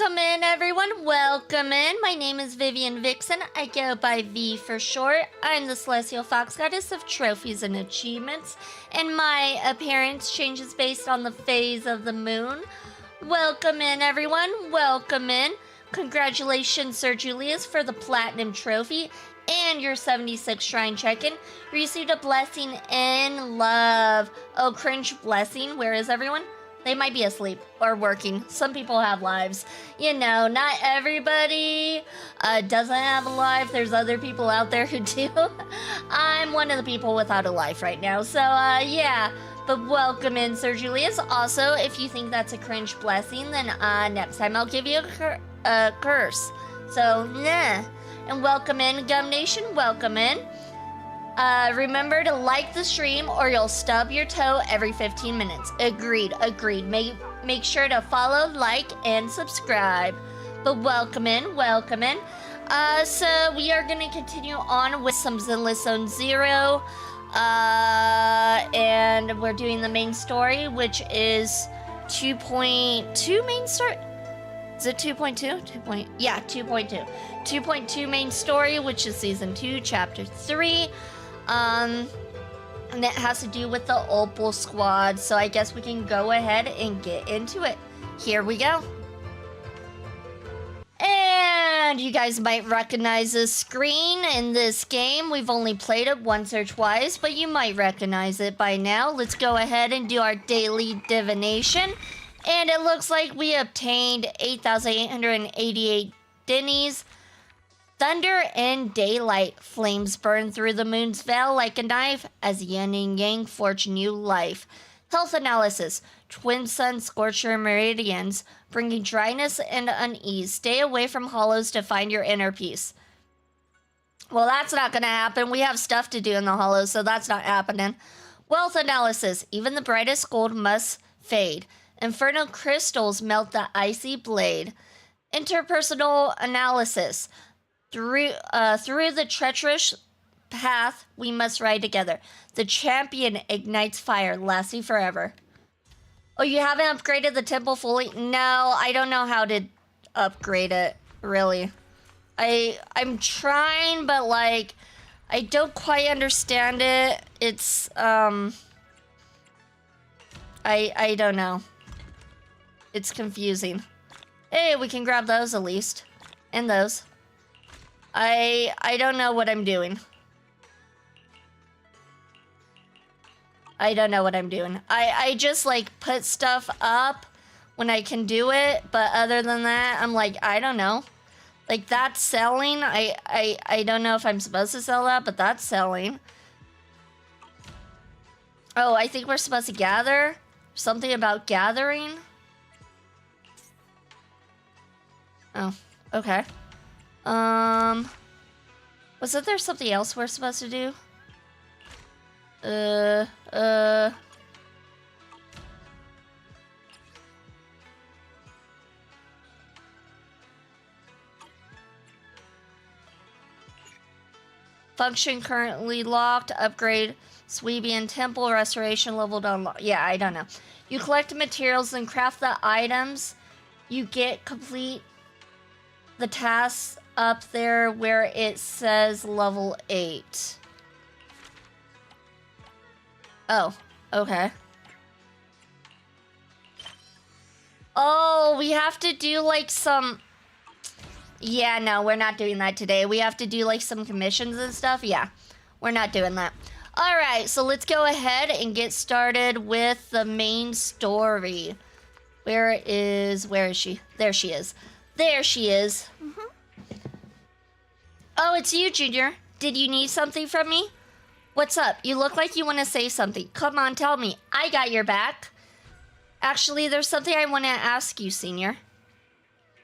Welcome in, everyone. Welcome in. My name is Vivian Vixen. I go by V for short. I'm the Celestial Fox Goddess of trophies and achievements, and my appearance changes based on the phase of the moon. Welcome in, everyone. Welcome in. Congratulations, Sir Julius, for the Platinum Trophy and your 76 Shrine check-in. Received a blessing in love. Oh, cringe blessing. Where is everyone? They might be asleep or working. Some people have lives. You know, not everybody doesn't have a life. There's other people out there who do. I'm one of the people without a life right now. So, yeah. But welcome in, Sir Julius. Also, if you think that's a cringe blessing, then next time I'll give you a curse. So, nah. And welcome in, Gum Nation. Welcome in. Remember to like the stream or you'll stub your toe every 15 minutes. Agreed. Make sure to follow, like, and subscribe. But welcome in. So we are going to continue on with some Zenless Zone Zero. And we're doing the main story, which is 2.2 main story. Is it 2.2? Yeah, 2.2. 2.2 main story, which is season 2, chapter 3. And it has to do with the Opal Squad. So I guess we can go ahead and get into it. Here we go. And you guys might recognize this screen in this game. We've only played it once or twice, but you might recognize it by now. Let's go ahead and do our daily divination. And it looks like we obtained 8,888 Dennies. Thunder and daylight. Flames burn through the moon's veil like a knife as yin and yang forge new life. Health analysis. Twin sun scorcher meridians, bringing dryness and unease. Stay away from hollows to find your inner peace. Well, that's not going to happen. We have stuff to do in the hollows, so that's not happening. Wealth analysis. Even the brightest gold must fade. Infernal crystals melt the icy blade. Interpersonal analysis. Through the treacherous path we must ride together. The champion ignites fire, lasting forever. Oh, you haven't upgraded the temple fully? No, I don't know how to upgrade it, really. I'm trying, but like, I don't quite understand it. It's, I don't know. It's confusing. Hey, we can grab those at least. And those. I don't know what I'm doing. I just like put stuff up when I can do it, but other than that, I'm like, I don't know. Like that's selling. I don't know if I'm supposed to sell that, but that's selling. Oh, I think we're supposed to gather. Something about gathering. Oh, okay. Wasn't there something else we're supposed to do? Function currently locked. Upgrade Sweebian Temple. Restoration level to unlock. Yeah, I don't know. You collect materials and craft the items. You get complete the tasks up there where it says level 8. Oh, okay. Oh, we have to do like some... Yeah, no, we're not doing that today. We have to do like some commissions and stuff. Yeah, we're not doing that. All right, so let's go ahead and get started with the main story. Where is she? There she is. There she is. Oh, it's you, Junior. Did you need something from me? What's up? You look like you want to say something. Come on, tell me. I got your back. Actually, there's something I want to ask you, Senior.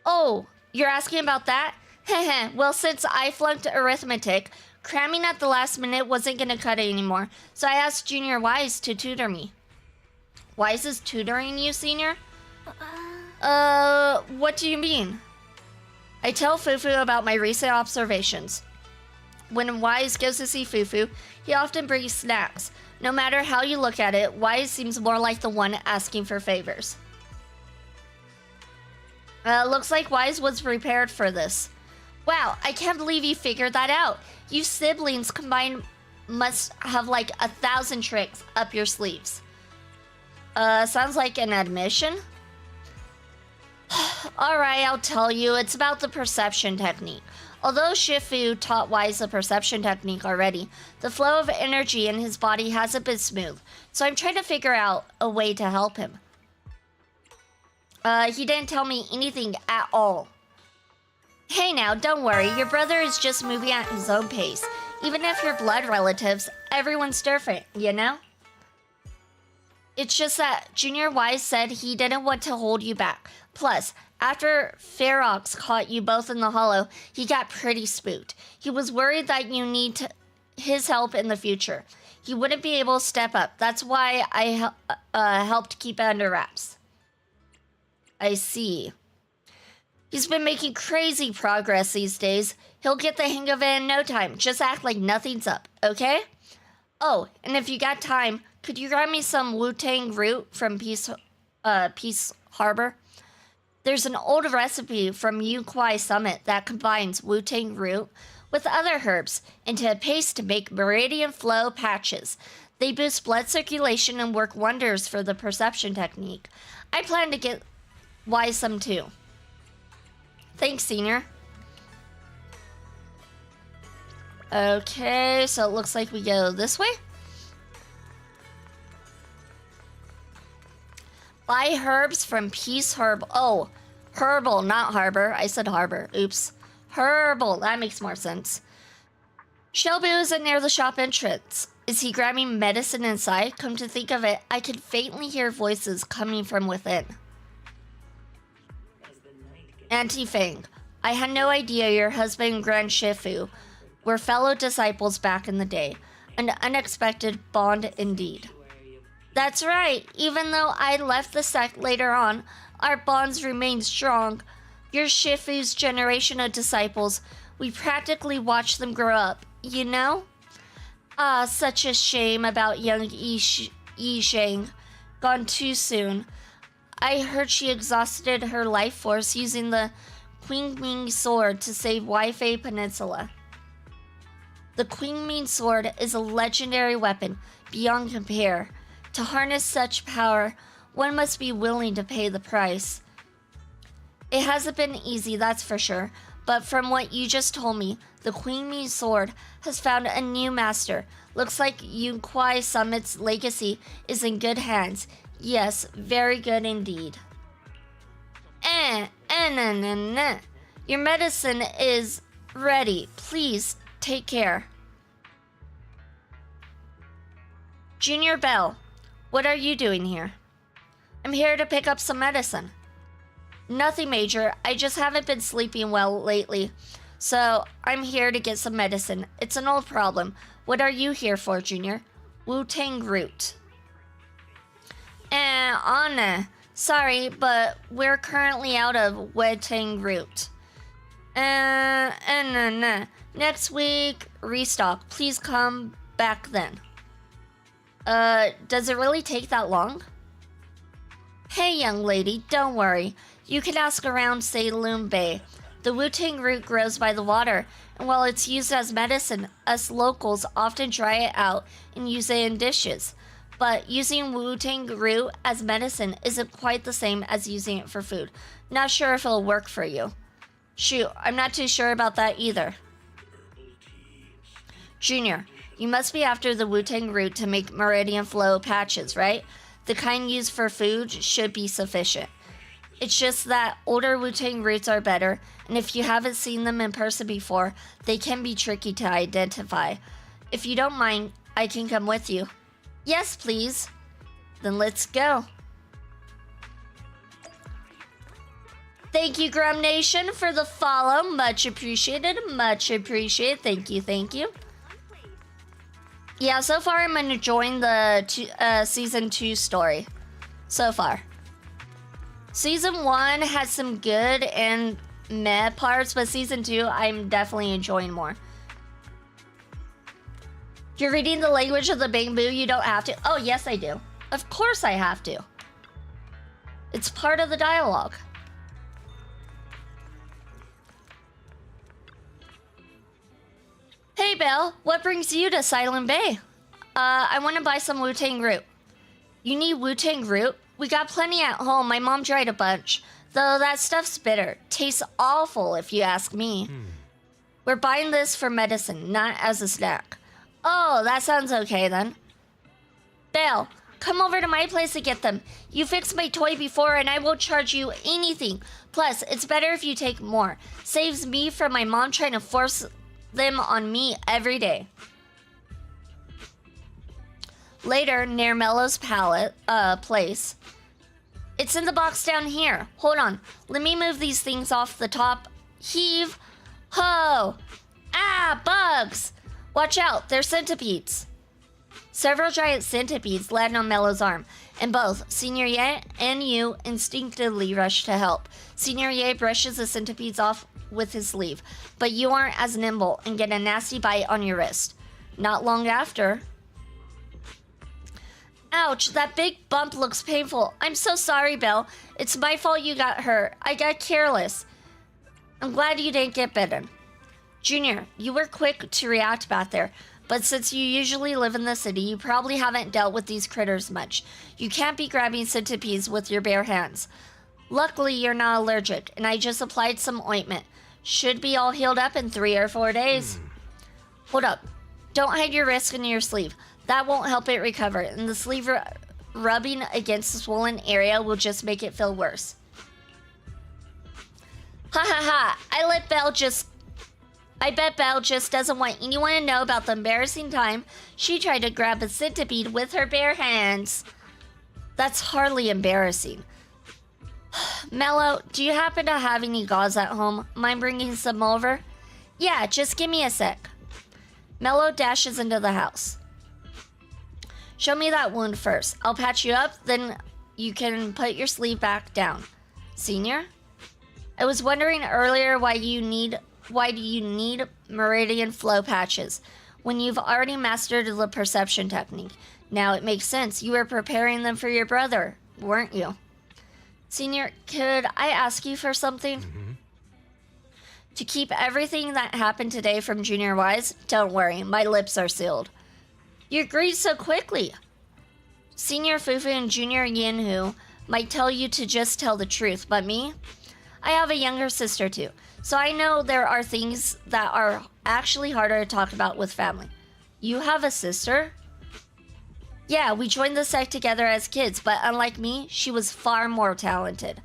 Oh, you're asking about that? Heh. Well, since I flunked arithmetic, cramming at the last minute wasn't going to cut it anymore. So I asked Junior Wise to tutor me. Wise is tutoring you, Senior? What do you mean? I tell Fufu about my recent observations. When Wise goes to see Fufu, he often brings snacks. No matter how you look at it, Wise seems more like the one asking for favors. Looks like Wise was prepared for this. Wow, I can't believe you figured that out. You siblings combined must have like 1,000 tricks up your sleeves. Sounds like an admission. Alright, I'll tell you. It's about the perception technique. Although Shifu taught Wise the perception technique already, the flow of energy in his body hasn't been smooth, so I'm trying to figure out a way to help him. He didn't tell me anything at all. Hey now, don't worry, your brother is just moving at his own pace. Even if you're blood relatives, everyone's different, you know? It's just that Junior Wise said he didn't want to hold you back. Plus, after Ferox caught you both in the hollow, he got pretty spooked. He was worried that you need his help in the future. He wouldn't be able to step up. That's why I helped keep it under wraps. I see. He's been making crazy progress these days. He'll get the hang of it in no time. Just act like nothing's up, okay? Oh, and if you got time, could you grab me some Wu-Tang root from Peace Harbor? There's an old recipe from Yu Kwai Summit that combines Wu-Tang root with other herbs into a paste to make meridian flow patches. They boost blood circulation and work wonders for the perception technique. I plan to get Wise some too. Thanks, Senior. Okay, so it looks like we go this way. Buy herbs from Peace Herb. Oh, Herbal, not Harbor. I said Harbor. Oops. Herbal. That makes more sense. Shelby isn't near the shop entrance. Is he grabbing medicine inside? Come to think of it, I could faintly hear voices coming from within. Auntie Fang, I had no idea your husband Grand Shifu were fellow disciples back in the day. An unexpected bond indeed. That's right. Even though I left the sect later on, our bonds remain strong. Your Shifu's generation of disciples, we practically watched them grow up, you know? Ah, such a shame about young Yi Shang. Gone too soon. I heard she exhausted her life force using the Qingming sword to save Weifei Peninsula. The Qingming sword is a legendary weapon beyond compare. To harness such power, one must be willing to pay the price. It hasn't been easy, that's for sure, but from what you just told me, the Qingming sword has found a new master. Looks like Yu Kwai Summit's legacy is in good hands. Yes, very good indeed. Your medicine is ready. Please take care. Junior Bell, what are you doing here? I'm here to pick up some medicine. Nothing major. I just haven't been sleeping well lately. So I'm here to get some medicine. It's an old problem. What are you here for, Junior? Wu-Tang root. Anna. Sorry, but we're currently out of Wu-Tang root. Next week, restock. Please come back then. Does it really take that long? Hey, young lady, don't worry. You can ask around Saloon Bay. The Wu-Tang root grows by the water, and while it's used as medicine, us locals often dry it out and use it in dishes. But using Wu-Tang root as medicine isn't quite the same as using it for food. Not sure if it'll work for you. Shoot, I'm not too sure about that either. Junior, you must be after the Wu-Tang root to make meridian flow patches, right? The kind used for food should be sufficient. It's just that older Wu-Tang roots are better, and if you haven't seen them in person before, they can be tricky to identify. If you don't mind, I can come with you. Yes, please. Then let's go. Thank you, Grum Nation, for the follow. Much appreciated. Much appreciated. Thank you. Thank you. Yeah, so far I'm enjoying the Season 2 story. So far. Season 1 has some good and meh parts, but Season 2 I'm definitely enjoying more. You're reading the language of the Bamboo, you don't have to. Oh, yes, I do. Of course I have to. It's part of the dialogue. Hey, Belle, what brings you to Silent Bay? I want to buy some Wu-Tang root. You need Wu-Tang root? We got plenty at home. My mom dried a bunch. Though that stuff's bitter. Tastes awful, if you ask me. We're buying this for medicine, not as a snack. Oh, that sounds okay then. Belle, come over to my place to get them. You fixed my toy before and I won't charge you anything. Plus, it's better if you take more. Saves me from my mom trying to force them on me every day. Later, near Mello's place. It's in the box down here. Hold on. Let me move these things off the top. Heave. Ho! Ah, bugs! Watch out, they're centipedes. Several giant centipedes land on Mello's arm, and both Senior Ye and you instinctively rush to help. Senior Ye brushes the centipedes off with his sleeve, but you aren't as nimble and get a nasty bite on your wrist. Not long after... Ouch, that big bump looks painful. I'm so sorry, Belle. It's my fault you got hurt. I got careless. I'm glad you didn't get bitten. Junior, you were quick to react back there, but since you usually live in the city, you probably haven't dealt with these critters much. You can't be grabbing centipedes with your bare hands. Luckily, you're not allergic, and I just applied some ointment. Should be all healed up in 3 or 4 days. Hold up. Don't hide your wrist in your sleeve. That won't help it recover, and the sleeve rubbing against the swollen area will just make it feel worse. Ha ha ha, I bet Belle just doesn't want anyone to know about the embarrassing time she tried to grab a centipede with her bare hands. That's hardly embarrassing. Mello, do you happen to have any gauze at home? Mind bringing some over? Yeah, just give me a sec. Mello dashes into the house. Show me that wound first. I'll patch you up, then you can put your sleeve back down. Senior? I was wondering earlier why do you need meridian flow patches when you've already mastered the perception technique. Now it makes sense. You were preparing them for your brother, weren't you? Senior, could I ask you for something? To keep everything that happened today from Junior Wise? Don't worry, my lips are sealed. You agreed so quickly. Senior Fufu and Junior Yinhu might tell you to just tell the truth, but me? I have a younger sister too, so I know there are things that are actually harder to talk about with family. You have a sister? Yeah, we joined the sect together as kids, but unlike me, she was far more talented.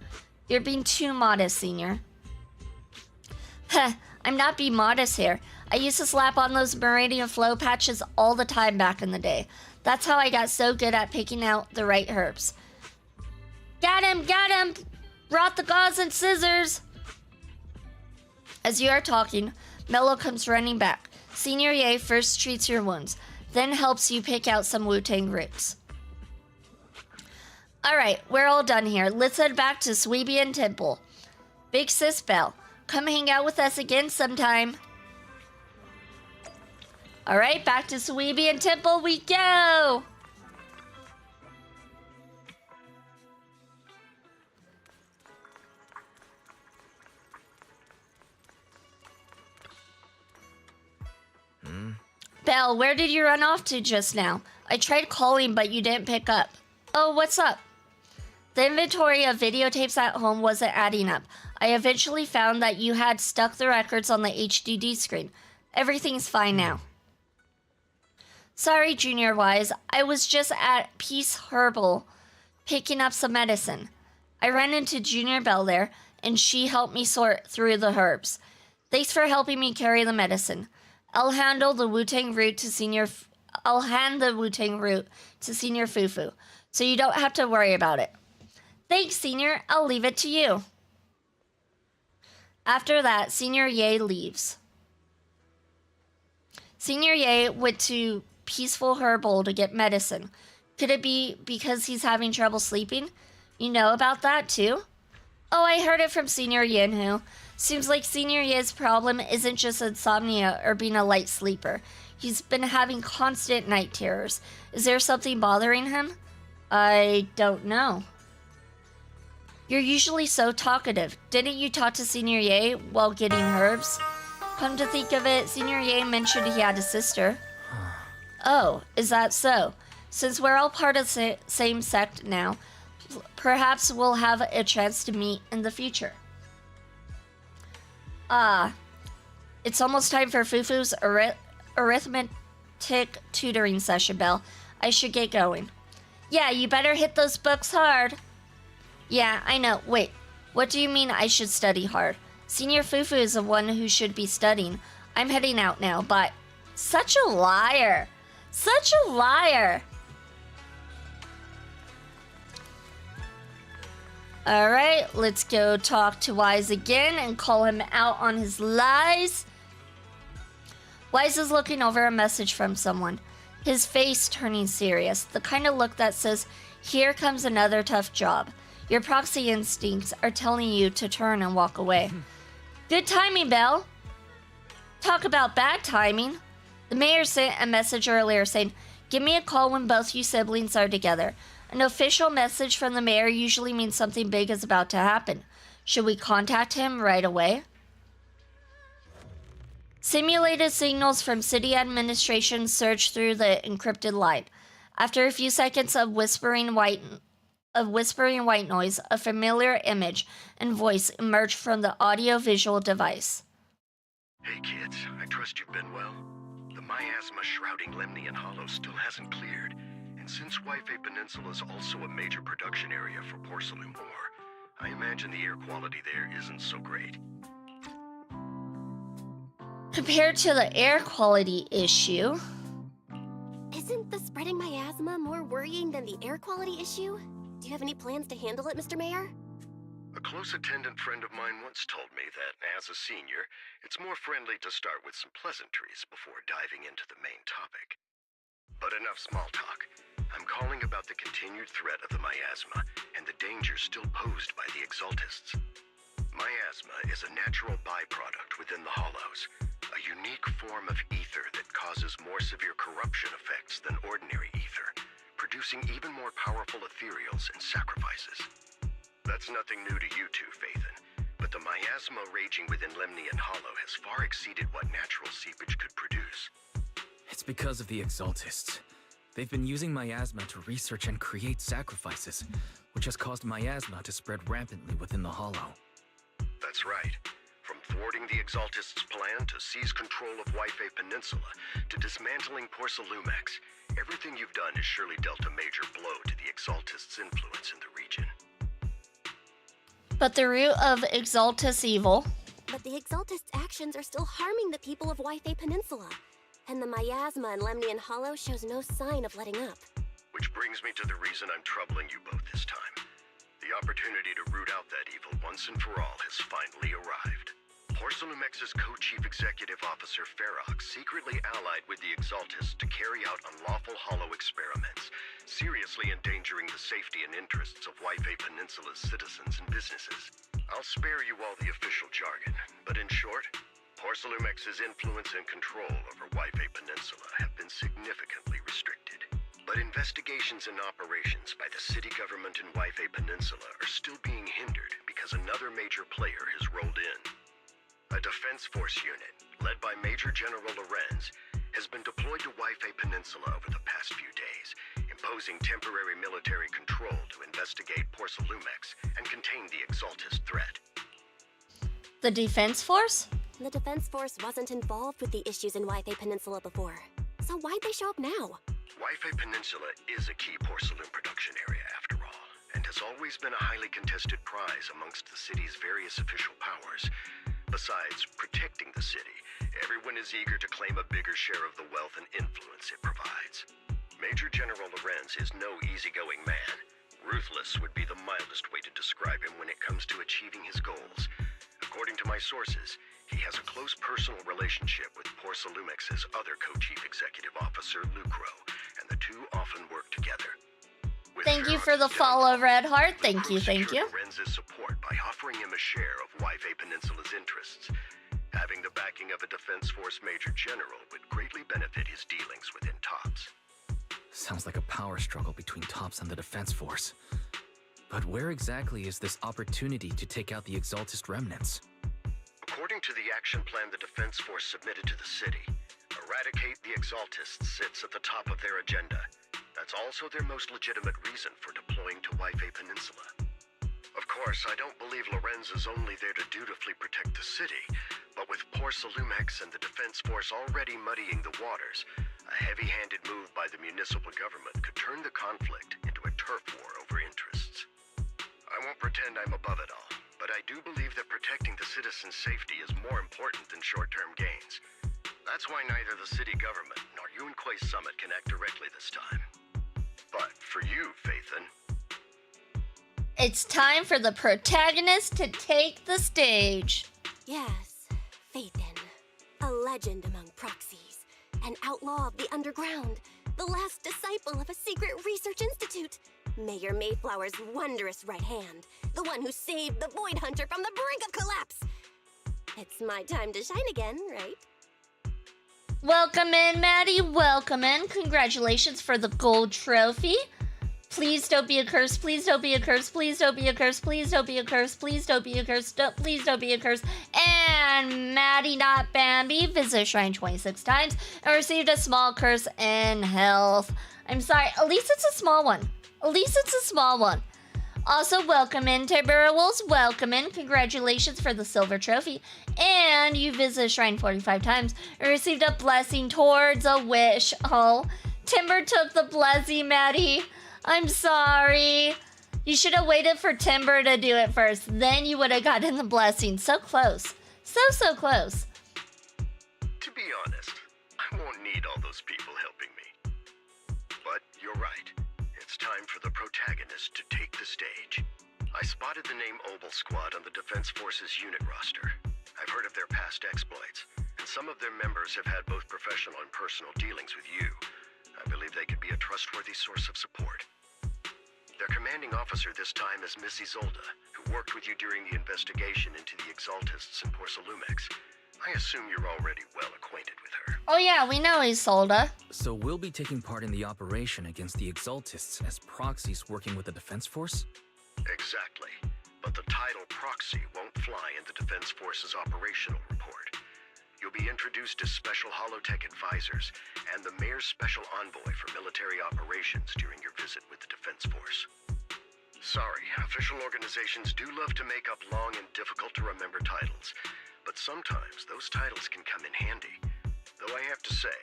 You're being too modest, Senior. Heh, I'm not being modest here. I used to slap on those meridian flow patches all the time back in the day. That's how I got so good at picking out the right herbs. Got him! Brought the gauze and scissors! As you are talking, Mello comes running back. Senior Ye first treats your wounds, then helps you pick out some Wu-Tang roots. Alright, we're all done here. Let's head back to Sweebian Temple. Big Sis Belle, come hang out with us again sometime. Alright, back to Sweebian Temple we go! Belle, where did you run off to just now? I tried calling, but you didn't pick up. Oh, what's up? The inventory of videotapes at home wasn't adding up. I eventually found that you had stuck the records on the HDD screen. Everything's fine now. Sorry, Junior Wise. I was just at Peace Herbal picking up some medicine. I ran into Junior Belle there, and she helped me sort through the herbs. Thanks for helping me carry the medicine. I'll hand the Wu-Tang root to Senior Fufu, so you don't have to worry about it. Thanks, Senior. I'll leave it to you. After that, Senior Ye leaves. Senior Ye went to Peaceful Herbal to get medicine. Could it be because he's having trouble sleeping? You know about that too? Oh, I heard it from Senior Yinhu. Seems like Senior Ye's problem isn't just insomnia or being a light sleeper. He's been having constant night terrors. Is there something bothering him? I don't know. You're usually so talkative. Didn't you talk to Senior Ye while getting herbs? Come to think of it, Senior Yang mentioned he had a sister. Oh, is that so? Since we're all part of the same sect now, perhaps we'll have a chance to meet in the future. It's almost time for Fufu's arithmetic tutoring session, Belle. I should get going. Yeah, you better hit those books hard. Yeah, I know. Wait, what do you mean I should study hard? Senior Fufu is the one who should be studying. I'm heading out now, but... Such a liar! Such a liar! Alright, let's go talk to Wise again and call him out on his lies. Wise is looking over a message from someone, his face turning serious, the kind of look that says, here comes another tough job. Your proxy instincts are telling you to turn and walk away. Good timing, Belle. Talk about bad timing. The mayor sent a message earlier saying, give me a call when both you siblings are together. An official message from the mayor usually means something big is about to happen. Should we contact him right away? Simulated signals from city administration surge through the encrypted line. After a few seconds of whispering white noise, a familiar image and voice emerged from the audio-visual device. Hey kids, I trust you've been well. The miasma shrouding Lemnian Hollow still hasn't cleared, and since Waifei Peninsula is also a major production area for Porcelain ore, I imagine the air quality there isn't so great. Compared to the air quality issue... Isn't the spreading miasma more worrying than the air quality issue? Do you have any plans to handle it, Mr. Mayor? A close attendant friend of mine once told me that, as a senior, it's more friendly to start with some pleasantries before diving into the main topic. But enough small talk. I'm calling about the continued threat of the miasma and the danger still posed by the Exaltists. Miasma is a natural byproduct within the Hollows, a unique form of ether that causes more severe corruption effects than ordinary ether, producing even more powerful ethereals and sacrifices. That's nothing new to you two, Phaethon, but the miasma raging within Lemnian Hollow has far exceeded what natural seepage could produce. It's because of the Exaltists. They've been using miasma to research and create sacrifices, which has caused miasma to spread rampantly within the Hollow. That's right. From thwarting the Exaltists' plan to seize control of Waifei Peninsula to dismantling Porcelumex, everything you've done has surely dealt a major blow to the Exaltists' influence in the region. But the root of Exaltus evil... But the Exaltists' actions are still harming the people of Waifei Peninsula, and the miasma in Lemnian Hollow shows no sign of letting up. Which brings me to the reason I'm troubling you both this time. The opportunity to root out that evil once and for all has finally arrived. Porcelumex's co-chief executive officer Ferox secretly allied with the Exaltists to carry out unlawful hollow experiments, seriously endangering the safety and interests of Waifei Peninsula's citizens and businesses. I'll spare you all the official jargon, but in short, Porcelumex's influence and control over Waifei Peninsula have been significantly restricted. But investigations and operations by the city government in Waifei Peninsula are still being hindered because another major player has rolled in. A defense force unit, led by Major General Lorenz, has been deployed to Waifei Peninsula over the past few days, imposing temporary military control to investigate Porcelumex and contain the Exaltist threat. The defense force? The Defense Force wasn't involved with the issues in Waifei Peninsula before, so why'd they show up now? Waifei Peninsula is a key porcelain production area after all, and has always been a highly contested prize amongst the city's various official powers. Besides protecting the city, everyone is eager to claim a bigger share of the wealth and influence it provides. Major General Lorenz is no easygoing man. Ruthless would be the mildest way to describe him when it comes to achieving his goals. According to my sources, he has a close personal relationship with Porcelumex's other co-chief executive officer, Lucro, and the two often work together. With Thank you Ferox's for the follow, downfall, Red Heart. Thank Lucro you, thank you. secured Lorenz's support by offering him a share of Waifei Peninsula's interests. Having the backing of a Defense Force Major General would greatly benefit his dealings within TOPS. Sounds like a power struggle between TOPS and the Defense Force. But where exactly is this opportunity to take out the Exaltist remnants? According to the action plan the Defense Force submitted to the city, eradicate the Exaltists sits at the top of their agenda. That's also their most legitimate reason for deploying to Waifei Peninsula. Of course, I don't believe Lorenz is only there to dutifully protect the city, but with Porsalumex and the Defense Force already muddying the waters, a heavy-handed move by the municipal government could turn the conflict into a turf war over interests. I won't pretend I'm above it all, but I do believe that protecting the citizens' safety is more important than short-term gains. That's why neither the city government nor Yunque's summit can act directly this time. But for you, Phaethon, It's time for the protagonist to take the stage. Yes, Phaethon. A legend among proxies. An outlaw of the underground. The last disciple of a secret research institute. Mayor Mayflower's wondrous right hand. The one who saved the Void Hunter from the brink of collapse. It's my time to shine again, right? Welcome in, Maddie. Welcome in. Congratulations for the gold trophy. Please don't be a curse. Please don't be a curse. Please don't be a curse. Please don't be a curse. Please don't be a curse. Please don't be a curse. And Maddie, not Bambi, visited Shrine 26 times and received a small curse in health. I'm sorry. At least it's a small one. At least it's a small one. Also, welcome in, Tiberwolves. Welcome in. Congratulations for the silver trophy. And you visited Shrine 45 times and received a blessing towards a wish. Oh, Timber took the blessing, Maddie. I'm sorry. You should have waited for Timber to do it first. Then you would have gotten the blessing. So close. So close. to be honest, I won't need all those people helping me. But you're right. It's time for the protagonist to take the stage. I spotted the name Obel Squad on the Defense Force's unit roster. I've heard of their past exploits, and some of their members have had both professional and personal dealings with you. I believe they could be a trustworthy source of support. Their commanding officer this time is Miss Isolda, who worked with you during the investigation into the Exaltists and Porsalumex. I assume you're already well acquainted with her. Oh yeah, we know Isolda. So we'll be taking part in the operation against the Exaltists as proxies working with the Defense Force? Exactly. But the title proxy won't fly in the Defense Force's operational report. You'll be introduced as Special Holotech Advisors and the Mayor's Special Envoy for Military Operations during your visit with the Defense Force. Sorry, official organizations do love to make up long and difficult-to-remember titles, but sometimes those titles can come in handy. Though I have to say,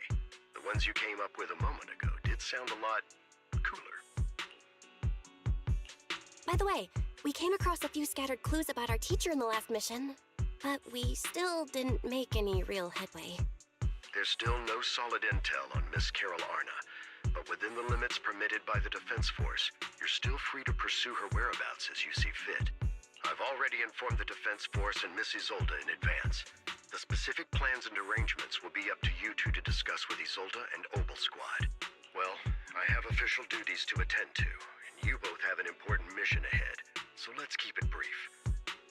the ones you came up with a moment ago did sound a lot cooler. By the way, we came across a few scattered clues about our teacher in the last mission, but we still didn't make any real headway. There's still no solid intel on Miss Carol Arna, but within the limits permitted by the Defense Force, you're still free to pursue her whereabouts as you see fit. I've already informed the Defense Force and Miss Isolda in advance. The specific plans and arrangements will be up to you two to discuss with Isolda and Obel Squad. Well, I have official duties to attend to, and you both have an important mission ahead, so let's keep it brief.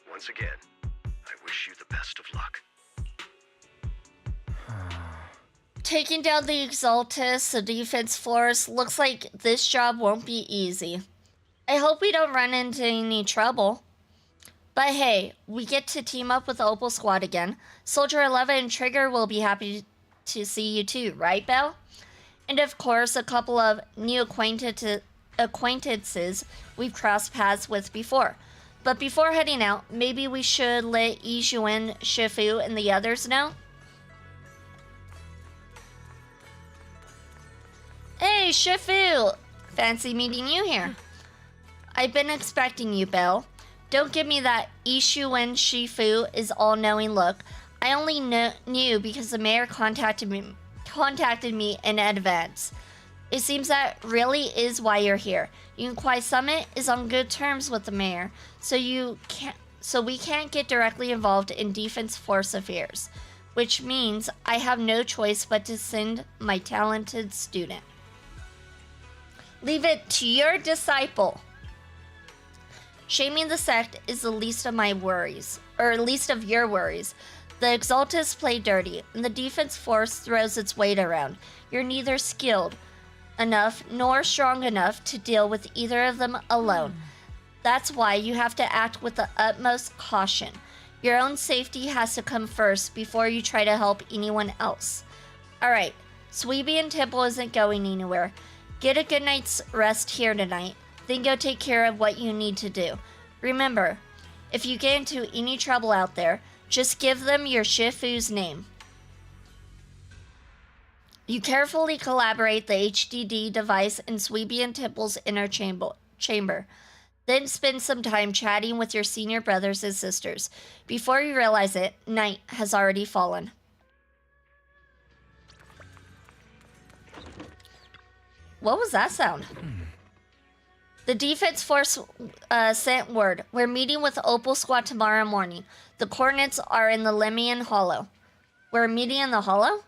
Once again, I wish you the best of luck. Taking down the Exaltists, the Defense Force, looks like this job won't be easy. I hope we don't run into any trouble. But hey, we get to team up with Opal Squad again. Soldier 11 and Trigger will be happy to see you too, right, Belle? And of course, a couple of new acquaintances we've crossed paths with before. But before heading out, maybe we should let Yixuan, Shifu, and the others know? Hey, Shifu! Fancy meeting you here. I've been expecting you, Belle. Don't give me that Yixuan Shifu is all-knowing look. I only knew because the mayor contacted me in advance. It seems that really is why you're here. Yunquai Summit is on good terms with the mayor, so we can't get directly involved in Defense Force affairs, which means I have no choice but to send my talented student. Leave it to your disciple. Shaming the sect is the least of my worries, or least of your worries. The Exaltists play dirty, and the Defense Force throws its weight around. You're neither skilled enough nor strong enough to deal with either of them alone. That's why you have to act with the utmost caution. Your own safety has to come first before you try to help anyone else. Alright, Sweebian Temple isn't going anywhere. Get a good night's rest here tonight, then go take care of what you need to do. Remember, if you get into any trouble out there, just give them your Shifu's name. You carefully collaborate the HDD device in Sweebian Temple's inner chamber. Then spend some time chatting with your senior brothers and sisters. Before you realize it, night has already fallen. What was that sound? The Defense Force sent word. We're meeting with Opal Squad tomorrow morning. The coordinates are in the Lemian Hollow. We're meeting in the Hollow?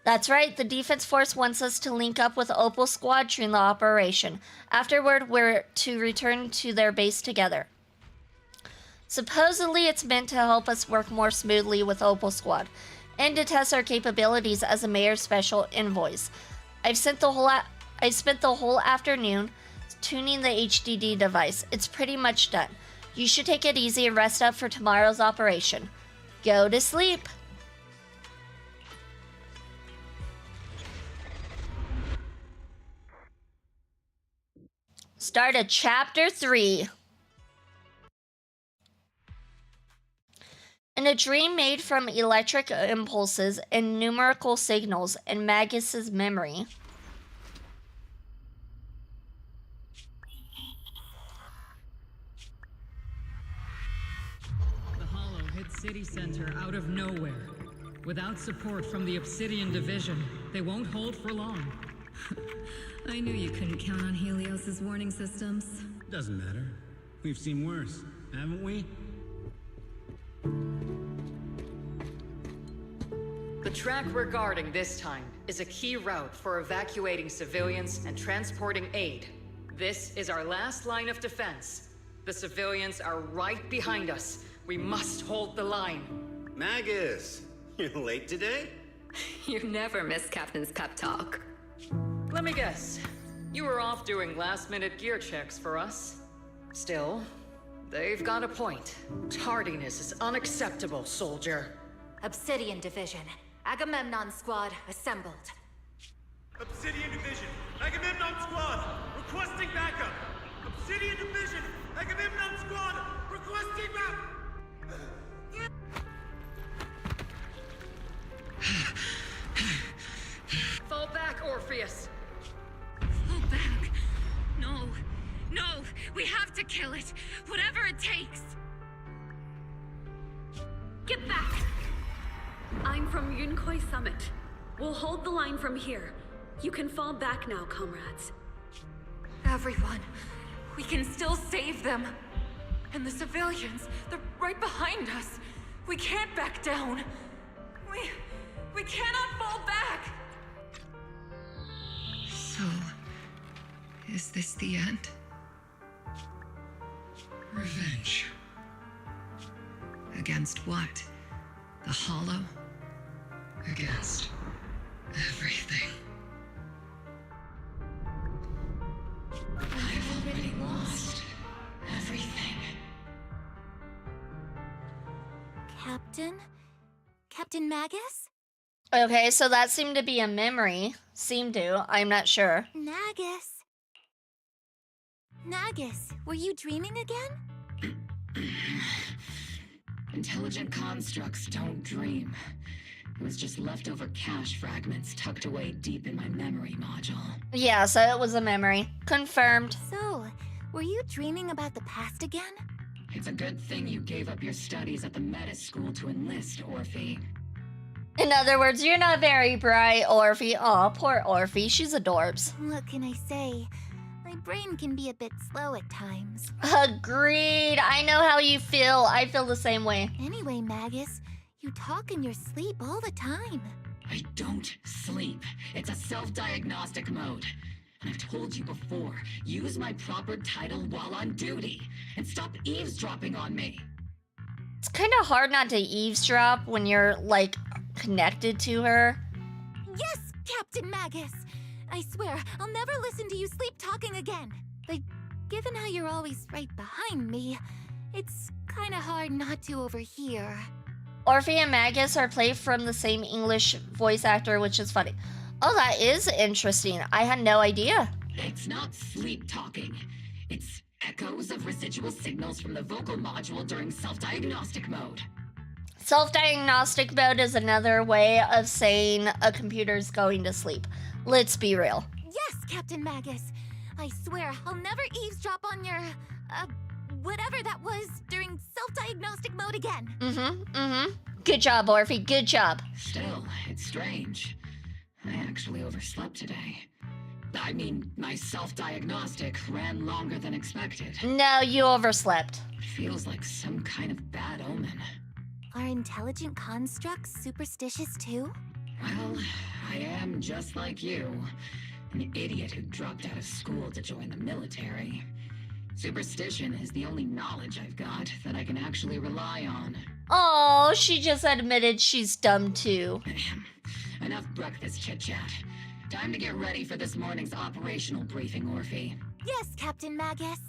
That's right, the Defense Force wants us to link up with Opal Squad during the operation. Afterward, we're to return to their base together. Supposedly, it's meant to help us work more smoothly with Opal Squad, and to test our capabilities as a mayor's special envoys. I've spent the whole afternoon tuning the HDD device. It's pretty much done. You should take it easy and rest up for tomorrow's operation. Go to sleep. Start at Chapter 3. In a dream made from electric impulses and numerical signals in Magus's memory. The Hollow hit City Center out of nowhere. Without support from the Obsidian Division, they won't hold for long. I knew you couldn't count on Helios's warning systems. Doesn't matter. We've seen worse, haven't we? The track we're guarding this time is a key route for evacuating civilians and transporting aid. This is our last line of defense. The civilians are right behind us. We must hold the line. Magus, you're late today? You never miss Captain's pep talk. Let me guess. You were off doing last-minute gear checks for us. Still, they've got a point. Tardiness is unacceptable, soldier. Obsidian Division. Agamemnon Squad assembled. Obsidian Division. Agamemnon Squad requesting backup. Obsidian Division. Agamemnon Squad requesting backup. Fall back, Orpheus. Fall back. No. No. We have to kill it. Whatever it takes. Get back! I'm from Yunkoi Summit. We'll hold the line from here. You can fall back now, comrades. Everyone. We can still save them. And the civilians, they're right behind us. We can't back down. We cannot fall back! So, is this the end? Revenge. Against what? The Hollow? Against everything. I've already lost everything. Captain Magus? Okay, so that seemed to be a memory. Seemed to. I'm not sure. Nagus, were you dreaming again? Intelligent constructs don't dream. It was just leftover cache fragments tucked away deep in my memory module. Yeah, so it was a memory. Confirmed. So, were you dreaming about the past again? It's a good thing you gave up your studies at the Metis School to enlist, Orphe. In other words, you're not very bright, Orphe. Aw, poor Orphe. She's adorbs. What can I say? My brain can be a bit slow at times. Agreed. I know how you feel. I feel the same way. Anyway, Magus, you talk in your sleep all the time. I don't sleep. It's a self-diagnostic mode. And I've told you before, use my proper title while on duty. And stop eavesdropping on me. It's kind of hard not to eavesdrop when you're, like, connected to her. Yes, Captain Magus! I swear, I'll never listen to you sleep talking again. But given how you're always right behind me, it's kinda hard not to overhear. Orphe and Magus are played from the same English voice actor, which is funny. Oh, that is interesting. I had no idea. It's not sleep talking. It's echoes of residual signals from the vocal module during self-diagnostic mode. Self-diagnostic mode is another way of saying a computer's going to sleep. Let's be real. Yes, Captain Magus. I swear I'll never eavesdrop on your, whatever that was during self-diagnostic mode again. Good job, Orphe. Good job. Still, it's strange. I actually overslept today. I mean, my self-diagnostic ran longer than expected. No, you overslept. Feels like some kind of bad omen. Are intelligent constructs superstitious too? Well, I am just like you. An idiot who dropped out of school to join the military. Superstition is the only knowledge I've got that I can actually rely on. Oh, she just admitted she's dumb too. Enough breakfast chit-chat. Time to get ready for this morning's operational briefing, Orphe. Yes, Captain Magus.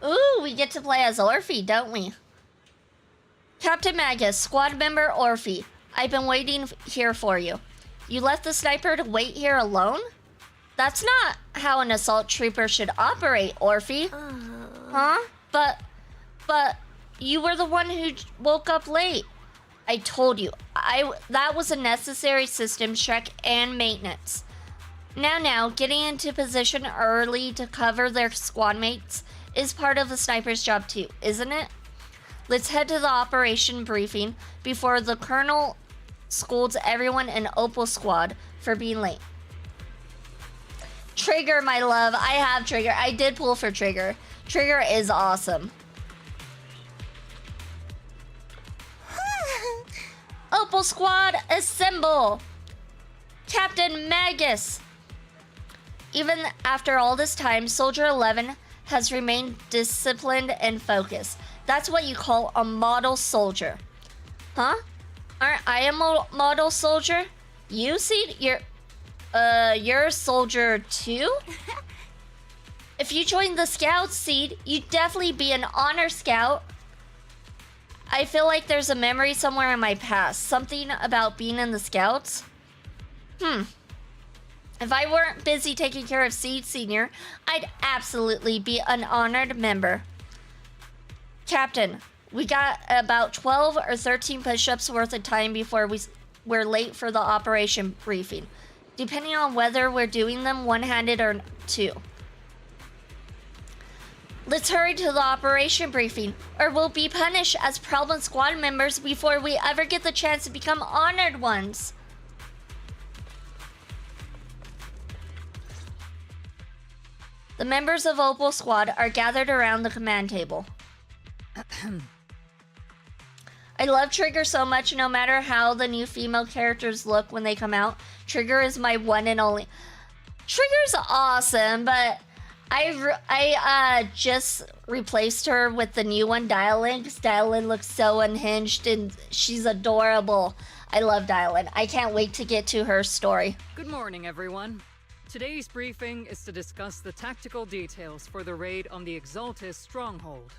Ooh, we get to play as Orphe, don't we? Captain Magus, squad member Orphe. I've been waiting here for you. You left the sniper to wait here alone? That's not how an assault trooper should operate, Orphe. Huh? But you were the one who woke up late. I told you, that was a necessary systems check and maintenance. Now, getting into position early to cover their squad mates is part of the sniper's job too, isn't it? Let's head to the operation briefing before the colonel scolds everyone in Opal Squad for being late. Trigger, my love. I have Trigger. I did pull for Trigger. Trigger is awesome. Opal Squad, assemble! Captain Magus! Even after all this time, Soldier 11 has remained disciplined and focused. That's what you call a model soldier. Huh? Aren't I a model soldier? You see, you're a soldier too? If you joined the Scout Seed, you'd definitely be an honor scout. I feel like there's a memory somewhere in my past. Something about being in the Scouts. If I weren't busy taking care of Seed Senior, I'd absolutely be an honored member. Captain, we got about 12 or 13 push-ups worth of time before we're late for the operation briefing, depending on whether we're doing them one-handed or two. Let's hurry to the operation briefing, or we'll be punished as problem squad members before we ever get the chance to become honored ones. The members of Opal Squad are gathered around the command table. I love Trigger so much, no matter how the new female characters look when they come out. Trigger is my one and only. Trigger's awesome, but I just replaced her with the new one, Dial-In, because Dial-In looks so unhinged and she's adorable. I love Dial-In. I can't wait to get to her story. Good morning, everyone. Today's briefing is to discuss the tactical details for the raid on the Exaltis stronghold.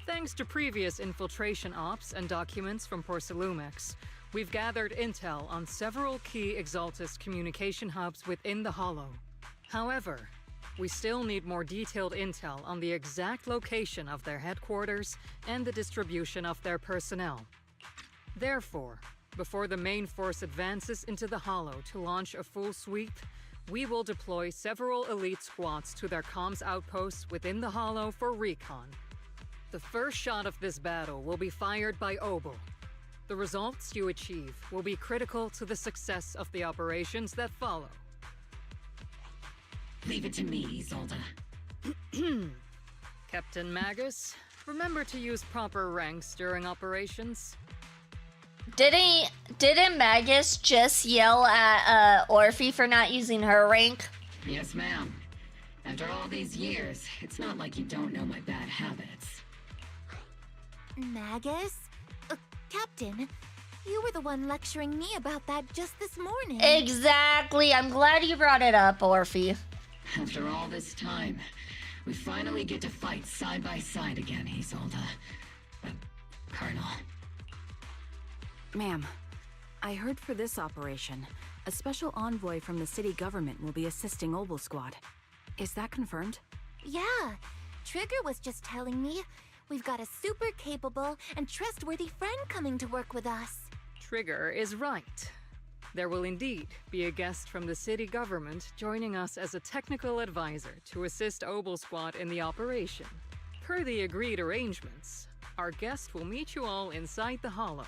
Thanks to previous infiltration ops and documents from Porcelumex, we've gathered intel on several key Exaltis communication hubs within the Hollow. However, we still need more detailed intel on the exact location of their headquarters and the distribution of their personnel. Therefore, before the main force advances into the Hollow to launch a full sweep, we will deploy several elite squads to their comms outposts within the Hollow for recon. The first shot of this battle will be fired by Opal. The results you achieve will be critical to the success of the operations that follow. Leave it to me, Isolde. Captain Magus, remember to use proper ranks during operations. Didn't Magus just yell at Orphe for not using her rank? Yes, ma'am. After all these years, it's not like you don't know my bad habits. Magus? Captain, you were the one lecturing me about that just this morning. Exactly. I'm glad you brought it up, Orphe. After all this time, we finally get to fight side by side again, Isolde. Colonel. Ma'am, I heard for this operation, a special envoy from the city government will be assisting Obel Squad. Is that confirmed? Yeah, Trigger was just telling me we've got a super capable and trustworthy friend coming to work with us. Trigger is right. There will indeed be a guest from the city government joining us as a technical advisor to assist Obel Squad in the operation. Per the agreed arrangements, our guest will meet you all inside the Hollow.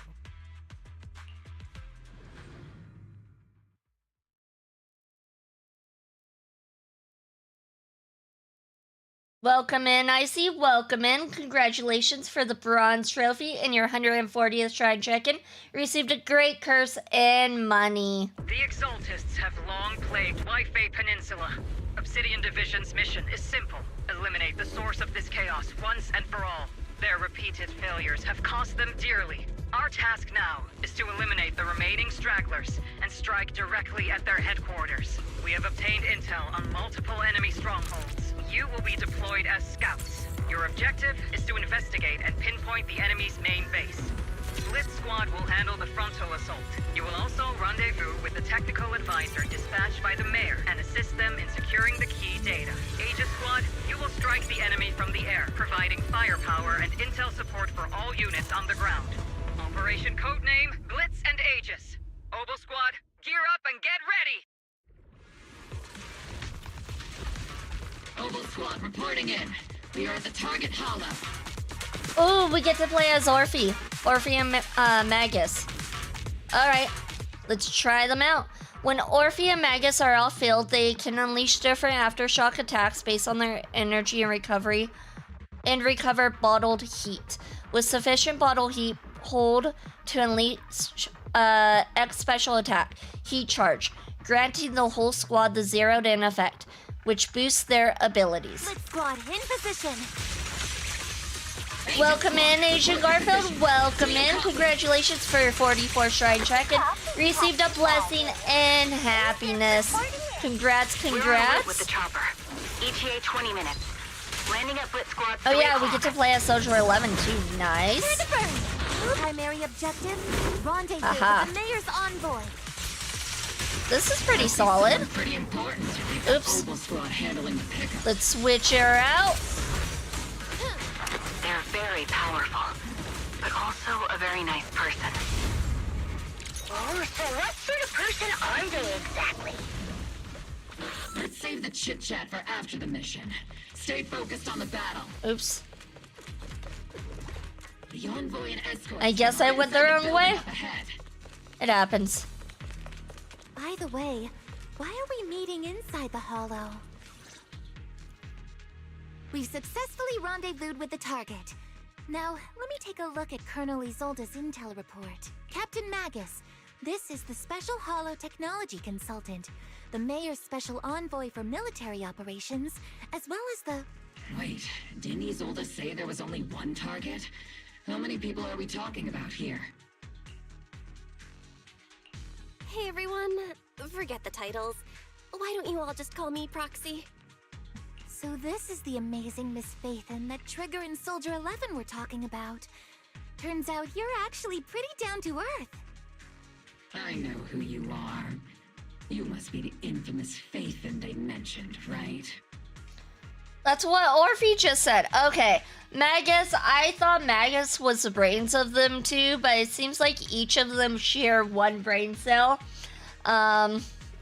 Welcome in, Icy. Welcome in. Congratulations for the bronze trophy and your 140th shrine check-in. Received a great curse and money. The Exaltists have long plagued Waifei Peninsula. Obsidian Division's mission is simple. Eliminate the source of this chaos once and for all. Their repeated failures have cost them dearly. Our task now is to eliminate the remaining stragglers and strike directly at their headquarters. We have obtained intel on multiple enemy strongholds. You will be deployed as scouts. Your objective is to investigate and pinpoint the enemy's main base. Blitz Squad will handle the frontal assault. You will also rendezvous with the technical advisor dispatched by the mayor and assist them in securing the key data. Aegis Squad, you will strike the enemy from the air, providing firepower and intel support for all units on the ground. Operation codename Blitz and Aegis. Obel Squad, gear up and get ready! Obel Squad reporting in. We are at the target hollow. Oh, we get to play as Orphe and Magus. Alright, let's try them out. When Orphe and Magus are off field, they can unleash different aftershock attacks based on their energy and recover bottled heat. With sufficient bottled heat, hold to unleash X special attack, Heat Charge, granting the whole squad the zeroed in effect, which boosts their abilities. Blitz Squad in position. Welcome in, Asia Garfield. Welcome in. Congratulations for your 44 shrine check and received a blessing and happiness. Congrats, congrats. With the chopper. ETA 20 minutes. Landing at Blitz Squad. Oh yeah, we get to play as Soldier 11 too. Nice. Primary objective: rendezvous Aha. with the mayor's envoy. This is pretty solid. Pretty important. Oops. Obel Squad handling the pickup. Let's switch her out. They're very powerful, but also a very nice person. Oh, so what sort of person are they exactly? Let's save the chit-chat for after the mission. Stay focused on the battle. Oops. The envoy and escort. I guess I went the wrong way. It happens. By the way, why are we meeting inside the hollow? We've successfully rendezvoused with the target. Now, let me take a look at Colonel Isolde's intel report. Captain Magus, this is the Special Hollow Technology Consultant, the Mayor's Special Envoy for Military Operations, as well as the... Wait, didn't Isolde say there was only one target? How many people are we talking about here? Hey everyone, forget the titles. Why don't you all just call me Proxy? So this is the amazing Miss Phaethon that Trigger and Soldier 11 were talking about. Turns out you're actually pretty down to earth. I know who you are. You must be the infamous Phaethon they mentioned, right? That's what Orphe just said. Okay, Magus, I thought Magus was the brains of them too, but it seems like each of them share one brain cell.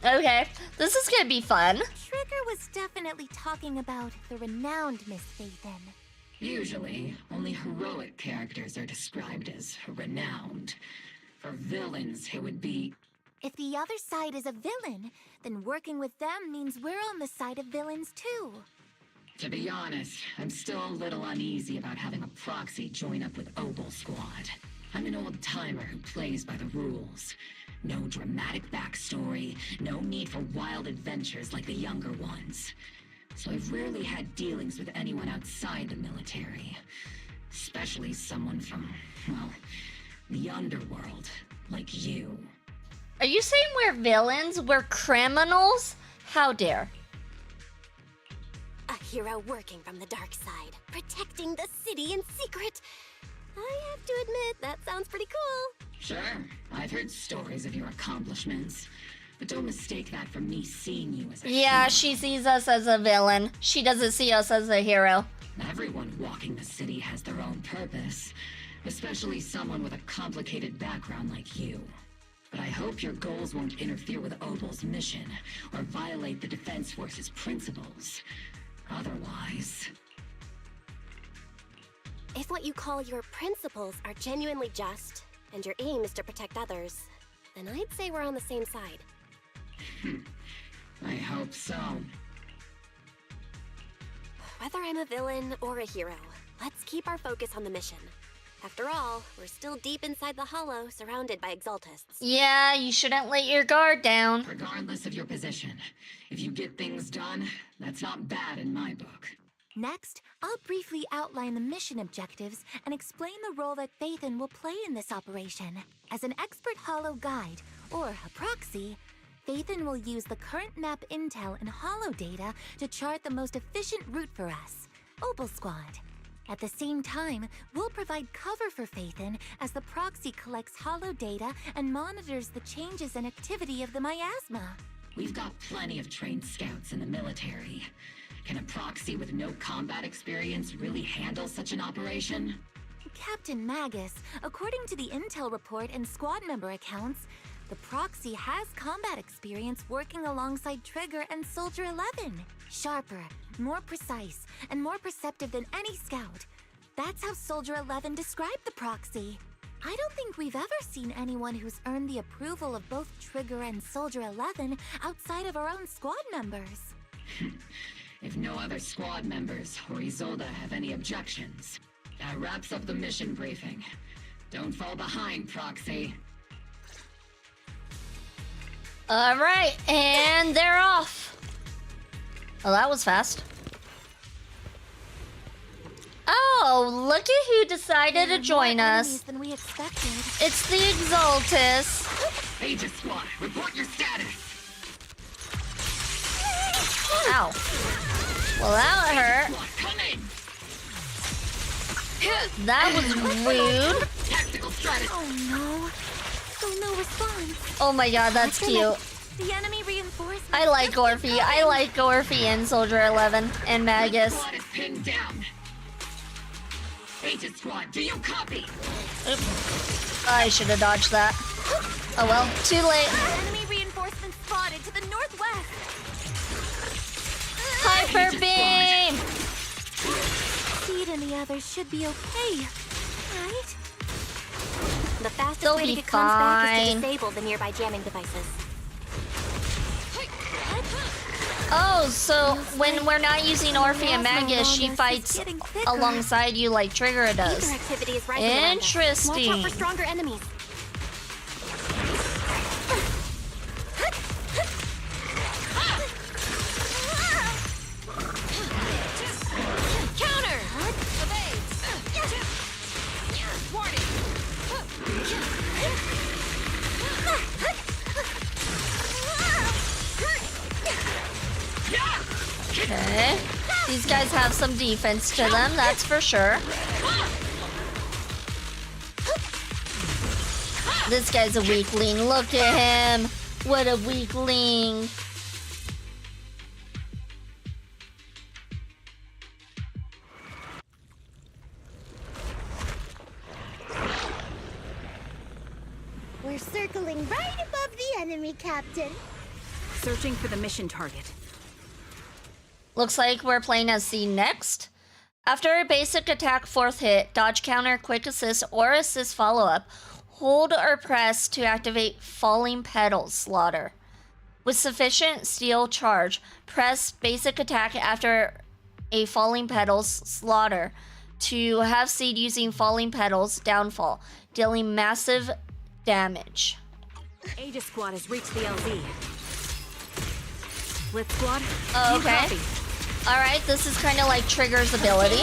Okay, this is gonna be fun. Trigger was definitely talking about the renowned Miss Phaethon. Usually, only heroic characters are described as renowned. For villains, it would be... If the other side is a villain, then working with them means we're on the side of villains too. To be honest, I'm still a little uneasy about having a proxy join up with Obel Squad. I'm an old-timer who plays by the rules. No dramatic backstory, no need for wild adventures like the younger ones. So I've rarely had dealings with anyone outside the military. Especially someone from, well, the underworld, like you. Are you saying we're villains? We're criminals? How dare. hero working from the dark side, protecting the city in secret. I have to admit, that sounds pretty cool. Sure, I've heard stories of your accomplishments. But don't mistake that for me seeing you as a Yeah, hero. she sees us as a villain. She doesn't see us as a hero. Everyone walking the city has their own purpose, especially someone with a complicated background like you. But I hope your goals won't interfere with Opal's mission or violate the Defense Force's principles. Otherwise... If what you call your principles are genuinely just, and your aim is to protect others, then I'd say we're on the same side. I hope so. Whether I'm a villain or a hero, let's keep our focus on the mission. After all, we're still deep inside the Hollow, surrounded by Exaltists. Yeah, you shouldn't let your guard down. Regardless of your position, if you get things done, that's not bad in my book. Next, I'll briefly outline the mission objectives and explain the role that Phaethon will play in this operation. As an expert Hollow guide, or a proxy, Phaethon will use the current map intel and Hollow data to chart the most efficient route for us, Opal Squad. At the same time, we'll provide cover for Phaethon as the proxy collects Hollow data and monitors the changes and activity of the miasma. We've got plenty of trained scouts in the military. Can a proxy with no combat experience really handle such an operation? Captain Magus, according to the intel report and squad member accounts, the proxy has combat experience working alongside Trigger and Soldier 11. Sharper, more precise, and more perceptive than any scout. That's how Soldier 11 described the proxy. I don't think we've ever seen anyone who's earned the approval of both Trigger and Soldier 11 outside of our own squad members. If no other squad members or Isolde have any objections, that wraps up the mission briefing. Don't fall behind, Proxy. Alright, and they're off. Oh, that was fast. Oh, look at who decided to join us. Than we expected. It's the Exaltus. Aegis Squad, report your status. Ow. Well, that hurt. That was rude. Tactical strategy. Oh no. Still no response. Oh my god, that's cute. The enemy reinforcements. I like Orphe. I like Orphe and Soldier 11 and Magus. Squad is pinned down. Aegis Squad, do you copy? Oops. I should have dodged that. Oh well, too late. Enemy reinforcements spotted to the northwest. Hyper beam! Seed and the others should be okay, right? The fastest They'll way to be get comms back is to fine. disable the nearby jamming devices. Oh, so when we're not using Orphe and Magus, she fights alongside you like Trigger does. Ether activity is rising around us. Watch out Interesting. for stronger enemies. Counter! Evade! Warning! Okay. These guys have some defense to them, that's for sure. This guy's a weakling. Look at him. What a weakling. We're circling right above the enemy, Captain. Searching for the mission target. Looks like we're playing as Seed next. After a basic attack 4th hit, dodge counter, quick assist, or assist follow-up, hold or press to activate Falling Petals Slaughter. With sufficient steel charge, press basic attack after a Falling Petals Slaughter to have Seed using Falling Petals Downfall, dealing massive damage. Aegis Squad has reached the LZ. Blitz Squad, Oh, you okay. copy. Alright, this is kind of like Trigger's ability.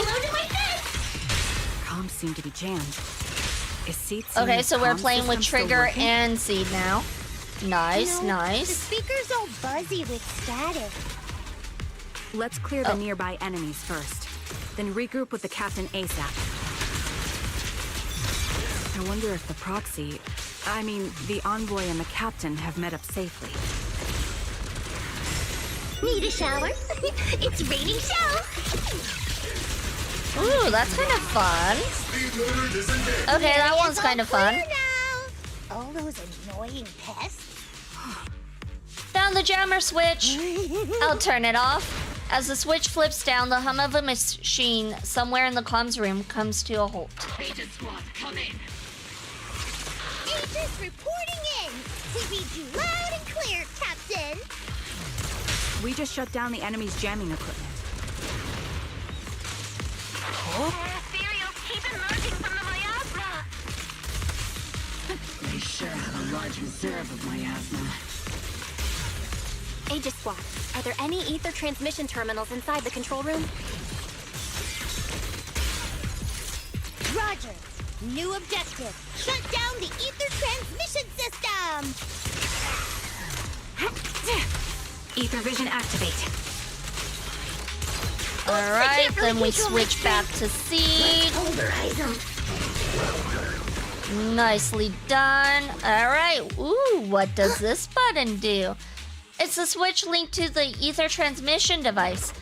Comms seem to be jammed. Is Seed Okay, so we're comm playing with system still Trigger working? and Seed now. Nice, The nice. speaker's all buzzy with static. Let's clear the nearby enemies first, then regroup with the captain ASAP. I wonder if the proxy, the envoy and the captain have met up safely. Need a shower? It's raining shells! Ooh, that's kind of fun. Okay, that one's kind of fun. All those annoying pests. Found the jammer switch. I'll turn it off. As the switch flips down, the hum of a machine somewhere in the comms room comes to a halt. Agent Squad, come in. Agents reporting in. We read you loud and clear, Captain. We just shut down the enemy's jamming equipment. Cereals keep emerging from the miasma. They sure have a large reserve of miasma. Aegis Squad, are there any ether transmission terminals inside the control room? Roger. New objective. Shut down the ether transmission system. Ether vision activate. Alright, then we switch back to Seed. Nicely done. Alright, ooh, what does this button do? It's the switch linked to the ether transmission device.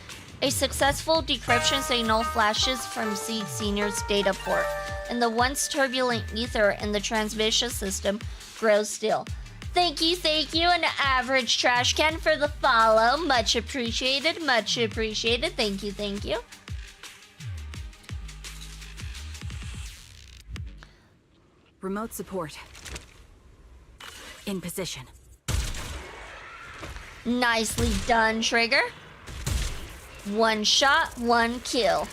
A successful decryption signal flashes from Seed Senior's data port, and the once turbulent ether in the transmission system grows still. Thank you, an average trash can for the follow. Much appreciated, much appreciated. Thank you. Remote support. In position. Nicely done, Trigger. One shot, one kill.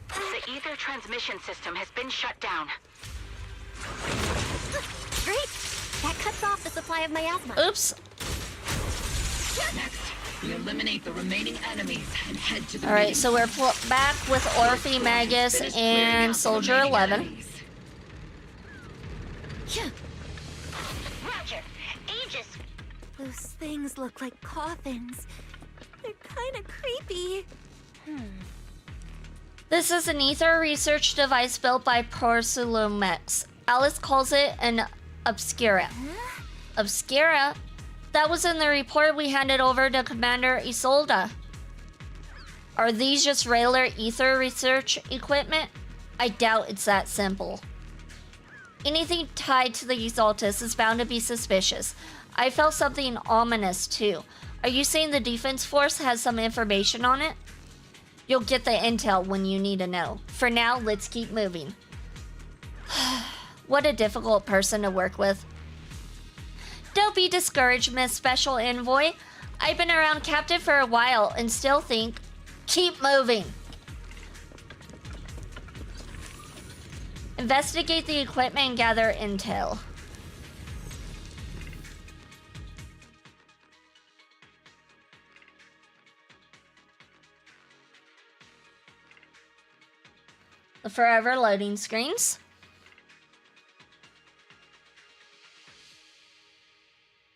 The ether transmission system has been shut down. Great! That cuts off the supply of miasma. Oops. Next, we eliminate the remaining enemies and head to the Alright, so we're back with Orphe, Magus, and Soldier 11. Roger. Aegis. Those things look like coffins. They're kind of creepy. This is an ether research device built by Porcelumex. Alice calls it an Obscura. Obscura? That was in the report we handed over to Commander Isolde. Are these just regular ether research equipment? I doubt it's that simple. Anything tied to the Exaltus is bound to be suspicious. I felt something ominous too. Are you saying the Defense Force has some information on it? You'll get the intel when you need to know. For now, let's keep moving. What a difficult person to work with. Don't be discouraged, Miss Special Envoy. I've been around Captain for a while and still think, keep moving. Investigate the equipment and gather intel. The forever loading screens.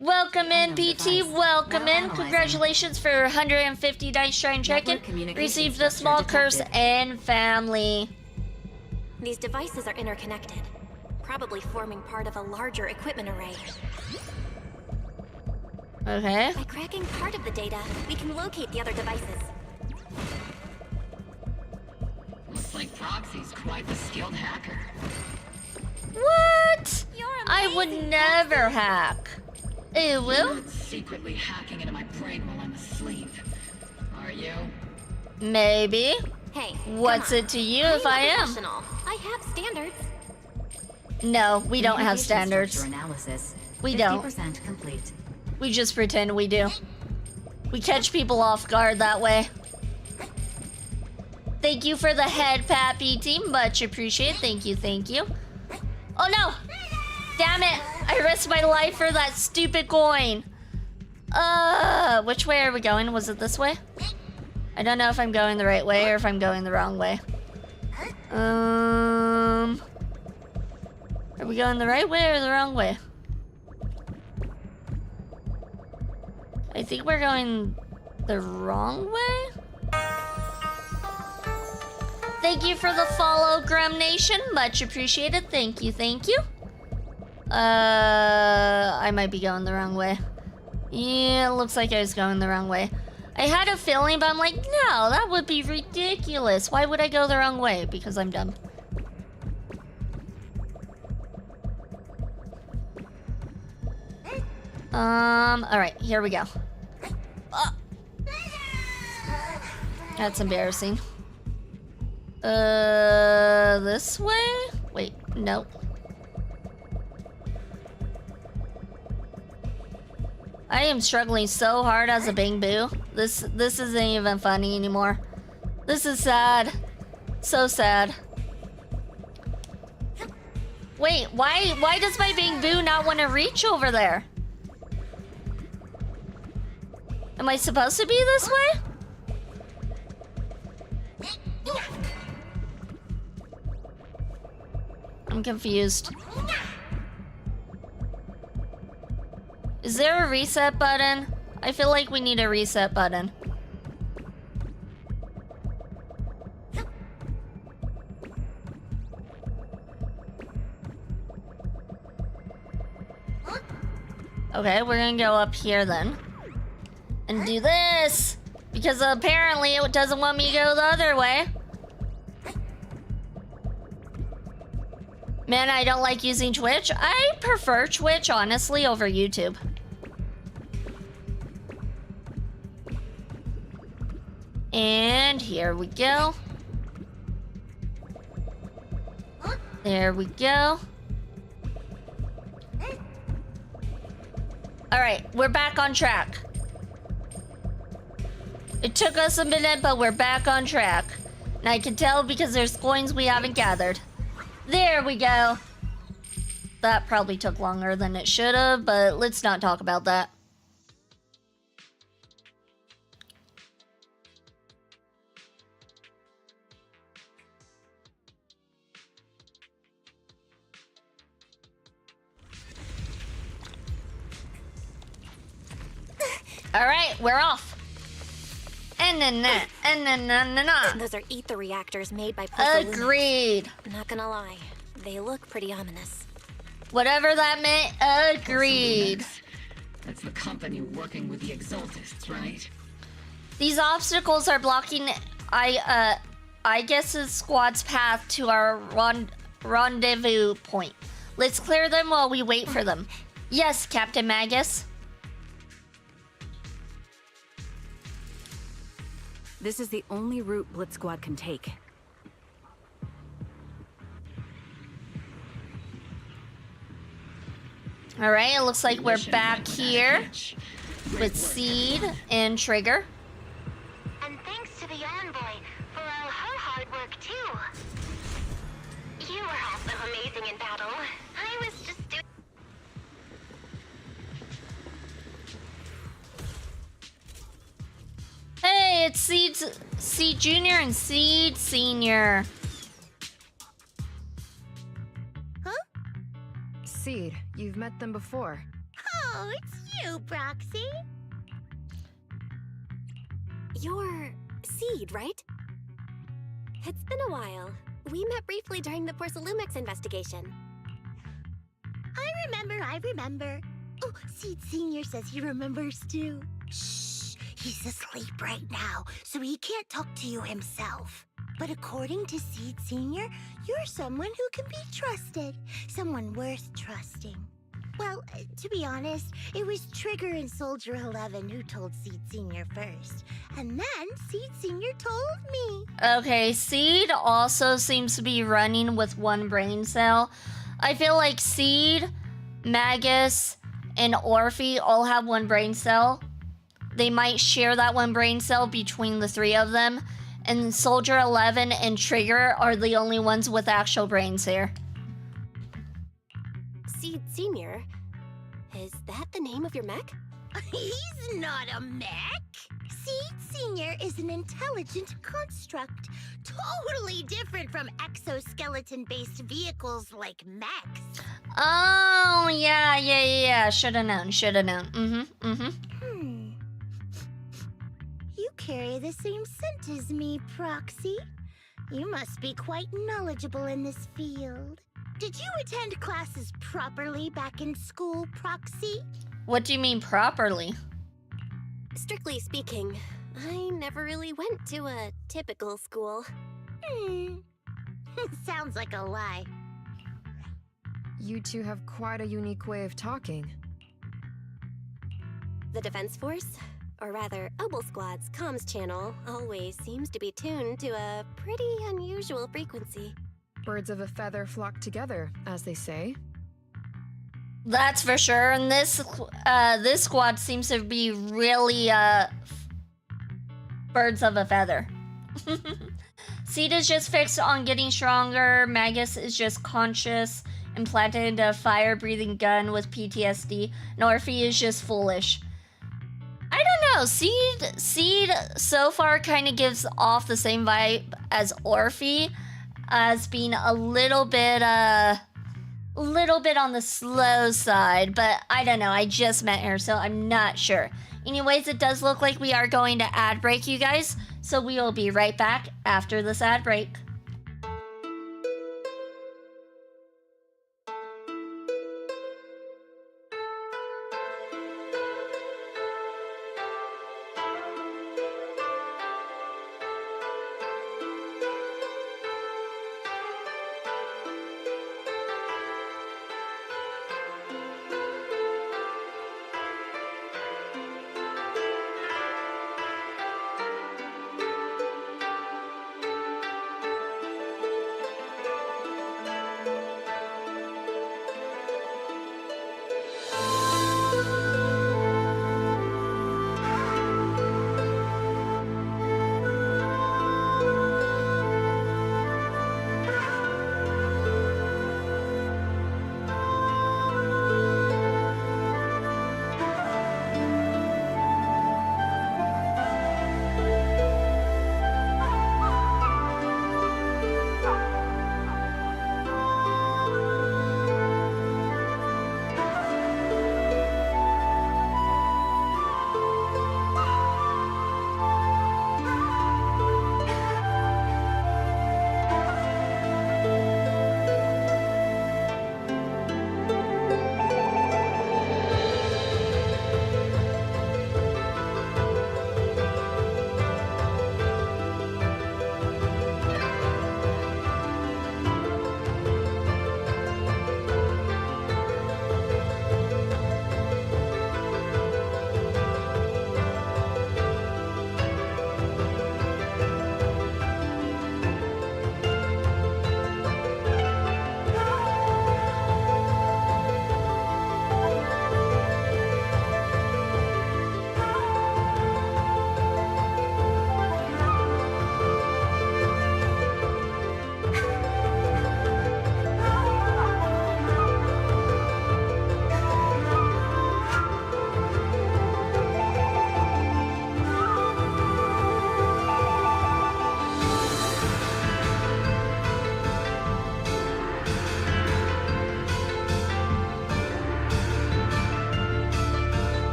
Welcome in, PT. Welcome in. Congratulations for 150 dice trying check-in. Received a small curse and family. These devices are interconnected, probably forming part of a larger equipment array. Okay. By cracking part of the data, we can locate the other devices. Looks like Proxy's quite the skilled hacker. What? I would never hack. It will? You're not secretly hacking into my brain while I'm asleep, are you? Maybe. Hey, what's it to you if I am? I have standards. No, we don't have standards. Analysis. We don't. 50% complete. We just pretend we do. We catch people off guard that way. Thank you for the head pat, PT. Much appreciated. Thank you. Oh no! Damn it! I risked my life for that stupid coin. Which way are we going? Was it this way? I don't know if I'm going the right way or if I'm going the wrong way. Are we going the right way or the wrong way? I think we're going the wrong way? Thank you for the follow, Grum Nation. Much appreciated. Thank you, thank you. I might be going the wrong way. Yeah, it looks like I was going the wrong way. I had a feeling, but I'm like, no, that would be ridiculous. Why would I go the wrong way? Because I'm dumb. Alright, here we go. That's embarrassing. This way? Wait, no. I am struggling so hard as a Bangboo. This isn't even funny anymore. This is sad. So sad. Wait, why does my Bangboo not want to reach over there? Am I supposed to be this way? I'm confused. Is there a reset button? I feel like we need a reset button. Okay, we're gonna go up here then. And do this! Because apparently it doesn't want me to go the other way. Man, I don't like using Twitch. I prefer Twitch, honestly, over YouTube. And here we go. There we go. Alright, we're back on track. It took us a minute, but we're back on track. And I can tell because there's coins we haven't gathered. There we go. That probably took longer than it should have, but let's not talk about that. All right, we're off. Those are ether reactors made by Porcelain. Agreed. I'm not gonna lie, they look pretty ominous. Whatever that meant, agreed. That's the company working with the Exaltists, right? These obstacles are blocking I guess the squad's path to our rendezvous point. Let's clear them while we wait for them. Yes, Captain Magus. This is the only route Blitz Squad can take. All right, it looks like we're back here with Seed and Trigger. And thanks to the Envoy for all her hard work too. You were also amazing in battle. I was just doing... Hey, it's Seed Junior and Seed Senior. Huh? Seed, you've met them before. Oh, it's you, Proxy. You're Seed, right? It's been a while. We met briefly during the Porcelumix investigation. I remember. Oh, Seed Senior says he remembers too. Shh. He's asleep right now, so he can't talk to you himself. But according to Seed Senior, you're someone who can be trusted. Someone worth trusting. Well, to be honest, it was Trigger and Soldier 11 who told Seed Senior first. And then Seed Senior told me. Okay, Seed also seems to be running with one brain cell. I feel like Seed, Magus, and Orphe all have one brain cell. They might share that one brain cell between the three of them. And Soldier 11 and Trigger are the only ones with actual brains here. Seed Senior? Is that the name of your mech? He's not a mech. Seed Senior is an intelligent construct. Totally different from exoskeleton-based vehicles like mechs. Oh, yeah. Should've known. carry the same scent as me, Proxy. You must be quite knowledgeable in this field. Did you attend classes properly back in school, Proxy? What do you mean properly? Strictly speaking, I never really went to a typical school. Sounds like a lie. You two have quite a unique way of talking. The Defense Force, or rather, Obel Squad's comms channel, always seems to be tuned to a pretty unusual frequency. Birds of a feather flock together, as they say. That's for sure. And this squad seems to be really birds of a feather. Seed is just fixed on getting stronger. Magus is just conscious, implanted into a fire-breathing gun with PTSD. And Orphe is just foolish. I don't know. Seed so far kind of gives off the same vibe as Orphe, as being a little bit on the slow side, but I don't know. I just met her, so I'm not sure. Anyways, it does look like we are going to ad break, you guys, so we will be right back after this ad break.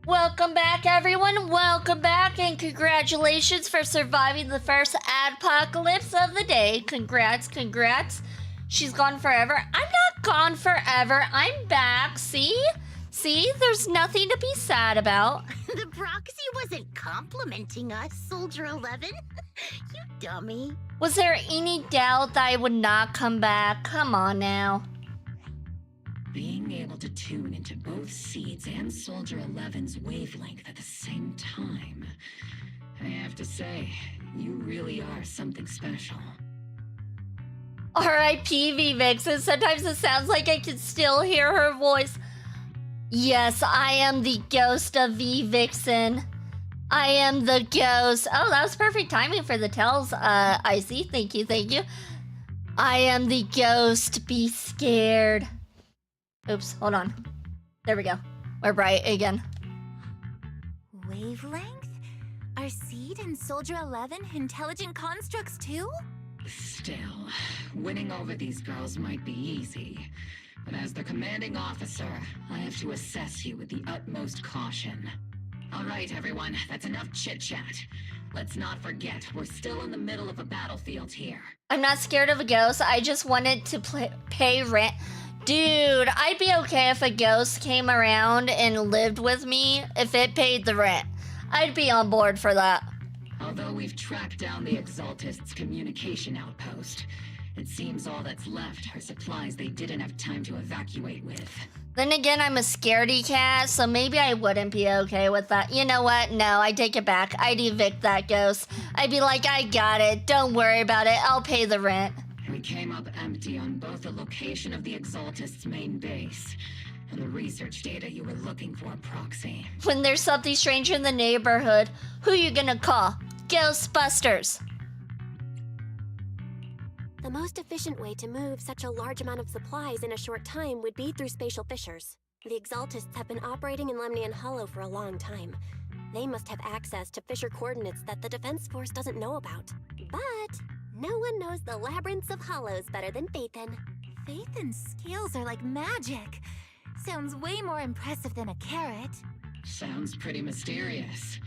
Welcome back, everyone. Welcome back, and congratulations for surviving the first apocalypse of the day. Congrats, congrats. She's gone forever. I'm not gone forever. I'm back. See? See? There's nothing to be sad about. The proxy wasn't complimenting us, Soldier 11. You dummy. Was there any doubt that I would not come back? Come on now. Being able to tune into both Seeds and Soldier 11's wavelength at the same time. I have to say, you really are something special. R.I.P. V-Vixen. Sometimes it sounds like I can still hear her voice. Yes, I am the ghost of V-Vixen. I am the ghost. Oh, that was perfect timing for the tells, Icy. Thank you, thank you. I am the ghost. Be scared. Oops, hold on. There we go. We're bright again. Wavelength? Are Seed and Soldier 11 intelligent constructs too? Still, winning over these girls might be easy. But as their commanding officer, I have to assess you with the utmost caution. All right, everyone, that's enough chit-chat. Let's not forget, we're still in the middle of a battlefield here. I'm not scared of a ghost. I just wanted to pay rent. Dude, I'd be okay if a ghost came around and lived with me if it paid the rent. I'd be on board for that. Although we've tracked down the Exaltists' communication outpost, it seems all that's left are supplies they didn't have time to evacuate with. Then again, I'm a scaredy cat, so maybe I wouldn't be okay with that. You know what? No, I take it back. I'd evict that ghost. I'd be like, I got it. Don't worry about it. I'll pay the rent. We came up empty on both the location of the Exaltists' main base and the research data you were looking for, Proxy. When there's something strange in the neighborhood, who you gonna call? Ghostbusters. The most efficient way to move such a large amount of supplies in a short time would be through spatial fissures. The Exaltists have been operating in Lemnian Hollow for a long time. They must have access to fissure coordinates that the Defense Force doesn't know about. But no one knows the labyrinths of hollows better than Phaethon. Phaethon's skills are like magic. Sounds way more impressive than a carrot. Sounds pretty mysterious.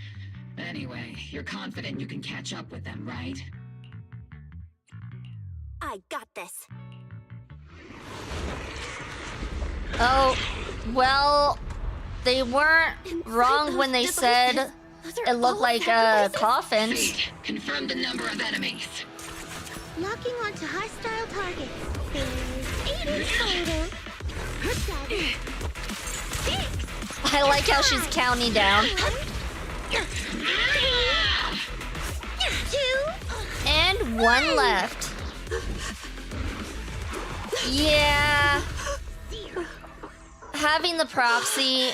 Anyway, you're confident you can catch up with them, right? I got this. Oh, well, they weren't wrong when they said it looked like coffins. Confirm the number of enemies. Locking onto hostile targets. There's 8 in total. 7, 6. I like how she's counting down. 2. And 1 left. Yeah. Having the proxy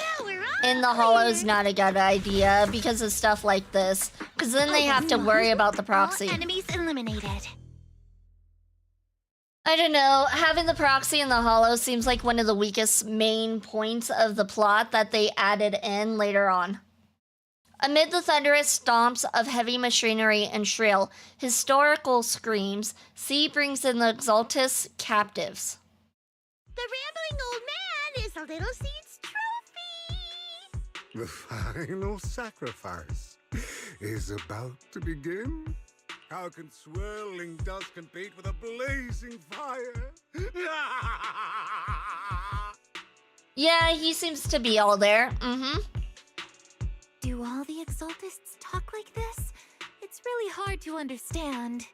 in the hollow is not a good idea because of stuff like this. Because then they have to worry about the proxy. All enemies eliminated. I don't know. Having the proxy in the hollow seems like one of the weakest main points of the plot that they added in later on. Amid the thunderous stomps of heavy machinery and shrill, historical screams, C brings in the Exaltus captives. The rambling old man is a little Seed's trophy. The final sacrifice is about to begin. How can swirling dust compete with a blazing fire? Yeah, he seems to be all there. Do all the Exaltists talk like this? It's really hard to understand.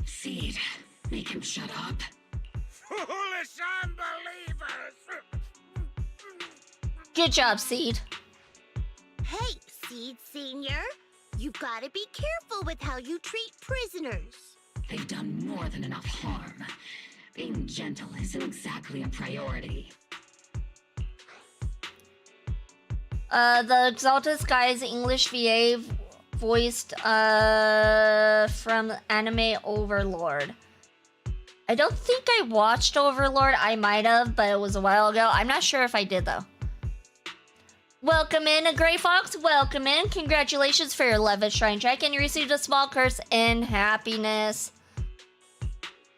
Seed, make him shut up. Foolish unbelievers! Good job, Seed. Hey, Seed Senior. You've got to be careful with how you treat prisoners. They've done more than enough harm. Being gentle isn't exactly a priority. The Exaltus guy's English VA voiced from anime Overlord. I don't think I watched Overlord. I might have, but it was a while ago. I'm not sure if I did, though. Welcome in, Grey Fox. Welcome in. Congratulations for your 11th shrine check, and you received a small curse in happiness.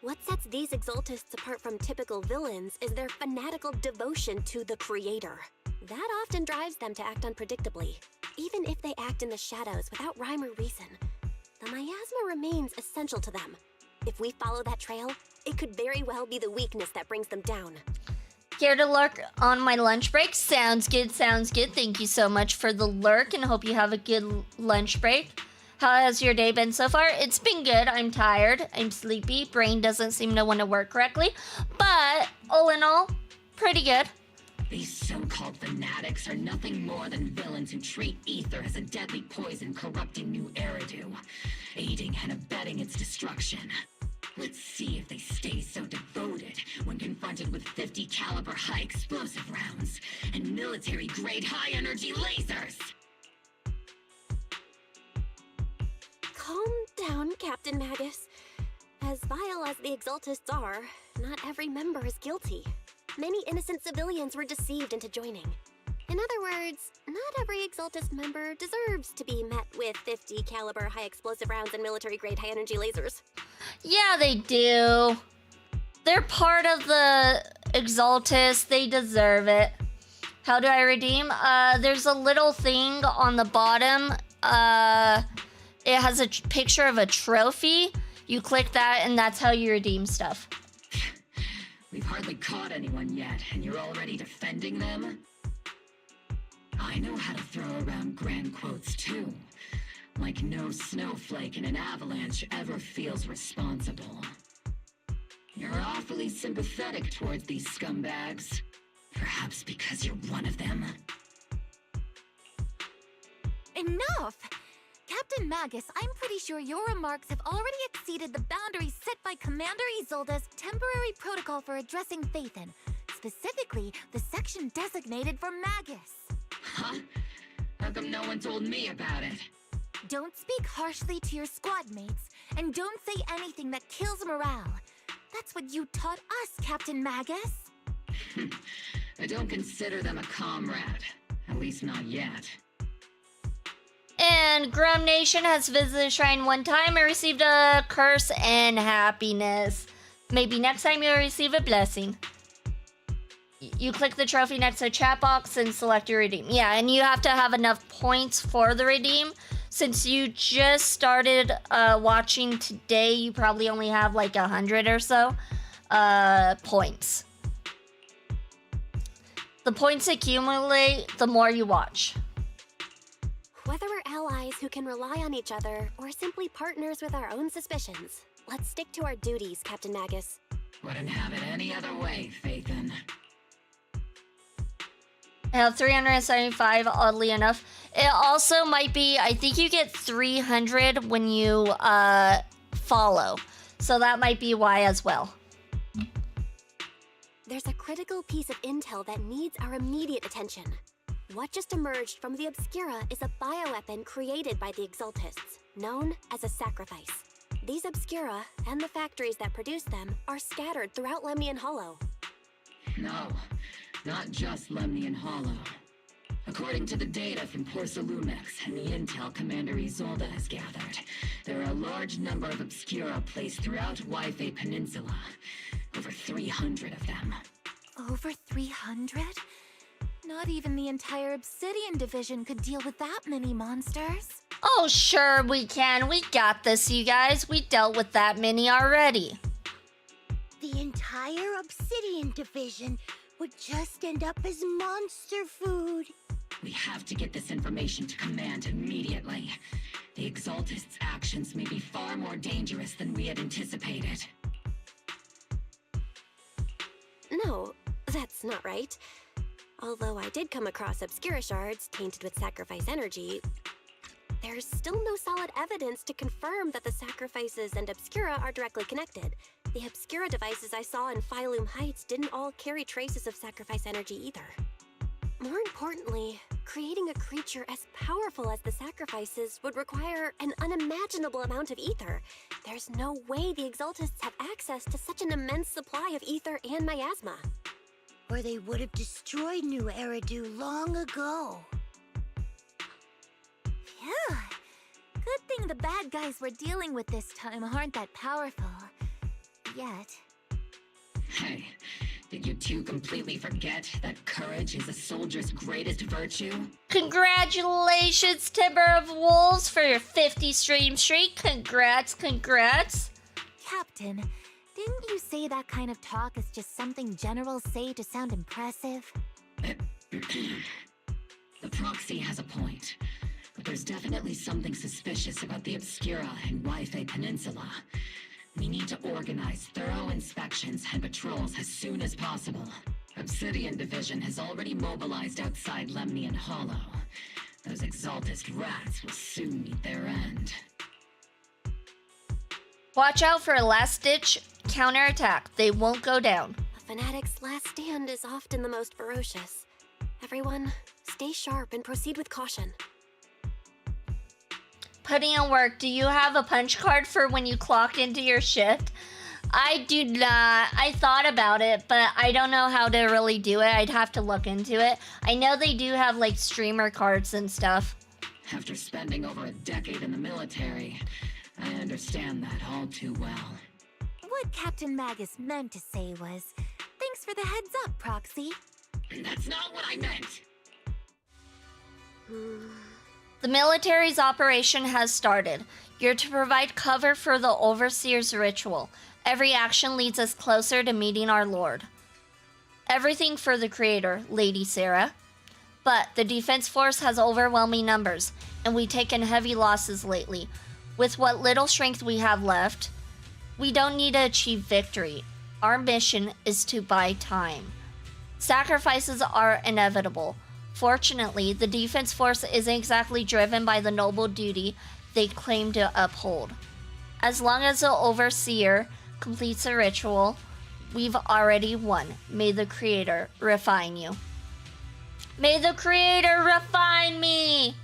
What sets these Exaltists apart from typical villains is their fanatical devotion to the Creator. That often drives them to act unpredictably, even if they act in the shadows without rhyme or reason. The miasma remains essential to them. If we follow that trail, it could very well be the weakness that brings them down. Care to lurk on my lunch break? Sounds good, sounds good. Thank you so much for the lurk and hope you have a good lunch break. How has your day been so far? It's been good. I'm tired. I'm sleepy. Brain doesn't seem to want to work correctly. But all in all, pretty good. These so-called fanatics are nothing more than villains who treat ether as a deadly poison corrupting New Eridu, aiding and abetting its destruction. Let's see if they stay so devoted when confronted with 50 caliber high explosive rounds and military-grade high-energy lasers! Calm down, Captain Magus. As vile as the Exaltists are, not every member is guilty. Many innocent civilians were deceived into joining. In other words, not every Exaltist member deserves to be met with 50 caliber high explosive rounds and military-grade high-energy lasers. Yeah, they do. They're part of the Exaltists. They deserve it. How do I redeem? There's a little thing on the bottom. It has a picture of a trophy. You click that, and that's how you redeem stuff. We've hardly caught anyone yet, and you're already defending them? I know how to throw around grand quotes too. Like no snowflake in an avalanche ever feels responsible. You're awfully sympathetic towards these scumbags. Perhaps because you're one of them. Enough! Captain Magus, I'm pretty sure your remarks have already exceeded the boundaries set by Commander Isolde's temporary protocol for addressing Phaethon, specifically the section designated for Magus. Huh? How come no one told me about it? Don't speak harshly to your squad mates, and don't say anything that kills morale. That's what you taught us, Captain Magus. I don't consider them a comrade. At least not yet. And Grum Nation has visited Shrine one time and received a curse and happiness. Maybe next time you'll receive a blessing. You click the trophy next to the chat box and select your redeem. Yeah, and you have to have enough points for the redeem. Since you just started watching today, you probably only have like 100 or so points. The points accumulate the more you watch. Whether we're allies who can rely on each other, or simply partners with our own suspicions, let's stick to our duties, Captain Magus. Wouldn't have it any other way, Phaethon. I have 375, oddly enough. It also might be, I think you get 300 when you follow. So that might be why as well. There's a critical piece of intel that needs our immediate attention. What just emerged from the Obscura is a bioweapon created by the Exaltists, known as a sacrifice. These Obscura, and the factories that produce them, are scattered throughout Lemnian Hollow. No, not just Lemnian Hollow. According to the data from Porcelumex and the intel Commander Isolde has gathered, there are a large number of Obscura placed throughout Yfei Peninsula. Over 300 of them. Over 300? Not even the entire Obsidian Division could deal with that many monsters. Oh, sure we can. We got this, you guys. We dealt with that many already. The entire Obsidian Division would just end up as monster food. We have to get this information to Command immediately. The Exaltists' actions may be far more dangerous than we had anticipated. No, that's not right. Although I did come across Obscura shards tainted with sacrifice energy, there's still no solid evidence to confirm that the sacrifices and Obscura are directly connected. The Obscura devices I saw in Phylum Heights didn't all carry traces of sacrifice energy either. More importantly, creating a creature as powerful as the sacrifices would require an unimaginable amount of ether. There's no way the Exaltists have access to such an immense supply of ether and miasma. Or they would have destroyed New Eridu long ago. Phew. Good thing the bad guys we're dealing with this time aren't that powerful. Yet. Hey, Did you two completely forget that courage is a soldier's greatest virtue? Congratulations, Timber of Wolves, for your 50 stream streak. Congrats. Captain, didn't you say that kind of talk is just something generals say to sound impressive? The proxy has a point, but there's definitely something suspicious about the Obscura and Wi-Fi Peninsula. We need to organize thorough inspections and patrols as soon as possible. Obsidian Division has already mobilized outside Lemnian Hollow. Those Exaltist rats will soon meet their end. Watch out for a last-ditch counterattack. They won't go down. A fanatic's last stand is often the most ferocious. Everyone, stay sharp and proceed with caution. Putting in work, do you have a punch card for when you clock into your shift? I do not. I thought about it, but I don't know how to really do it. I'd have to look into it. I know they do have like streamer cards and stuff. After spending over a decade in the military, I understand that all too well. What Captain Magus meant to say was, thanks for the heads up, Proxy. That's not what I meant! The military's operation has started. You're to provide cover for the Overseer's ritual. Every action leads us closer to meeting our Lord. Everything for the Creator, Lady Sarah. But the Defense Force has overwhelming numbers, and we've taken heavy losses lately. With what little strength we have left, we don't need to achieve victory. Our mission is to buy time. Sacrifices are inevitable. Fortunately, the Defense Force isn't exactly driven by the noble duty they claim to uphold. As long as the Overseer completes the ritual, we've already won. May the Creator refine you. May the Creator refine me!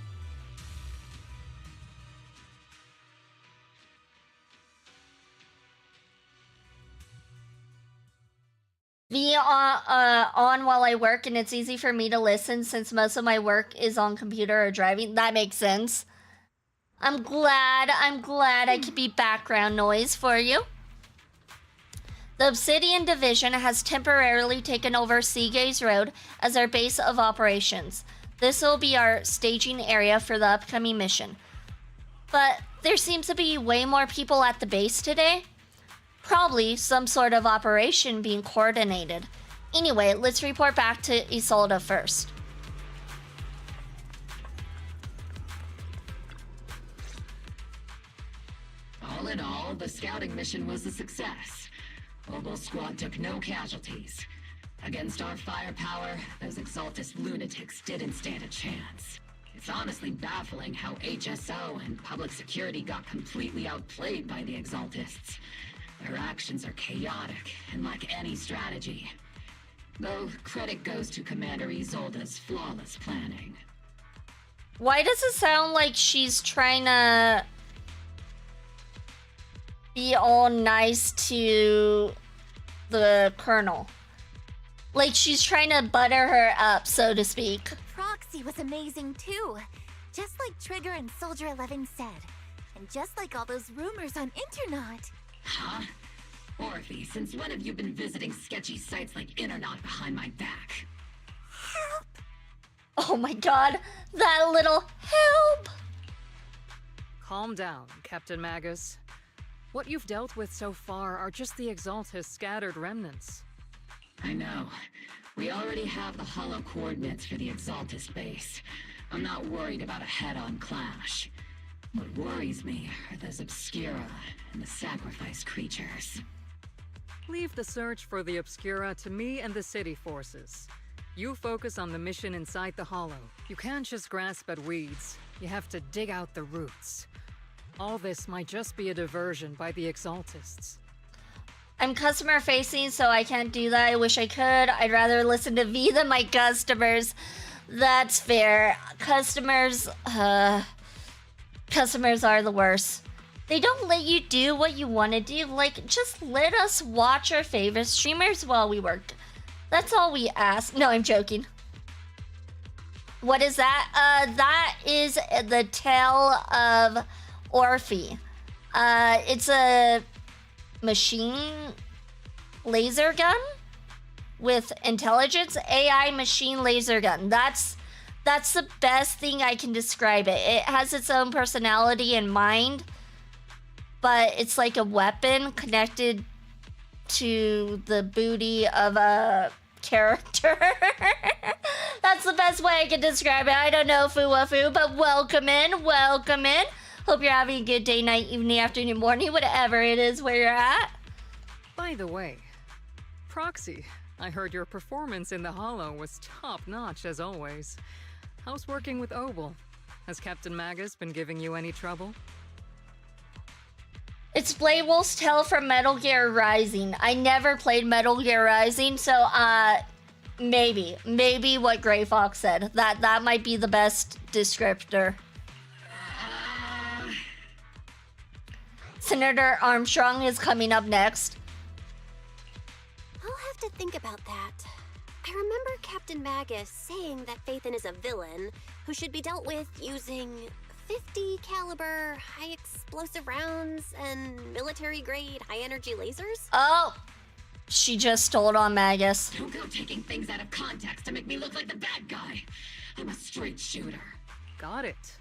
Be on while I work, and it's easy for me to listen since most of my work is on computer or driving. That makes sense. I'm glad I could be background noise for you. The Obsidian Division has temporarily taken over Seagaze Road as our base of operations. This will be our staging area for the upcoming mission. But there seems to be way more people at the base today. Probably some sort of operation being coordinated. Anyway, let's report back to Isolde first. All in all, the scouting mission was a success. Obel Squad took no casualties. Against our firepower, those Exaltist lunatics didn't stand a chance. It's honestly baffling how HSO and public security got completely outplayed by the Exaltists. Their actions are chaotic and lack any strategy. Though credit goes to Commander Isolde's flawless planning. Why does it sound like she's trying to be all nice to the Colonel? Like she's trying to butter her up, so to speak. Proxy was amazing too. Just like Trigger and Soldier 11 said. And just like all those rumors on Internet. Huh? Orphe, since when have you been visiting sketchy sites like Internet behind my back? Help! Oh my god, that little help! Calm down, Captain Magus. What you've dealt with so far are just the Exaltist scattered remnants. I know. We already have the hollow coordinates for the Exaltist base. I'm not worried about a head-on clash. What worries me are those Obscura and the sacrifice creatures. Leave the search for the Obscura to me and the city forces. You focus on the mission inside the Hollow. You can't just grasp at weeds. You have to dig out the roots. All this might just be a diversion by the Exaltists. I'm customer facing, so I can't do that. I wish I could. I'd rather listen to V than my customers. That's fair. Customers are the worst. They don't let you do what you want to do. Like, just let us watch our favorite streamers while we work. That's all we ask. No, I'm joking. What is that? That is the Tale of Orphe. It's a machine laser gun? with intelligence, AI, machine, laser gun. That's the best thing I can describe it. It has its own personality and mind, but it's like a weapon connected to the booty of a character. That's the best way I can describe it. I don't know, foo-wafoo, but welcome in, welcome in. Hope you're having a good day, night, evening, afternoon, morning, whatever it is where you're at. By the way, Proxy, I heard your performance in the Hollow was top-notch as always. How's working with Obel? Has Captain Magus been giving you any trouble? It's Blade Wolf's Tale from Metal Gear Rising. I never played Metal Gear Rising, so maybe what Gray Fox said. That might be the best descriptor. Senator Armstrong is coming up next. I'll have to think about that. I remember Captain Magus saying that Phaethon is a villain who should be dealt with using 50 caliber high explosive rounds and military grade high energy lasers. Oh, she just stole it on Magus. Don't go taking things out of context to make me look like the bad guy. I'm a straight shooter. Got it.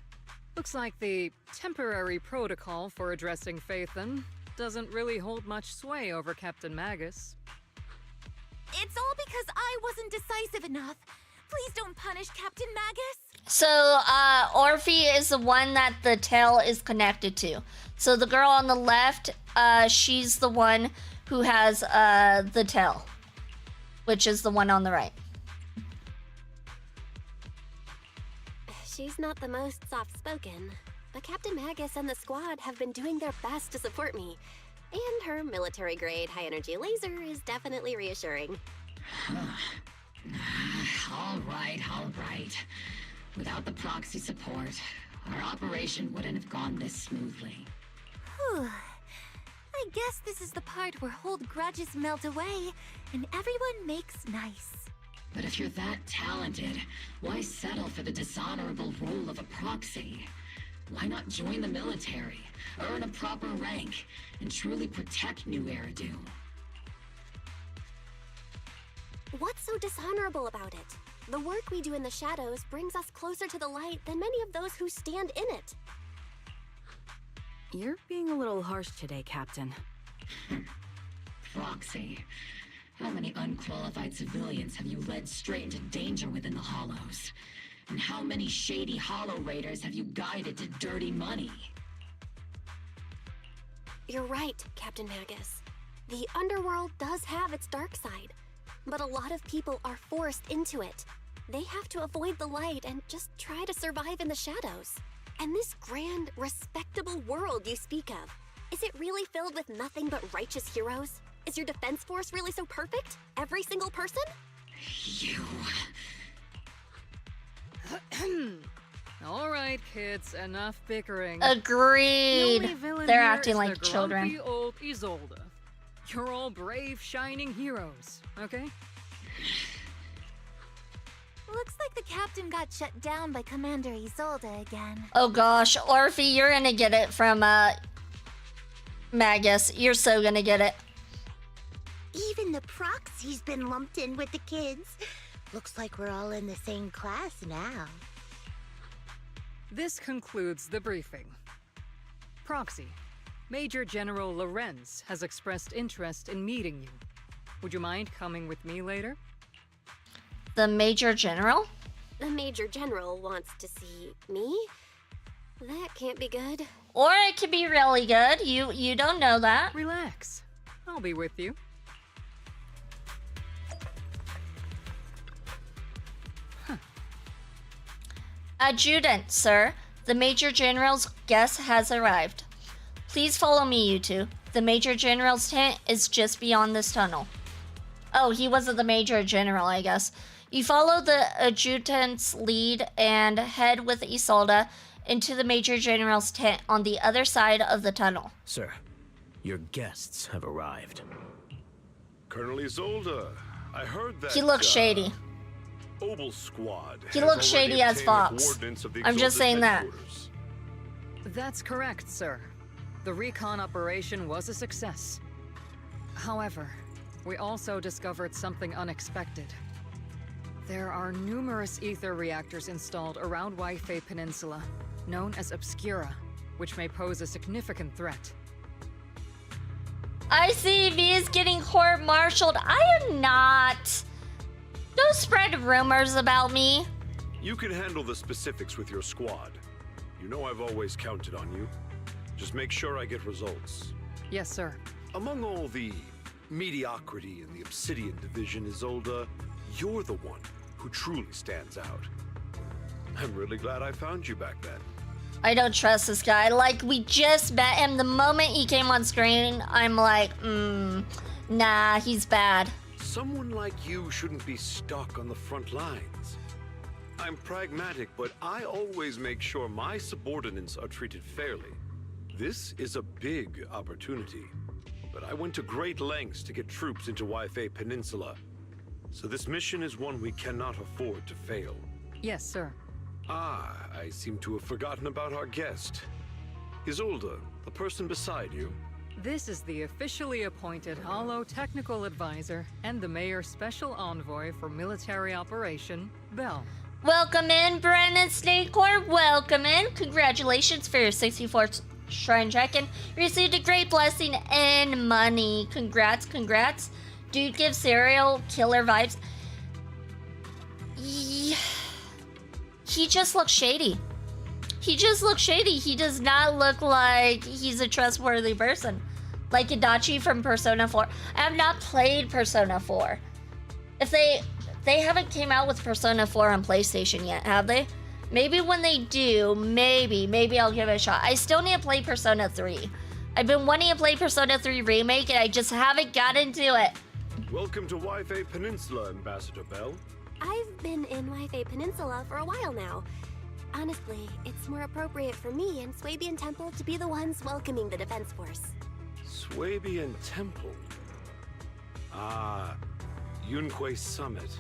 Looks like the temporary protocol for addressing Phaethon doesn't really hold much sway over Captain Magus. It's all because I wasn't decisive enough. Please don't punish Captain Magus. So, Orphe is the one that the tail is connected to. So the girl on the left, she's the one who has the tail, which is the one on the right. She's not the most soft-spoken, but Captain Magus and the squad have been doing their best to support me. And her military-grade high-energy laser is definitely reassuring. All right. Without the proxy support, our operation wouldn't have gone this smoothly. Whew. I guess this is the part where old grudges melt away and everyone makes nice. But if you're that talented, why settle for the dishonorable role of a proxy? Why not join the military, earn a proper rank, and truly protect New Eridu? What's so dishonorable about it? The work we do in the shadows brings us closer to the light than many of those who stand in it. You're being a little harsh today, Captain. Proxy. How many unqualified civilians have you led straight into danger within the Hollows? And how many shady Hollow Raiders have you guided to dirty money? You're right, Captain Magus. The underworld does have its dark side, but a lot of people are forced into it. They have to avoid the light and just try to survive in the shadows. And this grand, respectable world you speak of, is it really filled with nothing but righteous heroes? Is your defense force really so perfect? Every single person? You... All right, kids, enough bickering. Agreed. The only villain They're here acting is like the children. grumpy old Isolde. You're all brave, shining heroes, okay? Looks like the captain got shut down by Commander Isolde again. Oh gosh, Orphe, you're gonna get it from Magus. You're so gonna get it. Even the proxy's been lumped in with the kids. Looks like we're all in the same class now. This concludes the briefing. Proxy, Major General Lorenz has expressed interest in meeting you. Would you mind coming with me later? The Major General? The Major General wants to see me? That can't be good. Or it could be really good. You don't know that. Relax. I'll be with you. Adjutant, sir. The Major General's guest has arrived. Please follow me, you two. The Major General's tent is just beyond this tunnel. Oh, he wasn't the Major General, I guess. You follow the adjutant's lead and head with Isolde into the Major General's tent on the other side of the tunnel. Sir, your guests have arrived. Colonel Isolde, I heard that... He looks shady. Obel Squad. He looks shady as Fox. I'm just saying that. That's correct, sir. The recon operation was a success. However, we also discovered something unexpected. There are numerous ether reactors installed around Waifei Peninsula, known as Obscura, which may pose a significant threat. I see V is getting court-martialed. I am not. Don't spread rumors about me. You can handle the specifics with your squad. You know I've always counted on you. Just make sure I get results. Yes, sir. Among all the mediocrity in the Obsidian Division, Isolde, you're the one who truly stands out. I'm really glad I found you back then. I don't trust this guy. Like, we just met him. The moment he came on screen, I'm like, nah, he's bad. Someone like you shouldn't be stuck on the front lines. I'm pragmatic, but I always make sure my subordinates are treated fairly. This is a big opportunity, but I went to great lengths to get troops into Waifei Peninsula. So this mission is one we cannot afford to fail. Yes, sir. Ah, I seem to have forgotten about our guest. Isolde, the person beside you. This is the officially appointed Hollow Technical Advisor and the Mayor's Special Envoy for Military Operation, Bell. Welcome in, Brennan Snakecore. Welcome in. Congratulations for your 64th Shrine check-in. You received a great blessing and money. Congrats, congrats. Dude gives serial killer vibes. He just looks shady. He just looks shady. He does not look like he's a trustworthy person. Like Adachi from Persona 4. I have not played Persona 4. If they haven't came out with Persona 4 on PlayStation yet, have they? Maybe when they do, maybe I'll give it a shot. I still need to play Persona 3. I've been wanting to play Persona 3 Remake and I just haven't gotten to it. Welcome to Waifei Peninsula, Ambassador Bell. I've been in Waifei Peninsula for a while now. Honestly, it's more appropriate for me and Swabian Temple to be the ones welcoming the Defense Force. Swabian Temple? Ah, Yunquei Summit.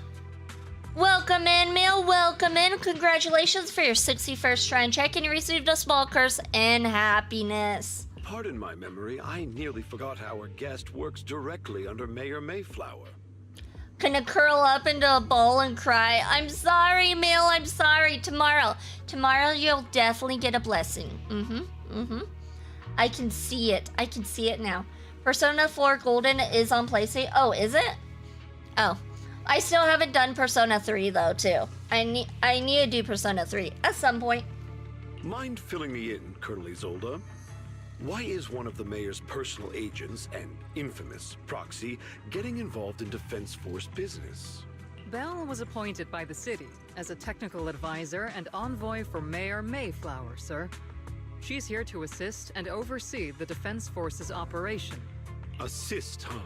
Welcome in, Meal. Welcome in. Congratulations for your 61st Shrine check, and you received a small curse and happiness. Pardon my memory, I nearly forgot our guest works directly under Mayor Mayflower. Gonna curl up into a ball and cry. I'm sorry, Meal. I'm sorry. Tomorrow you'll definitely get a blessing. I can see it. I can see it now. Persona 4 Golden is on PlayStation. Oh, is it? Oh. I still haven't done Persona 3 though, too. I need to do Persona 3 at some point. Mind filling me in, Colonel Isolde? Why is one of the mayor's personal agents, and infamous proxy, getting involved in Defense Force business? Bell was appointed by the city as a technical advisor and envoy for Mayor Mayflower, sir. She's here to assist and oversee the Defense Force's operation. Assist, huh?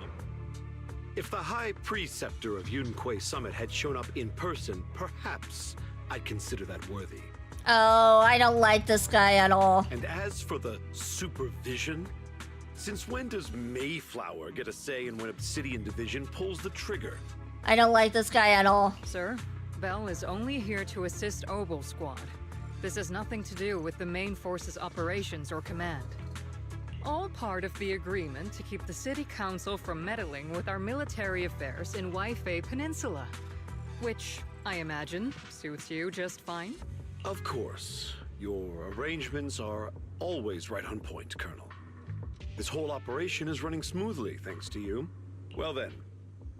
If the High Preceptor of Yunquei Summit had shown up in person, perhaps I'd consider that worthy. Oh, I don't like this guy at all. And as for the supervision, since when does Mayflower get a say in when Obsidian Division pulls the trigger? I don't like this guy at all. Sir, Bell is only here to assist Obel Squad. This has nothing to do with the main force's operations or command. All part of the agreement to keep the City Council from meddling with our military affairs in Waifei Peninsula. Which, I imagine, suits you just fine? Of course. Your arrangements are always right on point, Colonel. This whole operation is running smoothly, thanks to you. Well then,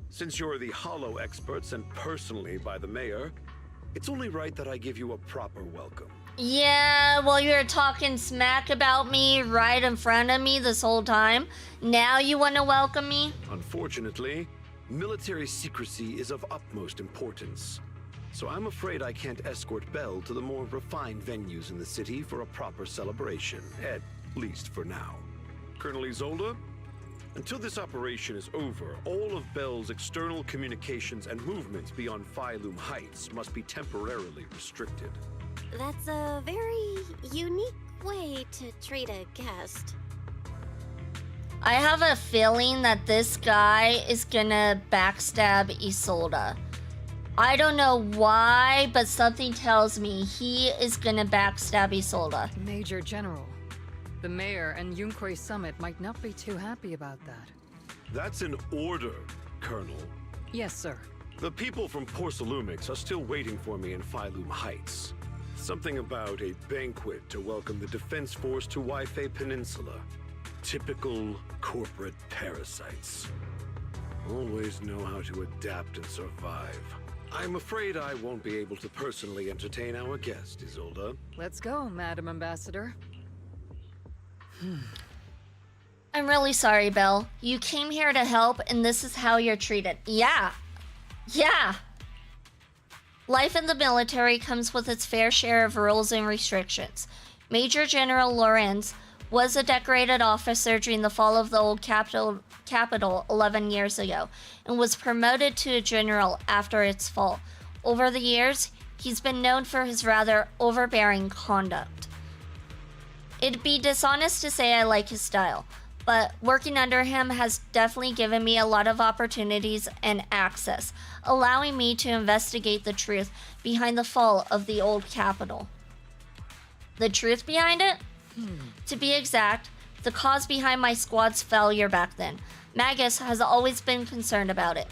since you're the Hollow experts and personally by the Mayor, it's only right that I give you a proper welcome. Yeah, well, you were talking smack about me right in front of me this whole time. Now you want to welcome me? Unfortunately, military secrecy is of utmost importance. So I'm afraid I can't escort Bell to the more refined venues in the city for a proper celebration, at least for now. Colonel Isolde, until this operation is over, all of Bell's external communications and movements beyond Phylum Heights must be temporarily restricted. That's a very unique way to treat a guest. I have a feeling that this guy is gonna backstab Isolde. I don't know why, but something tells me he is gonna backstab Isolde. Major General, the Mayor and Yunquei Summit might not be too happy about that. That's an order. Colonel. Yes, sir. The people from Porcelumix are still waiting for me in Phylum Heights. Something about a banquet to welcome the Defense Force to Waifei Peninsula. Typical corporate parasites. Always know how to adapt and survive. I'm afraid I won't be able to personally entertain our guest, Isolde. Let's go, Madam Ambassador. I'm really sorry, Belle. You came here to help, and this is how you're treated. Yeah. Yeah. Life in the military comes with its fair share of rules and restrictions. Major General Lorenz was a decorated officer during the fall of the old capital 11 years ago, and was promoted to a general after its fall. Over the years, he's been known for his rather overbearing conduct. It'd be dishonest to say I like his style, but working under him has definitely given me a lot of opportunities and access, allowing me to investigate the truth behind the fall of the old capital. The truth behind it? To be exact, the cause behind my squad's failure back then. Magus has always been concerned about it.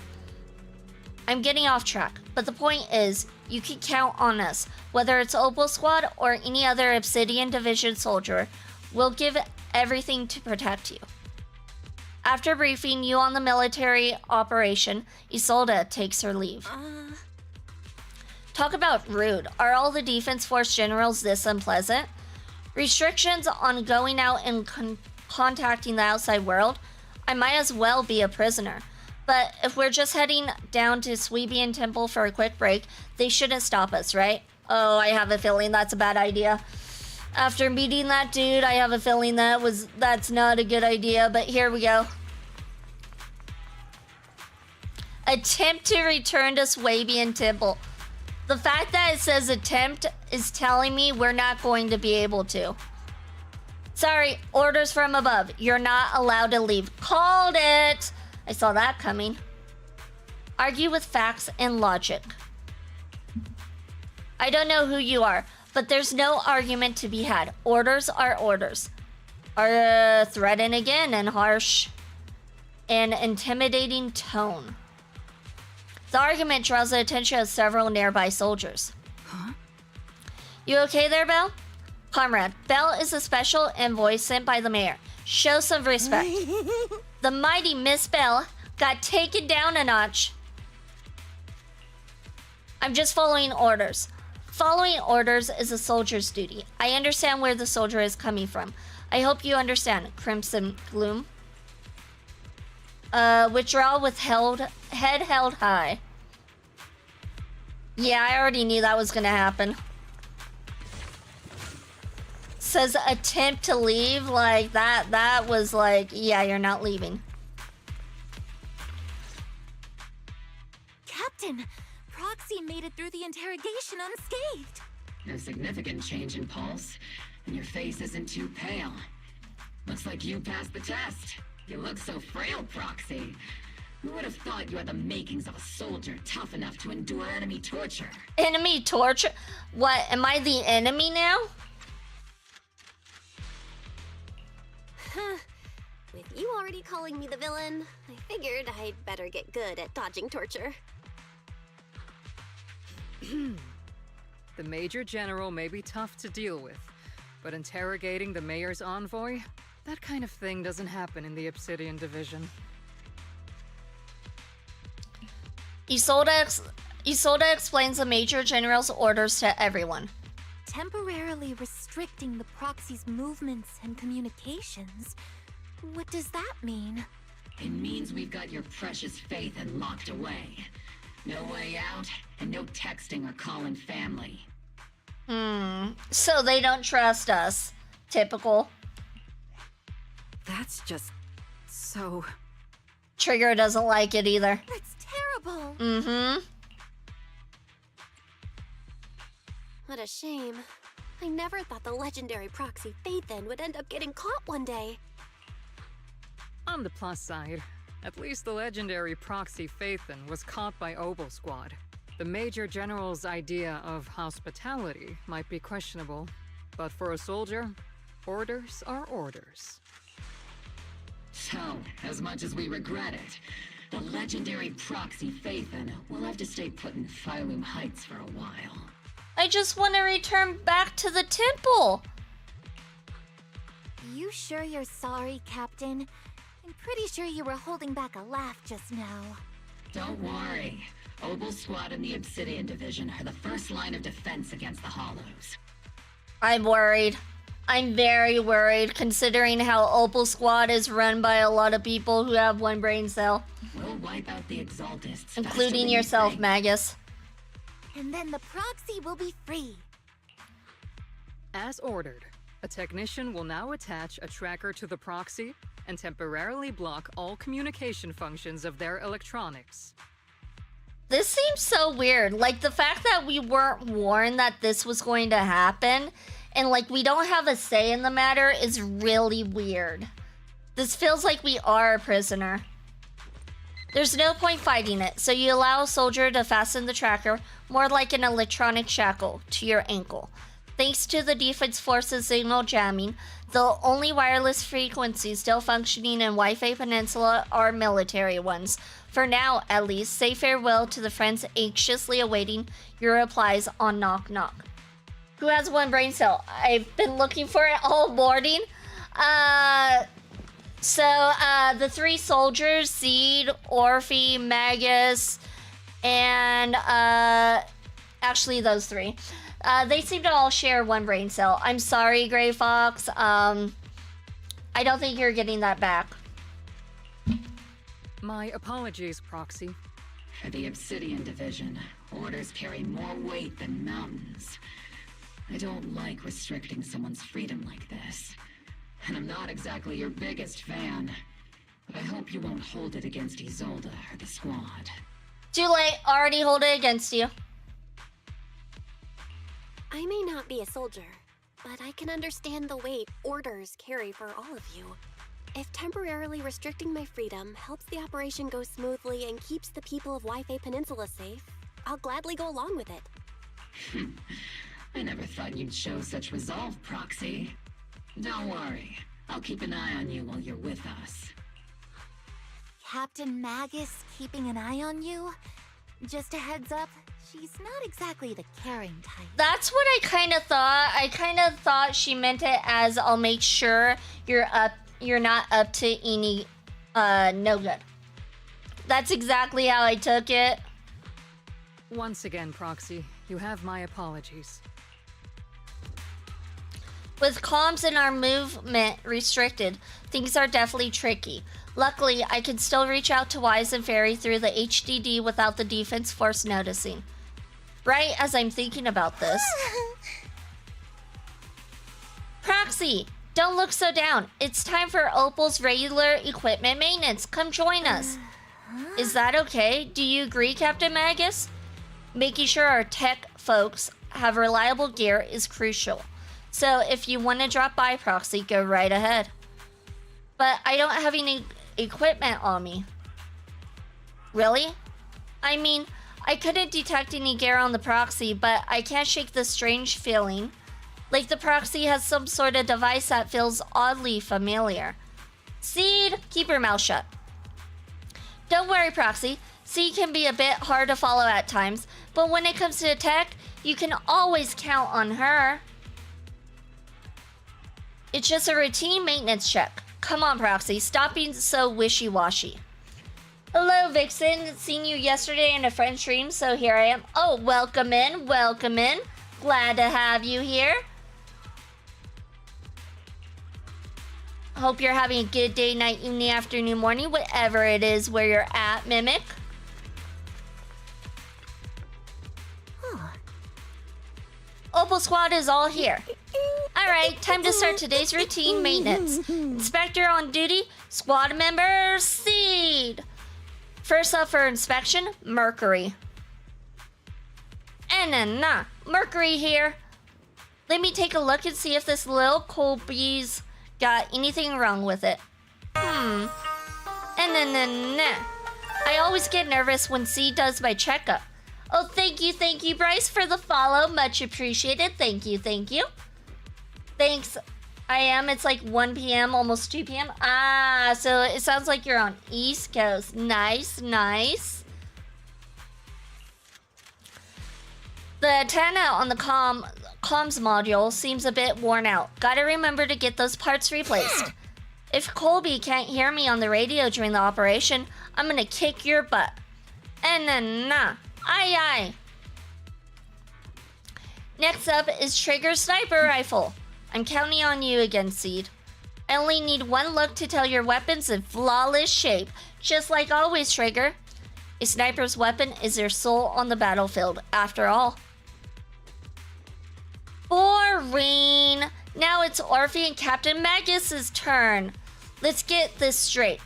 I'm getting off track, but the point is, you can count on us. Whether it's Opal Squad or any other Obsidian Division soldier, we'll give everything to protect you. After briefing you on the military operation, Isolde takes her leave. Talk about rude. Are all the Defense Force generals this unpleasant? Restrictions on going out and contacting the outside world? I might as well be a prisoner. But if we're just heading down to Sweebian Temple for a quick break, they shouldn't stop us, right? Oh, I have a feeling that's a bad idea. After meeting that dude, I have a feeling that's not a good idea, but here we go. Attempt to return to Swabian Temple. The fact that it says attempt is telling me we're not going to be able to. Sorry, orders from above. You're not allowed to leave. Called it! I saw that coming. Argue with facts and logic. I don't know who you are, but there's no argument to be had. Orders are orders. Threaten again in harsh and intimidating tone. The argument draws the attention of several nearby soldiers. Huh? You okay there, Belle? Comrade, Belle is a special envoy sent by the mayor. Show some respect. The mighty Miss Belle got taken down a notch. I'm just following orders. Following orders is a soldier's duty. I understand where the soldier is coming from. I hope you understand, Crimson Gloom. Withdrawal with head held high. Yeah, I already knew that was gonna happen. Says attempt to leave, like that was like, yeah, you're not leaving. Captain, Proxy made it through the interrogation unscathed. No significant change in pulse, and your face isn't too pale. Looks like you passed the test. You look so frail, Proxy. Who would have thought you had the makings of a soldier tough enough to endure enemy torture? Enemy torture? What, am I the enemy now? With you already calling me the villain, I figured I'd better get good at dodging torture. The Major General may be tough to deal with, but interrogating the Mayor's envoy? That kind of thing doesn't happen in the Obsidian Division. Isolde explains the Major General's orders to everyone. Temporarily restricting the Proxy's movements and communications. What does that mean? It means we've got your precious Phaethon locked away. No way out, and no texting or calling family. So they don't trust us. Typical. That's just so... Trigger doesn't like it either. That's terrible. Mm-hmm. What a shame. I never thought the legendary Proxy Phaethon would end up getting caught one day. On the plus side, at least the legendary Proxy Phaethon was caught by Opal Squad. The Major General's idea of hospitality might be questionable, but for a soldier, orders are orders. So, as much as we regret it, The legendary proxy Phaethon will have to stay put in Phylum Heights for a while. I just want to return back to the temple. You sure you're sorry, Captain? I'm pretty sure you were holding back a laugh just now. Don't worry. Obel Squad and the Obsidian Division are the first line of defense against the Hollows. I'm worried. I'm very worried, considering how Opal Squad is run by a lot of people who have one brain cell. We'll wipe out the Exaltists, including yourself, Magus. And then the proxy will be free. As ordered, a technician will now attach a tracker to the proxy and temporarily block all communication functions of their electronics. This seems so weird. Like, the fact that we weren't warned that this was going to happen, and like we don't have a say in the matter, is really weird. This feels like we are a prisoner. There's no point fighting it, so you allow a soldier to fasten the tracker, more like an electronic shackle, to your ankle. Thanks to the Defense Force's signal jamming, the only wireless frequencies still functioning in Wi-Fi Peninsula are military ones. For now, at least, say farewell to the friends anxiously awaiting your replies on Knock Knock. Who has one brain cell? I've been looking for it all morning. The three soldiers, Seed, Orphe, Magus, and actually those three. They seem to all share one brain cell. I'm sorry, Gray Fox. I don't think you're getting that back. My apologies, Proxy. For the Obsidian Division, orders carry more weight than mountains. I don't like restricting someone's freedom like this. And I'm not exactly your biggest fan. But I hope you won't hold it against Isolde or the squad. Too late. Already hold it against you. I may not be a soldier, but I can understand the weight orders carry for all of you. If temporarily restricting my freedom helps the operation go smoothly and keeps the people of Wi-Fi Peninsula safe, I'll gladly go along with it. I never thought you'd show such resolve, Proxy. Don't worry. I'll keep an eye on you while you're with us. Captain Magus keeping an eye on you? Just a heads up, she's not exactly the caring type. That's what I kind of thought. I kind of thought she meant it as I'll make sure you're not up to any no good. That's exactly how I took it. Once again, Proxy, you have my apologies. With comms and our movement restricted, things are definitely tricky. Luckily, I can still reach out to Wise and Fairy through the HDD without the Defense Force noticing. Right as I'm thinking about this. Proxy, don't look so down. It's time for Opal's regular equipment maintenance. Come join us. Is that okay? Do you agree, Captain Magus? Making sure our tech folks have reliable gear is crucial. So if you want to drop by, Proxy, go right ahead. But I don't have any equipment on me. Really? I mean, I couldn't detect any gear on the Proxy, but I can't shake the strange feeling. Like the Proxy has some sort of device that feels oddly familiar. Seed, keep your mouth shut. Don't worry, Proxy. Seed can be a bit hard to follow at times, but when it comes to tech, you can always count on her. It's just a routine maintenance check. Come on, Proxy, stop being so wishy-washy. Hello, Vixen. Seen you yesterday in a friend stream, so here I am. Oh, welcome in, welcome in. Glad to have you here. Hope you're having a good day, night, evening, afternoon, morning, whatever it is where you're at, Mimic. Opal Squad is all here. Alright, time to start today's routine maintenance. Inspector on duty, squad member Seed. First up for inspection, Mercury. Mercury here. Let me take a look and see if this little cold breeze got anything wrong with it. I always get nervous when Seed does my checkup. Oh, thank you, Bryce, for the follow. Much appreciated. Thank you. Thanks. I am. It's like 1 p.m., almost 2 p.m. Ah, so it sounds like you're on East Coast. Nice, nice. The antenna on the comms module seems a bit worn out. Gotta remember to get those parts replaced. If Colby can't hear me on the radio during the operation, I'm gonna kick your butt. Nah. Aye. Next up is Trigger's sniper rifle. I'm counting on you again, Seed. I only need one look to tell your weapon's in flawless shape. Just like always, Trigger. A sniper's weapon is their soul on the battlefield, after all. Boring. Now it's Orphe and Captain Magus' turn. Let's get this straight.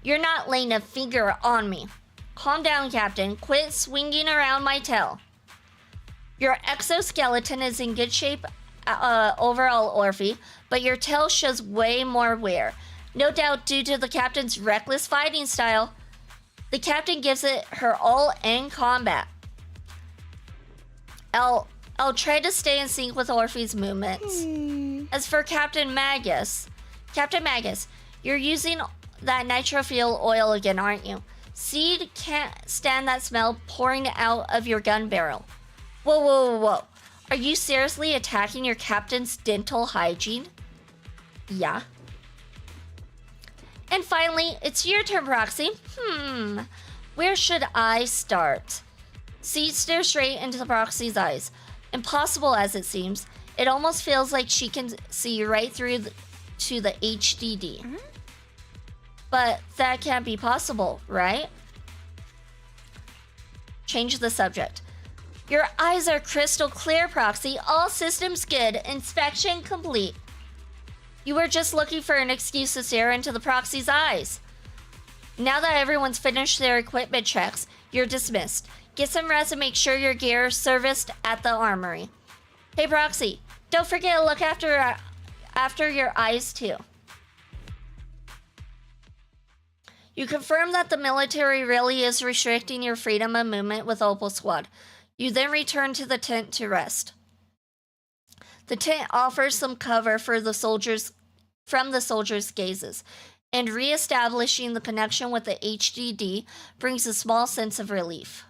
You're not laying a finger on me. Calm down, Captain. Quit swinging around my tail. Your exoskeleton is in good shape overall, Orphe, but your tail shows way more wear. No doubt due to the Captain's reckless fighting style. The Captain gives it her all in combat. I'll try to stay in sync with Orphe's movements. As for Captain Magus, you're using that nitro-fuel oil again, aren't you? Seed can't stand that smell pouring out of your gun barrel. Whoa. Are you seriously attacking your captain's dental hygiene? Yeah. And finally, it's your turn, Proxy. Where should I start? Seed stares straight into the Proxy's eyes. Impossible as it seems, it almost feels like she can see right through to the HDD. But that can't be possible, right? Change the subject. Your eyes are crystal clear, Proxy. All systems good. Inspection complete. You were just looking for an excuse to stare into the Proxy's eyes. Now that everyone's finished their equipment checks, you're dismissed. Get some rest and make sure your gear is serviced at the armory. Hey, Proxy, don't forget to look after your eyes, too. You confirm that the military really is restricting your freedom of movement with Opal Squad. You then return to the tent to rest. The tent offers some cover for the soldiers from the soldiers' gazes, and re-establishing the connection with the HDD brings a small sense of relief.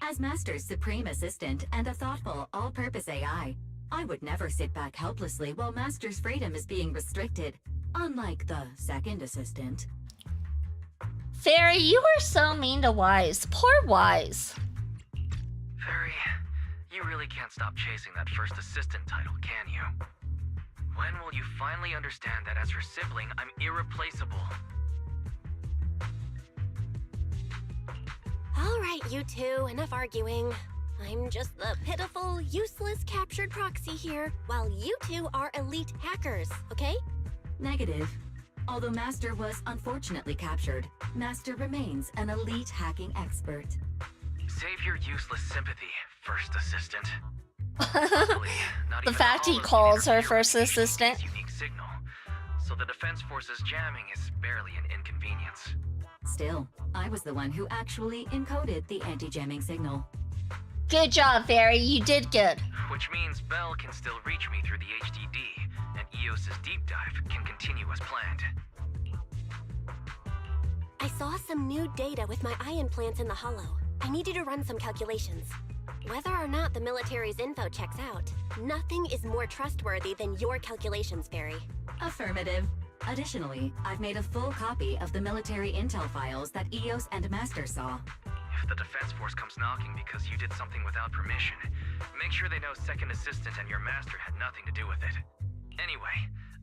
As Master's supreme assistant and a thoughtful, all-purpose AI, I would never sit back helplessly while Master's freedom is being restricted, unlike the second assistant. Fairy, you are so mean to Wise. Poor Wise. Fairy, you really can't stop chasing that first assistant title, can you? When will you finally understand that as her sibling, I'm irreplaceable? All right, you two, enough arguing. I'm just the pitiful, useless captured Proxy here, while you two are elite hackers, okay? Negative. Although Master was unfortunately captured, Master remains an elite hacking expert. Save your useless sympathy, first assistant. Luckily, not The even fact he all of calls her Unique first assistant. unique signal, so the Defense Force's jamming is barely an inconvenience. Still, I was the one who actually encoded the anti-jamming signal. Good job, Fairy. You did good. Which means Bell can still reach me through the HDD, and EOS's deep dive can continue as planned. I saw some new data with my eye implants in the hollow. I need you to run some calculations. Whether or not the military's info checks out, nothing is more trustworthy than your calculations, Fairy. Affirmative. Additionally, I've made a full copy of the military intel files that EOS and Master saw. If the Defense Force comes knocking because you did something without permission, make sure they know Second Assistant and your Master had nothing to do with it. Anyway,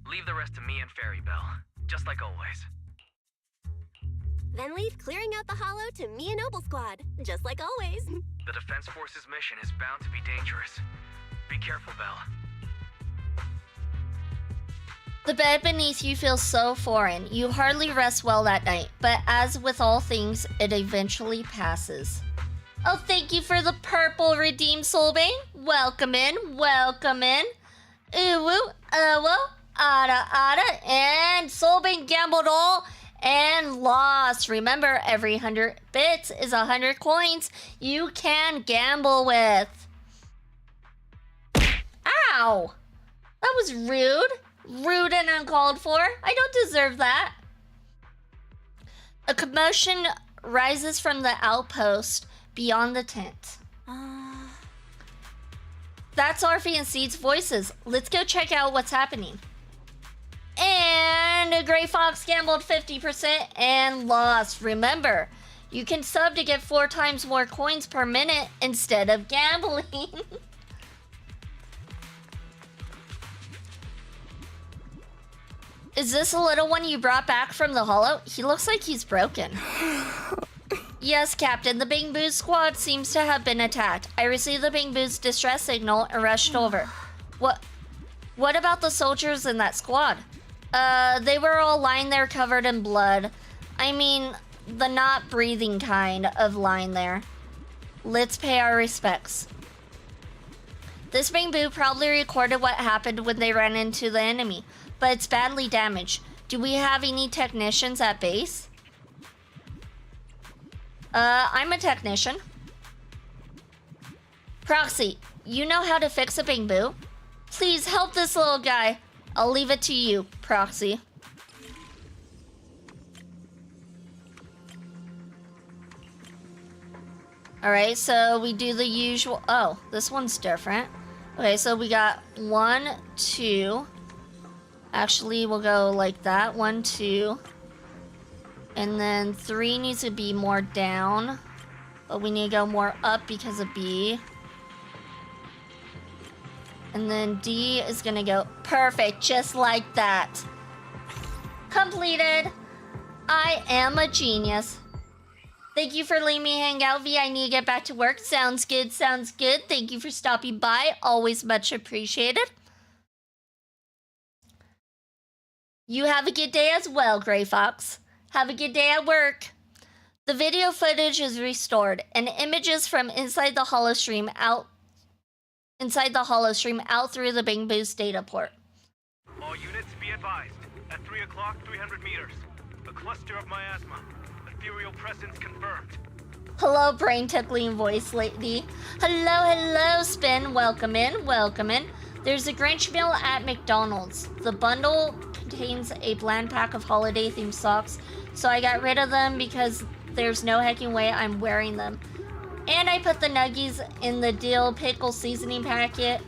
leave the rest to me and Fairy Bell, just like always. Then leave clearing out the hollow to me and Opal Squad, just like always. The Defense Force's mission is bound to be dangerous. Be careful, Bell. The bed beneath you feels so foreign. You hardly rest well that night, but as with all things, it eventually passes. Oh, thank you for the purple redeemed Soulbane. Welcome in, welcome in. Ooh, ada, and Soulbane gambled all and lost. Remember, every 100 bits is 100 coins you can gamble with. Ow! That was rude. Rude and uncalled for. I don't deserve that. A commotion rises from the outpost beyond the tent. That's Arfie and Seed's voices. Let's go check out what's happening. And Gray Fox gambled 50% and lost. Remember, you can sub to get 4 times more coins per minute instead of gambling. Is this a little one you brought back from the Hollow? He looks like he's broken. Yes, Captain. The Bing Boo squad seems to have been attacked. I received the Bing Boo's distress signal and rushed over. What about the soldiers in that squad? They were all lying there covered in blood. I mean, the not breathing kind of lying there. Let's pay our respects. This Bing Boo probably recorded what happened when they ran into the enemy, but it's badly damaged. Do we have any technicians at base? I'm a technician. Proxy, you know how to fix a Bing Boo? Please help this little guy. I'll leave it to you, Proxy. Alright, so we do the usual. Oh, this one's different. Okay, so we got 1, 2. Actually, we'll go like that. 1, 2. And then 3 needs to be more down. But we need to go more up because of B. And then D is gonna go perfect, just like that. Completed. I am a genius. Thank you for letting me hang out, V. I need to get back to work. Sounds good, sounds good. Thank you for stopping by. Always much appreciated. You have a good day as well, Gray Fox. Have a good day at work. The video footage is restored, and images from inside the holostream out through the Bing Boo's data port. All units be advised. At 3 o'clock, 300 meters. A cluster of miasma. Ethereal presence confirmed. Hello, brain tickling voice lady. Hello, Spin. Welcome in, welcome in. There's a Grinch meal at McDonald's. The bundle contains a bland pack of holiday-themed socks, so I got rid of them because there's no hecking way I'm wearing them. And I put the nuggies in the dill pickle seasoning packet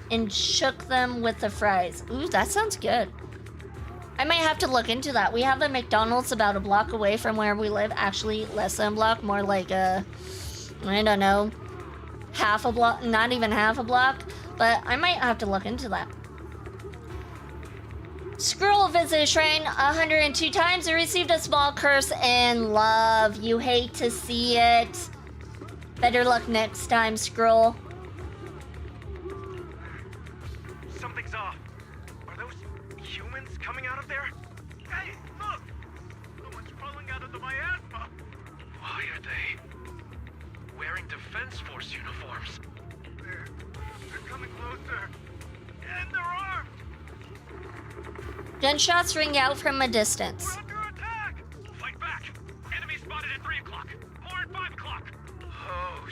and shook them with the fries. Ooh, that sounds good. I might have to look into that. We have a McDonald's about a block away from where we live. Actually, less than a block, more like I don't know, half a block, not even half a block. But I might have to look into that. Scroll visited Shrine 102 times and received a small curse and love. You hate to see it. Better luck next time, Scroll. Something's off. Are those humans coming out of there? Hey, look! Someone's crawling out of the miasma. Why are they wearing Defense Force uniforms? They're coming closer. And they're armed! Gunshots ring out from a distance. We're under attack! Fight back! Enemy spotted at 3 o'clock. More at 5 o'clock. Oh,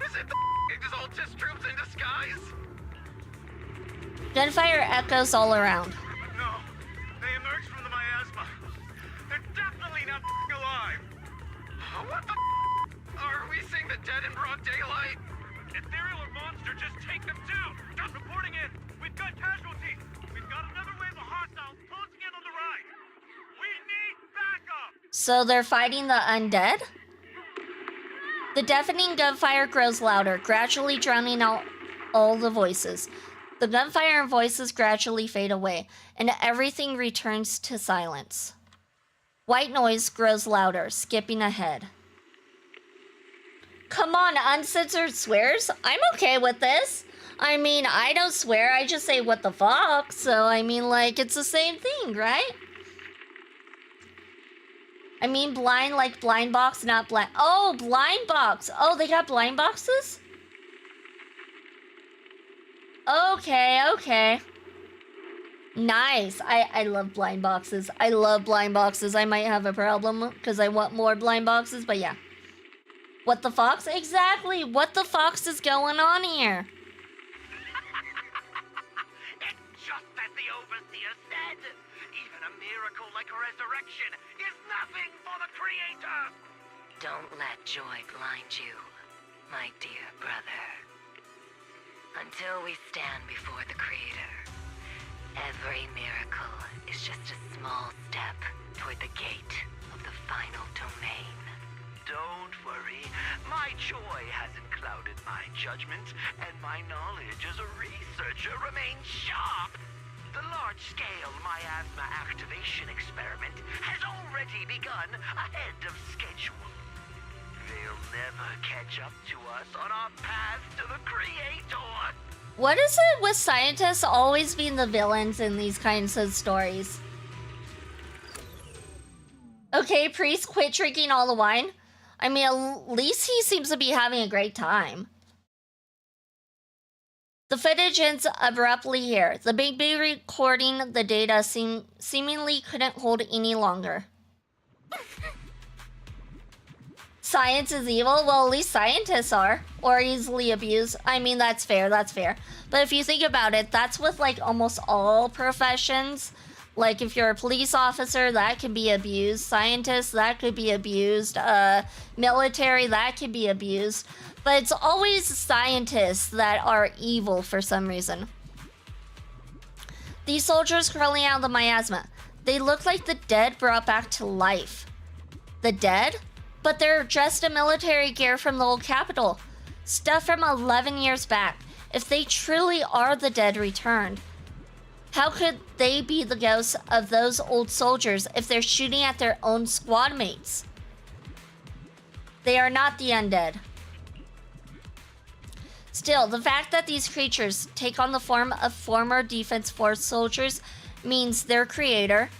is it the Exaltus troops in disguise? Gunfire echoes all around. No, they emerged from the miasma. They're definitely not alive. What the are we seeing the dead in broad daylight? Ethereal or monster, just take them down. Stop reporting in. We've got casualties. We've got another wave of hostiles closing in on the right. We need backup. So they're fighting the undead? The deafening gunfire grows louder, gradually drowning out all the voices. The gunfire and voices gradually fade away, and everything returns to silence. White noise grows louder, skipping ahead. Come on, uncensored swears? I'm okay with this. I mean, I don't swear, I just say what the fuck, so I mean, like, it's the same thing, right? I mean, blind like blind box, not blind. Oh, blind box. Oh, they got blind boxes? Okay. Nice. I love blind boxes. I love blind boxes. I might have a problem because I want more blind boxes, but yeah. What the fox? Exactly. What the fox is going on here? miracle like a resurrection is nothing for the Creator! Don't let joy blind you, my dear brother. Until we stand before the Creator, every miracle is just a small step toward the gate of the final domain. Don't worry. My joy hasn't clouded my judgment, and my knowledge as a researcher remains sharp. The large-scale miasma activation experiment has already begun ahead of schedule. They'll never catch up to us on our path to the Creator. What is it with scientists always being the villains in these kinds of stories? Okay, priest, quit drinking all the wine. I mean, at least he seems to be having a great time. The footage ends abruptly here. The Big B recording the data seemingly couldn't hold any longer. Science is evil? Well, at least scientists are. Or easily abused. I mean, that's fair, that's fair. But if you think about it, that's with like almost all professions. Like if you're a police officer, that could be abused. Scientists, that could be abused. Military, that could be abused. But it's always scientists that are evil for some reason. These soldiers crawling out of the miasma. They look like the dead brought back to life. The dead? But they're dressed in military gear from the old capital. Stuff from 11 years back. If they truly are the dead returned, how could they be the ghosts of those old soldiers if they're shooting at their own squad mates? They are not the undead. Still, the fact that these creatures take on the form of former Defense Force soldiers means their creator,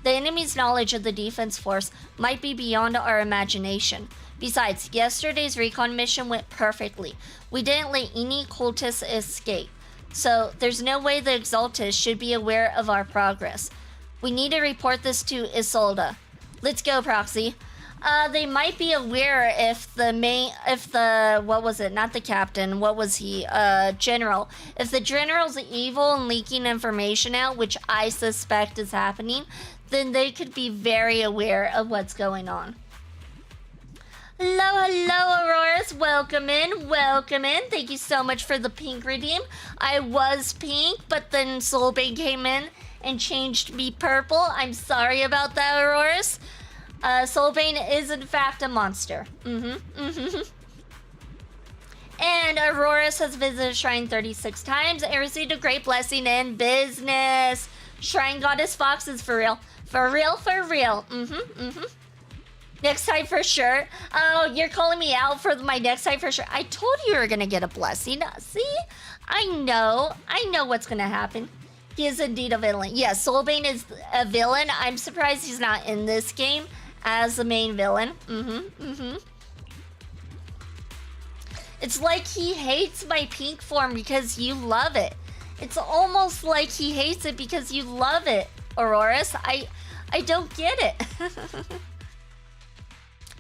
the enemy's knowledge of the Defense Force, might be beyond our imagination. Besides, yesterday's recon mission went perfectly. We didn't let any cultists escape. So, there's no way the Exaltists should be aware of our progress. We need to report this to Isolde. Let's go, Proxy. They might be aware if what was it? Not the captain, what was he? General. If the general's evil and leaking information out, which I suspect is happening, then they could be very aware of what's going on. Hello, Auroras. Welcome in, welcome in. Thank you so much for the pink redeem. I was pink, but then Soulbane came in and changed me purple. I'm sorry about that, Auroras. Soulbane is in fact a monster. And Auroras has visited Shrine 36 times and received a great blessing in business. Shrine Goddess Fox is for real. For real, for real. Next time for sure. Oh, you're calling me out for my next time for sure. I told you were gonna get a blessing. See? I know what's gonna happen. He is indeed a villain. Yes, Soulbane is a villain. I'm surprised he's not in this game as the main villain. It's like he hates my pink form because you love it. It's almost like he hates it because you love it, Auroras. I don't get it.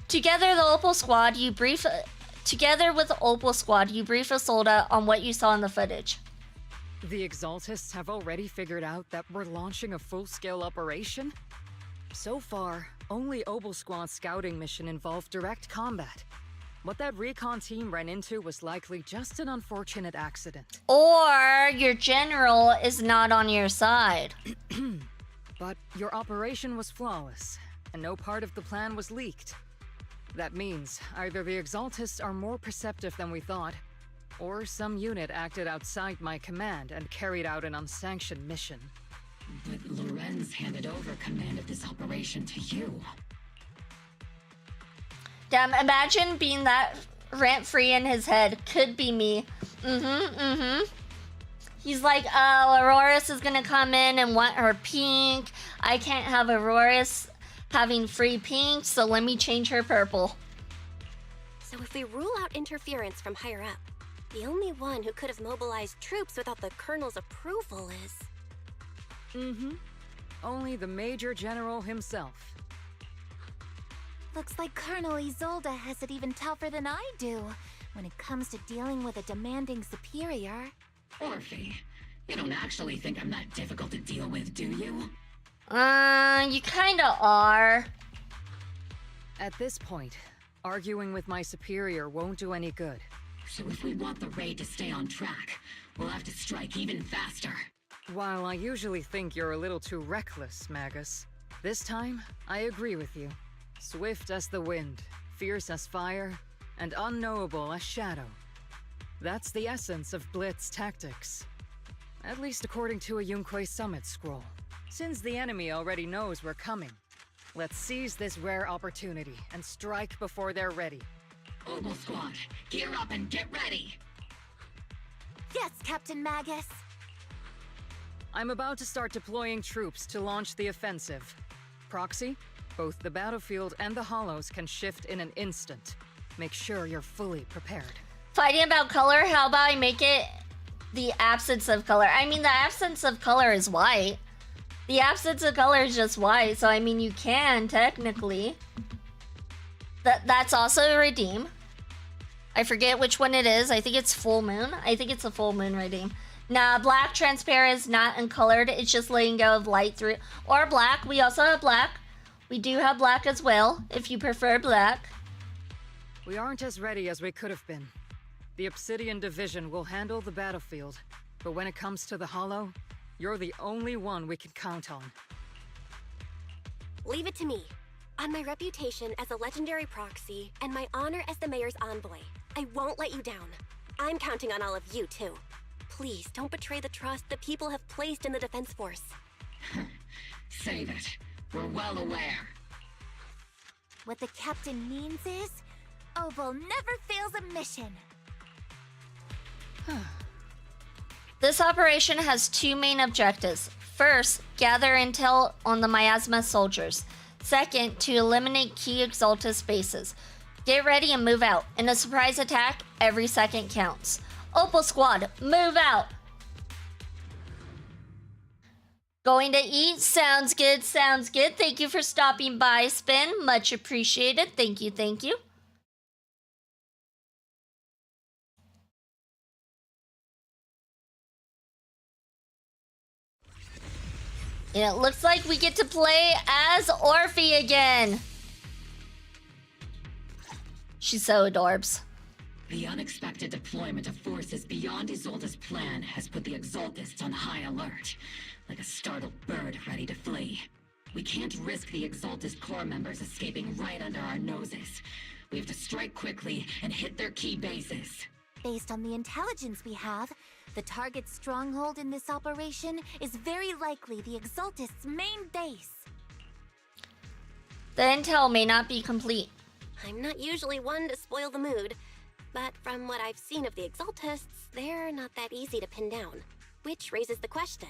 Together with the Opal Squad, you brief Isolde on what you saw in the footage. The Exaltists have already figured out that we're launching a full-scale operation? So far, only Opal Squad's scouting mission involved direct combat. What that recon team ran into was likely just an unfortunate accident. Or your general is not on your side. But your operation was flawless, and no part of the plan was leaked. That means either the Exaltists are more perceptive than we thought, or some unit acted outside my command and carried out an unsanctioned mission. But Lorenz handed over command of this operation to you. Damn, imagine being that rent-free in his head. Could be me. He's like, oh, Auroras is gonna come in and want her pink. I can't have Auroras having free pink, so let me change her purple. So if we rule out interference from higher up, the only one who could have mobilized troops without the Colonel's approval is... Only the Major General himself. Looks like Colonel Isolde has it even tougher than I do when it comes to dealing with a demanding superior. Orphe, you don't actually think I'm that difficult to deal with, do you? You kinda are. At this point, arguing with my superior won't do any good. So if we want the raid to stay on track, we'll have to strike even faster. While I usually think you're a little too reckless, Magus, this time, I agree with you. Swift as the wind, fierce as fire, and unknowable as shadow. That's the essence of Blitz tactics. At least according to a Yunque Summit scroll. Since the enemy already knows we're coming, let's seize this rare opportunity and strike before they're ready. Obel Squad, gear up and get ready! Yes, Captain Magus! I'm about to start deploying troops to launch the offensive. Proxy, both the battlefield and the hollows can shift in an instant. Make sure you're fully prepared. Fighting about color, how about I make it the absence of color? I mean, the absence of color is white. The absence of color is just white, so I mean, you can, technically. That's also a redeem. I forget which one it is. I think it's full moon. I think it's a full moon redeem. Nah, black transparent is not uncolored. It's just letting go of light through. Or black. We also have black. We do have black as well, if you prefer black. We aren't as ready as we could have been. The Obsidian Division will handle the battlefield, but when it comes to the Hollow, you're the only one we can count on. Leave it to me. On my reputation as a legendary proxy and my honor as the mayor's envoy, I won't let you down. I'm counting on all of you, too. Please, don't betray the trust the people have placed in the Defense Force. Save it. We're well aware. What the captain means is, Obel never fails a mission. This operation has two main objectives. First, gather intel on the Miasma soldiers. Second, to eliminate key Exaltus bases. Get ready and move out. In a surprise attack, every second counts. Opal Squad, move out! Going to eat? Sounds good, sounds good. Thank you for stopping by, Spin. Much appreciated. Thank you, thank you. And it looks like we get to play as Orphe again. She's so adorbs. The unexpected deployment of forces beyond Isolde's plan has put the Exaltists on high alert, like a startled bird ready to flee. We can't risk the Exaltist core members escaping right under our noses. We have to strike quickly and hit their key bases. Based on the intelligence we have, the target's stronghold in this operation is very likely the Exaltist's main base. The intel may not be complete. I'm not usually one to spoil the mood, but from what I've seen of the Exaltists, they're not that easy to pin down. Which raises the question,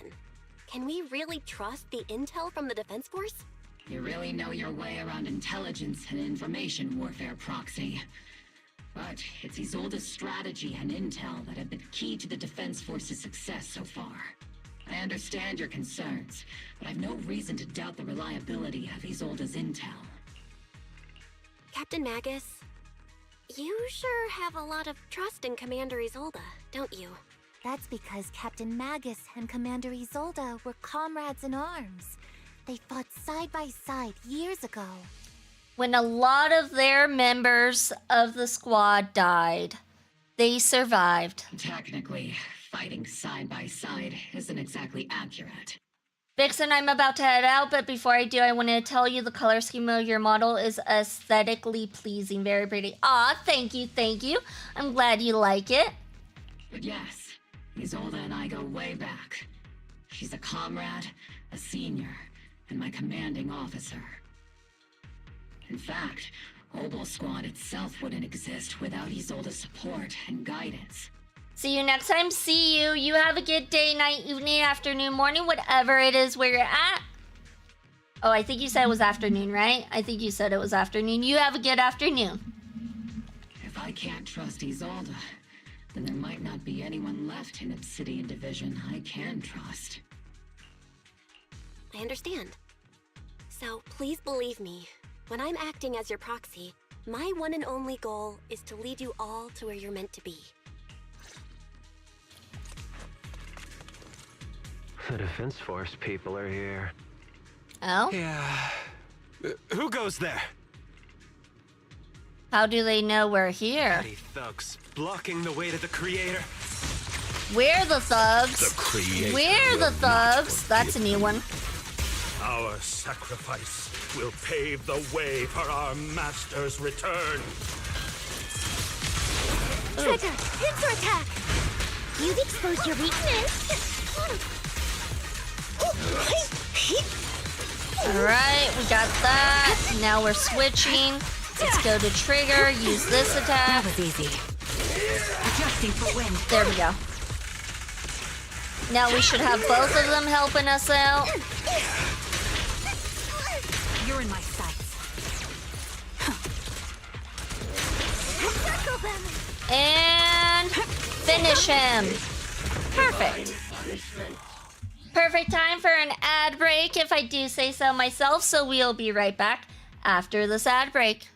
can we really trust the intel from the Defense Force? You really know your way around intelligence and information warfare, Proxy. But it's Isolde's strategy and intel that have been key to the Defense Force's success so far. I understand your concerns, but I've no reason to doubt the reliability of Isolde's intel. Captain Magus, you sure have a lot of trust in Commander Isolde, don't you? That's because Captain Magus and Commander Isolde were comrades in arms. They fought side by side years ago. When a lot of their members of the squad died, they survived. Technically, fighting side by side isn't exactly accurate. Vixen, I'm about to head out, but before I do, I want to tell you the color scheme of your model is aesthetically pleasing. Very pretty. Aw, thank you, thank you. I'm glad you like it. But yes, Isolde and I go way back. She's a comrade, a senior, and my commanding officer. In fact, Obel Squad itself wouldn't exist without Isolde's support and guidance. See you next time. See you. You have a good day, night, evening, afternoon, morning, whatever it is where you're at. Oh, I think you said it was afternoon, right? I think you said it was afternoon. You have a good afternoon. If I can't trust Isolde, then there might not be anyone left in Obsidian Division I can trust. I understand. So please believe me, when I'm acting as your proxy, my one and only goal is to lead you all to where you're meant to be. The Defense Force people are here. Oh? Yeah. Who goes there? How do they know we're here? Petty thugs blocking the way to the creator. We're the thugs. The creator We're the will not thugs. That's a new one. Our sacrifice will pave the way for our master's return. Trigger, pincer attack! You've exposed your weakness. Alright, we got that. Now we're switching. Let's go to trigger, use this attack. That was easy. Adjusting for wind. There we go. Now we should have both of them helping us out. You're in my sights. And finish him. Perfect. Perfect time for an ad break, if I do say so myself, so we'll be right back after this ad break.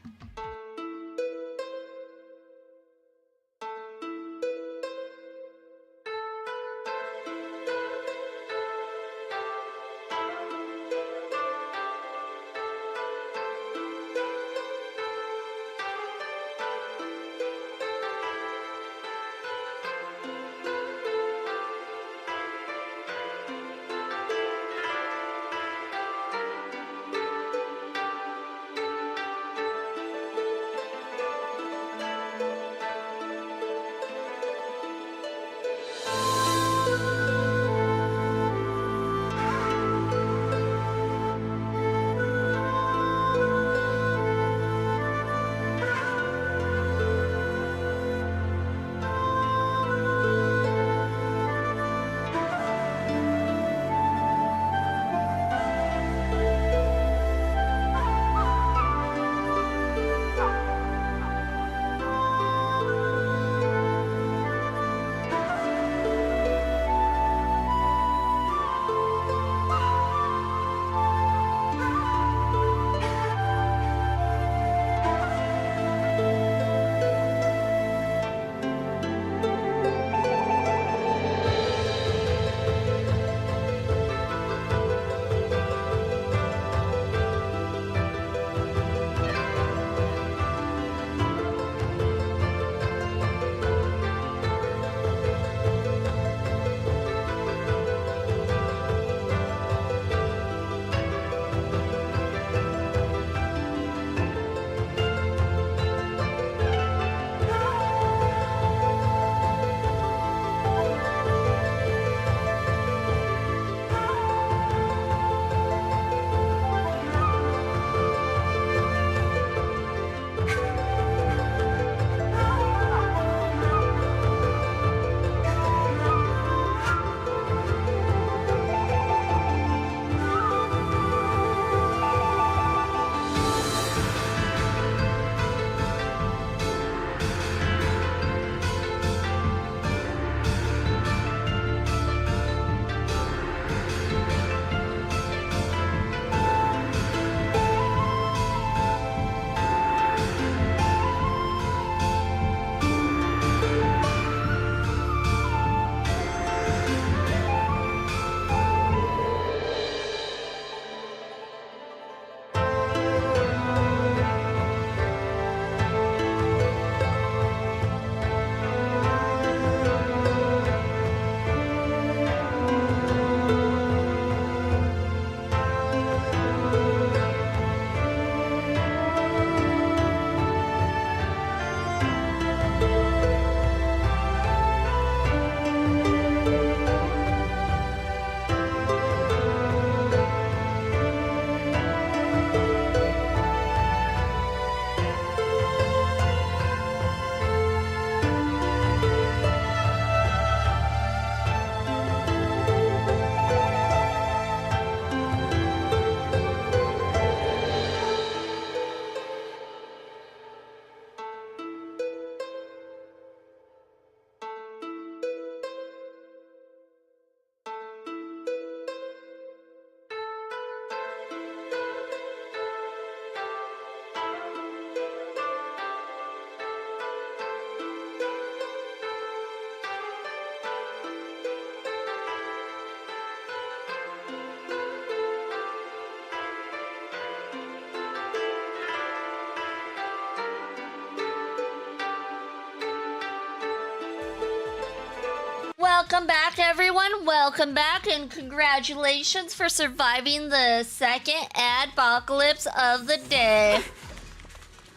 Welcome back, everyone. Welcome back, and congratulations for surviving the second adpocalypse of the day.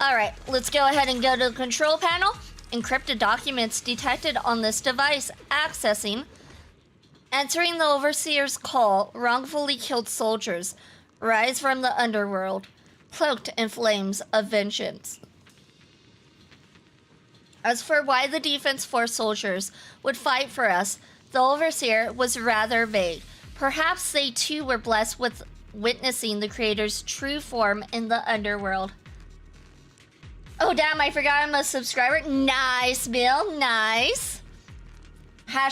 Alright, let's go ahead and go to the control panel. Encrypted documents detected on this device. Accessing. Entering the Overseer's call. Wrongfully killed soldiers. Rise from the underworld. Cloaked in flames of vengeance. As for why the Defense Force soldiers would fight for us, the Overseer was rather vague. Perhaps they too were blessed with witnessing the Creator's true form in the underworld. Oh damn, I forgot I'm a subscriber. Nice, Bill, nice. How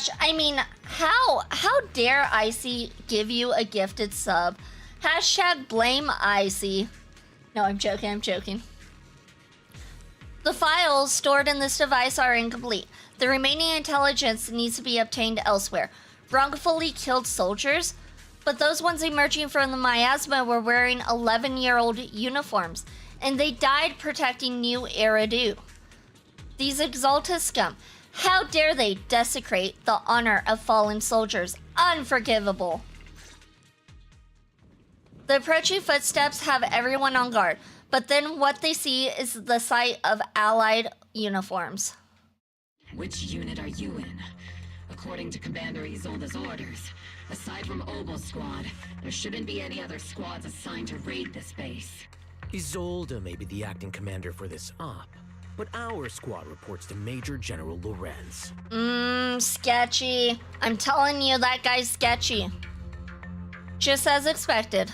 dare Icy give you a gifted sub? Hashtag blame Icy. No, I'm joking. The files stored in this device are incomplete. The remaining intelligence needs to be obtained elsewhere. Wrongfully killed soldiers? But those ones emerging from the miasma were wearing 11-year-old uniforms, and they died protecting New Eridu. These Exaltus scum, how dare they desecrate the honor of fallen soldiers? Unforgivable. The approaching footsteps have everyone on guard, but then what they see is the sight of Allied uniforms. Which unit are you in? According to Commander Isolde's orders, aside from Obel Squad, there shouldn't be any other squads assigned to raid this base. Isolde may be the acting commander for this op, but our squad reports to Major General Lorenz. Sketchy. I'm telling you, that guy's sketchy. Just as expected.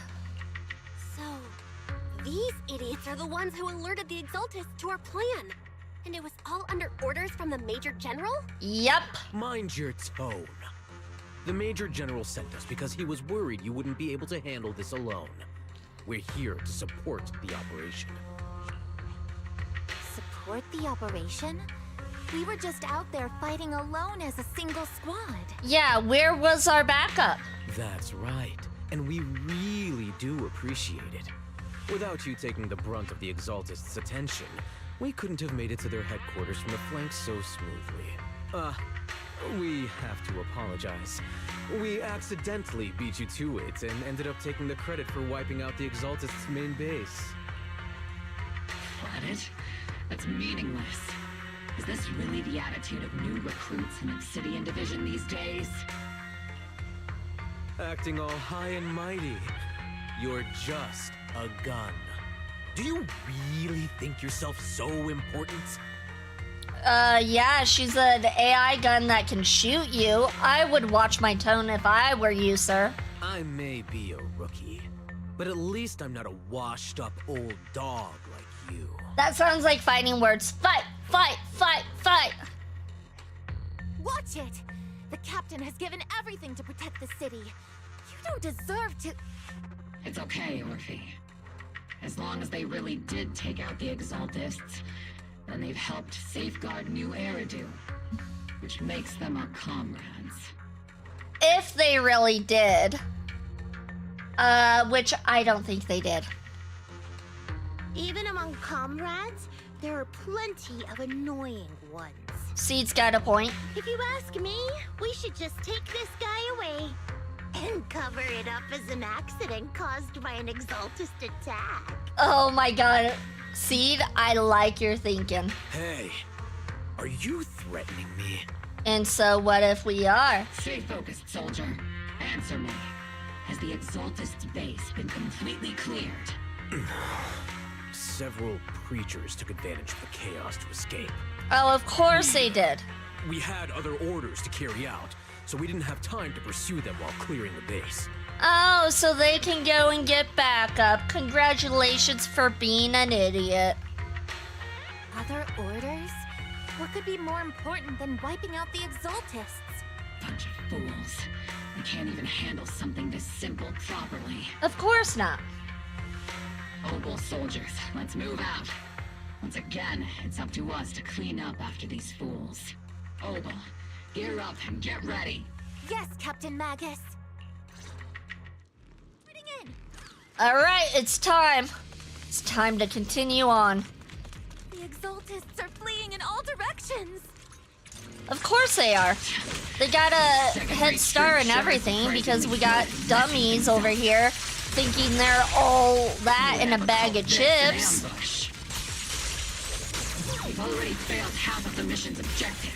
So, these idiots are the ones who alerted the Exaltus to our plan. And it was all under orders from the Major General? Yep. Mind your tone. The Major General sent us because he was worried you wouldn't be able to handle this alone. We're here to support the operation. Support the operation? We were just out there fighting alone as a single squad. Yeah, where was our backup? That's right, and we really do appreciate it. Without you taking the brunt of the Exaltists' attention, we couldn't have made it to their headquarters from the flanks so smoothly. We have to apologize. We accidentally beat you to it and ended up taking the credit for wiping out the Exaltists' main base. Credit? That's meaningless. Is this really the attitude of new recruits in Obsidian Division these days? Acting all high and mighty. You're just a gun. Do you really think yourself so important? Yeah, she's an AI gun that can shoot you. I would watch my tone if I were you, sir. I may be a rookie, but at least I'm not a washed-up old dog like you. That sounds like fighting words. Fight, fight, fight, fight! Watch it! The captain has given everything to protect the city. You don't deserve to... It's okay, Orphe. As long as they really did take out the Exaltists, then they've helped safeguard New Eridu, which makes them our comrades. If they really did. Which I don't think they did. Even among comrades, there are plenty of annoying ones. Seed's got a point. If you ask me, we should just take this guy away and cover it up as an accident caused by an Exaltist attack. Oh my god. Seed, I like your thinking. Hey, are you threatening me? And so what if we are? Stay focused, soldier. Answer me. Has the Exaltist's base been completely cleared? Several creatures took advantage of the chaos to escape. Oh, of course they did. We had other orders to carry out, so we didn't have time to pursue them while clearing the base. Oh, so they can go and get backup. Congratulations for being an idiot. Other orders? What could be more important than wiping out the Exaltists? Bunch of fools. They can't even handle something this simple properly. Of course not. Obel soldiers, let's move out. Once again, it's up to us to clean up after these fools. Obel, gear up and get ready. Yes, Captain Magus. Alright, it's time. It's time to continue on. The Exaltists are fleeing in all directions. Of course they are. They got a head start and everything because we got dummies over here thinking they're all that in a bag of chips. We've already failed half of the mission's objective.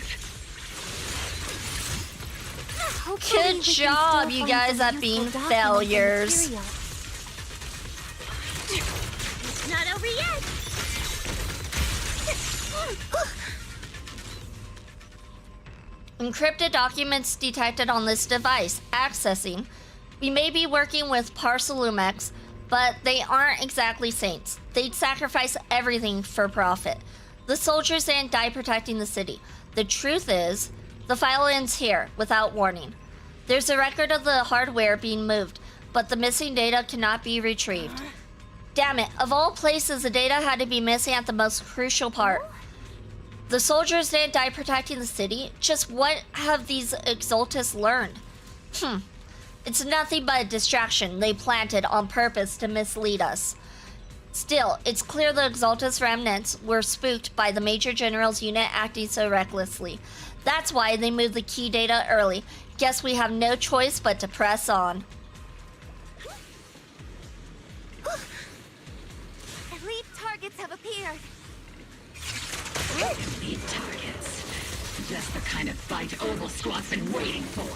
Good job, you guys, at being failures. It's not over yet. Encrypted documents detected on this device. Accessing. We may be working with Parsalumex, but they aren't exactly saints. They'd sacrifice everything for profit. The soldiers didn't die protecting the city. The truth is, the file ends here, without warning. There's a record of the hardware being moved, but the missing data cannot be retrieved. Damn it, of all places, the data had to be missing at the most crucial part. The soldiers didn't die protecting the city. Just what have these Exultus learned? It's nothing but a distraction they planted on purpose to mislead us. Still, it's clear the Exultus remnants were spooked by the Major General's unit acting so recklessly. That's why they moved the key data early. Guess we have no choice but to press on. Elite targets have appeared. Elite targets. Just the kind of fight Oval Squad's been waiting for.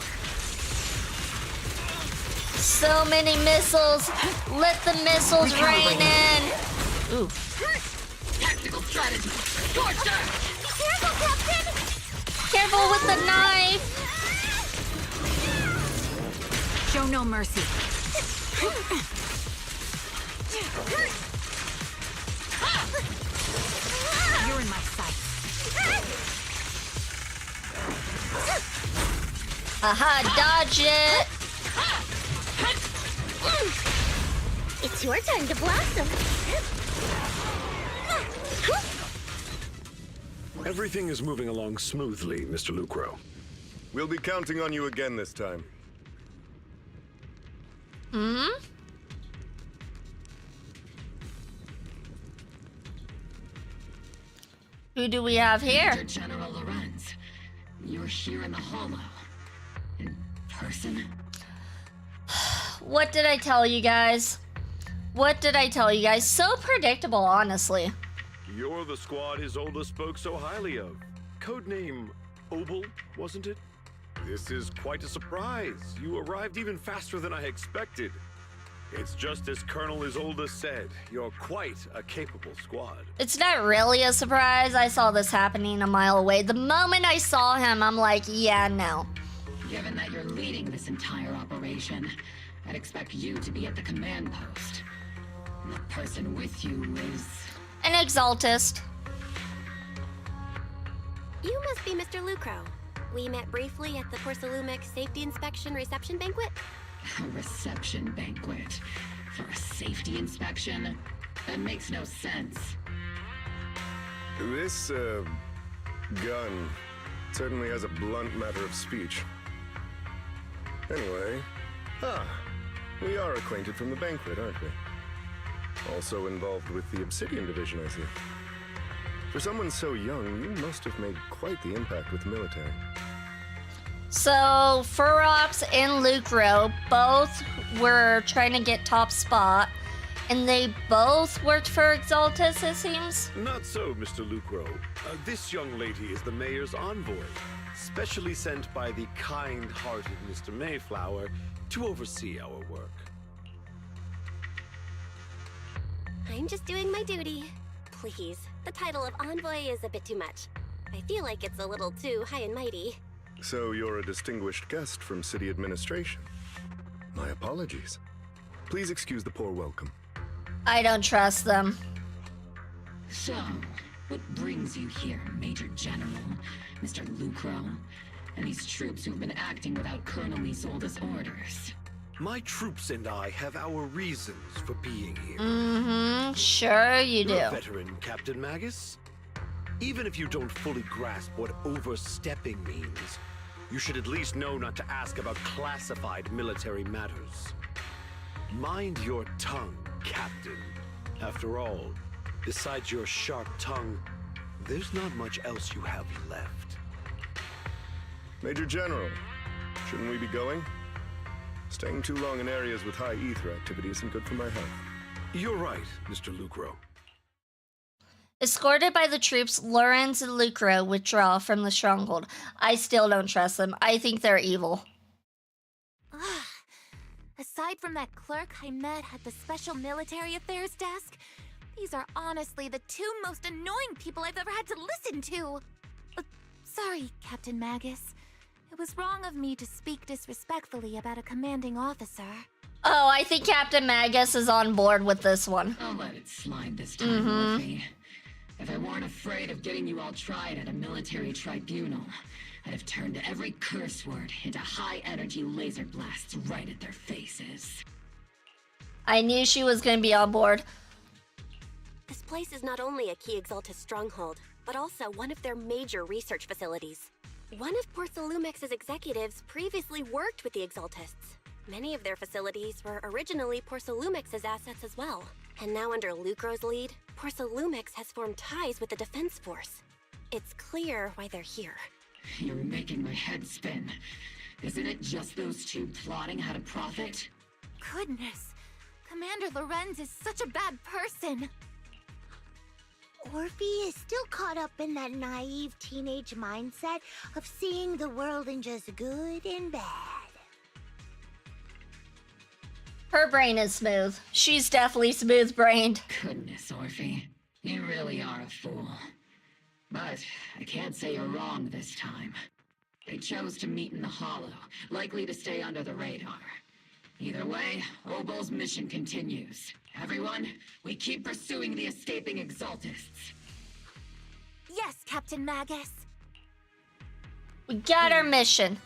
So many missiles. Let the missiles rain in. Ooh. Tactical strategy. Scorcher! Be careful, Captain! Careful with the knife. Show no mercy. You're in my sights. Aha, dodge it. It's your time to blossom. Everything is moving along smoothly, Mr. Lucro. We'll be counting on you again this time. Who do we have here? Major General Lorenz, you're here in the Hollow. In person? What did I tell you guys? What did I tell you guys? So predictable, honestly. You're the squad Isolde spoke so highly of. Codename Obel, wasn't it? This is quite a surprise. You arrived even faster than I expected. It's just as Colonel Isolde said, you're quite a capable squad. It's not really a surprise. I saw this happening a mile away. The moment I saw him, I'm like, yeah, no. Given that you're leading this entire operation, I'd expect you to be at the command post. And the person with you is... an Exultist. You must be Mr. Lucro. We met briefly at the Porsalumex Safety Inspection Reception Banquet. A reception banquet for a safety inspection? That makes no sense. This, gun certainly has a blunt matter of speech. Anyway, we are acquainted from the banquet, aren't we? Also involved with the Obsidian Division, I see. For someone so young, you must have made quite the impact with the military. So, Ferox and Lucro both were trying to get top spot, and they both worked for Exultus, it seems? Not so, Mr. Lucro. This young lady is the mayor's envoy, specially sent by the kind-hearted Mr. Mayflower to oversee our work. I'm just doing my duty. Please, the title of envoy is a bit too much. I feel like it's a little too high and mighty. So you're a distinguished guest from city administration. My apologies. Please excuse the poor welcome. I don't trust them. So, what brings you here, Major General, Mr. Lucro, and these troops who've been acting without Colonel Isolde's orders? My troops and I have our reasons for being here. Sure you do. You're a veteran, Captain Magus. Even if you don't fully grasp what overstepping means, you should at least know not to ask about classified military matters. Mind your tongue, Captain. After all, besides your sharp tongue, there's not much else you have left. Major General, shouldn't we be going? Staying too long in areas with high ether activity isn't good for my health. You're right, Mr. Lucro. Escorted by the troops, Lorenz and Lucro withdraw from the stronghold. I still don't trust them. I think they're evil. Aside from that clerk I met at the Special Military Affairs desk, these are honestly the two most annoying people I've ever had to listen to. Sorry, Captain Magus. It was wrong of me to speak disrespectfully about a commanding officer. Oh, I think Captain Magus is on board with this one. I'll let it slide this time, Morphe. If I weren't afraid of getting you all tried at a military tribunal, I'd have turned every curse word into high-energy laser blasts right at their faces. I knew she was going to be on board. This place is not only a key Exaltus stronghold, but also one of their major research facilities. One of Porcelumex's executives previously worked with the Exaltists. Many of their facilities were originally Porcelumex's assets as well. And now under Lucro's lead, Porcelumex has formed ties with the Defense Force. It's clear why they're here. You're making my head spin. Isn't it just those two plotting how to profit? Goodness, Commander Lorenz is such a bad person. Orphe is still caught up in that naive teenage mindset of seeing the world in just good and bad. Her brain is smooth. She's definitely smooth-brained. Goodness, Orphe. You really are a fool. But I can't say you're wrong this time. They chose to meet in the Hollow, likely to stay under the radar. Either way, Obol's mission continues. Everyone, we keep pursuing the escaping Exaltists. Yes, Captain Magus. We got our mission.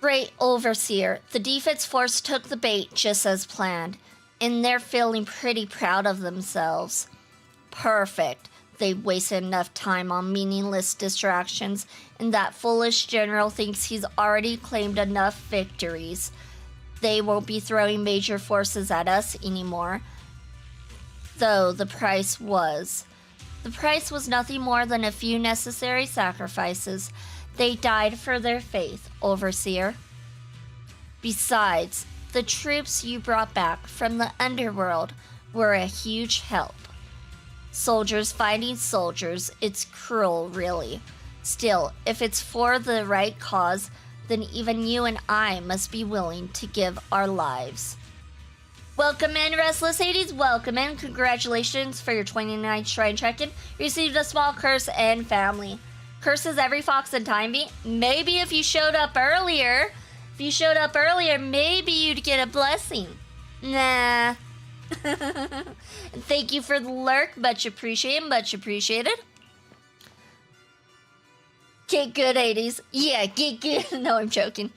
Great Overseer. The Defense Force took the bait just as planned, and they're feeling pretty proud of themselves. Perfect. They've wasted enough time on meaningless distractions, and that foolish general thinks he's already claimed enough victories. They won't be throwing major forces at us anymore. Though the price was. The price was nothing more than a few necessary sacrifices. They died for their faith, Overseer. Besides, the troops you brought back from the underworld were a huge help. Soldiers fighting soldiers, it's cruel, really. Still, if it's for the right cause, then even you and I must be willing to give our lives. Welcome in, Restless Hades. Welcome in. Congratulations for your 29th Shrine check-in. You received a small curse and family. Curses every fox and time beat. Maybe if you showed up earlier, maybe you'd get a blessing. Nah. Thank you for the lurk. Much appreciated. Much appreciated. Get good, 80s. Yeah, get good. No, I'm joking.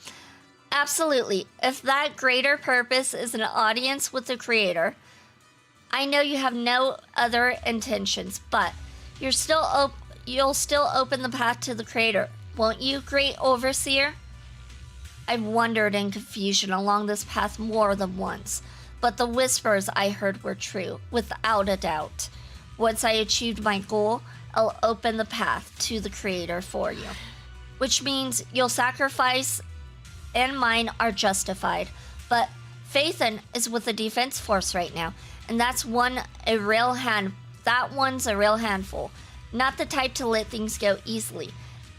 Absolutely. If that greater purpose is an audience with the creator, I know you have no other intentions, but you'll still open the path to the creator, won't you, Great Overseer? I've wandered in confusion along this path more than once, but the whispers I heard were true, without a doubt. Once I achieved my goal, I'll open the path to the creator for you. Which means you'll sacrifice and mine are justified. But Phaethon is with the Defense Force right now, and that one's a real handful. Not the type to let things go easily.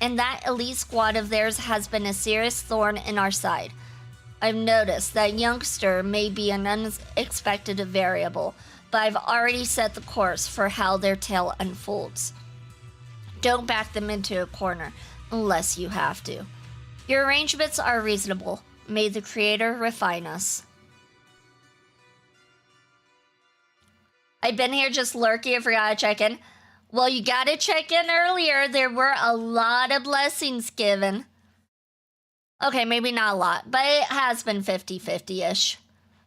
And that elite squad of theirs has been a serious thorn in our side. I've noticed that youngster may be an unexpected variable, but I've already set the course for how their tale unfolds. Don't back them into a corner unless you have to. Your arrangements are reasonable. May the Creator refine us. I've been here just lurking. I forgot to check in. Well, you gotta check in earlier. There were a lot of blessings given. Okay, maybe not a lot, but it has been 50-50-ish.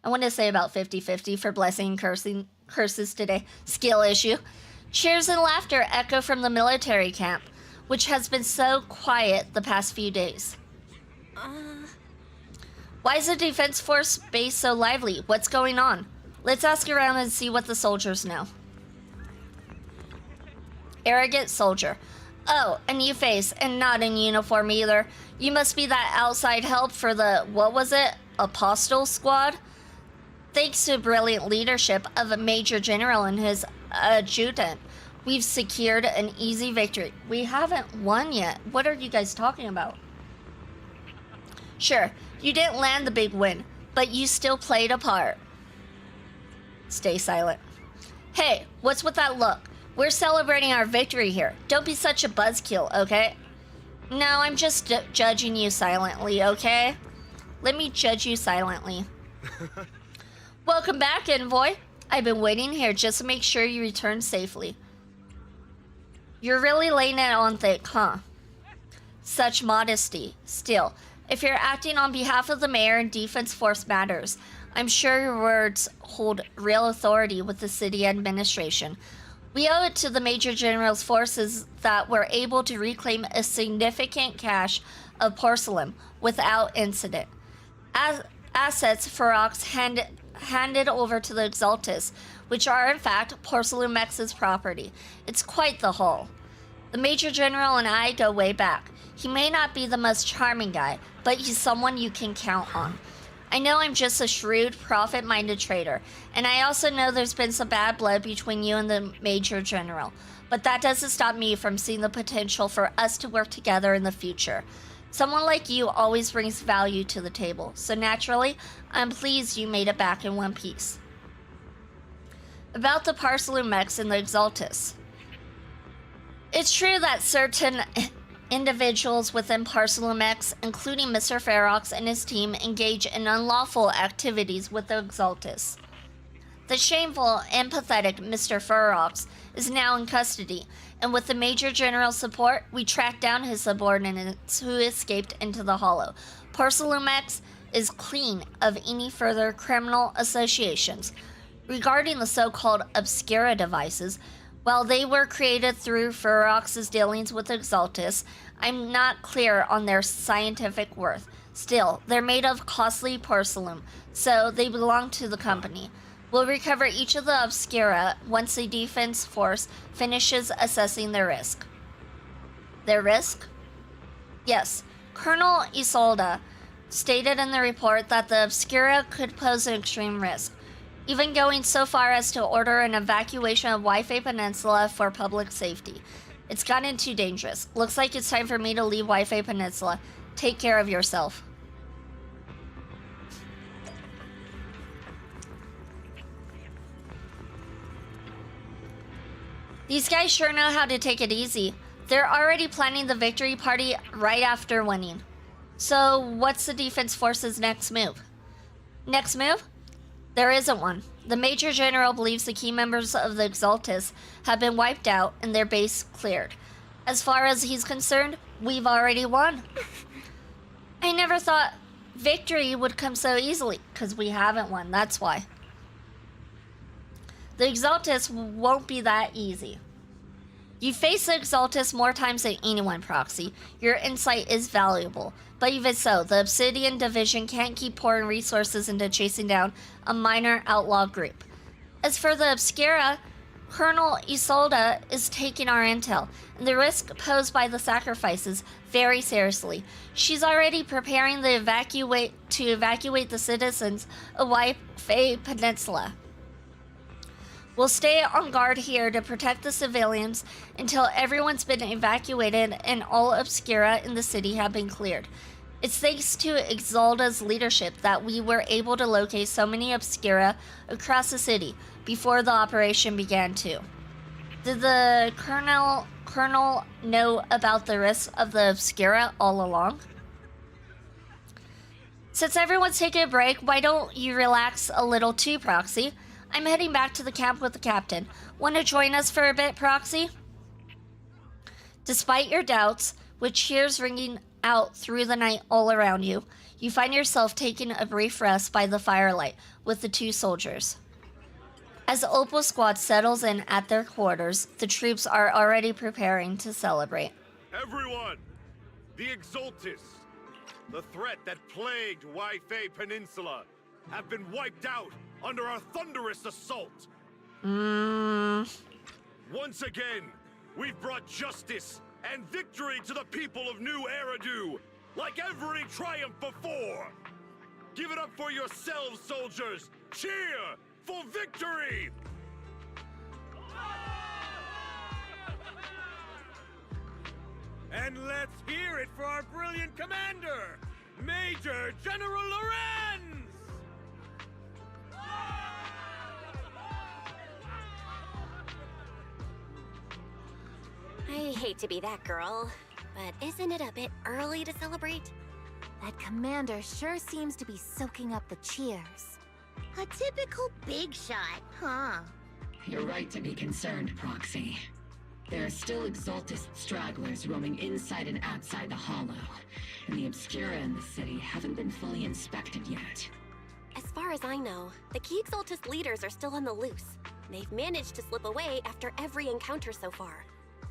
I want to say about 50-50 for blessing and curses today. Skill issue. Cheers and laughter echo from the military camp, which has been so quiet the past few days. Why is the Defense Force base so lively? What's going on? Let's ask around and see what the soldiers know. Arrogant soldier. Oh, a new face, and not in uniform either. You must be that outside help for the, what was it, Apostle Squad? Thanks to brilliant leadership of a Major General and his adjutant, we've secured an easy victory. We haven't won yet. What are you guys talking about? Sure, you didn't land the big win, but you still played a part. Stay silent. Hey, what's with that look? We're celebrating our victory here. Don't be such a buzzkill, okay? No, I'm just judging you silently, okay? Let me judge you silently. Welcome back, Envoy. I've been waiting here just to make sure you return safely. You're really laying it on thick, huh? Such modesty. Still, if you're acting on behalf of the mayor and Defense Force matters, I'm sure your words hold real authority with the city administration. We owe it to the Major General's forces that we're able to reclaim a significant cache of porcelain without incident. Assets Ferox handed over to the Exaltus, which are in fact Porcelain Mex's property. It's quite the haul. The Major General and I go way back. He may not be the most charming guy, but he's someone you can count on. I know I'm just a shrewd, profit-minded trader, and I also know there's been some bad blood between you and the Major General, but that doesn't stop me from seeing the potential for us to work together in the future. Someone like you always brings value to the table, so naturally, I'm pleased you made it back in one piece. About the Porcelain Mex and the Exaltus. It's true that certain individuals within Porcelain Mex, including Mr. Ferox and his team, engage in unlawful activities with the Exaltus. The shameful and pathetic Mr. Ferox is now in custody, and with the Major General's support, we tracked down his subordinates who escaped into the Hollow. Porcelain Mex is clean of any further criminal associations. Regarding the so-called Obscura devices, while they were created through Ferox's dealings with Exaltus, I'm not clear on their scientific worth. Still, they're made of costly porcelain, so they belong to the company. We'll recover each of the Obscura once the Defense Force finishes assessing their risk. Their risk? Yes. Colonel Isolda stated in the report that the Obscura could pose an extreme risk, even going so far as to order an evacuation of Wi-Fi Peninsula for public safety. It's gotten too dangerous. Looks like it's time for me to leave Wi-Fi Peninsula. Take care of yourself. These guys sure know how to take it easy. They're already planning the victory party right after winning. So what's the Defense Force's next move? Next move? There isn't one. The Major General believes the key members of the Exaltus have been wiped out and their base cleared. As far as he's concerned, we've already won. I never thought victory would come so easily, because we haven't won, that's why. The Exaltus won't be that easy. You face the Exaltus more times than anyone, Proxy. Your insight is valuable. But even so, the Obsidian Division can't keep pouring resources into chasing down a minor outlaw group. As for the Obscura, Colonel Isolda is taking our intel, and the risk posed by the sacrifices very seriously. She's already preparing to evacuate the citizens of Wi-Fi Peninsula. We'll stay on guard here to protect the civilians until everyone's been evacuated and all Obscura in the city have been cleared. It's thanks to Exalda's leadership that we were able to locate so many Obscura across the city before the operation began too. Did the Colonel know about the risks of the Obscura all along? Since everyone's taking a break, why don't you relax a little too, Proxy? I'm heading back to the camp with the captain. Want to join us for a bit, Proxy? Despite your doubts, with cheers ringing out through the night all around you, you find yourself taking a brief rest by the firelight with the two soldiers. As the Opal Squad settles in at their quarters, the troops are already preparing to celebrate. Everyone! The Exaltus, the threat that plagued Wi-Fi Peninsula, have been wiped out under our thunderous assault. Once again, we've brought justice and victory to the people of New Eridu, like every triumph before! Give it up for yourselves, soldiers! Cheer for victory! And let's hear it for our brilliant commander, Major General Lorenz! I hate to be that girl, but isn't it a bit early to celebrate? That commander sure seems to be soaking up the cheers. A typical big shot, huh? You're right to be concerned, Proxy. There are still Exaltist stragglers roaming inside and outside the Hollow, and the Obscura in the city haven't been fully inspected yet. As far as I know, the key Exaltist leaders are still on the loose. They've managed to slip away after every encounter so far.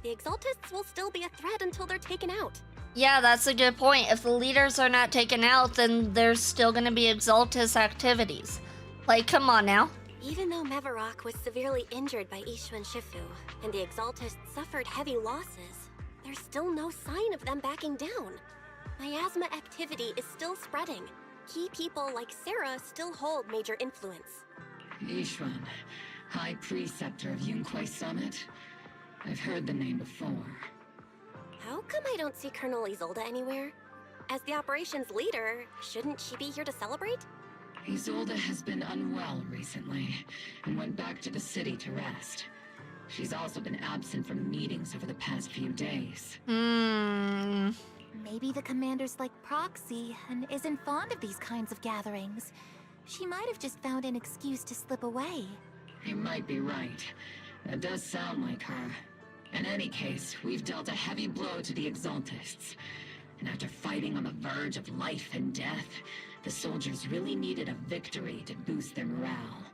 The Exaltists will still be a threat until they're taken out. Yeah, that's a good point. If the leaders are not taken out, then there's still gonna be Exaltist activities. Like, come on now. Even though Mevarok was severely injured by Ishu and Shifu, and the Exaltists suffered heavy losses, there's still no sign of them backing down. Miasma activity is still spreading. Key people like Sarah still hold major influence. Ishwan, High Preceptor of Yunquai Summit? I've heard the name before. How come I don't see Colonel Isolde anywhere? As the operations leader, shouldn't she be here to celebrate? Isolde has been unwell recently, and went back to the city to rest. She's also been absent from meetings over the past few days. Maybe the commander's like Proxy, and isn't fond of these kinds of gatherings. She might have just found an excuse to slip away. You might be right. That does sound like her. In any case, we've dealt a heavy blow to the Exaltists. And after fighting on the verge of life and death, the soldiers really needed a victory to boost their morale.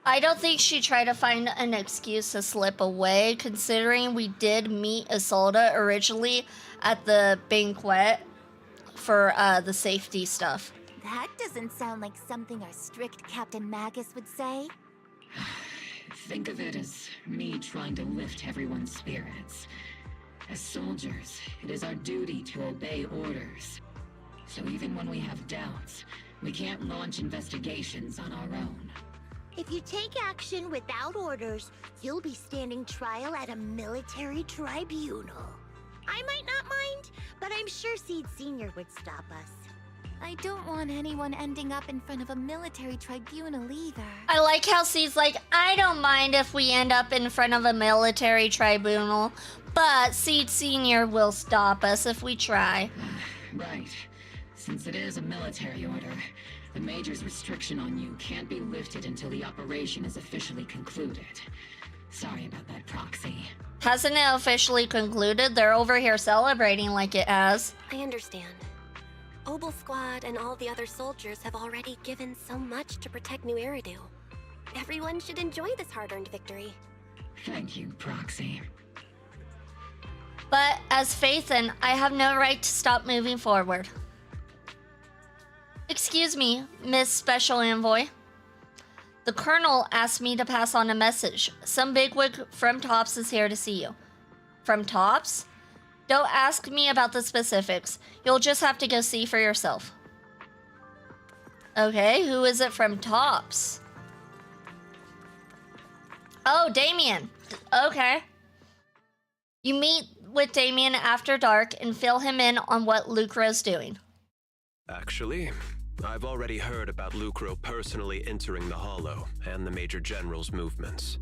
I don't think she tried to find an excuse to slip away, considering we did meet Isolde originally at the banquet for the safety stuff. That doesn't sound like something our strict Captain Magus would say. Think of it as me trying to lift everyone's spirits. As soldiers, it is our duty to obey orders. So even when we have doubts, we can't launch investigations on our own. If you take action without orders, you'll be standing trial at a military tribunal. I might not mind, but I'm sure Seed Senior would stop us. I don't want anyone ending up in front of a military tribunal either. I like how Seed's like, I don't mind if we end up in front of a military tribunal, but Seed Senior will stop us if we try. Right. Since it is a military order, the Major's restriction on you can't be lifted until the operation is officially concluded. Sorry about that, Proxy. Hasn't it officially concluded? They're over here celebrating like it has. I understand. Obel Squad and all the other soldiers have already given so much to protect New Eridu. Everyone should enjoy this hard-earned victory. Thank you, Proxy. But as Phaethon, I have no right to stop moving forward. Excuse me, Miss Special Envoy. The Colonel asked me to pass on a message. Some bigwig from TOPS is here to see you. From TOPS? Don't ask me about the specifics. You'll just have to go see for yourself. Okay, who is it from TOPS? Oh, Damien. Okay. You meet with Damien after dark and fill him in on what Lucro's doing. Actually, I've already heard about Lucro personally entering the Hollow and the Major General's movements.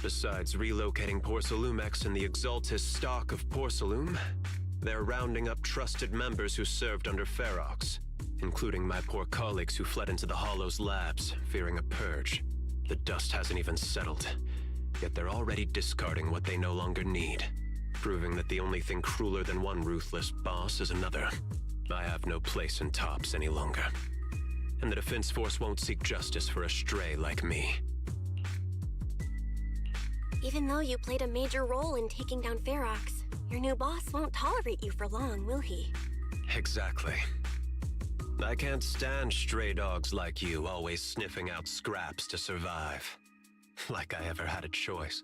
Besides relocating Porcelumex and the Exaltist stock of Porcelume, they're rounding up trusted members who served under Ferox, including my poor colleagues who fled into the Hollow's labs, fearing a purge. The dust hasn't even settled, yet they're already discarding what they no longer need, proving that the only thing crueler than one ruthless boss is another. I have no place in TOPS any longer, and the Defense Force won't seek justice for a stray like me. Even though you played a major role in taking down Ferox, your new boss won't tolerate you for long, will he? Exactly. I can't stand stray dogs like you always sniffing out scraps to survive. Like I ever had a choice.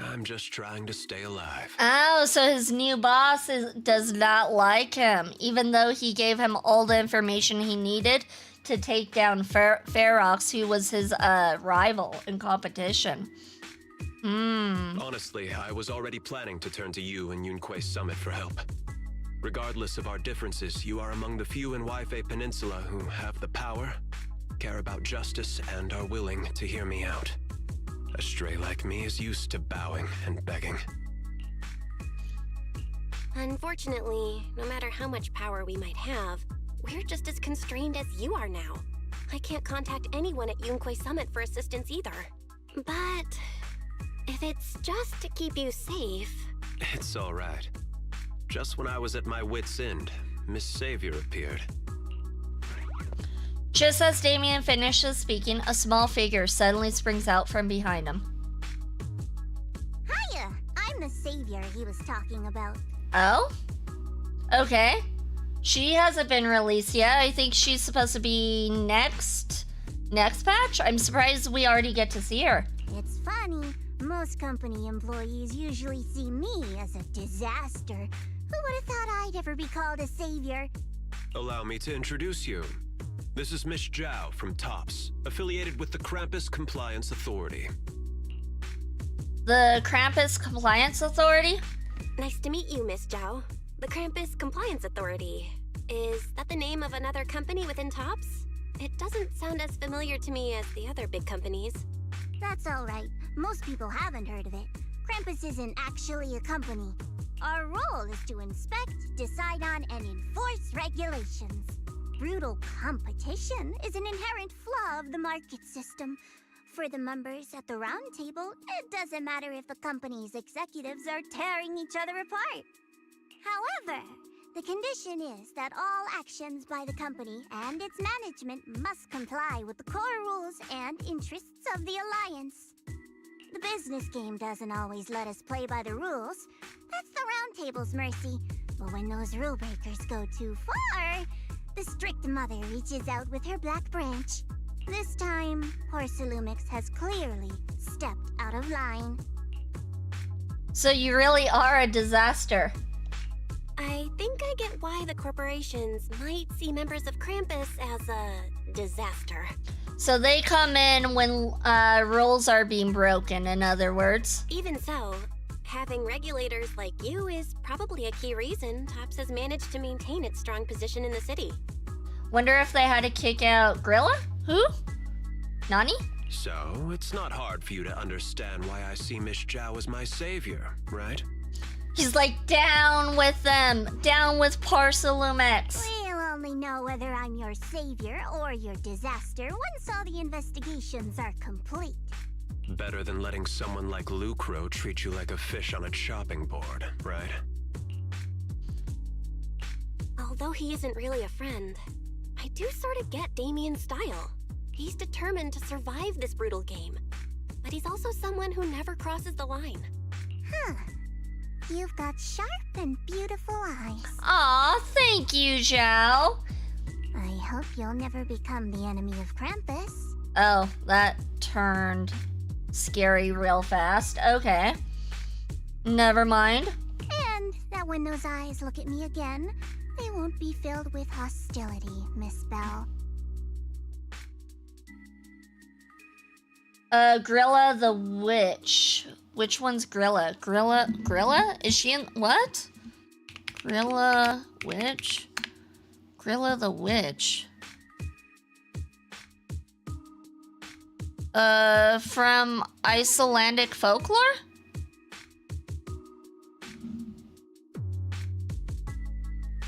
I'm just trying to stay alive. Oh, so his new boss does not like him, even though he gave him all the information he needed to take down Ferox, who was his rival in competition. Honestly, I was already planning to turn to you and Yunquei Summit for help. Regardless of our differences, you are among the few in Waifei Peninsula who have the power, care about justice, and are willing to hear me out. A stray like me is used to bowing and begging. Unfortunately, no matter how much power we might have, we're just as constrained as you are now. I can't contact anyone at Yunquei Summit for assistance either. But if it's just to keep you safe... It's all right. Just when I was at my wit's end, Miss Savior appeared. Just as Damien finishes speaking, a small figure suddenly springs out from behind him. Hiya! I'm the savior he was talking about. Oh? Okay. She hasn't been released yet. I think she's supposed to be next patch? I'm surprised we already get to see her. It's funny. Most company employees usually see me as a disaster. Who would have thought I'd ever be called a savior? Allow me to introduce you. This is Miss Zhao from TOPS, affiliated with the Krampus Compliance Authority. The Krampus Compliance Authority? Nice to meet you, Miss Zhao. The Krampus Compliance Authority. Is that the name of another company within TOPS? It doesn't sound as familiar to me as the other big companies. That's all right. Most people haven't heard of it. Krampus isn't actually a company. Our role is to inspect, decide on, and enforce regulations. Brutal competition is an inherent flaw of the market system. For the members at the round table, it doesn't matter if the company's executives are tearing each other apart. However, the condition is that all actions by the company and its management must comply with the core rules and interests of the Alliance. The business game doesn't always let us play by the rules. That's the round table's mercy. But when those rule breakers go too far, the strict mother reaches out with her black branch. This time, Porcelumix has clearly stepped out of line. So you really are a disaster. I think I get why the corporations might see members of Krampus as a disaster. So they come in when rules are being broken, in other words. Even so, having regulators like you is probably a key reason TOPS has managed to maintain its strong position in the city. Wonder if they had to kick out Grilla? Who? Nani? So, it's not hard for you to understand why I see Miss Zhao as my savior, right? He's like, down with them! Down with Porcelumix! We'll only know whether I'm your savior or your disaster once all the investigations are complete. Better than letting someone like Lucro treat you like a fish on a chopping board, right? Although he isn't really a friend, I do sort of get Damien's style. He's determined to survive this brutal game. But he's also someone who never crosses the line. Huh. You've got sharp and beautiful eyes. Aw, thank you, Zhao. I hope you'll never become the enemy of Krampus. Oh, that turned scary real fast. Okay. Never mind. And that when those eyes look at me again, they won't be filled with hostility, Miss Bell. Grilla the Witch. Which one's Grilla? Grilla? Is she in... What? Grilla Witch? Grilla the Witch. From Icelandic folklore?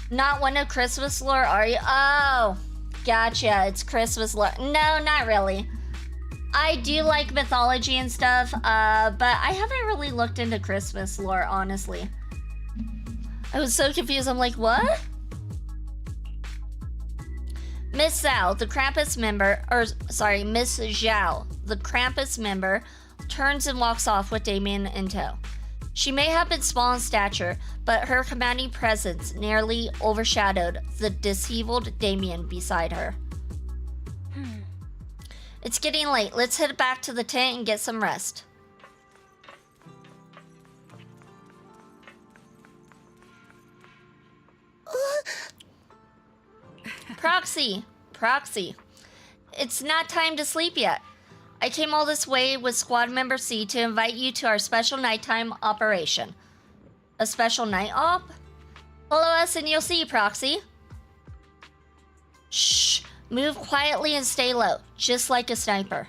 Not one of Christmas lore, are you? Oh, gotcha. It's Christmas lore. No, not really. I do like mythology and stuff, but I haven't really looked into Christmas lore, honestly. I was so confused. I'm like, what? Miss Zhao, the Krampus member, Miss Zhao, the Krampus member, turns and walks off with Damien in tow. She may have been small in stature, but her commanding presence nearly overshadowed the disheveled Damien beside her. It's getting late. Let's head back to the tent and get some rest. Proxy. It's not time to sleep yet. I came all this way with Squad Member C to invite you to our special nighttime operation. A special night op? Follow us and you'll see, Proxy. Shh. Move quietly and stay low, just like a sniper.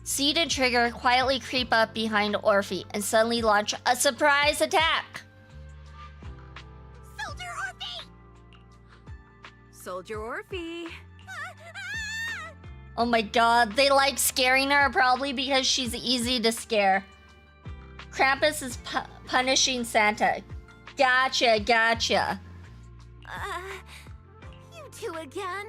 Seed and Trigger quietly creep up behind Orphe and suddenly launch a surprise attack. Soldier Orphe. Oh my god, they like scaring her probably because she's easy to scare. Krampus is punishing Santa. Gotcha. You two again?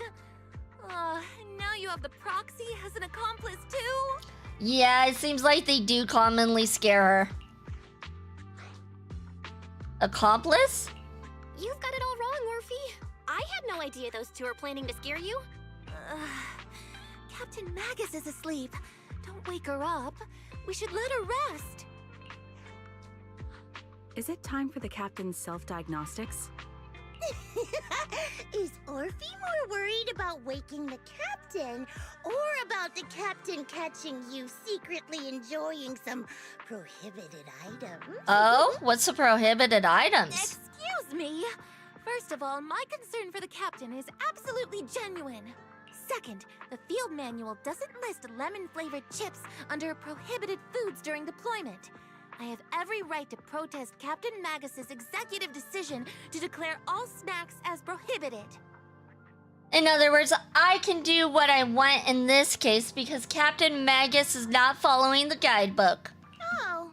Now you have the Proxy as an accomplice too? Yeah, it seems like they do commonly scare her. Accomplice? You've got it all wrong, Orphe. I had no idea those two are planning to scare you. Captain Magus is asleep. Don't wake her up. We should let her rest. Is it time for the captain's self-diagnostics? Is Orphe more worried about waking the captain or about the captain catching you secretly enjoying some prohibited items? Oh, what's the prohibited items? Excuse me. First of all, my concern for the captain is absolutely genuine. Second, the field manual doesn't list lemon-flavored chips under prohibited foods during deployment. I have every right to protest Captain Magus's executive decision to declare all snacks as prohibited. In other words, I can do what I want in this case because Captain Magus is not following the guidebook. Oh.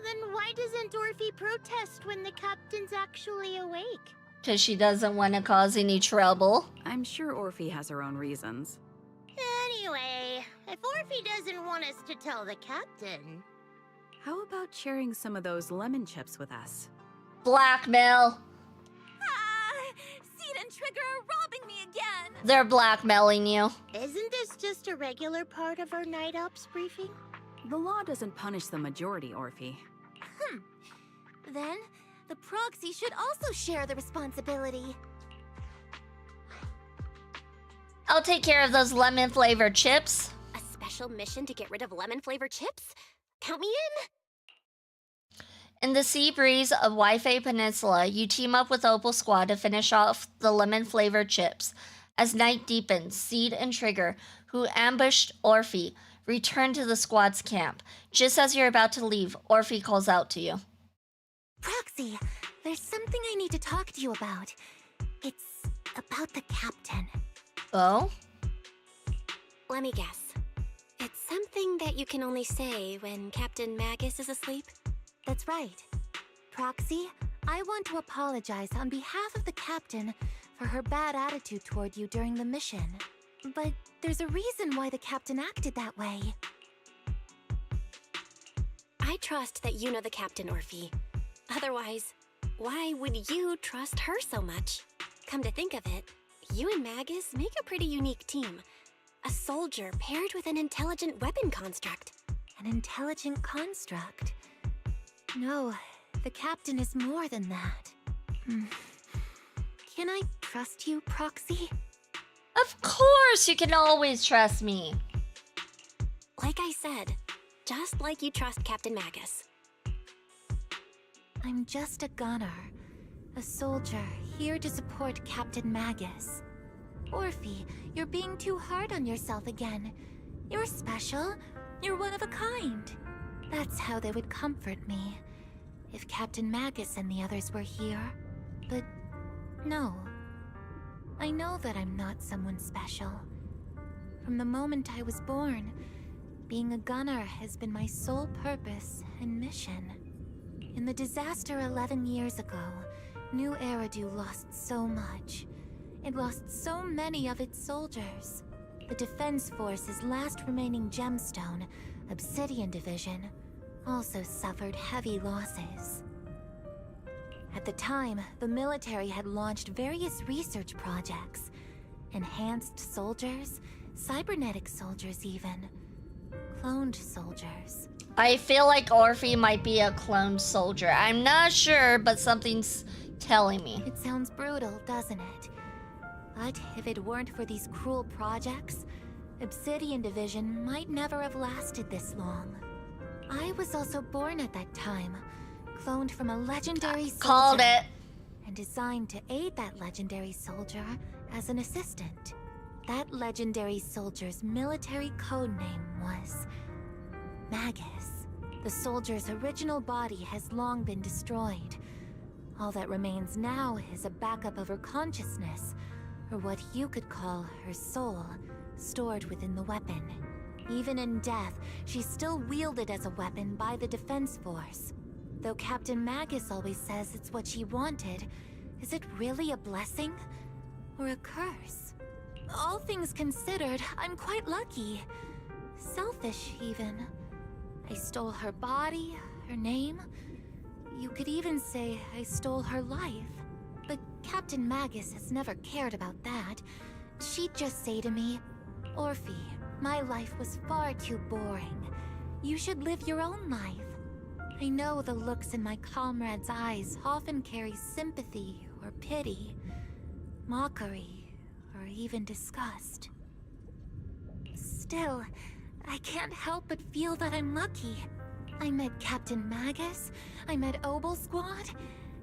Then why doesn't Orphe protest when the captain's actually awake? Because she doesn't want to cause any trouble. I'm sure Orphe has her own reasons. Anyway, if Orphe doesn't want us to tell the captain... How about sharing some of those lemon chips with us? Blackmail. Seed and Trigger are robbing me again. They're blackmailing you. Isn't this just a regular part of our night ops briefing? The law doesn't punish the majority, Orphe. Then, the Proxy should also share the responsibility. I'll take care of those lemon-flavored chips. A special mission to get rid of lemon-flavored chips? Count me in! In the sea breeze of Wi-Fi Peninsula, you team up with Opal Squad to finish off the lemon-flavored chips. As night deepens, Seed and Trigger, who ambushed Orphe, return to the squad's camp. Just as you're about to leave, Orphe calls out to you. Proxy, there's something I need to talk to you about. It's about the captain. Oh? Let me guess. It's something that you can only say when Captain Magus is asleep? That's right. Proxy, I want to apologize on behalf of the captain for her bad attitude toward you during the mission. But there's a reason why the captain acted that way. I trust that you know the captain, Orphe. Otherwise, why would you trust her so much? Come to think of it, you and Magus make a pretty unique team. A soldier paired with an intelligent weapon construct. An intelligent construct? No, the captain is more than that. Can I trust you, Proxy? Of course, you can always trust me. Like I said, just like you trust Captain Magus. I'm just a gunner. A soldier, here to support Captain Magus. Orphe, you're being too hard on yourself again. You're special. You're one of a kind. That's how they would comfort me. If Captain Magus and the others were here. But no. I know that I'm not someone special. From the moment I was born, being a gunner has been my sole purpose and mission. In the disaster 11 years ago, New Eridu lost so much. It lost so many of its soldiers. The Defense Force's last remaining gemstone, Obsidian Division, also suffered heavy losses. At the time, the military had launched various research projects. Enhanced soldiers, cybernetic soldiers even. Cloned soldiers. I feel like Orphe might be a cloned soldier. I'm not sure, but something's telling me. It sounds brutal, doesn't it? But if it weren't for these cruel projects, Obsidian Division might never have lasted this long. I was also born at that time, cloned from a legendary soldier. Called it. And designed to aid that legendary soldier as an assistant. That legendary soldier's military code name was Magus. The soldier's original body has long been destroyed. All that remains now is a backup of her consciousness, or what you could call her soul, stored within the weapon. Even in death, she's still wielded as a weapon by the Defense Force. Though Captain Magus always says it's what she wanted, is it really a blessing? Or a curse? All things considered, I'm quite lucky. Selfish, even. I stole her body, her name. You could even say I stole her life. But Captain Magus has never cared about that. She'd just say to me, "Orphe, my life was far too boring. You should live your own life." I know the looks in my comrades' eyes often carry sympathy or pity, mockery, or even disgust. Still, I can't help but feel that I'm lucky. I met Captain Magus, I met Obel Squad,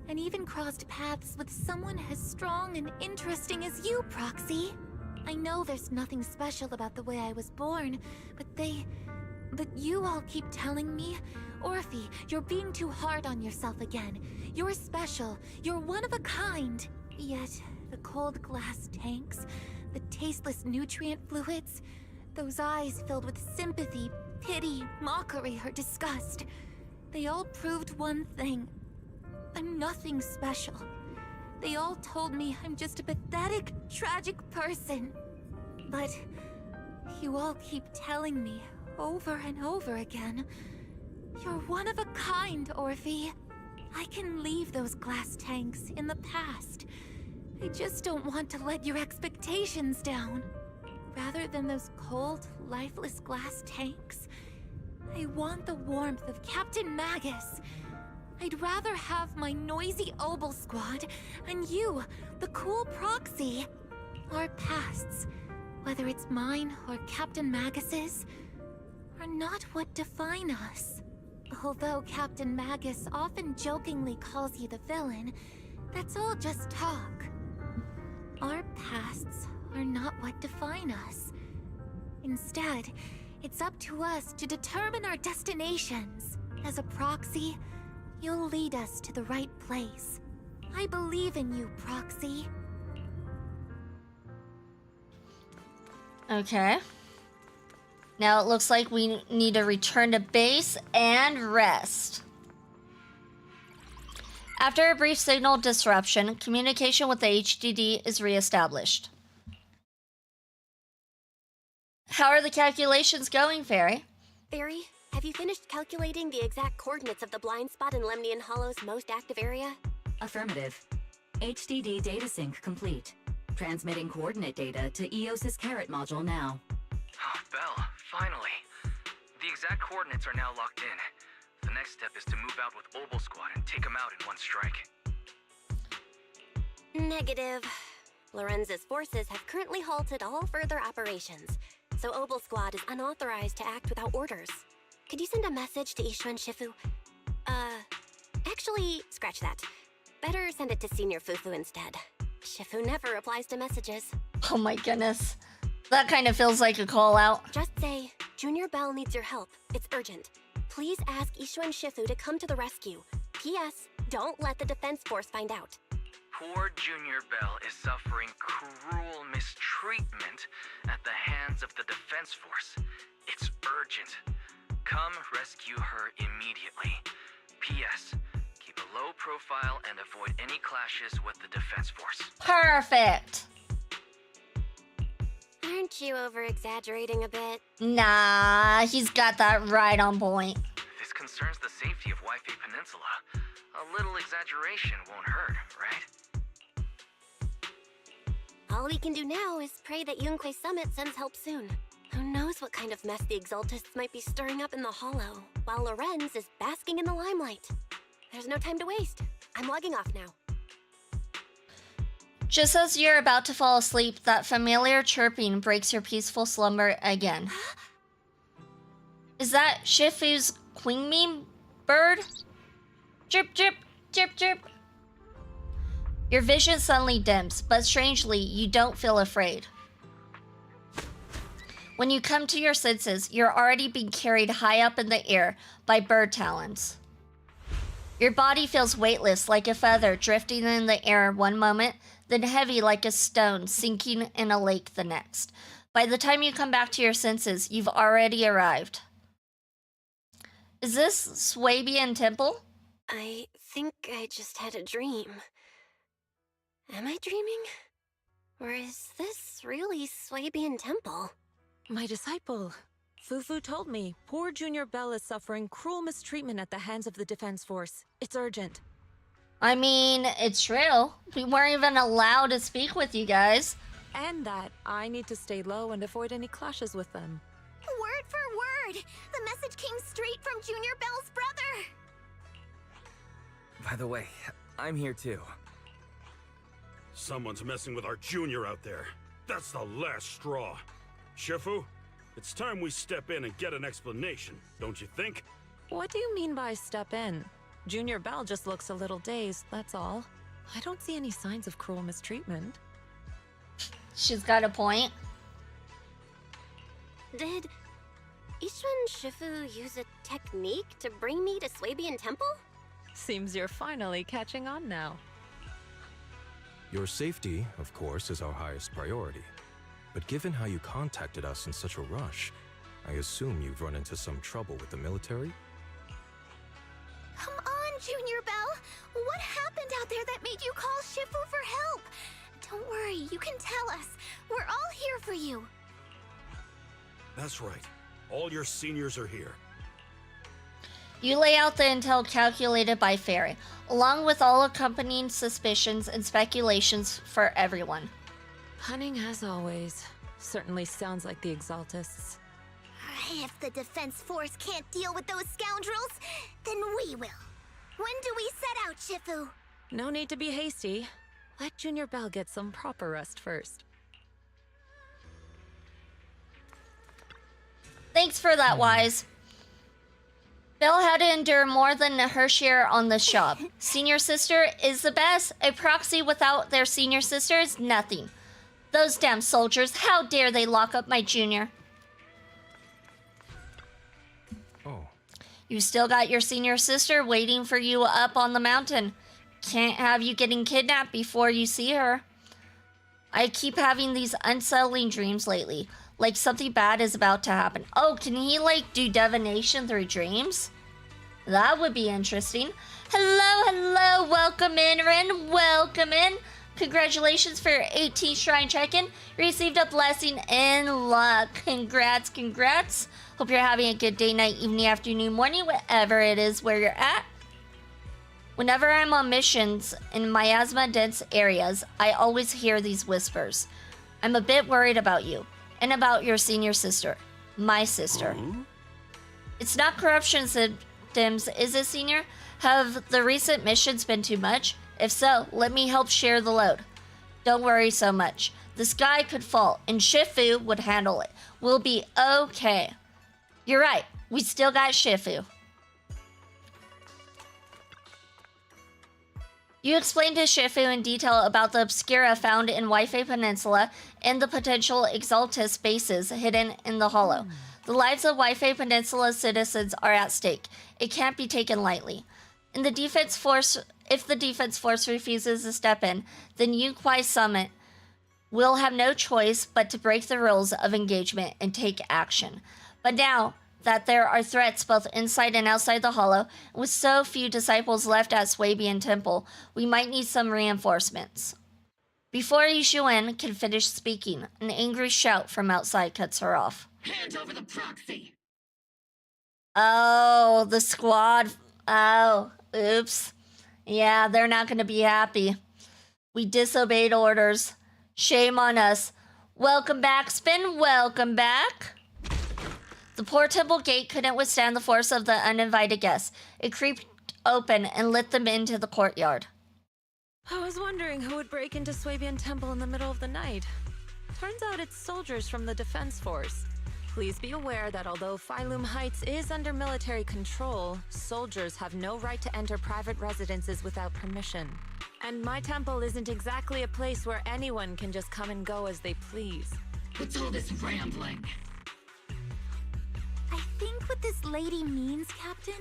and even crossed paths with someone as strong and interesting as you, Proxy. I know there's nothing special about the way I was born, but you all keep telling me, "Orphe, you're being too hard on yourself again. You're special, you're one of a kind." Yet, the cold glass tanks, the tasteless nutrient fluids, those eyes filled with sympathy, pity, mockery, or disgust, they all proved one thing. I'm nothing special. They all told me I'm just a pathetic, tragic person. But you all keep telling me over and over again, "You're one of a kind, Orphe." I can leave those glass tanks in the past. I just don't want to let your expectations down. Rather than those cold, lifeless glass tanks, I want the warmth of Captain Magus. I'd rather have my noisy Obel Squad and you, the cool Proxy. Our pasts, whether it's mine or Captain Magus's, are not what define us. Although Captain Magus often jokingly calls you the villain, that's all just talk. Our pasts are not what define us. Instead, it's up to us to determine our destinations. As a Proxy, you'll lead us to the right place. I believe in you, Proxy. Okay. Now it looks like we need to return to base and rest. After a brief signal disruption, communication with the HDD is reestablished. How are the calculations going, Fairy? Fairy, have you finished calculating the exact coordinates of the blind spot in Lemnian Hollow's most active area? Affirmative. HDD data sync complete. Transmitting coordinate data to EOS's Carrot module now. Oh, Belle, finally. The exact coordinates are now locked in. The next step is to move out with Obel Squad and take them out in one strike. Negative. Lorenz's forces have currently halted all further operations, so Obel Squad is unauthorized to act without orders. Could you send a message to Ishuan Shifu? Actually, scratch that. Better send it to Senior Fufu instead. Shifu never replies to messages. Oh my goodness. That kind of feels like a call out. Just say, Junior Bell needs your help. It's urgent. Please ask Ishuan Shifu to come to the rescue. P.S. Don't let the Defense Force find out. Poor Junior Bell is suffering cruel mistreatment at the hands of the Defense Force. It's urgent. Come rescue her immediately. P.S. Keep a low profile and avoid any clashes with the Defense Force. Perfect. Aren't you over-exaggerating a bit? Nah, he's got that right on point. This concerns the safety of Waifei Peninsula. A little exaggeration won't hurt, right? All we can do now is pray that Yunquei Summit sends help soon. Who knows what kind of mess the Exaltists might be stirring up in the Hollow, while Lorenz is basking in the limelight. There's no time to waste. I'm logging off now. Just as you're about to fall asleep, that familiar chirping breaks your peaceful slumber again. Is that Shifu's queen bird? Chirp, chirp, chirp, chirp. Your vision suddenly dims, but strangely, you don't feel afraid. When you come to your senses, you're already being carried high up in the air by bird talons. Your body feels weightless like a feather drifting in the air one moment, then heavy like a stone sinking in a lake the next. By the time you come back to your senses, you've already arrived. Is this Swabian Temple? I think I just had a dream. Am I dreaming? Or is this really Swabian Temple? My disciple, Fufu told me poor Junior Bell is suffering cruel mistreatment at the hands of the Defense Force. It's urgent. I mean, it's true. We weren't even allowed to speak with you guys. And that I need to stay low and avoid any clashes with them. Word for word! The message came straight from Junior Bell's brother! By the way, I'm here too. Someone's messing with our junior out there. That's the last straw. Shifu, it's time we step in and get an explanation, don't you think? What do you mean by step in? Junior Bell just looks a little dazed, that's all. I don't see any signs of cruel mistreatment. She's got a point. Did Ishun Shifu use a technique to bring me to Swabian Temple? Seems you're finally catching on now. Your safety, of course, is our highest priority. But given how you contacted us in such a rush, I assume you've run into some trouble with the military? Come on, Junior Bell! What happened out there that made you call Shifu for help? Don't worry, you can tell us. We're all here for you. That's right. All your seniors are here. You lay out the intel calculated by Fairy, along with all accompanying suspicions and speculations for everyone. Cunning as always. Certainly sounds like the Exaltists. If the Defense Force can't deal with those scoundrels, then we will. When do we set out, Shifu? No need to be hasty. Let Junior Bell get some proper rest first. Thanks for that, Wise. Belle had to endure more than her share on this job. Senior sister is the best. A proxy without their senior sister is nothing. Those damn soldiers, how dare they lock up my junior? Oh. You still got your senior sister waiting for you up on the mountain. Can't have you getting kidnapped before you see her. I keep having these unsettling dreams lately. Like something bad is about to happen. Oh, can he like do divination through dreams? That would be interesting. Hello, welcome in, Rin, welcome in. Congratulations for your 18th Shrine check-in. You received a blessing in luck. Congrats. Hope you're having a good day, night, evening, afternoon, morning, whatever it is where you're at. Whenever I'm on missions in miasma-dense areas, I always hear these whispers. I'm a bit worried about you. And about your senior sister. My sister. It's not corruption symptoms, is it, senior? Have the recent missions been too much? If so, let me help share the load. Don't worry so much. The sky could fall, and Shifu would handle it. We'll be okay. You're right. We still got Shifu. You explained to Shifu in detail about the Obscura found in Waifei Peninsula and the potential Exaltist bases hidden in the Hollow. The lives of Waifei Peninsula citizens are at stake. It can't be taken lightly. If the Defense Force refuses to step in, then Yukwai Summit will have no choice but to break the rules of engagement and take action. But now that there are threats both inside and outside the Hollow, and with so few disciples left at Swabian Temple, we might need some reinforcements. Before Yishuan can finish speaking, an angry shout from outside cuts her off. Hand over the proxy! Oh, the squad. Oh, oops. Yeah, they're not going to be happy. We disobeyed orders. Shame on us. Welcome back, Spin. Welcome back. The poor temple gate couldn't withstand the force of the uninvited guests. It creaked open and let them into the courtyard. I was wondering who would break into Swabian Temple in the middle of the night. Turns out it's soldiers from the Defense Force. Please be aware that although Phylum Heights is under military control, soldiers have no right to enter private residences without permission. And my temple isn't exactly a place where anyone can just come and go as they please. What's all this rambling? I think what this lady means, Captain,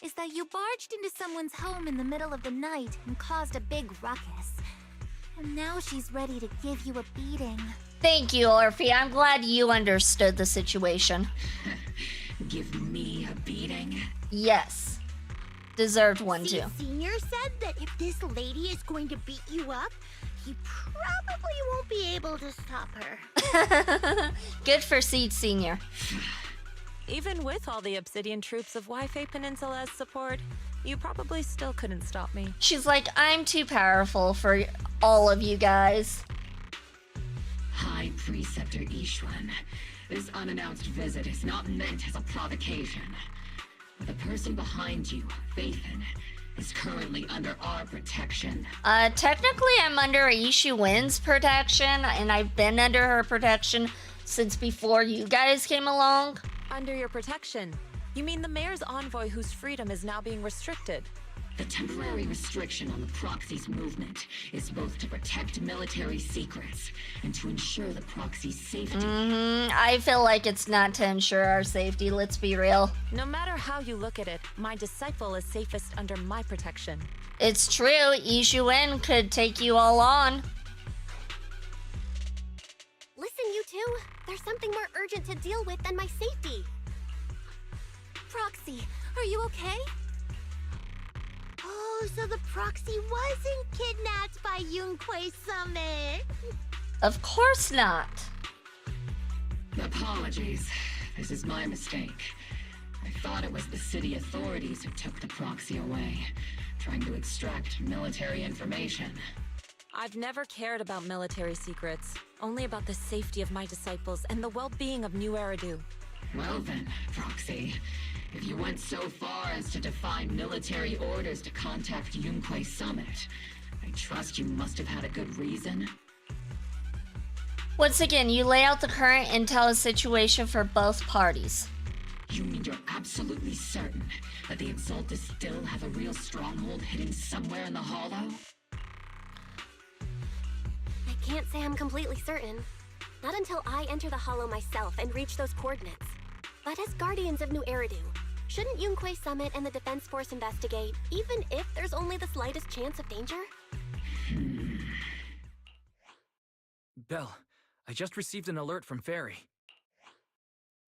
is that you barged into someone's home in the middle of the night and caused a big ruckus. And now she's ready to give you a beating. Thank you, Orphe. I'm glad you understood the situation. Give me a beating? Yes. Deserved one, too. Senior said that if this lady is going to beat you up, he probably won't be able to stop her. Good for Seed Senior. Even with all the Obsidian troops of Wi-Fi Peninsula as support, you probably still couldn't stop me. She's like, I'm too powerful for all of you guys. High Preceptor Ishwan, this unannounced visit is not meant as a provocation. The person behind you, Phaethon, is currently under our protection. Technically I'm under Ishu Win's protection, and I've been under her protection since before you guys came along. Under your protection? You mean the mayor's envoy whose freedom is now being restricted? The temporary restriction on the Proxy's movement is both to protect military secrets and to ensure the Proxy's safety. I feel like it's not to ensure our safety, let's be real. No matter how you look at it, my disciple is safest under my protection. It's true, Ishu Win could take you all on. Listen, you two. There's something more urgent to deal with than my safety. Proxy, are you okay? Oh, so the Proxy wasn't kidnapped by Yunquei Summit. Of course not. Apologies. This is my mistake. I thought it was the city authorities who took the Proxy away, trying to extract military information. I've never cared about military secrets, only about the safety of my disciples and the well-being of New Eridu. Well then, Proxy, if you went so far as to defy military orders to contact Yunquei Summit, I trust you must have had a good reason. Once again, you lay out the current intel situation for both parties. You mean you're absolutely certain that the Exaltus still have a real stronghold hidden somewhere in the Hollow? I can't say I'm completely certain. Not until I enter the Hollow myself and reach those coordinates. But as Guardians of New Eridu, shouldn't Yunquei Summit and the Defense Force investigate, even if there's only the slightest chance of danger? Belle, I just received an alert from Fairy.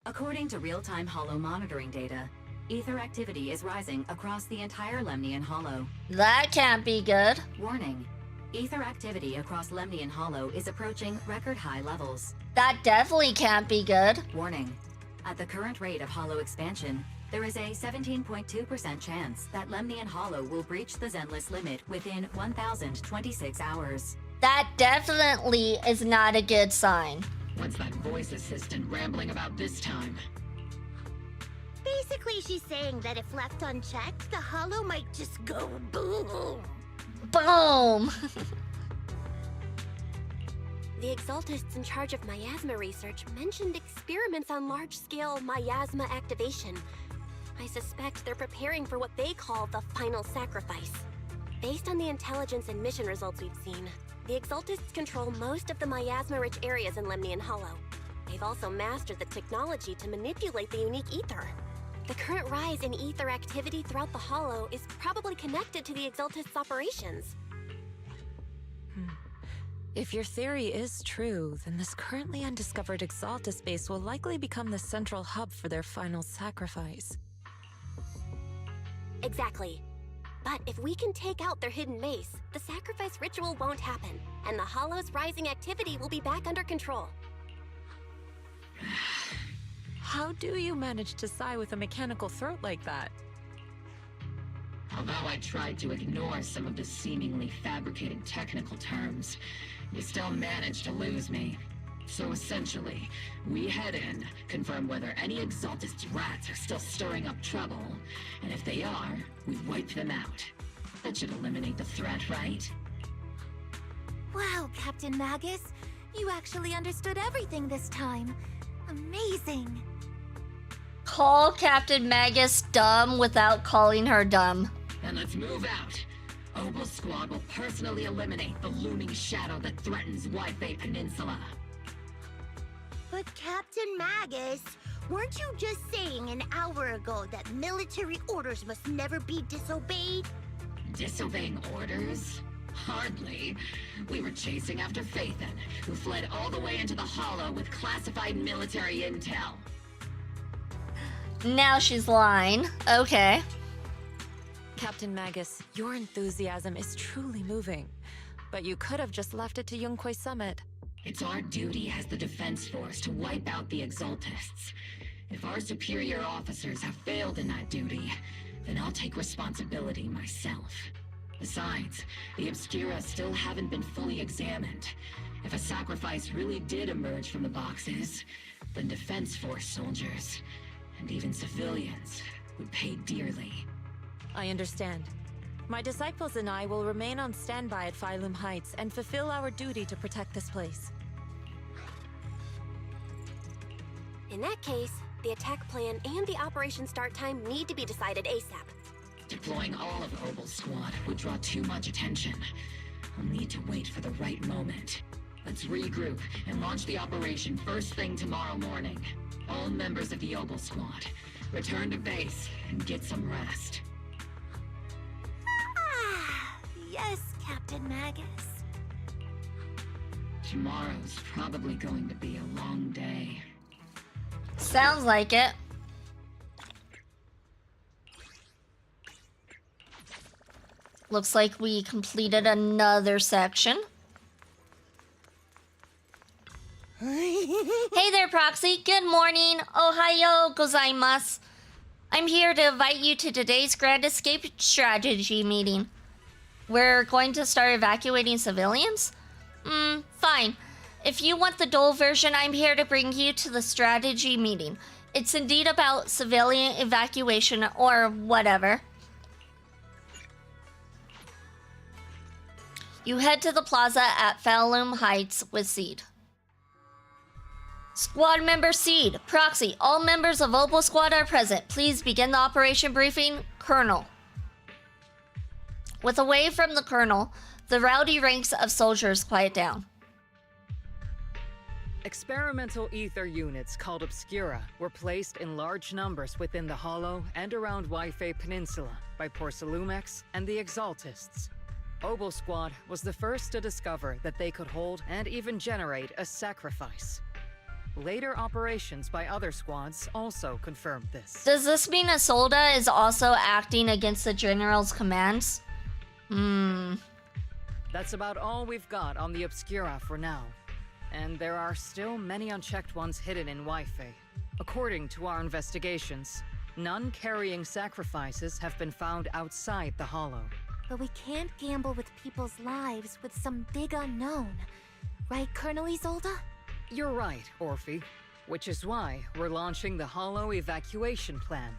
According to real-time Hollow monitoring data, ether activity is rising across the entire Lemnian Hollow. That can't be good. Warning. Ether activity across Lemnian Hollow is approaching record-high levels. That definitely can't be good. Warning. At the current rate of Hollow expansion, there is a 17.2% chance that Lemnian Hollow will breach the Zenless limit within 1,026 hours. That definitely is not a good sign. What's that voice assistant rambling about this time? Basically, she's saying that if left unchecked, the Hollow might just go boom. Boom! The Exaltists in charge of miasma research mentioned experiments on large-scale miasma activation. I suspect they're preparing for what they call the final sacrifice. Based on the intelligence and mission results we've seen, the Exaltists control most of the miasma-rich areas in Lemnian Hollow. They've also mastered the technology to manipulate the unique ether. The current rise in ether activity throughout the Hollow is probably connected to the Exaltists' operations. If your theory is true, then this currently undiscovered Exaltus base will likely become the central hub for their final sacrifice. Exactly. But if we can take out their hidden base, the sacrifice ritual won't happen, and the Hollow's rising activity will be back under control. How do you manage to sigh with a mechanical throat like that? Although I tried to ignore some of the seemingly fabricated technical terms, you still managed to lose me. So essentially, we head in, confirm whether any Exaltist rats are still stirring up trouble, and if they are, we wipe them out. That should eliminate the threat, right? Wow, Captain Magus. You actually understood everything this time. Amazing. Call Captain Magus dumb without calling her dumb. And let's move out. Obel Squad will personally eliminate the looming shadow that threatens Wi-Fi Peninsula. But Captain Magus, weren't you just saying an hour ago that military orders must never be disobeyed? Disobeying orders? Hardly. We were chasing after Phaethon, who fled all the way into the Hollow with classified military intel. Now she's lying. Okay. Captain Magus, your enthusiasm is truly moving. But you could have just left it to Yunque Summit. It's our duty as the Defense Force to wipe out the Exaltists. If our superior officers have failed in that duty, then I'll take responsibility myself. Besides, the Obscura still haven't been fully examined. If a sacrifice really did emerge from the boxes, then Defense Force soldiers, and even civilians, would pay dearly. I understand. My disciples and I will remain on standby at Phylum Heights and fulfill our duty to protect this place. In that case, the attack plan and the operation start time need to be decided ASAP. Deploying all of Obel Squad would draw too much attention. I'll need to wait for the right moment. Let's regroup and launch the operation first thing tomorrow morning. All members of the Obel Squad, return to base and get some rest. Yes, Captain Magus. Tomorrow's probably going to be a long day. Sounds like it. Looks like we completed another section. Hey there, Proxy. Good morning. Ohayo gozaimasu. I'm here to invite you to today's Grand Escape Strategy meeting. We're going to start evacuating civilians? Fine. If you want the dull version, I'm here to bring you to the strategy meeting. It's indeed about civilian evacuation or whatever. You head to the plaza at Phylum Heights with Seed. Squad member Seed, Proxy, all members of Obel Squad are present. Please begin the operation briefing. Colonel. With a wave from the Colonel, the rowdy ranks of soldiers quiet down. Experimental ether units called Obscura were placed in large numbers within the Hollow and around Wi-Fi Peninsula by Porcelumex and the Exaltists. Obel Squad was the first to discover that they could hold and even generate a sacrifice. Later operations by other squads also confirmed this. Does this mean Isolde is also acting against the General's commands? That's about all we've got on the Obscura for now. And there are still many unchecked ones hidden in Wi-Fi. According to our investigations, none carrying sacrifices have been found outside the Hollow. But we can't gamble with people's lives with some big unknown. Right, Colonel Isolde? You're right, Orphe. Which is why we're launching the Hollow evacuation plan,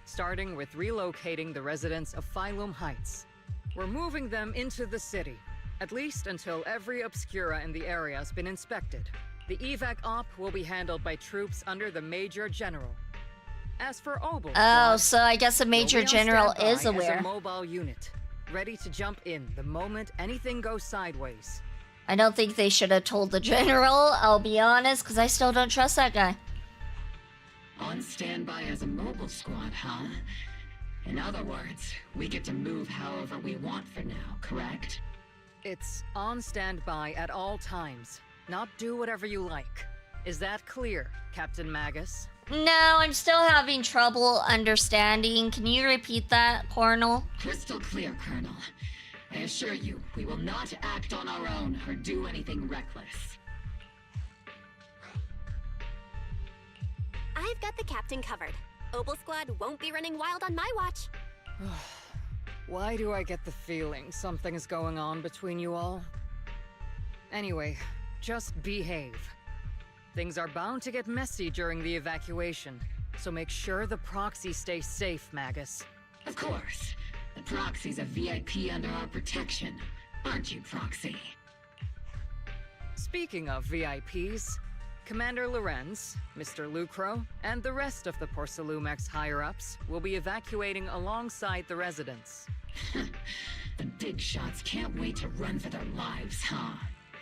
starting with relocating the residents of Phylum Heights. We're moving them into the city, at least until every Obscura in the area has been inspected. The evac op will be handled by troops under the Major General. As for Obel Squad, so I guess the Major General is aware. As a mobile unit, ready to jump in the moment anything goes sideways. I don't think they should have told the General, I'll be honest, because I still don't trust that guy. On standby as a mobile squad, huh? In other words, we get to move however we want for now, correct? It's on standby at all times, not do whatever you like. Is that clear, Captain Magus? No, I'm still having trouble understanding. Can you repeat that, Colonel? Crystal clear, Colonel. I assure you, we will not act on our own or do anything reckless. I've got the captain covered. Obel Squad won't be running wild on my watch. Why do I get the feeling something is going on between you all? Anyway, just behave. Things are bound to get messy during the evacuation, so make sure the proxy stays safe, Magus. Of course. The proxy's a VIP under our protection, aren't you, Proxy? Speaking of VIPs, Commander Lorenz, Mr. Lucro, and the rest of the Porcelumex higher-ups will be evacuating alongside the residents. The big shots can't wait to run for their lives, huh?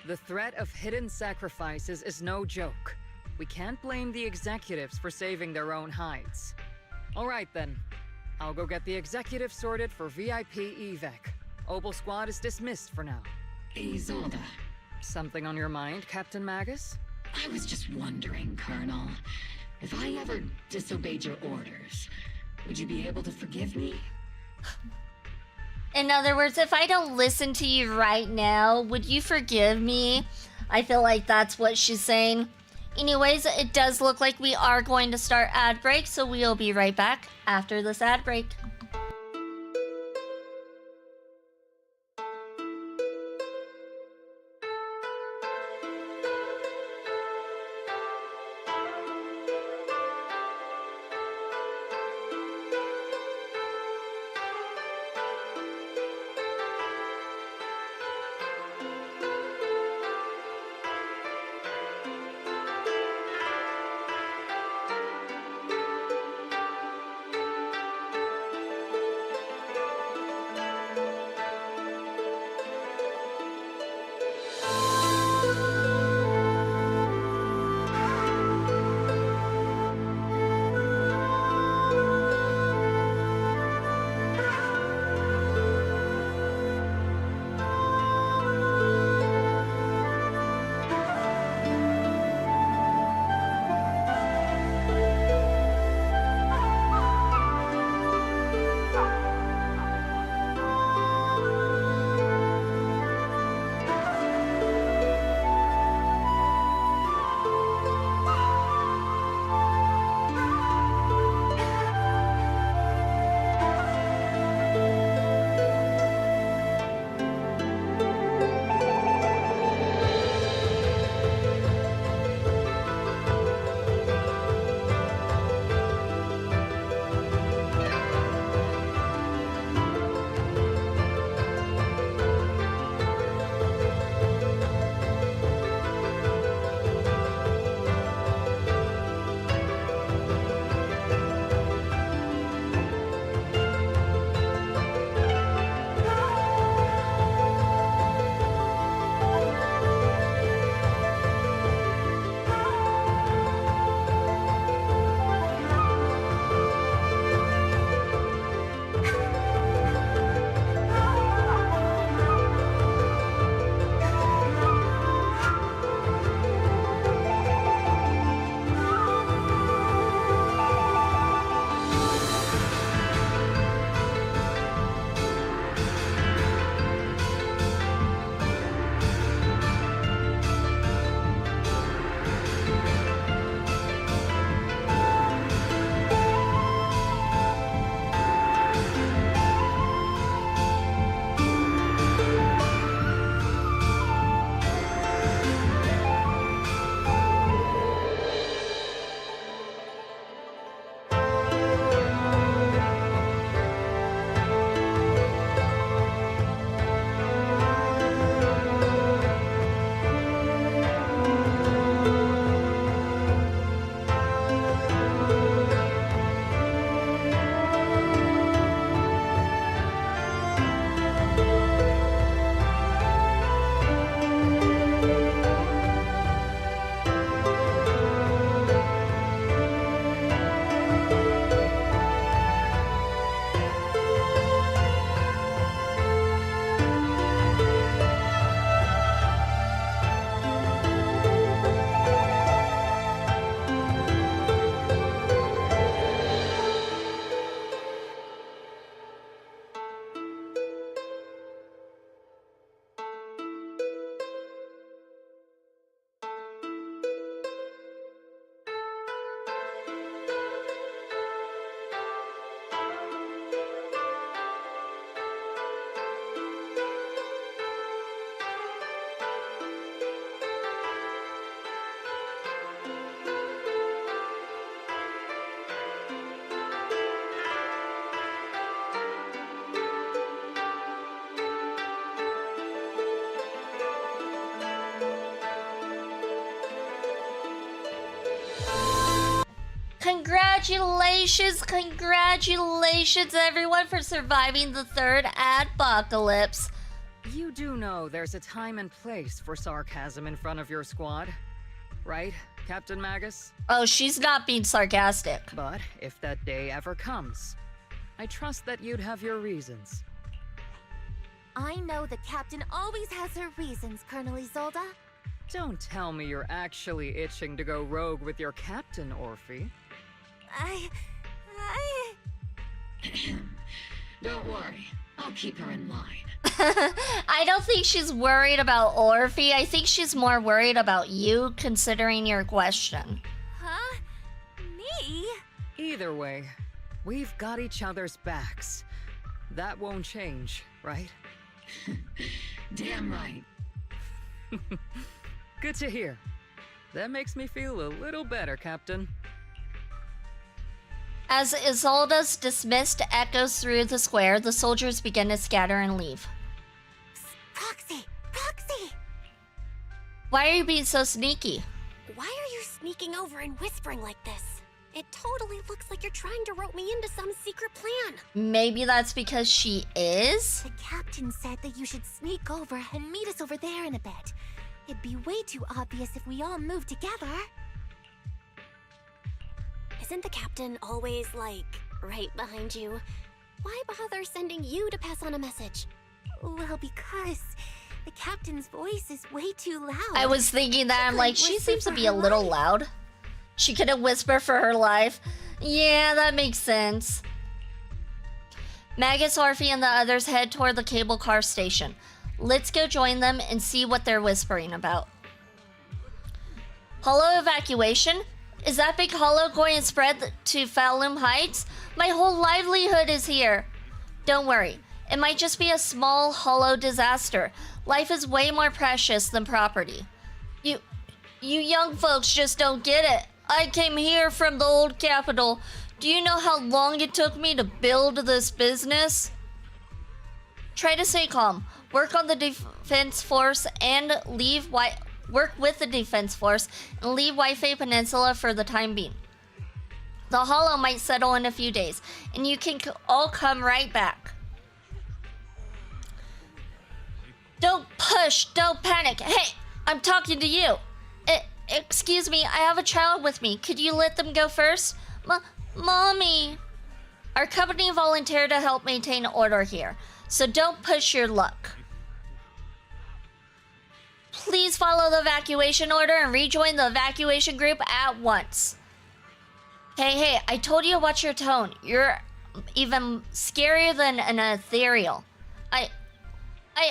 The threat of hidden sacrifices is no joke. We can't blame the executives for saving their own hides. All right then. I'll go get the executives sorted for VIP evac. Obel Squad is dismissed for now. Isolde. Something on your mind, Captain Magus? I was just wondering, Colonel. If I ever disobeyed your orders, would you be able to forgive me? In other words, if I don't listen to you right now, would you forgive me? I feel like that's what she's saying. Anyways, it does look like we are going to start ad break, so we'll be right back after this ad break. Congratulations, congratulations everyone for surviving the third adpocalypse. You do know there's a time and place for sarcasm in front of your squad, right, Captain Magus? Oh, she's not being sarcastic. But if that day ever comes, I trust that you'd have your reasons. I know the captain always has her reasons, Colonel Isolde. Don't tell me you're actually itching to go rogue with your captain, Orphe. Don't worry, I'll keep her in line. I don't think she's worried about Orphe. I think she's more worried about you, considering your question. Huh? Me? Either way, we've got each other's backs. That won't change, right? Damn right. Good to hear. That makes me feel a little better, Captain. As Isolde's dismissed echoes through the square, the soldiers begin to scatter and leave. Proxy! Proxy! Why are you being so sneaky? Why are you sneaking over and whispering like this? It totally looks like you're trying to rope me into some secret plan. Maybe that's because she is? The captain said that you should sneak over and meet us over there in a bit. It'd be way too obvious if we all moved together. Isn't the captain always, like, right behind you? Why bother sending you to pass on a message? Well, because the captain's voice is way too loud. I was thinking that. I'm like, she seems to be a little loud. She couldn't whisper for her life. Yeah, that makes sense. Magus, Orphe, and the others head toward the cable car station. Let's go join them and see what they're whispering about. Hollow evacuation? Is that big hollow going to spread to Falum Heights? My whole livelihood is here. Don't worry. It might just be a small hollow disaster. Life is way more precious than property. You young folks just don't get it. I came here from the old capital. Do you know how long it took me to build this business? Try to stay calm. Work on the defense force and work with the defense force and leave Waifei Peninsula for the time being. The hollow might settle in a few days, and you can all come right back. Don't push, don't panic. Hey, I'm talking to you. Excuse me, I have a child with me. Could you let them go first? Mommy. Our company volunteered to help maintain order here, so don't push your luck. Please follow the evacuation order and rejoin the evacuation group at once. Hey, I told you to watch your tone. You're even scarier than an ethereal. I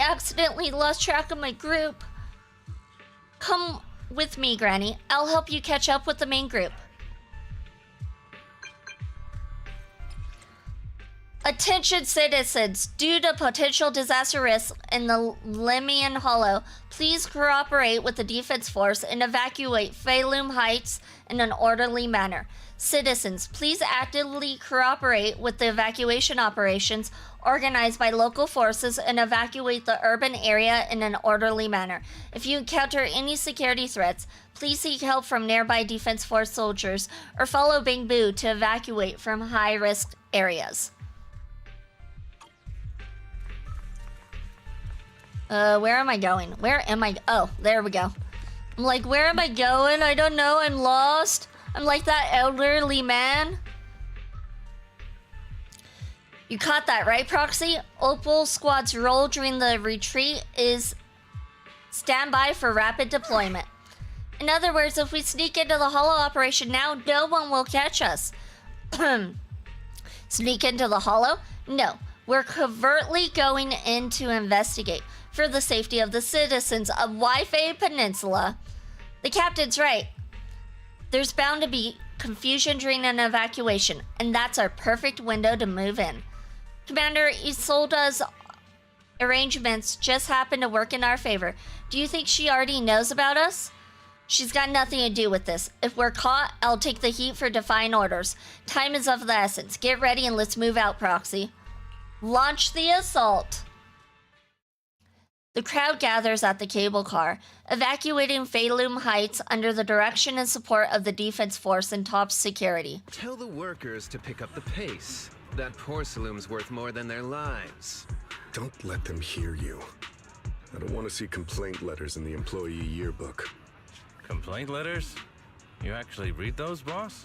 accidentally lost track of my group. Come with me, Granny. I'll help you catch up with the main group. Attention citizens, due to potential disaster risks in the Lemian Hollow, please cooperate with the defense force and evacuate Falum Heights in an orderly manner. Citizens, please actively cooperate with the evacuation operations organized by local forces and evacuate the urban area in an orderly manner. If you encounter any security threats, please seek help from nearby defense force soldiers or follow Bing Boo to evacuate from high-risk areas. Where am I going? Oh, there we go. I'm like, where am I going? I don't know, I'm lost. I'm like that elderly man. You caught that, right, Proxy? Opal Squad's role during the retreat is stand by for rapid deployment. In other words, if we sneak into the Hollow operation now, no one will catch us. Sneak into the Hollow? No, we're covertly going in to investigate for the safety of the citizens of Waifei Peninsula. The captain's right. There's bound to be confusion during an evacuation, and that's our perfect window to move in. Commander Isolde's arrangements just happen to work in our favor. Do you think she already knows about us? She's got nothing to do with this. If we're caught, I'll take the heat for defying orders. Time is of the essence. Get ready and let's move out, Proxy. Launch the assault. The crowd gathers at the cable car, evacuating Phaelum Heights under the direction and support of the defense force and top security. Tell the workers to pick up the pace. That porcelain's worth more than their lives. Don't let them hear you. I don't want to see complaint letters in the employee yearbook. Complaint letters? You actually read those, boss?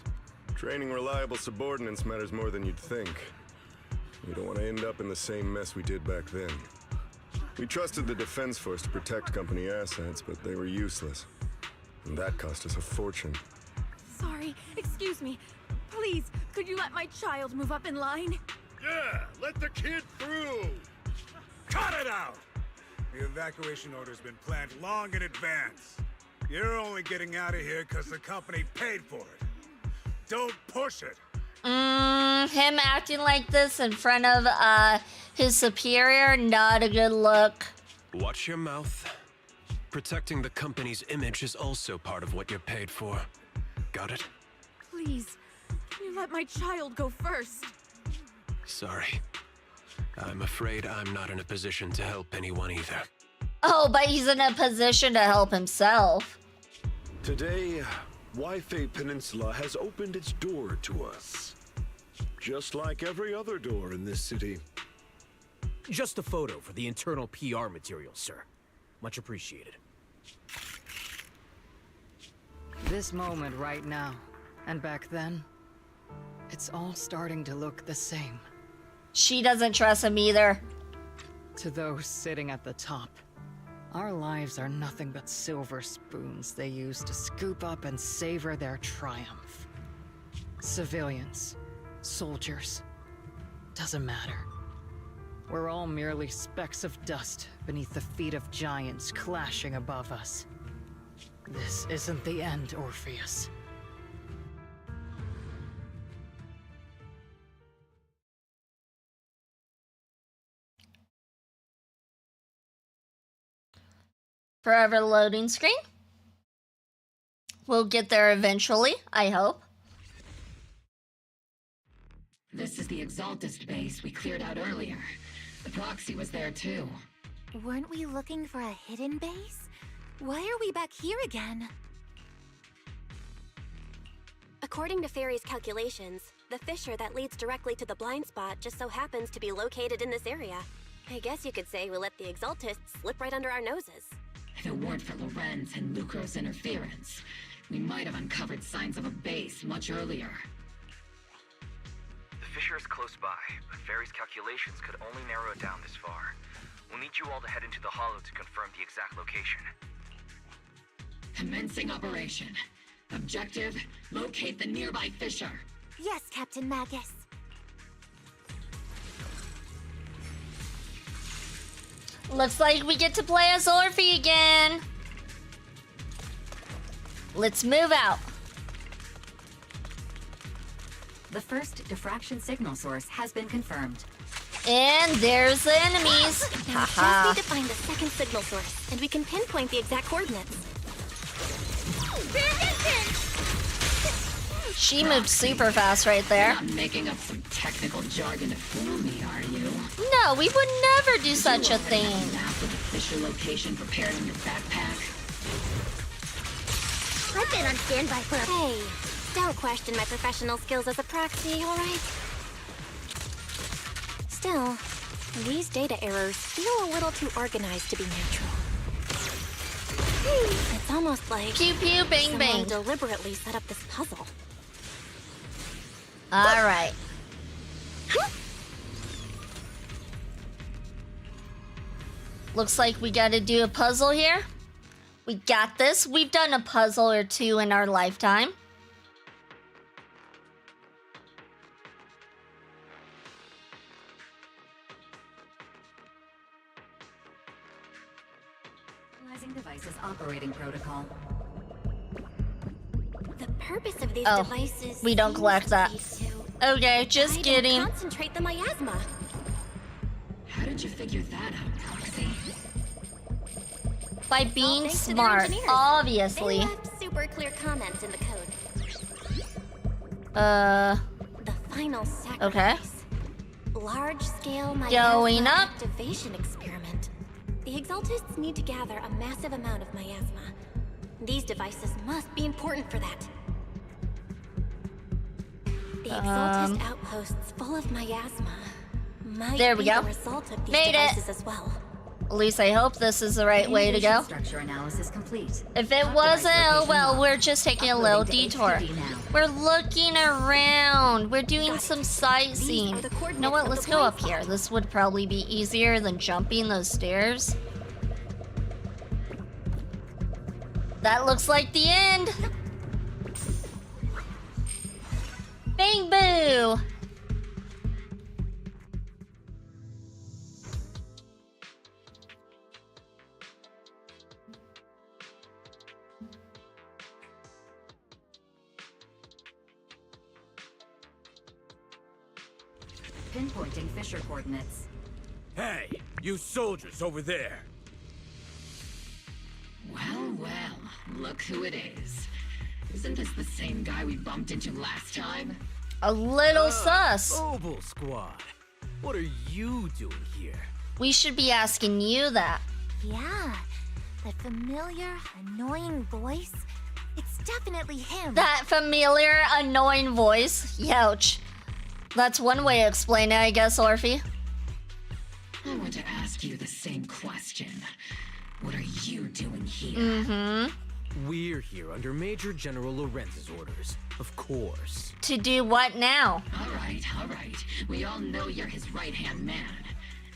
Training reliable subordinates matters more than you'd think. We don't want to end up in the same mess we did back then. We trusted the Defense Force to protect company assets, but they were useless. And that cost us a fortune. Sorry, excuse me. Please, could you let my child move up in line? Yeah, let the kid through! Cut it out! The evacuation order's been planned long in advance. You're only getting out of here because the company paid for it. Don't push it. Him acting like this in front of his superior, not a good look. Watch your mouth. Protecting the company's image is also part of what you're paid for. Got it? Please, can you let my child go first? Sorry. I'm afraid I'm not in a position to help anyone either. Oh, but he's in a position to help himself. Today, Wi-Fi Peninsula has opened its door to us. Just like every other door in this city. Just a photo for the internal PR material, sir. Much appreciated. This moment right now, and back then, it's all starting to look the same. She doesn't trust him either. To those sitting at the top, our lives are nothing but silver spoons they use to scoop up and savor their triumph. Civilians, soldiers, doesn't matter. We're all merely specks of dust beneath the feet of giants clashing above us. This isn't the end, Orpheus. Forever loading screen. We'll get there eventually, I hope. This is the Exaltist base we cleared out earlier. The proxy was there too. Weren't we looking for a hidden base? Why are we back here again? According to Fairy's calculations, the fissure that leads directly to the blind spot just so happens to be located in this area. I guess you could say we let the Exaltists slip right under our noses. If it weren't for Lorenz and Lucro's interference, we might have uncovered signs of a base much earlier. The fissure is close by, but Fairy's calculations could only narrow it down this far. We'll need you all to head into the hollow to confirm the exact location. Commencing operation. Objective, locate the nearby fissure. Yes, Captain Magus. Looks like we get to play as Orphe again. Let's move out. The first diffraction signal source has been confirmed. And there's the enemies. We just need to find the second signal source, and we can pinpoint the exact coordinates. She moved super fast right there. You're not making up some technical jargon to fool me, are you? No, we would never do such a thing. Map with the fissure location prepared in your backpack. I've been on standby for Hey, don't question my professional skills as a proxy, alright? Still, these data errors feel a little too organized to be natural. It's almost like pew pew bang bang deliberately set up this puzzle. All right. Looks like we got to do a puzzle here. We got this. We've done a puzzle or two in our lifetime. Analyzing devices operating protocol. The purpose of these Oh, devices we don't collect that. Okay, just kidding. Concentrate the miasma. How did you figure that out, Proxy? By being Thanks to their smart, engineers. obviously. They left super clear comments in the code. The final sacrifice. Okay. Large-scale Going miasma up. activation experiment. The The Exaltists need to gather a massive amount of miasma. These devices must be important for that. The Exaltist outposts full of miasma might There we be go. the result of these Made it. devices as well. At least I hope this is the right way to go. Structure analysis complete. If it wasn't, oh well, we're just taking a little detour. We're looking around. We're doing some sightseeing. You know what? Let's go up here. This would probably be easier than jumping those stairs. That looks like the end. Bang boo! Pinpointing Fisher coordinates. Hey, you soldiers over there! Well, well, look who it is. Isn't this the same guy we bumped into last time? A little sus. Obel Squad, what are you doing here? We should be asking you that. Yeah, that familiar, annoying voice. It's definitely him. That familiar, annoying voice. Youch. That's one way to explain it, I guess, Orphe. I want to ask you the same question. What are you doing here? Mm-hmm. We're here under Major General Lorenz's orders, of course. To do what now? All right. We all know you're his right-hand man.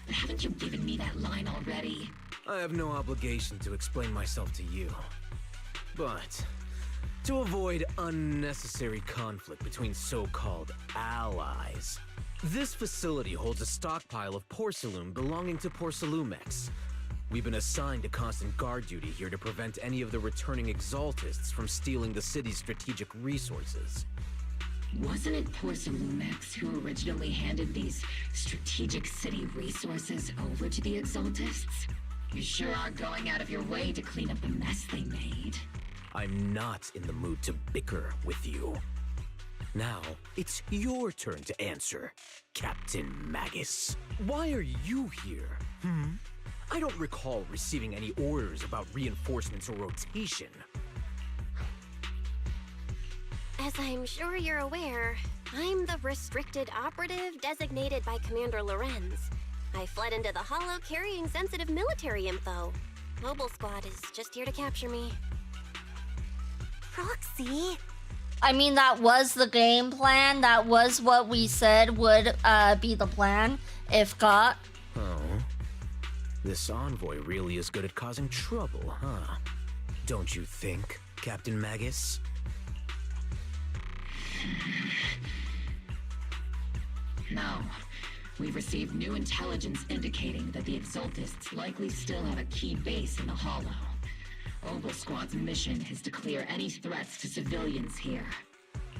But haven't you given me that line already? I have no obligation to explain myself to you. But to avoid unnecessary conflict between so-called allies, this facility holds a stockpile of porcelain belonging to Porcelumex. We've been assigned to constant guard duty here to prevent any of the returning Exaltists from stealing the city's strategic resources. Wasn't it Porcelumex who originally handed these strategic city resources over to the Exaltists? You sure are going out of your way to clean up the mess they made. I'm not in the mood to bicker with you. Now, it's your turn to answer, Captain Magus. Why are you here? I don't recall receiving any orders about reinforcements or rotation. As I'm sure you're aware, I'm the restricted operative designated by Commander Lorenz. I fled into the Hollow carrying sensitive military info. Mobile Squad is just here to capture me. Proxy? I mean, that was the game plan. That was what we said would be the plan if got. Oh. This envoy really is good at causing trouble, huh? Don't you think, Captain Magus? No. We've received new intelligence indicating that the Exaltists likely still have a key base in the Hollow. Obel Squad's mission is to clear any threats to civilians here.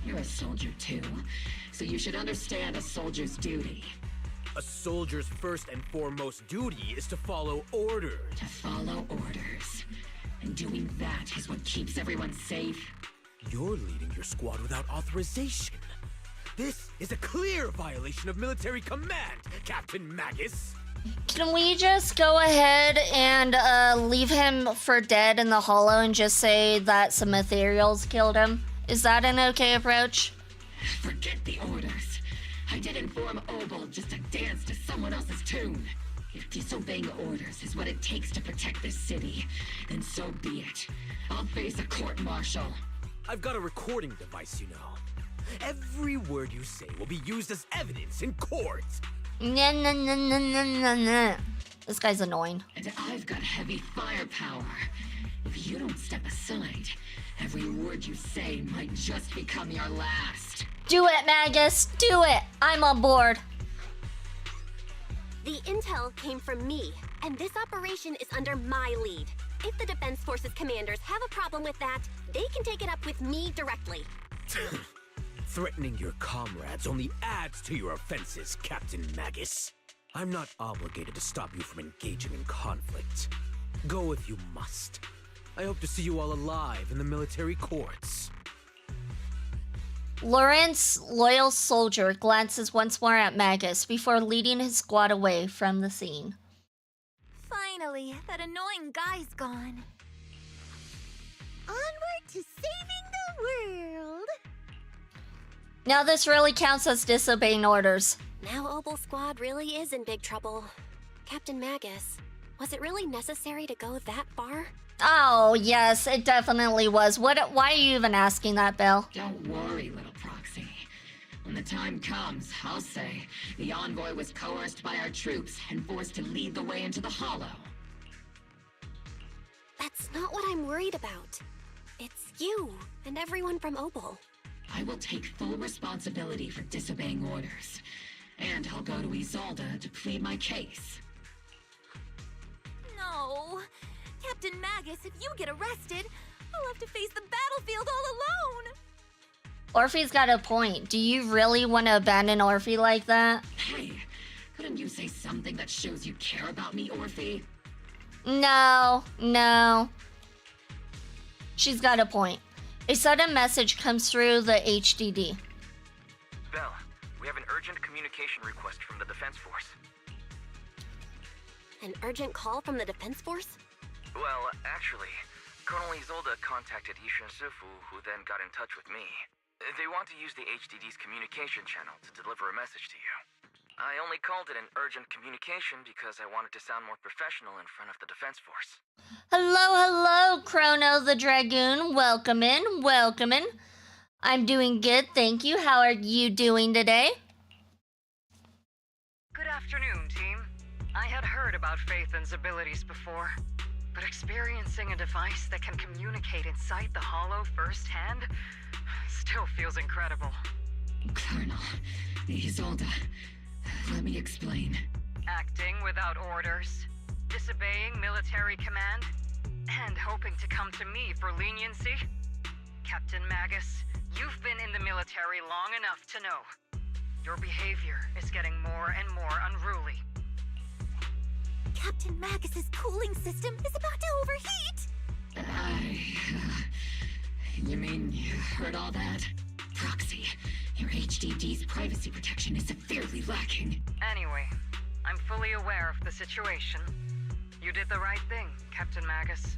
You're a soldier too, so you should understand a soldier's duty. A soldier's first and foremost duty is to follow orders. To follow orders. And doing that is what keeps everyone safe. You're leading your squad without authorization. This is a clear violation of military command, Captain Magus. Can we just go ahead and leave him for dead in the Hollow and just say that some ethereals killed him? Is that an okay approach? Forget the orders. I did inform Obel just to dance to someone else's tune. If disobeying orders is what it takes to protect this city, then so be it. I'll face a court-martial. I've got a recording device, you know. Every word you say will be used as evidence in court. Nah. This guy's annoying. And I've got heavy firepower. If you don't step aside, every word you say might just become your last. Do it, Magus. Do it. I'm on board. The intel came from me, and this operation is under my lead. If the Defense Forces commanders have a problem with that, they can take it up with me directly. Threatening your comrades only adds to your offenses, Captain Magus. I'm not obligated to stop you from engaging in conflict. Go if you must. I hope to see you all alive in the military courts. Lorenz, loyal soldier, glances once more at Magus before leading his squad away from the scene. Fine. Finally, that annoying guy's gone. Onward to saving the world. Now this really counts as disobeying orders. Now Obel Squad really is in big trouble. Captain Magus, was it really necessary to go that far? Oh, yes, it definitely was. Why are you even asking that, Belle? Don't worry, little Proxy. When the time comes, I'll say the envoy was coerced by our troops and forced to lead the way into the Hollow. That's not what I'm worried about. It's you and everyone from Obel. I will take full responsibility for disobeying orders. And I'll go to Isolde to plead my case. No. Captain Magus, if you get arrested, I'll have to face the battlefield all alone. Orphe's got a point. Do you really want to abandon Orphe like that? Hey, couldn't you say something that shows you care about me, Orphe? No. She's got a point. A sudden message comes through the HDD. Belle, we have an urgent communication request from the Defense Force. An urgent call from the Defense Force? Well, actually, Colonel Isolde contacted Yishin Sifu, who then got in touch with me. They want to use the HDD's communication channel to deliver a message to you. I only called it an urgent communication because I wanted to sound more professional in front of the Defense Force. Hello, Chrono the Dragoon. Welcome in. I'm doing good, thank you. How are you doing today? Good afternoon, team. I had heard about Phaethon's abilities before, but experiencing a device that can communicate inside the Hollow firsthand still feels incredible. Colonel, Isolde, let me explain. Acting without orders, disobeying military command, and hoping to come to me for leniency? Captain Magus, you've been in the military long enough to know. Your behavior is getting more and more unruly. Captain Magus's cooling system is about to overheat! You mean you heard all that? Proxy, your HDD's privacy protection is severely lacking. Anyway, I'm fully aware of the situation. You did the right thing, Captain Magus.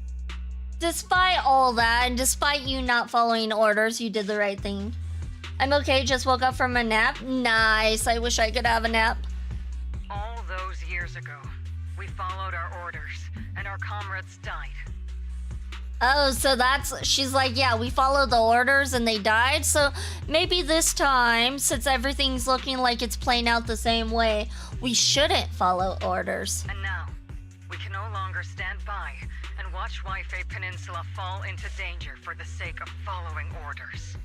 Despite all that, and despite you not following orders, you did the right thing. I'm okay, just woke up from a nap. Nice, I wish I could have a nap. All those years ago, we followed our orders, and our comrades died. Oh, so she's like, yeah, we followed the orders and they died, so maybe this time, since everything's looking like it's playing out the same way, we shouldn't follow orders. And now, we can no longer stand by and watch Waifei Peninsula fall into danger for the sake of following orders.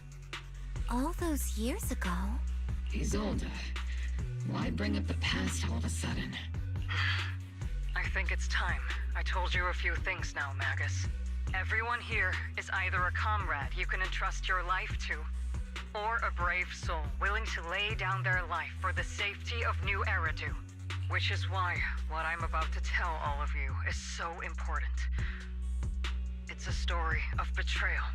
All those years ago? Isolde, why bring up the past all of a sudden? I think it's time. I told you a few things now, Magus. Everyone here is either a comrade you can entrust your life to, or a brave soul willing to lay down their life for the safety of New Eridu. Which is why what I'm about to tell all of you is so important. It's a story of betrayal.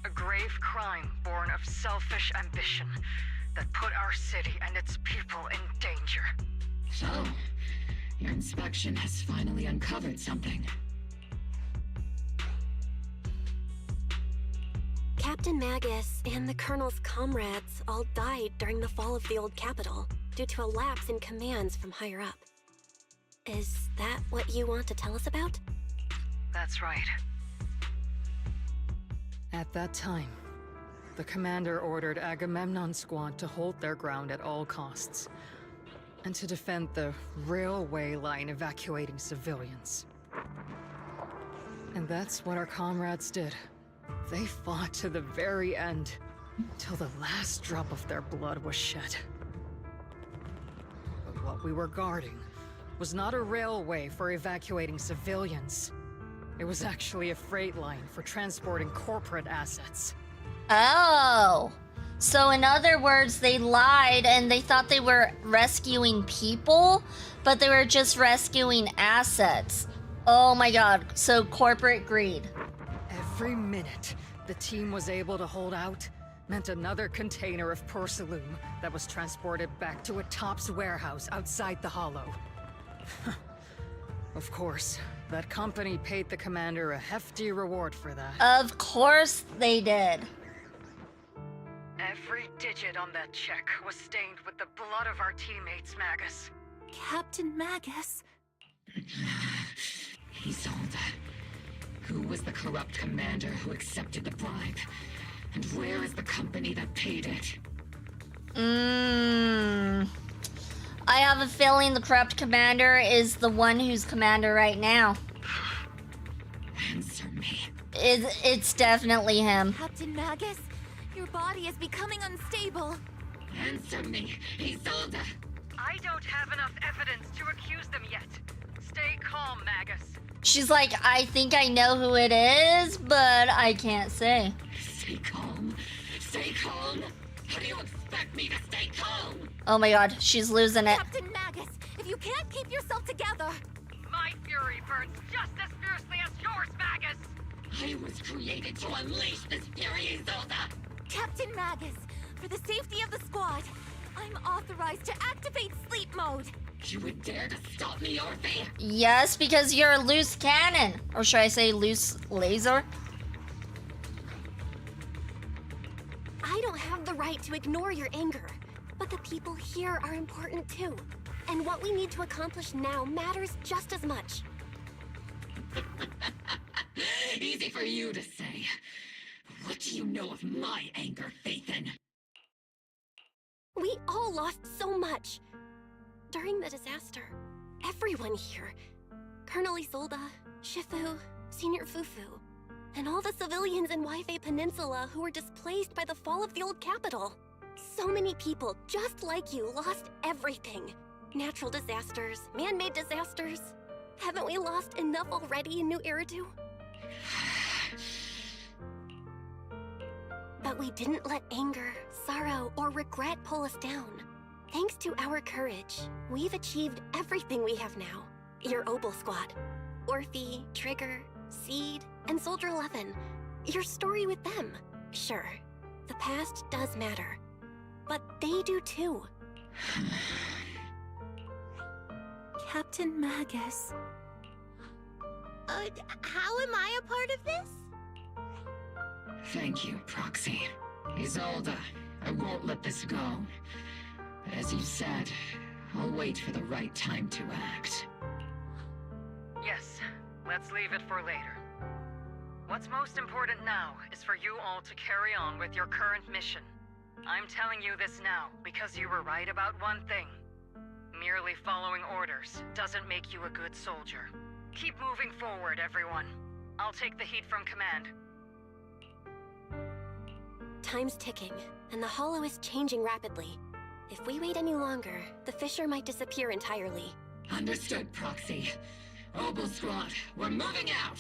A grave crime born of selfish ambition that put our city and its people in danger. So, your inspection has finally uncovered something. Captain Magus and the Colonel's comrades all died during the fall of the old capital due to a lapse in commands from higher up. Is that what you want to tell us about? That's right. At that time, the commander ordered Agamemnon's squad to hold their ground at all costs, and to defend the railway line evacuating civilians. And that's what our comrades did. They fought to the very end, till the last drop of their blood was shed. But what we were guarding was not a railway for evacuating civilians. It was actually a freight line for transporting corporate assets. Oh, so in other words, they lied and they thought they were rescuing people, but they were just rescuing assets. Oh my god, so corporate greed. Every minute the team was able to hold out meant another container of porcelain that was transported back to a Topps warehouse outside the Hollow. Of course. That company paid the commander a hefty reward for that. Of course they did. Every digit on that check was stained with the blood of our teammates, Magus. Captain Magus? Isolde. Who was the corrupt commander who accepted the bribe? And where is the company that paid it? I have a feeling the corrupt commander is the one who's commander right now. Answer me. It's definitely him. Captain Magus, your body is becoming unstable. Answer me, Isolde. I don't have enough evidence to accuse them yet. Stay calm, Magus. She's like, I think I know who it is, but I can't say. Stay calm. Stay calm. How do you expect me to stay calm? Oh my god, she's losing it. Captain Magus, if you can't keep yourself together... My fury burns just as fiercely as yours, Magus! I was created to unleash this fury, Isolde! Captain Magus, for the safety of the squad, I'm authorized to activate sleep mode. You would dare to stop me, Orphe? Yes, because you're a loose cannon. Or should I say loose laser? I don't have the right to ignore your anger, but the people here are important too. And what we need to accomplish now matters just as much. Easy for you to say. What do you know of my anger, Phaethon? We all lost so much. During the disaster, everyone here, Colonel Isolde, Shifu, Senior Fufu, and all the civilians in Waifei Peninsula who were displaced by the fall of the old capital. So many people, just like you, lost everything. Natural disasters, man-made disasters. Haven't we lost enough already in New Eridu? But we didn't let anger, sorrow, or regret pull us down. Thanks to our courage, we've achieved everything we have now. Your Obel Squad, Orphe, Trigger, Seed, and Soldier 11. Your story with them. Sure, the past does matter. But they do too. Captain Magus. How am I a part of this? Thank you, Proxy. Isolde, I won't let this go. But as you said, I'll wait for the right time to act. Yes, let's leave it for later. What's most important now is for you all to carry on with your current mission. I'm telling you this now because you were right about one thing. Merely following orders doesn't make you a good soldier. Keep moving forward, everyone. I'll take the heat from command. Time's ticking, and the Hollow is changing rapidly. If we wait any longer, the fissure might disappear entirely. Understood, Proxy. Obel Squad, we're moving out!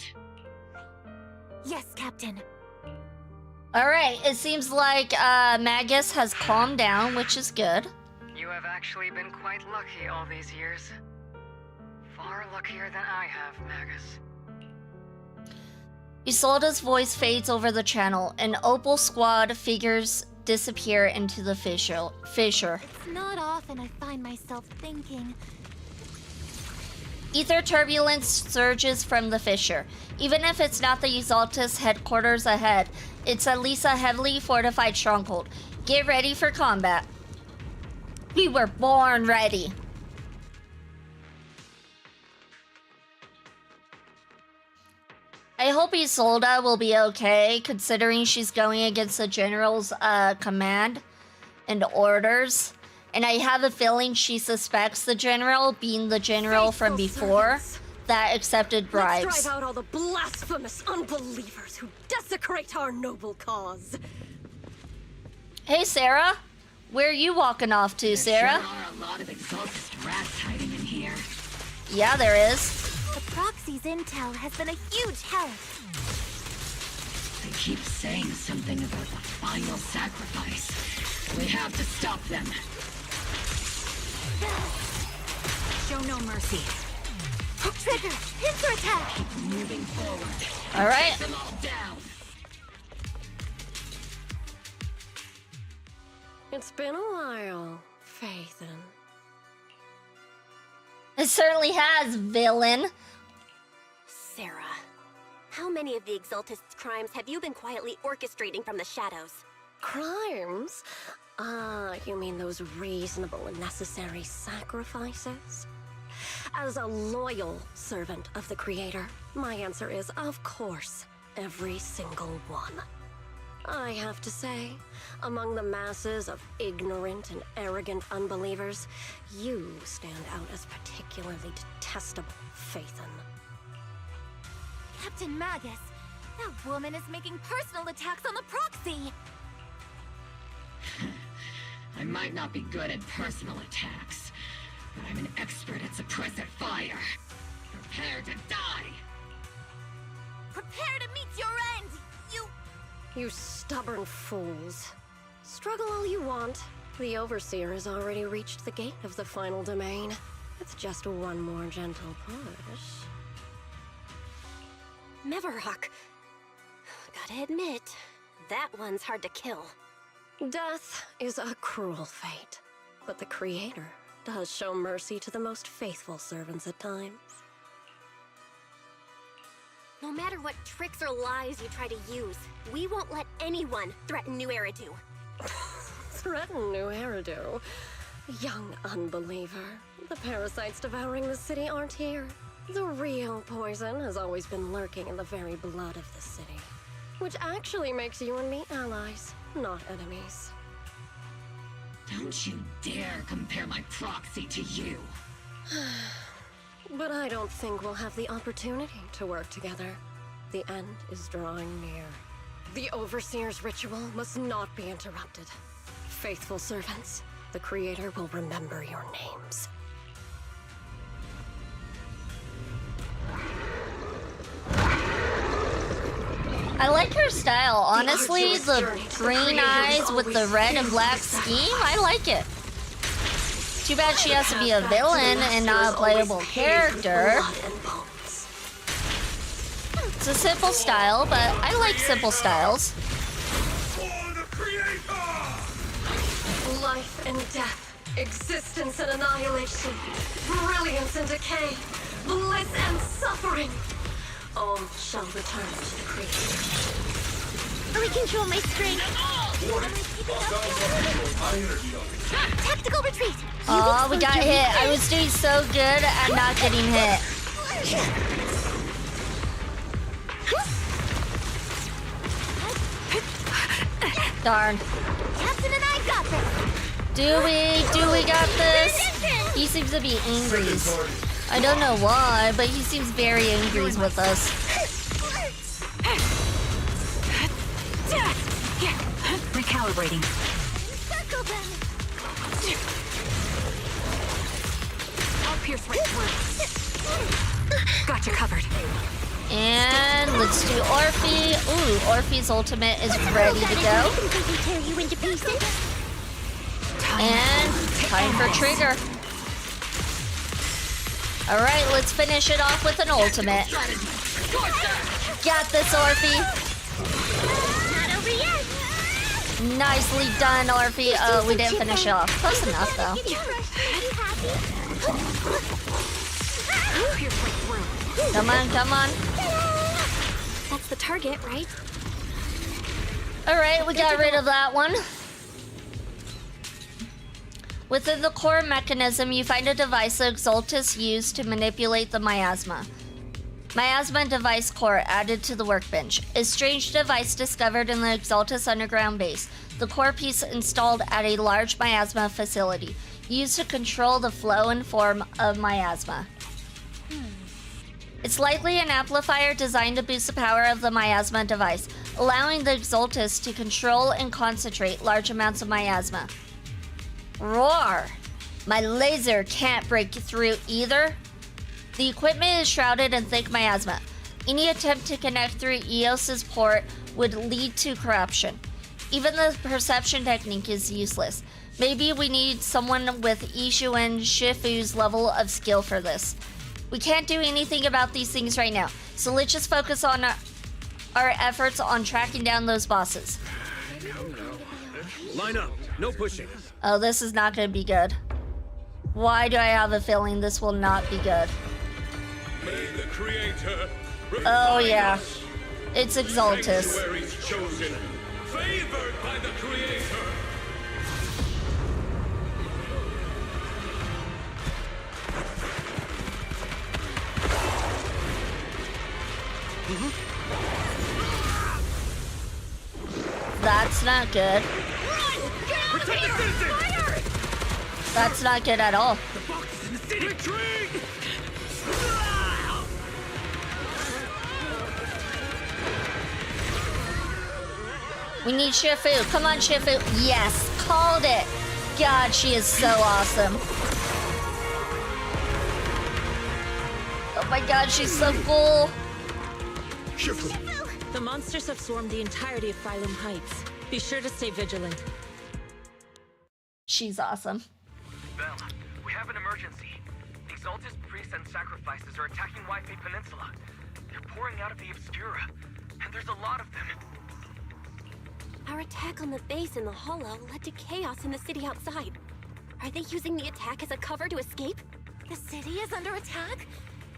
Yes, Captain. Alright, it seems like Magus has calmed down, which is good. You have actually been quite lucky all these years. Far luckier than I have, Magus. Isolde's voice fades over the channel, and Opal Squad figures disappear into the fissure. It's not often I find myself thinking. Ether turbulence surges from the fissure. Even if it's not the Exaltus headquarters ahead, it's at least a heavily fortified stronghold. Get ready for combat. We were born ready. I hope Isolde will be okay, considering she's going against the general's command and orders. And I have a feeling she suspects the general, being the general from before, that accepted bribes. Let's drive out all the blasphemous unbelievers who desecrate our noble cause. Hey, Sarah. Where are you walking off to, Sarah? There are a lot of Exaltus rats hiding in here. Yeah, there is. The Proxy's intel has been a huge help. They keep saying something about the final sacrifice. We have to stop them. Show no mercy. Trigger, pincer attack. Keep moving forward. All right. Take them all down. It's been a while, Phaethon. It certainly has, villain. Sarah, how many of the Exaltists' crimes have you been quietly orchestrating from the shadows? Crimes? Ah, you mean those reasonable and necessary sacrifices? As a loyal servant of the Creator, my answer is, of course, every single one. I have to say, among the masses of ignorant and arrogant unbelievers, you stand out as particularly detestable, Phaethon. Captain Magus, that woman is making personal attacks on the proxy! I might not be good at personal attacks, but I'm an expert at suppressive fire. Prepare to die! Prepare to meet your end, You stubborn fools. Struggle all you want. The Overseer has already reached the gate of the final domain. It's just one more gentle push. Mevarok. Gotta admit, that one's hard to kill. Death is a cruel fate, but the Creator does show mercy to the most faithful servants at times. No matter what tricks or lies you try to use, we won't let anyone threaten New Eridu. Threaten New Eridu? Young unbeliever. The parasites devouring the city aren't here. The real poison has always been lurking in the very blood of the city. Which actually makes you and me allies, not enemies. Don't you dare compare my proxy to you. But I don't think we'll have the opportunity to work together. The end is drawing near. The Overseer's ritual must not be interrupted. Faithful servants, the Creator will remember your names. I like her style. Honestly, the green eyes with the red and black scheme, I like it. Too bad she has to be a villain and not a playable character. It's a simple style, but I like simple styles. Life and death, existence and annihilation, brilliance and decay, bliss and suffering. All shall return to the Creator. Recontrol my string! Tactical retreat! Oh, we got hit. I was doing so good at not getting hit. Darn. Captain and I got this! Do we got this? He seems to be angry. I don't know why, but he seems very angry with us. Recalibrating. I'll pierce right through. Got you covered. And let's do Orphe. Ooh, Orphe's ultimate is ready to go. And time for Trigger. Alright, let's finish it off with an ultimate. Got this, Orphe. Not over yet. Nicely done, Orphe. Oh, we didn't finish it off. Close enough, though. Come on, come on. That's the target, right? Alright, we got rid of that one. Within the core mechanism, you find a device the Exaltis used to manipulate the miasma. Miasma device core added to the workbench. A strange device discovered in the Exaltis underground base. The core piece installed at a large miasma facility, used to control the flow and form of miasma. It's likely an amplifier designed to boost the power of the miasma device, allowing the Exaltis to control and concentrate large amounts of miasma. Roar! My laser can't break through either. The equipment is shrouded in thick miasma. Any attempt to connect through Eos's port would lead to corruption. Even the perception technique is useless. Maybe we need someone with Ishu and Shifu's level of skill for this. We can't do anything about these things right now, so let's just focus on our efforts on tracking down those bosses. Line up, no pushing. Oh, this is not going to be good. Why do I have a feeling this will not be good? May the Creator Oh yeah. us. It's Exaltus. Sanctuaries chosen, favored by the Creator. That's not good. That's not good at all. Retreat! We need Shifu. Come on, Shifu. Yes, called it. God, she is so awesome. Oh my god, she's so cool. The monsters have swarmed the entirety of Phylum Heights. Be sure to stay vigilant. She's awesome. Belle, we have an emergency. The Exaltus priests and sacrifices are attacking Wi-Fi Peninsula. They're pouring out of the Obscura, and there's a lot of them. Our attack on the base in the Hollow led to chaos in the city outside. Are they using the attack as a cover to escape? The city is under attack?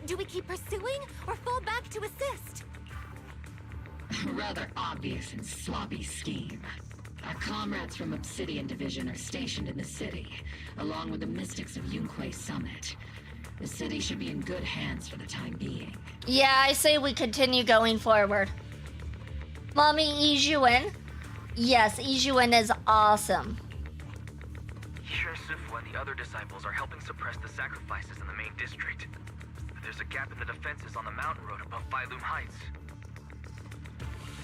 Do we keep pursuing or fall back to assist? Rather obvious and sloppy scheme. Our comrades from Obsidian Division are stationed in the city, along with the Mystics of Yunque Summit. The city should be in good hands for the time being. Yeah, I say we continue going forward. Mommy, Ijuin? Yes, Ijuin is awesome. Shifu and the other disciples are helping suppress the sacrifices in the main district. There's a gap in the defenses on the mountain road above Phylum Heights.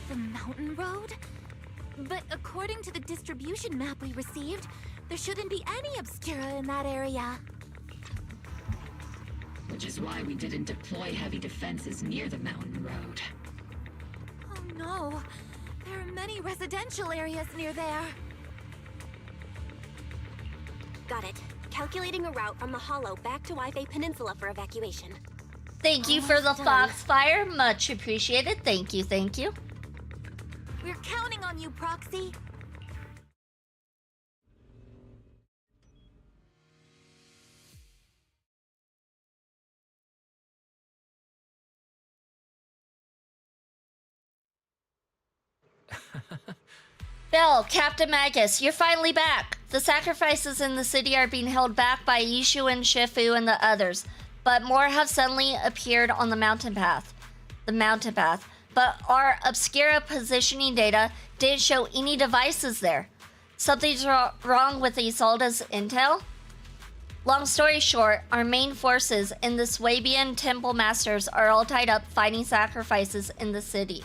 The mountain road? But according to the distribution map we received, there shouldn't be any Obscura in that area. Which is why we didn't deploy heavy defenses near the mountain road. Oh no, there are many residential areas near there. Got it. Calculating a route from the Hollow back to Wi-Fi Peninsula for evacuation. Thank you for the Foxfire. Much appreciated. Thank you, thank you. We're counting on you, Proxy. Belle, Captain Magus, you're finally back. The sacrifices in the city are being held back by Ijuin, Shifu, and the others, but more have suddenly appeared on the mountain path. But our Obscura positioning data didn't show any devices there. Something's wrong with Isolda's intel? Long story short, our main forces and the Swabian Temple Masters are all tied up fighting sacrifices in the city.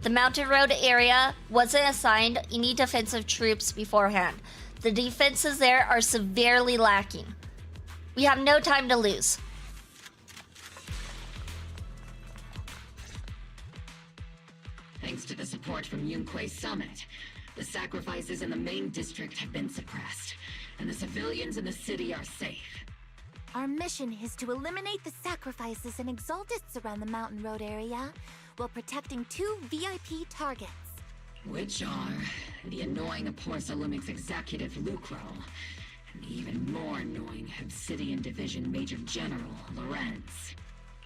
The Mountain Road area wasn't assigned any defensive troops beforehand. The defenses there are severely lacking. We have no time to lose. Thanks to the support from Yunque Summit, the sacrifices in the main district have been suppressed, and the civilians in the city are safe. Our mission is to eliminate the sacrifices and exaltists around the Mountain Road area, while protecting 2 VIP targets. Which are the annoying Aporsa Lumix executive Lucro, and the even more annoying Obsidian Division Major General Lorenz.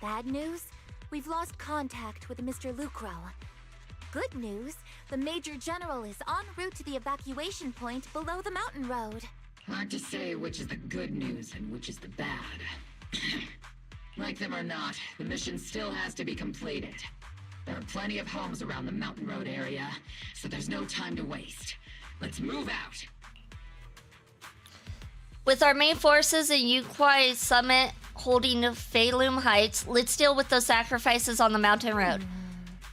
Bad news? We've lost contact with Mr. Lucro. Good news, the Major General is en route to the evacuation point below the mountain road. Hard to say which is the good news and which is the bad. Like them or not, the mission still has to be completed. There are plenty of homes around the Mountain Road area, so there's no time to waste. Let's move out! With our main forces in Yunque Summit holding Phylum Heights, let's deal with those sacrifices on the mountain road.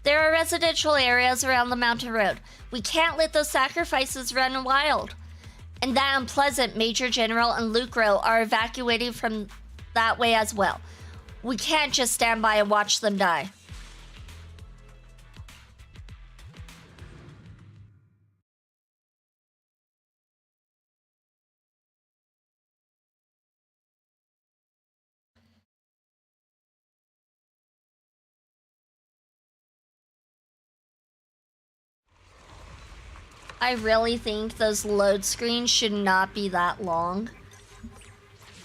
There are residential areas around the mountain road. We can't let those sacrifices run wild. And that unpleasant Major General and Lucro are evacuating from that way as well. We can't just stand by and watch them die. I really think those load screens should not be that long.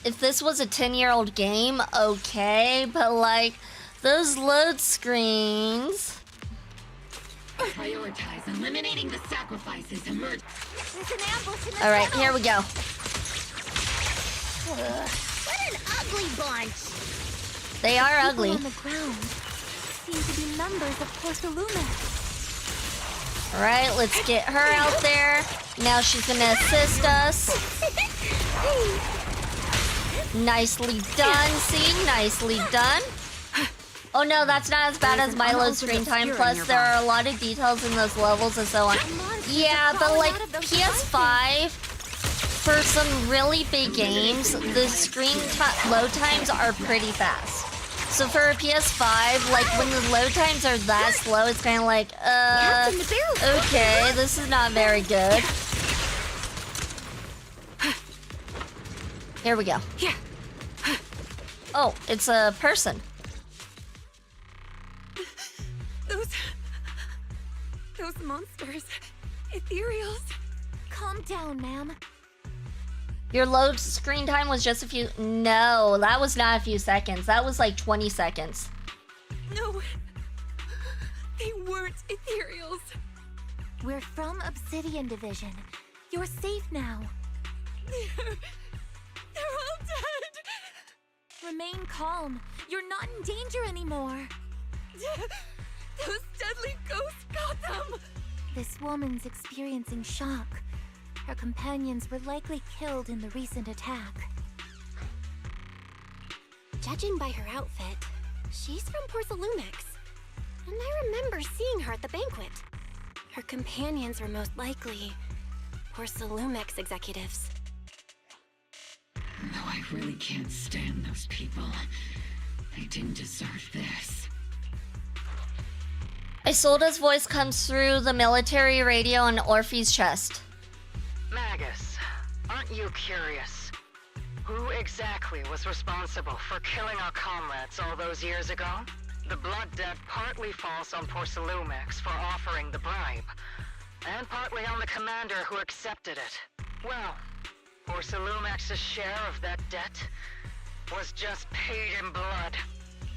if this was a 10-year-old game, okay, but like those load screens. Prioritize eliminating the sacrifices emerge. There's an ambush in the All right, tunnel. here we go. What an ugly bunch! They are People ugly. on the ground seem to be members of Porcelumex. All right, let's get her out there. Now she's gonna assist us. Nicely done, see? Nicely done. Oh no, that's not as bad as my load screen time. Plus, there are a lot of details in those levels and so on. Yeah, but like PS5, for some really big games, the screen load times are pretty fast. So for a PS5, like when the load times are that slow, it's kind of like, okay, this is not very good. Here we go. Oh, it's a person. Those monsters. Ethereals. Calm down, ma'am. Your load screen time was just a few... No, that was not a few seconds. That was like 20 seconds. No. They weren't Ethereals. We're from Obsidian Division. You're safe now. They're all dead. Remain calm. You're not in danger anymore. Those deadly ghosts got them. This woman's experiencing shock. Her companions were likely killed in the recent attack. Judging by her outfit, she's from Porcelumex. And I remember seeing her at the banquet. Her companions were most likely Porcelumex executives. Though I really can't stand those people. They didn't deserve this. Isolda's voice comes through the military radio on Orphe's chest. Magus, aren't you curious? Who exactly was responsible for killing our comrades all those years ago? The blood debt partly falls on Porcelumex for offering the bribe, and partly on the commander who accepted it. Well, Porcelumex's share of that debt was just paid in blood.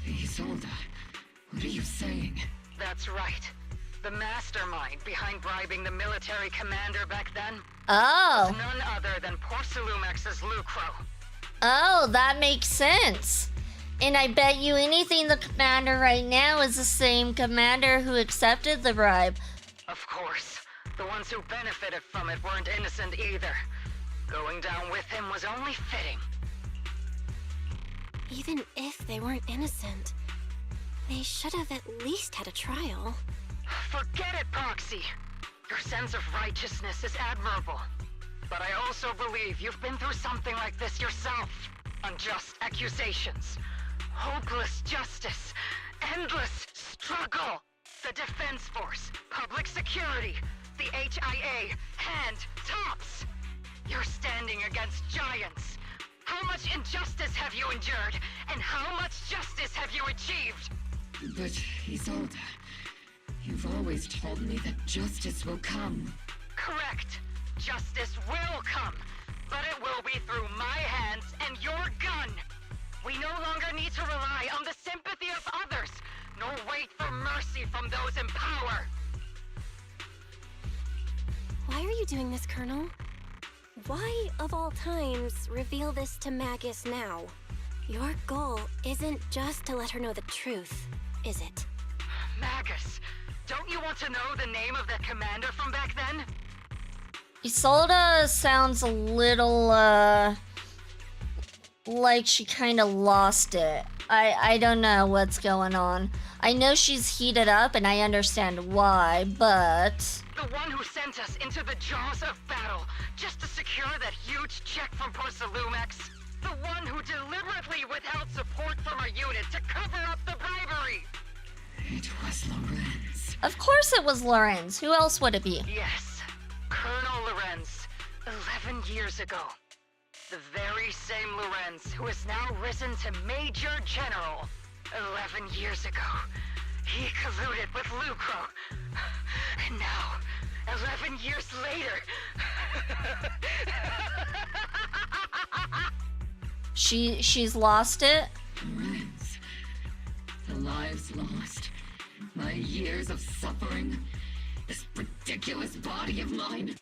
Isolda, what are you saying? That's right. The mastermind behind bribing the military commander back then was none other than Porcelumex's Lucro. Oh, that makes sense. And I bet you anything the commander right now is the same commander who accepted the bribe. Of course. The ones who benefited from it weren't innocent either. Going down with him was only fitting. Even if they weren't innocent, they should have at least had a trial. Forget it, Proxy. Your sense of righteousness is admirable. But I also believe you've been through something like this yourself. Unjust accusations, hopeless justice, endless struggle. The Defense Force, public security, the HIA, and TOPS. You're standing against giants. How much injustice have you endured? And how much justice have you achieved? But, Isolda, you've always told me that justice will come. Correct. Justice will come. But it will be through my hands and your gun. We no longer need to rely on the sympathy of others, nor wait for mercy from those in power. Why are you doing this, Colonel? Why, of all times, reveal this to Magus now? Your goal isn't just to let her know the truth, is it? Magus, don't you want to know the name of that commander from back then? Isolda sounds a little, like she kind of lost it. I don't know what's going on. I know she's heated up and I understand why, but... The one who sent us into the jaws of battle just to secure that huge check from Porcelumex. The one who deliberately withheld support from our unit to cover up the bribery. It was Lorenz. Of course it was Lorenz. Who else would it be? Yes, Colonel Lorenz, 11 years ago. The very same Lorenz who has now risen to Major General. 11 years ago, he colluded with Lucro. And now, 11 years later... She's lost it. Lorenz. The lives lost. My years of suffering. This ridiculous body of mine.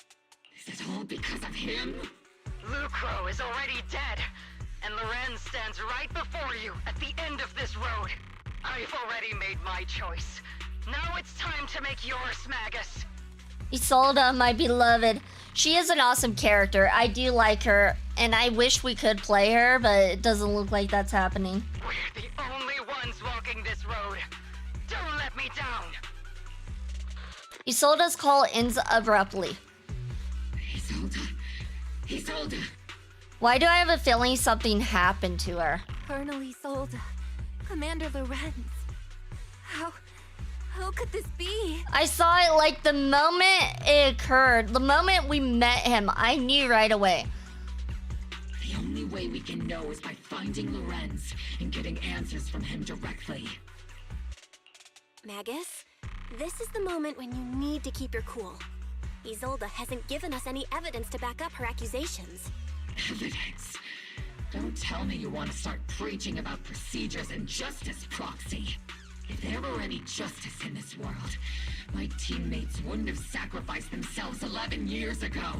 Is it all because of him? Lucro is already dead, and Lorenz stands right before you at the end of this road. I've already made my choice. Now it's time to make yours, Magus. Isolde, my beloved. She is an awesome character. I do like her, and I wish we could play her, but it doesn't look like that's happening. We're the only ones walking this road. Don't let me down. Isolde's call ends abruptly. Isolde. Why do I have a feeling something happened to her? Colonel Isolde. Commander Lorenz. How could this be? I saw it like the moment it occurred. The moment we met him, I knew right away. The only way we can know is by finding Lorenz and getting answers from him directly. Magus, this is the moment when you need to keep your cool. Isolde hasn't given us any evidence to back up her accusations. Evidence? Don't tell me you want to start preaching about procedures and justice, Proxy. If there were any justice in this world, my teammates wouldn't have sacrificed themselves 11 years ago.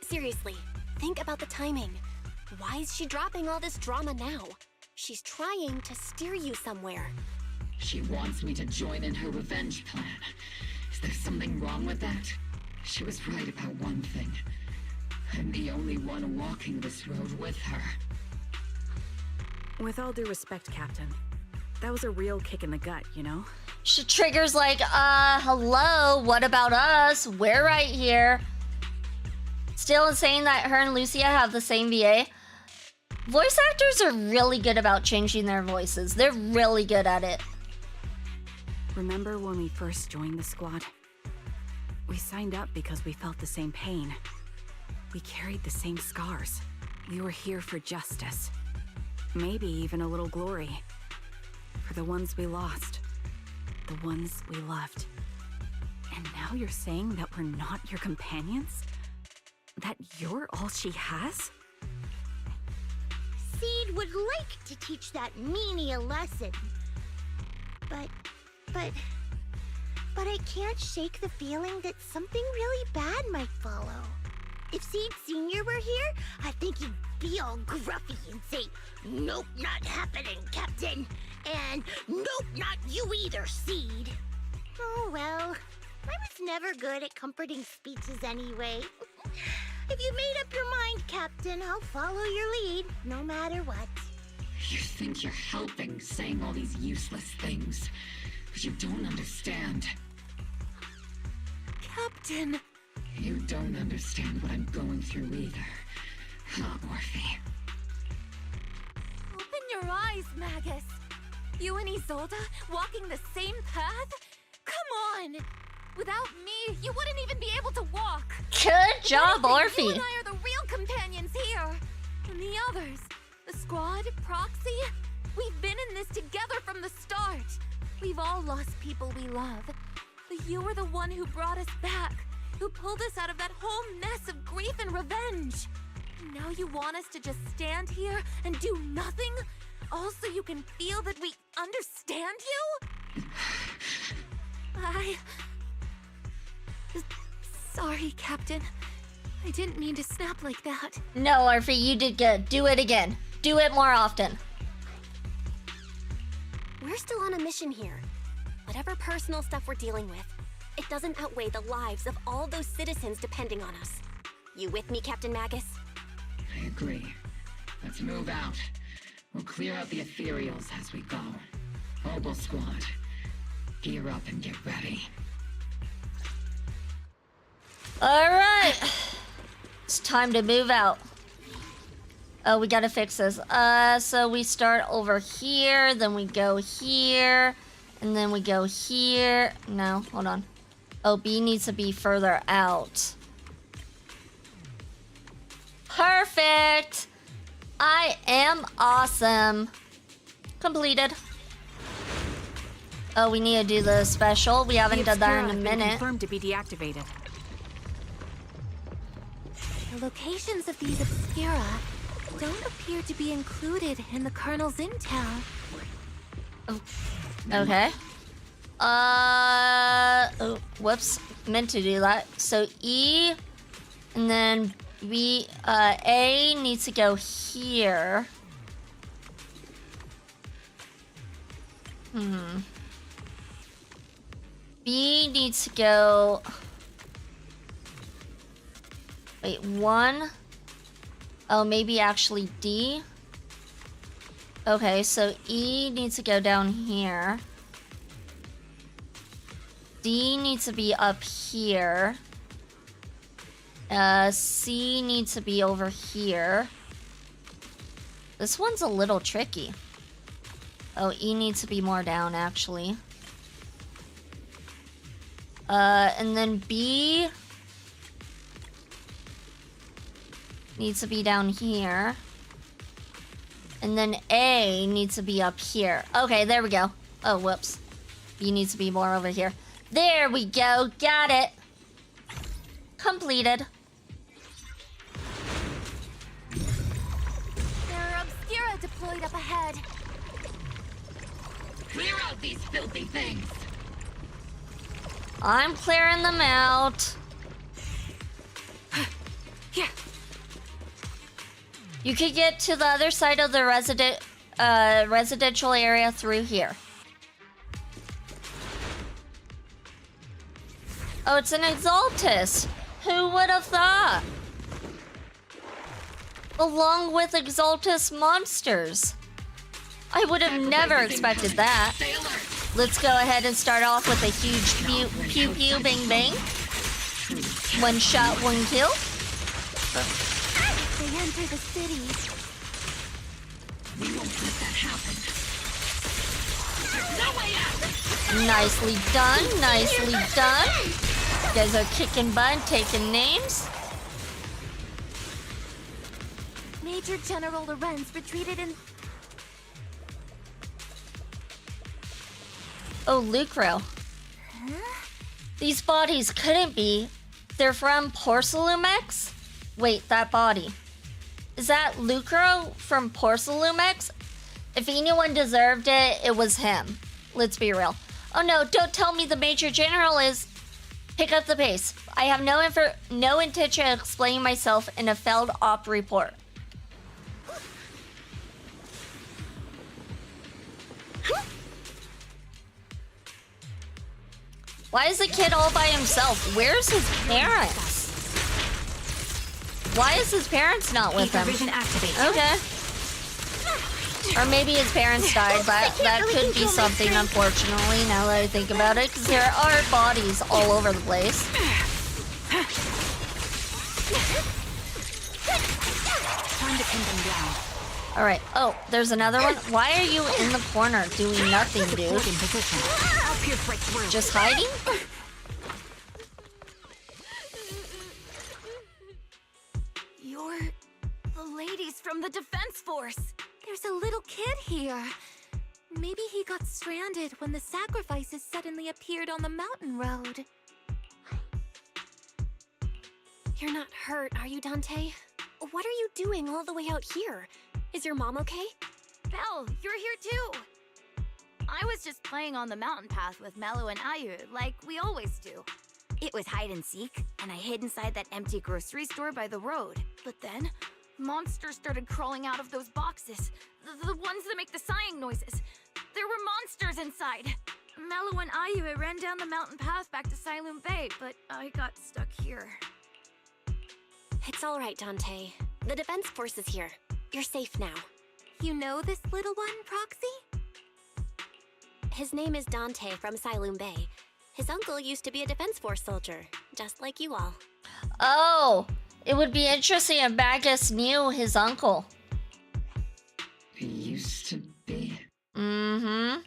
Seriously, think about the timing. Why is she dropping all this drama now? She's trying to steer you somewhere. She wants me to join in her revenge plan. Is there something wrong with that? She was right about one thing. I'm the only one walking this road with her. With all due respect, Captain, that was a real kick in the gut, you know? She triggers like, hello, what about us? We're right here. Still insane that her and Lucia have the same VA. Voice actors are really good about changing their voices. They're really good at it. Remember when we first joined the squad? We signed up because we felt the same pain. We carried the same scars. We were here for justice. Maybe even a little glory. For the ones we lost. The ones we loved. And now you're saying that we're not your companions? That you're all she has? Seed would like to teach that meanie a lesson. But I can't shake the feeling that something really bad might follow. If Seed Sr. were here, I think he'd be all gruffy and say, "Nope, not happening, Captain." And "Nope, not you either, Seed." Oh well, I was never good at comforting speeches anyway. If you made up your mind, Captain, I'll follow your lead, no matter what. You think you're helping saying all these useless things, but you don't understand. Captain! You don't understand what I'm going through either. Huh, Orphe? Open your eyes, Magus. You and Isolde walking the same path? Come on! Without me, you wouldn't even be able to walk. Good job, Orphe. You and I are the real companions here. And the others, the squad, Proxy, we've been in this together from the start. We've all lost people we love. But you were the one who brought us back, who pulled us out of that whole mess of grief and revenge. And now you want us to just stand here and do nothing? All so you can feel that we understand you? Sorry, Captain. I didn't mean to snap like that. No, Orphe, you did good. Do it again. Do it more often. We're still on a mission here. Whatever personal stuff we're dealing with, it doesn't outweigh the lives of all those citizens depending on us. You with me, Captain Magus? I agree. Let's move out. We'll clear out the ethereals as we go. Mobile squad, gear up and get ready. Alright. It's time to move out. Oh, we gotta fix this. So we start over here, then we go here, and then we go here. No, hold on. Oh, B needs to be further out. Perfect! I am awesome. Completed. Oh, we need to do the special. We haven't done that in a minute. Confirmed to be deactivated. The locations of these Obscura, don't appear to be included in the Colonel's intel. Okay. Oh, whoops. Meant to do that. So E, and then B, A needs to go here. B needs to go... Wait, 1? Oh, maybe actually D? Okay, so E needs to go down here. D needs to be up here. C needs to be over here. This one's a little tricky. Oh, E needs to be more down, actually. And then B needs to be down here. And then A needs to be up here. Okay, there we go. Oh, whoops. B needs to be more over here. There we go. Got it. Completed. There are Obscura deployed up ahead. Clear out these filthy things! I'm clearing them out. Yeah. You could get to the other side of the residential area through here. Oh, it's an Exaltus. Who would have thought? Along with Exaltus monsters. I would have never expected that. Let's go ahead and start off with a huge pew pew bang bang. One shot, one kill. They enter the city. We won't let that happen. There's no way out! Nicely done, nicely done. You guys are kicking butt and taking names. Major General Lorenz retreated in... Oh, Lucro. Huh? These bodies couldn't be. They're from Porcelumex? Wait, that body. Is that Lucro from Porcelumex? If anyone deserved it, it was him. Let's be real. Oh no, don't tell me the Major General is... Pick up the pace. I have no intention of explaining myself in a failed op report. Why is the kid all by himself? Where's his parents? Why is his parents not with him? Okay. Or maybe his parents died, but that could be something, unfortunately, now that I think about it, because there are bodies all over the place. Time to pin them down. Alright, oh, there's another one. Why are you in the corner doing nothing, dude? Just hiding? You're the ladies from the Defense Force. There's a little kid here. Maybe he got stranded when the sacrifices suddenly appeared on the mountain road. You're not hurt, are you, Dante? What are you doing all the way out here? Is your mom okay? Belle, you're here too! I was just playing on the mountain path with Mello and Ayu, like we always do. It was hide and seek, and I hid inside that empty grocery store by the road. But then, monsters started crawling out of those boxes. The ones that make the sighing noises. There were monsters inside. Mello and Ayu ran down the mountain path back to Siloam Bay, but I got stuck here. It's all right, Dante. The Defense Force is here. You're safe now. You know this little one, Proxy? His name is Dante from Siloam Bay. His uncle used to be a Defense Force soldier, just like you all. Oh, it would be interesting if Magus knew his uncle. He used to be. Mm-hmm.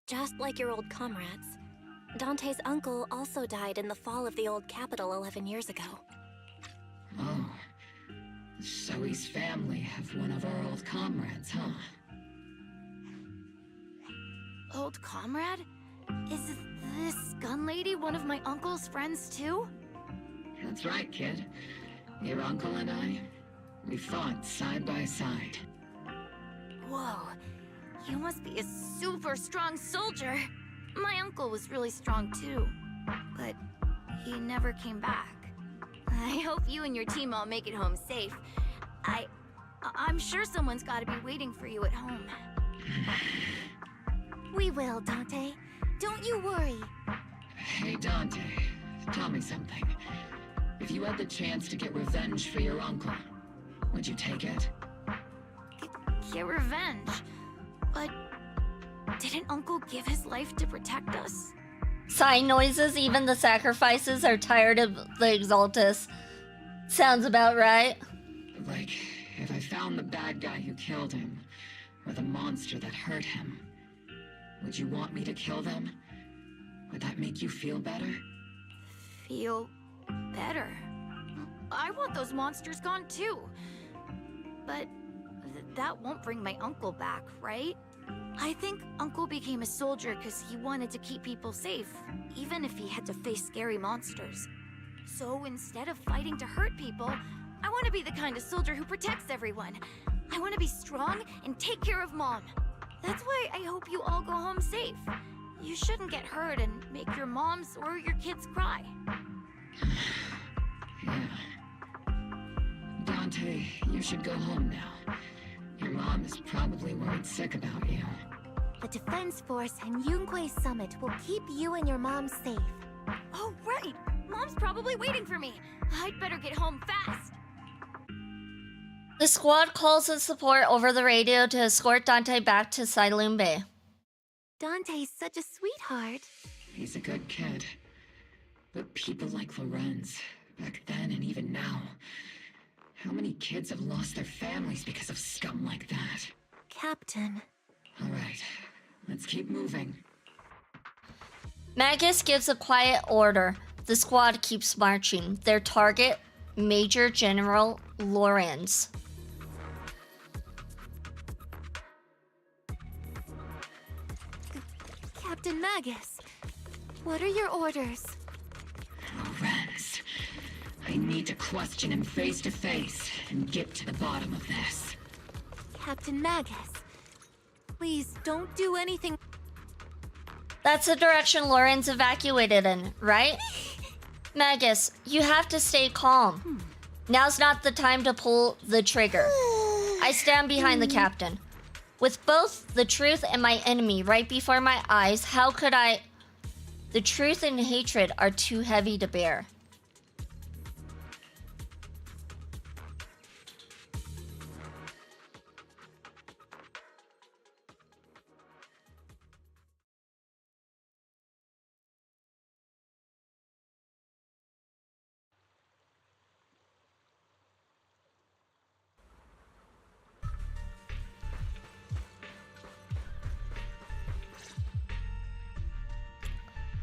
Just like your old comrades. Dante's uncle also died in the fall of the old capital 11 years ago. Oh. So his family have one of our old comrades, huh? Old comrade? Is this gun lady one of my uncle's friends too? That's right, kid. Your uncle and I, We fought side by side. Whoa, you must be a super strong soldier. My uncle was really strong too, but he never came back. I hope you and your team all make it home safe. I'm sure someone's gotta be waiting for you at home. We will, Dante. Don't you worry. Hey, Dante, tell me something. If you had the chance to get revenge for your uncle, would you take it? Get revenge? But didn't Uncle give his life to protect us? Sign noises, even the sacrifices are tired of the Exaltus. Sounds about right. Like, if I found the bad guy who killed him, or the monster that hurt him, would you want me to kill them? Would that make you feel better? Feel better? I want those monsters gone too. But that won't bring my uncle back, right? I think Uncle became a soldier because he wanted to keep people safe, even if he had to face scary monsters. So instead of fighting to hurt people, I want to be the kind of soldier who protects everyone. I want to be strong and take care of Mom. That's why I hope you all go home safe. You shouldn't get hurt and make your moms or your kids cry. Yeah. Dante, you should go home now. Your mom is probably worried sick about you. The Defense Force and Yunque Summit will keep you and your mom safe. Oh, right! Mom's probably waiting for me. I'd better get home fast. The squad calls in support over the radio to escort Dante back to Siloon Bay. Dante's such a sweetheart. He's a good kid. But people like Lorenz, back then and even now, how many kids have lost their families because of scum like that? Captain. All right, let's keep moving. Magus gives a quiet order. The squad keeps marching. Their target, Major General Lorenz. Captain Magus, what are your orders? Lorenz, I need to question him face to face and get to the bottom of this. Captain Magus, please don't do anything. That's the direction Lorenz evacuated in, right? Magus, you have to stay calm. Now's not the time to pull the trigger. I stand behind the captain. With both the truth and my enemy right before my eyes, how could I... The truth and hatred are too heavy to bear.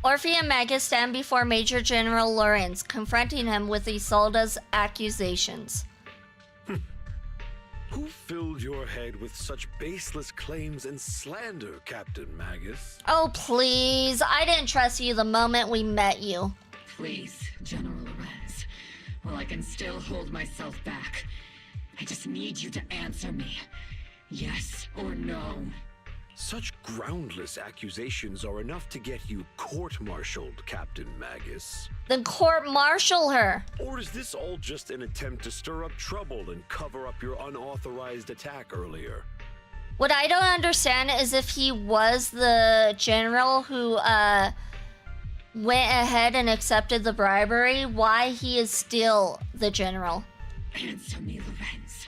Orphe and Magus stand before Major General Lorenz, confronting him with Isolda's accusations. Who filled your head with such baseless claims and slander, Captain Magus? Oh, please. I didn't trust you the moment we met you. Please, General Lorenz. Well, I can still hold myself back. I just need you to answer me. Yes or no? Such groundless accusations are enough to get you court-martialed, Captain Magus. Then court-martial her. Or is this all just an attempt to stir up trouble and cover up your unauthorized attack earlier? What I don't understand is if he was the general who went ahead and accepted the bribery, why he is still the general. Answer me, Lorenz.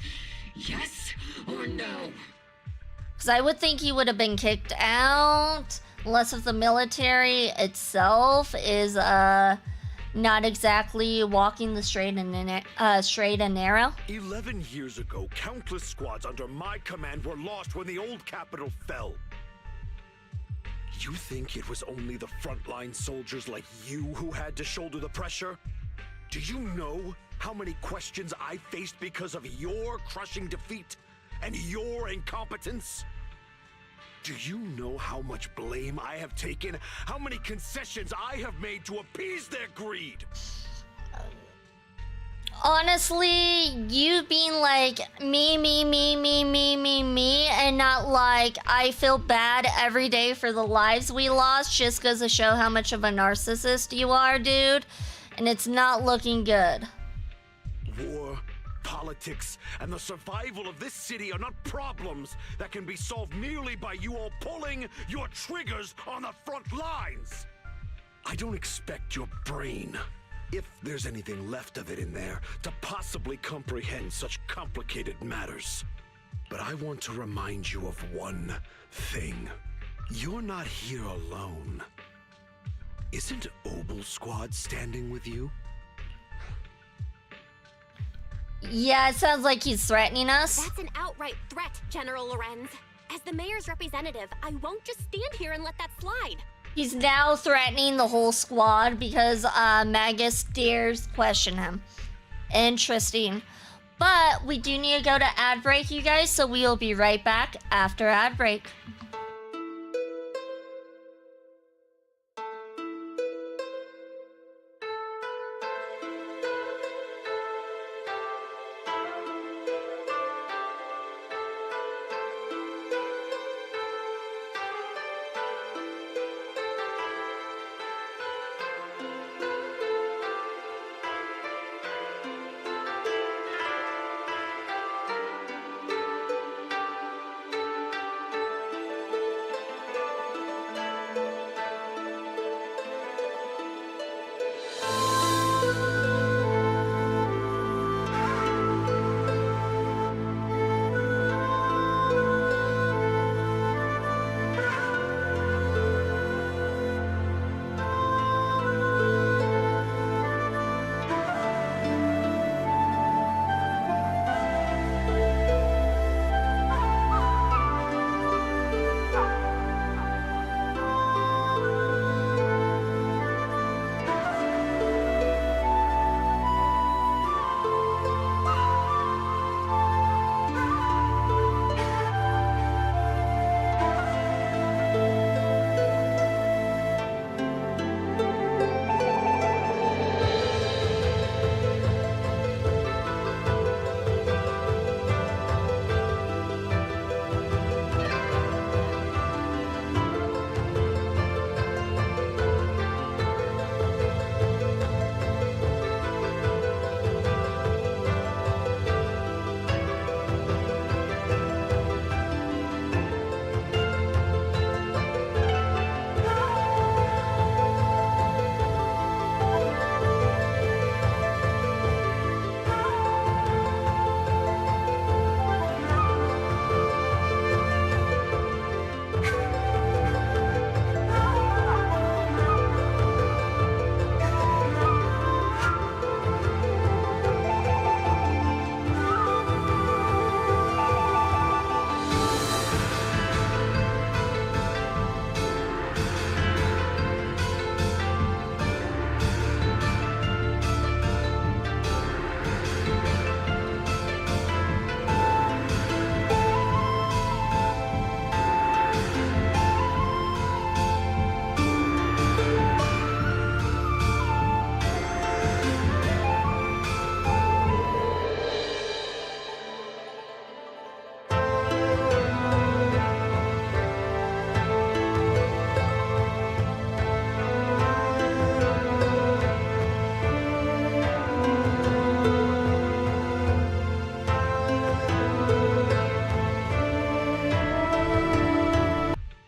Yes or no? Because I would think he would have been kicked out, unless if the military itself is not exactly walking the straight and narrow. 11 years ago, countless squads under my command were lost when the old capital fell. You think it was only the frontline soldiers like you who had to shoulder the pressure? Do you know how many questions I faced because of your crushing defeat and your incompetence? Do you know how much blame I have taken? How many concessions I have made to appease their greed? honestly, you being like me, and not like I feel bad every day for the lives we lost just goes to show how much of a narcissist you are, dude. And it's not looking good. War, politics, and the survival of this city are not problems that can be solved merely by you all pulling your triggers on the front lines. I don't expect your brain, if there's anything left of it in there, to possibly comprehend such complicated matters. But I want to remind you of one thing. You're not here alone. Isn't Obel Squad standing with you? Yeah, it sounds like he's threatening us. That's an outright threat, General Lorenz. As the mayor's representative, I won't just stand here and let that slide. He's now threatening the whole squad because Magus dares question him. Interesting. But we do need to go to ad break, you guys, so we'll be right back after ad break.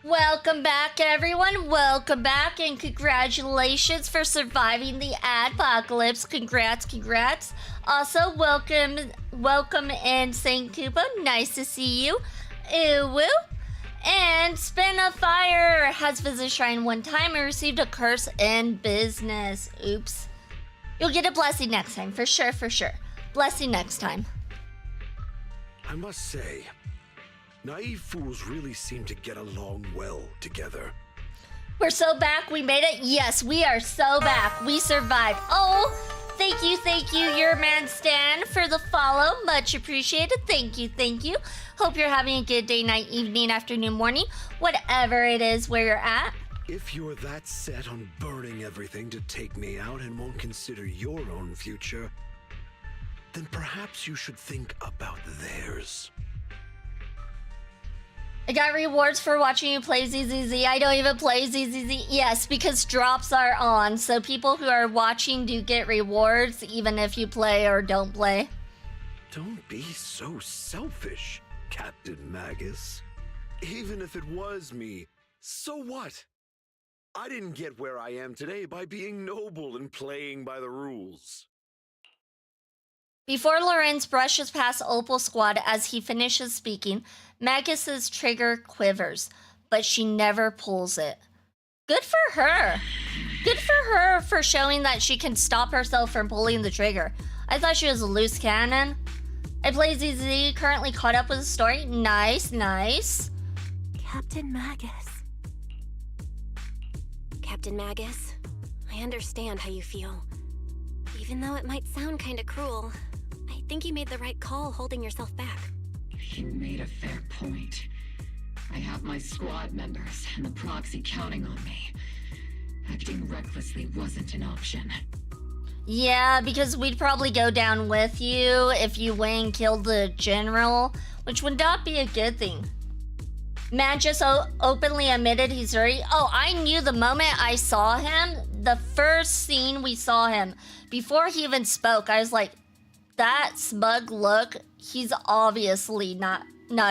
Welcome back, everyone. Welcome back, and congratulations for surviving the adpocalypse. Congrats. Also, welcome in St. Kubo. Nice to see you. Woo. And Spin of Fire has visited Shrine one time and received a curse in business. Oops. You'll get a blessing next time, for sure. Blessing next time. I must say, naive fools really seem to get along well together. We're so back. We made it. Yes, we are so back. We survived. Oh, thank you, your man Stan, for the follow. Much appreciated. Thank you. Hope you're having a good day, night, evening, afternoon, morning, whatever it is where you're at. If you're that set on burning everything to take me out and won't consider your own future, then perhaps you should think about theirs. I got rewards for watching you play ZZZ. I don't even play ZZZ. Yes, because drops are on, so people who are watching do get rewards even if you play or don't play. Don't be so selfish, Captain Magus. Even if it was me, so what? I didn't get where I am today by being noble and playing by the rules. Before Lorenz brushes past Opal Squad as he finishes speaking, Magus's trigger quivers, but she never pulls it. Good for her. Good for her for showing that she can stop herself from pulling the trigger. I thought she was a loose cannon. I play ZZ, currently caught up with the story. Nice, nice. Captain Magus. Captain Magus, I understand how you feel. Even though it might sound kinda cruel, I think you made the right call holding yourself back. You made a fair point. I have my squad members and the proxy counting on me. Acting recklessly wasn't an option. Yeah, because we'd probably go down with you if you went and killed the general, which would not be a good thing. Magus openly admitted he's dirty. Oh, I knew the moment I saw him, the first scene we saw him, before he even spoke, I was like, that smug look, he's obviously not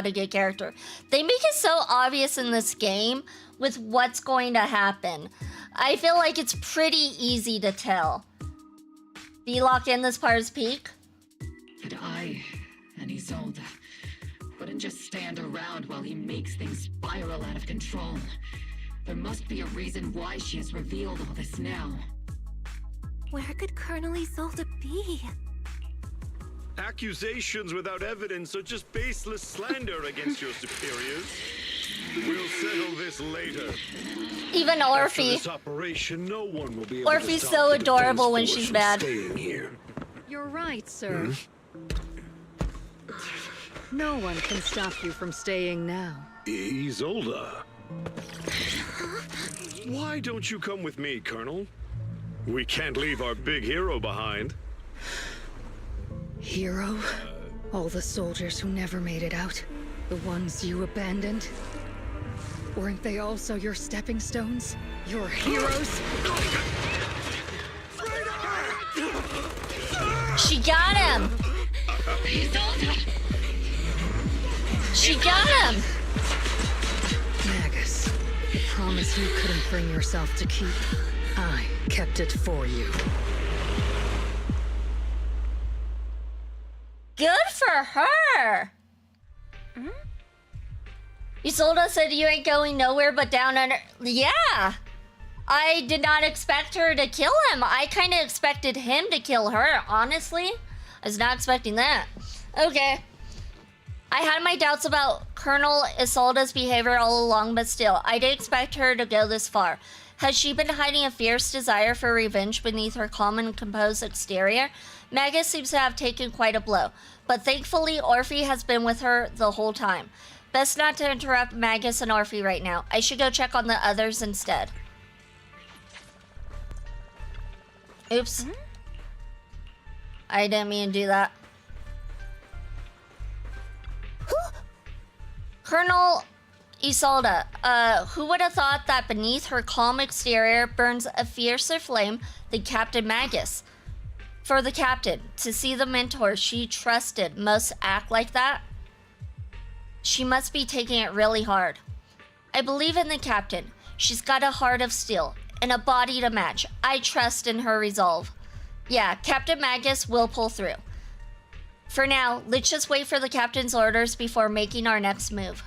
a good character. They make it so obvious in this game with what's going to happen. I feel like it's pretty easy to tell. V-Lock in this part is peak. But I and Isolde wouldn't just stand around while he makes things spiral out of control. There must be a reason why she has revealed all this now. Where could Colonel Isolde be? Accusations without evidence are just baseless slander against your superiors. We'll settle this later. Even After Orphe. this operation, no one will be able Orphe's to stop so the adorable when Defense she's Force mad. from staying here. You're right, sir. No one can stop you from staying now. Isolde. Why don't you come with me, Colonel? We can't leave our big hero behind. Hero? All the soldiers who never made it out? The ones you abandoned? Weren't they also your stepping stones? Your heroes? She got him! She got him! Magus, the promise you couldn't bring yourself to keep. I kept it for you. Good for her! Isolde said you ain't going nowhere but down under... Yeah! I did not expect her to kill him. I kind of expected him to kill her, honestly. I was not expecting that. Okay. I had my doubts about Colonel Isolde's behavior all along, but still, I did expect her to go this far. Has she been hiding a fierce desire for revenge beneath her calm and composed exterior? Magus seems to have taken quite a blow, but thankfully Orphe has been with her the whole time. Best not to interrupt Magus and Orphe right now. I should go check on the others instead. Oops. I didn't mean to do that. Colonel Isolde, who would have thought that beneath her calm exterior burns a fiercer flame than Captain Magus? For the captain, to see the mentor she trusted most act like that, she must be taking it really hard. I believe in the captain. She's got a heart of steel and a body to match. I trust in her resolve. Yeah, Captain Magus will pull through. For now, let's just wait for the captain's orders before making our next move.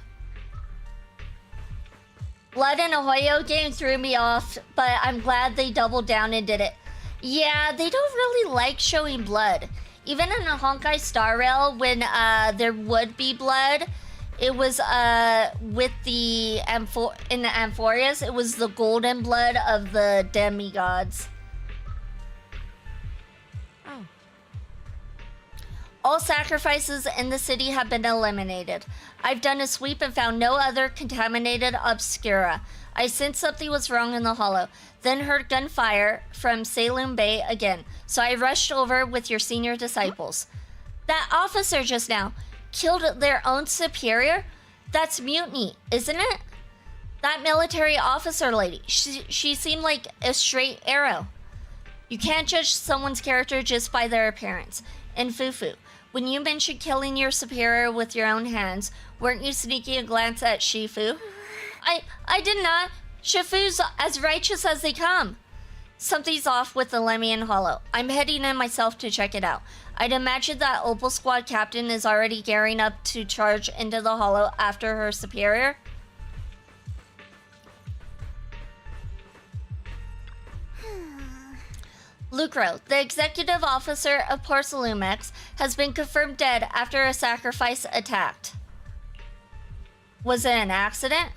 Blood in a Hoyo game threw me off, but I'm glad they doubled down and did it. Yeah, they don't really like showing blood. Even in a Honkai Star Rail, when there would be blood, it was with the in the Amphorius, it was the golden blood of the demigods. All sacrifices in the city have been eliminated. I've done a sweep and found no other contaminated obscura. I sensed something was wrong in the hollow, then heard gunfire from Salem Bay again, so I rushed over with your senior disciples. That officer just now killed their own superior? That's mutiny, isn't it? That military officer lady, she seemed like a straight arrow. You can't judge someone's character just by their appearance. And Fufu, when you mentioned killing your superior with your own hands, weren't you sneaking a glance at Shifu? I did not. Shifu's as righteous as they come. Something's off with the Lemian Hollow. I'm heading in myself to check it out. I'd imagine that Opal Squad captain is already gearing up to charge into the Hollow after her superior. Lucro, the executive officer of Porcelumex, has been confirmed dead after a sacrifice attacked. Was it an accident?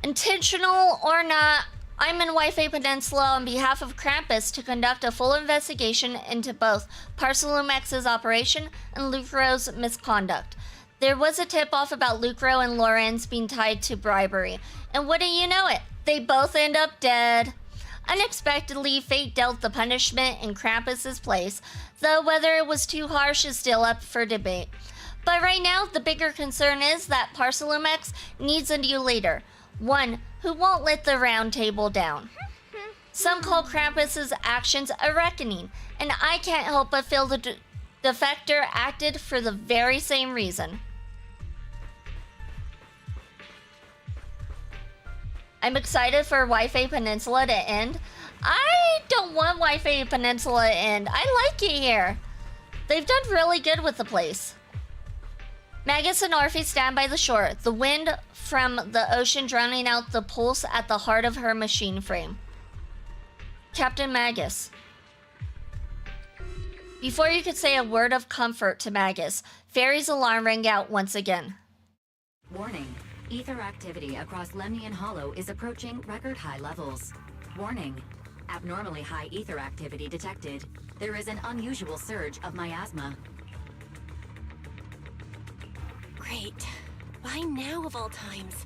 Intentional or not, I'm in Wi-Fi Peninsula on behalf of Krampus to conduct a full investigation into both Porcelumex's operation and Lucro's misconduct. There was a tip-off about Lucro and Lorenz being tied to bribery, and wouldn't you know it, they both end up dead. Unexpectedly, fate dealt the punishment in Krampus's place, though whether it was too harsh is still up for debate. But right now, the bigger concern is that Porcelumex needs a new leader, one who won't let the round table down. Some call Krampus's actions a reckoning, and I can't help but feel the defector acted for the very same reason. I'm excited for Wi-Fi Peninsula to end. I don't want Wi-Fi Peninsula to end. I like it here. They've done really good with the place. Magus and Orphe stand by the shore, the wind from the ocean drowning out the pulse at the heart of her machine frame. Captain Magus. Before you could say a word of comfort to Magus, Fairy's alarm rang out once again. Warning. Ether activity across Lemnian Hollow is approaching record high levels. Warning. Abnormally high ether activity detected. There is an unusual surge of miasma. Great. Why now of all times?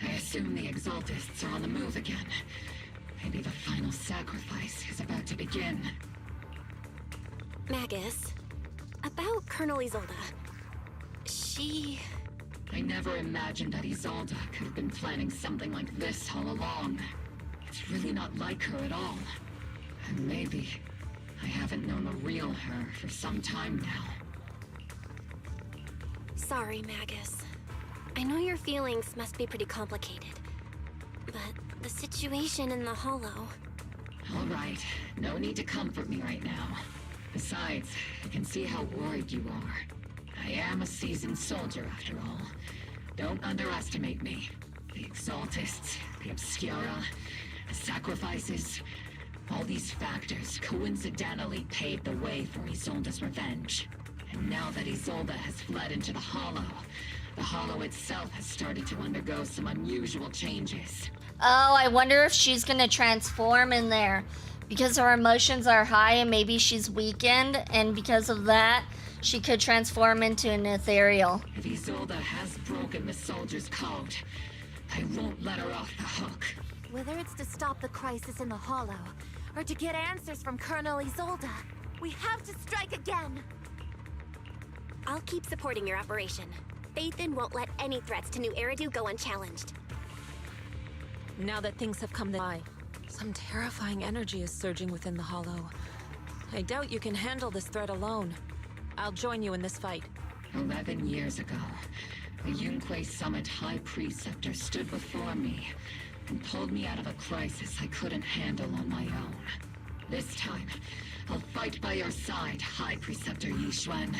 I assume the Exaltists are on the move again. Maybe the final sacrifice is about to begin. Magus, about Colonel Isolde. I never imagined that Isolde could have been planning something like this all along. It's really not like her at all. And maybe I haven't known the real her for some time now. Sorry, Magus. I know your feelings must be pretty complicated. But the situation in the Hollow... All right, no need to comfort me right now. Besides, I can see how worried you are. I am a seasoned soldier, after all. Don't underestimate me. The Exaltists, the Obscura, the sacrifices... all these factors coincidentally paved the way for Isolde's revenge. And now that Isolde has fled into the Hollow itself has started to undergo some unusual changes. Oh, I wonder if she's gonna transform in there. Because her emotions are high and maybe she's weakened, and because of that, she could transform into an ethereal. If Isolde has broken the soldier's code, I won't let her off the hook. Whether it's to stop the crisis in the Hollow, or to get answers from Colonel Isolde, we have to strike again! I'll keep supporting your operation. Phaethon won't let any threats to New Eridu go unchallenged. Now that things have come to light, some terrifying energy is surging within the Hollow. I doubt you can handle this threat alone. I'll join you in this fight. 11 years ago, the Yunque Summit High Preceptor stood before me and pulled me out of a crisis I couldn't handle on my own. This time, I'll fight by your side, High Preceptor Yixuan.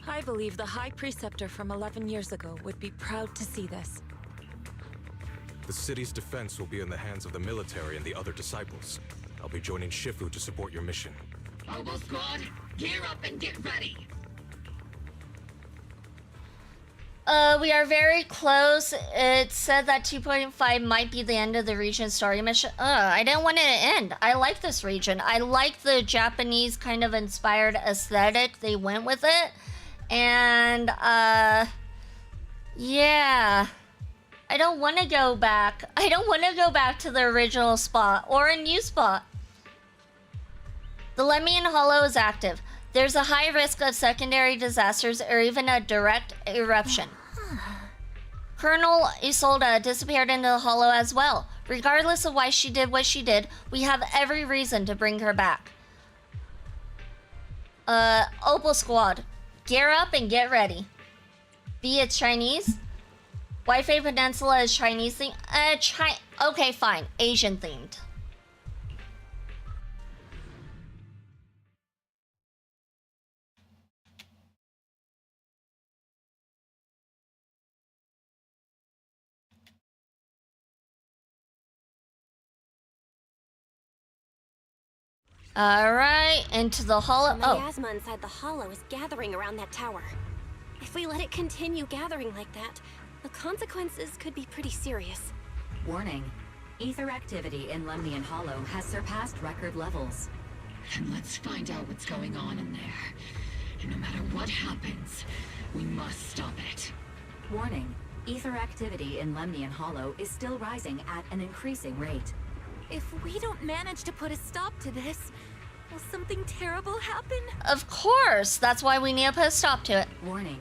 I believe the High Preceptor from 11 years ago would be proud to see this. The city's defense will be in the hands of the military and the other disciples. I'll be joining Shifu to support your mission. Opal Squad, gear up and get ready! We are very close. It said that 2.5 might be the end of the region story mission. I didn't want it to end. I like this region. I like the Japanese kind of inspired aesthetic. They went with it. And, yeah. I don't want to go back. I don't want to go back to the original spot or a new spot. The Lemnian Hollow is active. There's a high risk of secondary disasters or even a direct eruption. Colonel Isolde disappeared into the Hollow as well. Regardless of why she did what she did, we have every reason to bring her back. Opal Squad, gear up and get ready. B, it's Chinese. Wi-Fi Peninsula is Chinese theme. Okay, fine. Asian themed. Alright, into the hollow. The miasma inside the hollow is gathering around that tower. If we let it continue gathering like that, the consequences could be pretty serious. Warning. Ether activity in Lemnian Hollow has surpassed record levels. Then let's find out what's going on in there. And no matter what happens, we must stop it. Warning. Ether activity in Lemnian Hollow is still rising at an increasing rate. If we don't manage to put a stop to this, will something terrible happen? Of course! That's why we need to put a stop to it. Warning.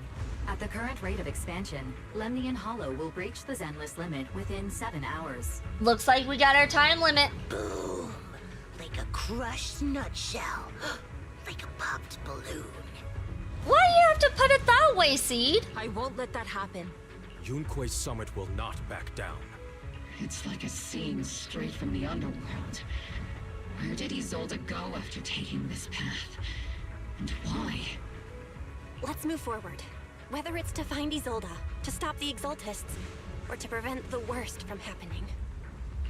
At the current rate of expansion, Lemnian Hollow will breach the Zenless limit within 7 hours. Looks like we got our time limit. Boom! Like a crushed nutshell. Like a popped balloon. Why do you have to put it that way, Seed? I won't let that happen. Yunkuei Summit will not back down. It's like a scene straight from the underworld. Where did Isolde go after taking this path? And why? Let's move forward. Whether it's to find Isolde, to stop the Exaltists, or to prevent the worst from happening.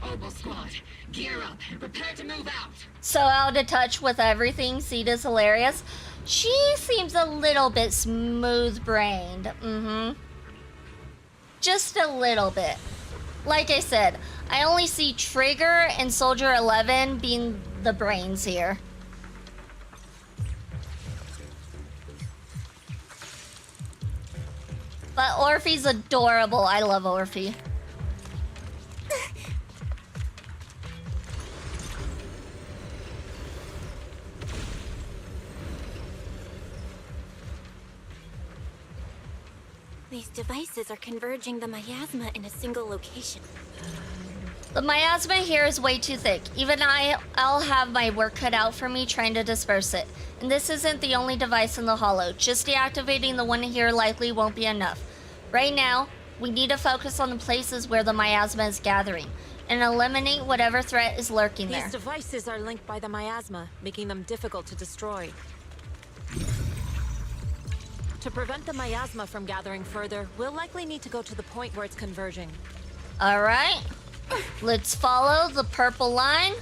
Opal Squad, gear up and prepare to move out! So out of touch with everything, Seed is hilarious. She seems a little bit smooth-brained. Just a little bit. Like I said, I only see Trigger and Soldier 11 being the brains here. But Orphe's adorable. I love Orphe. These devices are converging the miasma in a single location. The miasma here is way too thick. Even I'll have my work cut out for me trying to disperse it. And this isn't the only device in the hollow. Just deactivating the one here likely won't be enough. Right now, we need to focus on the places where the miasma is gathering and eliminate whatever threat is lurking there. These devices are linked by the miasma, making them difficult to destroy. To prevent the miasma from gathering further, we'll likely need to go to the point where it's converging. Alright. Let's follow the purple line.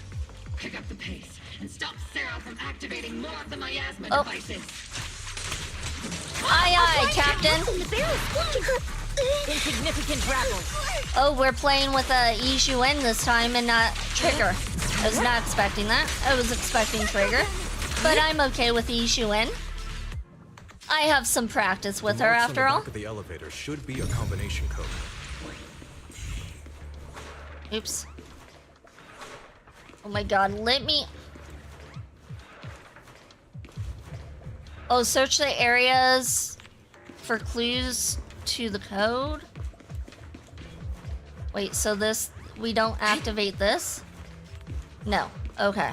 Pick up the pace and stop Sarah from activating more of the miasma devices. Aye, aye, Captain. Insignificant grapple. Oh, we're playing with Yi Xuan this time and not Trigger. I was not expecting that. I was expecting Trigger. But I'm okay with Yi Xuan. I have some practice with her after all. The marks on the back of the elevator should be a combination code. Oops. Oh my god, let me... Oh, search the areas for clues to the code? Wait, so this... we don't activate this? No. Okay.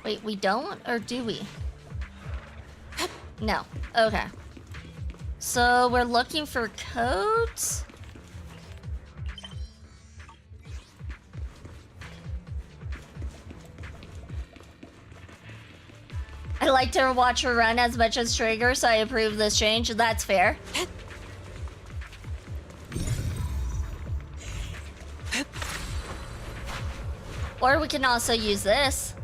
Wait, we don't? Or do we? No. Okay. So we're looking for codes? I like to watch her run as much as Trigger, so I approve this change. That's fair. Or we can also use this.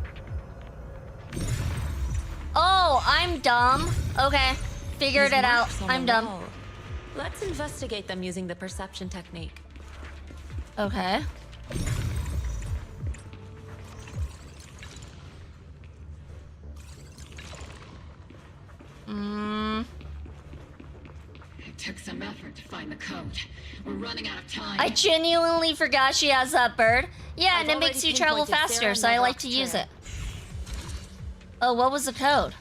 Oh, I'm I'm dumb. Okay, figured These it out. marks on I'm the dumb. wall. Let's investigate them using the perception technique. Okay. It took some effort to find the code. We're running out of time. I genuinely forgot she has that bird. Yeah, I've and it makes already you travel pinpointed faster, Sarah so I like Nedrock's to use chair. it. Oh, what was the code?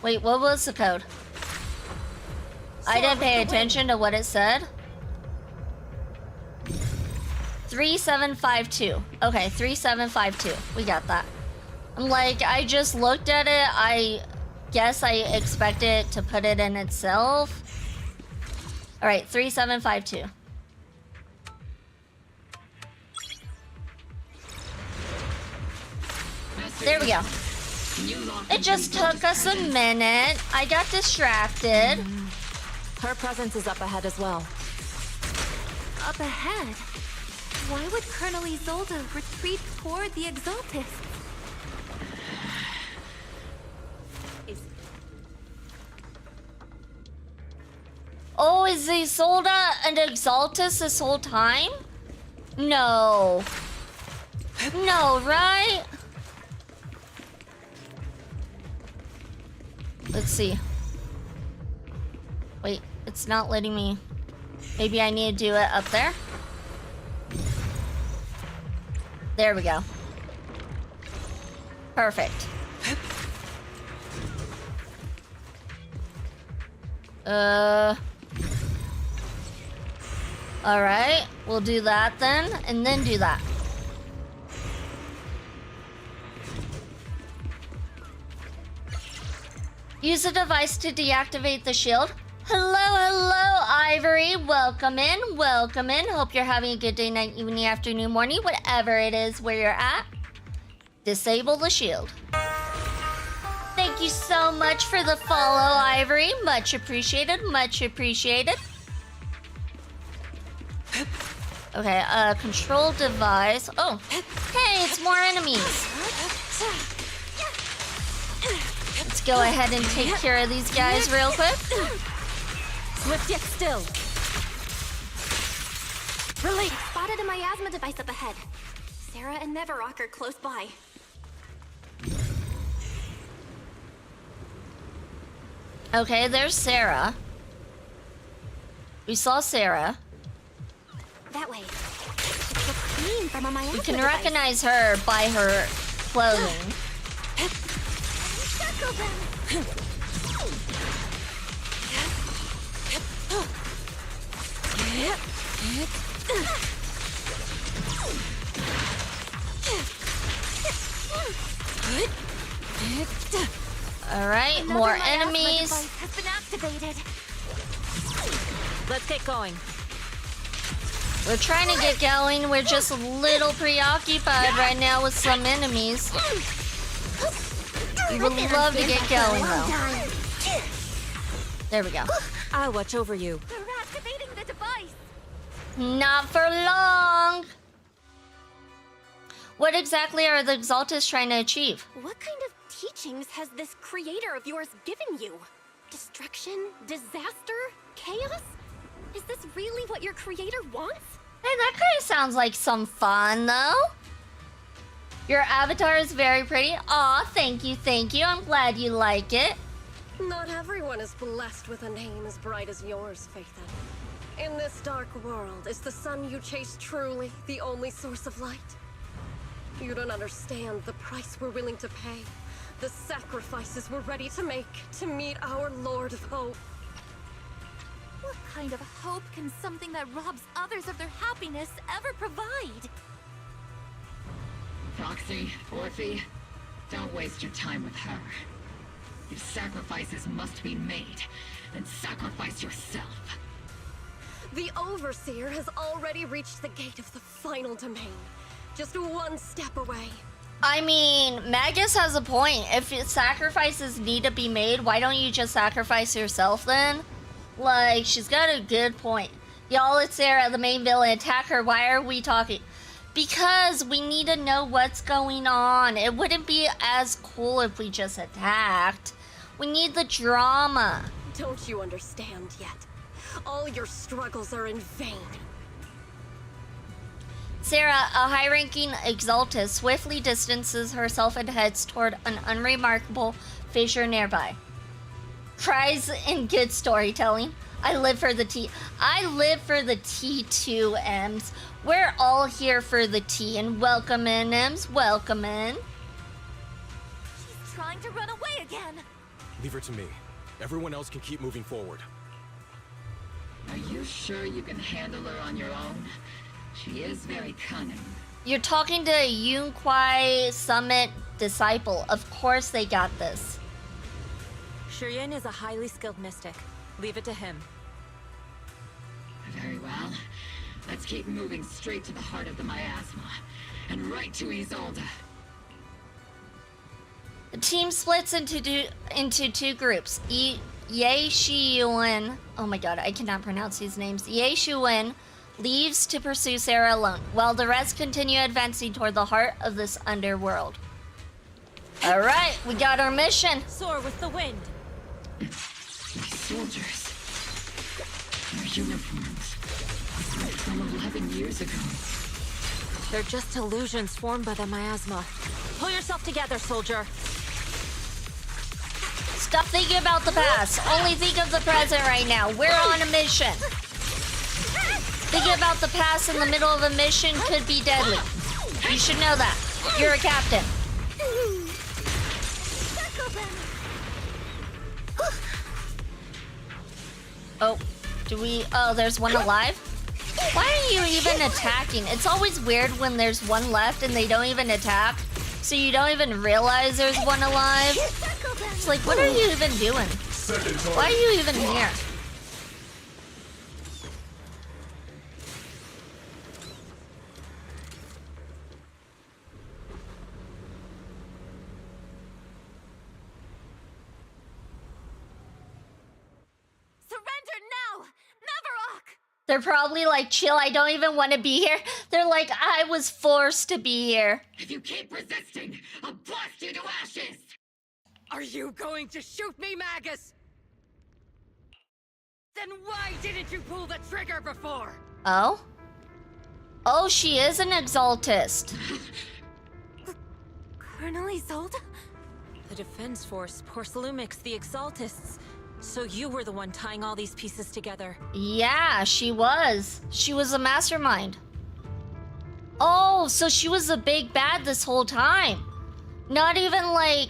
Wait, what was the code? I didn't pay attention to what it said. 3752. Okay, 3752. We got that. I'm like, I just looked at it. I guess I expected it to put it in itself. All right, 3752. There we go. It just took us a minute. I got distracted. Her presence is up ahead as well. Up ahead? Why would Colonel Isolde retreat toward the Exaltists? Oh, is Isolde an Exaltus this whole time? No. No, right? Let's see. Wait, it's not letting me. Maybe I need to do it up there. There we go. Perfect. Alright, we'll do that then, and then do that. Use the device to deactivate the shield. Hello, Ivory. Welcome in, welcome in. Hope you're having a good day, night, evening, afternoon, morning, whatever it is where you're at. Disable the shield. Thank you so much for the follow, Ivory. Much appreciated, much appreciated. Okay, control device. Oh, hey, it's more enemies. Let's go ahead and take care of these guys real quick. Swift yet still. Relate. Spotted a miasma device up ahead. Sarah and Neverrock are close by. Okay, there's Sarah. We saw Sarah. That way. It's the queen from a miasma We can device. recognize her by her clothing. Circle them. All right, Another more miasma enemies. device has been activated. Let's get going. We're trying to get going. We're just a little preoccupied right now with some enemies. We would love to get going though. There we go. I'll watch over you. They're activating the device. Not for long. What exactly are the Exaltists trying to achieve? What kind of teachings has this creator of yours given you? Destruction? Disaster? Chaos? Is this really what your creator wants? Hey, that kind of sounds like some fun, though. Your avatar is very pretty. Aw, thank you, thank you. I'm glad you like it. Not everyone is blessed with a name as bright as yours, Phaethon. In this dark world, is the sun you chase truly the only source of light? You don't understand the price we're willing to pay, the sacrifices we're ready to make to meet our Lord of Hope. What kind of hope can something that robs others of their happiness ever provide? Proxy, Orphe, don't waste your time with her. If sacrifices must be made, then sacrifice yourself. The Overseer has already reached the gate of the final domain. Just one step away. I mean, Magus has a point. If sacrifices need to be made, why don't you just sacrifice yourself then? Like, she's got a good point. Y'all, it's Sarah, the main villain. Attack her. Why are we talking? Because we need to know what's going on. It wouldn't be as cool if we just attacked. We need the drama. Don't you understand yet? All your struggles are in vain. Sarah, a high-ranking Exaltus, swiftly distances herself and heads toward an unremarkable fissure nearby. Cries in good storytelling. I live for the T. I live for the T2Ms. We're all here for the T, and welcome in, Ms. Welcome in. She's trying to run away again. Leave her to me. Everyone else can keep moving forward. Are you sure you can handle her on your own? She is very cunning. You're talking to a Yunkwai Summit disciple. Of course they got this. Shurien is a highly skilled mystic. Leave it to him. Very well. Let's keep moving straight to the heart of the miasma. And right to Isolde. The team splits into two groups. Ye Shiyuan, oh my god, I cannot pronounce these names. Ye Shiyuan leaves to pursue Sarah alone, while the rest continue advancing toward the heart of this underworld. Alright, we got our mission. Soar with the wind. These soldiers. Their uniforms. From 11 years ago. They're just illusions formed by the miasma. Pull yourself together, soldier. Stop thinking about the past. Only think of the present right now. We're on a mission. Thinking about the past in the middle of a mission could be deadly. You should know that. You're a captain. Oh, oh, there's one alive? Why are you even attacking? It's always weird when there's one left and they don't even attack. So you don't even realize there's one alive. It's like, what are you even doing? Why are you even here? Surrender now! Mavarok! They're probably like, chill, I don't even want to be here. They're like, I was forced to be here. If you keep resisting, I'll blast you to ashes! Are you going to shoot me, Magus? Then why didn't you pull the trigger before? Oh? Oh, she is an Exaltist. Colonel Isolde? The Defense Force, Porcelumix, the Exaltists. So you were the one tying all these pieces together. Yeah, she was. She was a mastermind. Oh, so she was the big bad this whole time. Not even like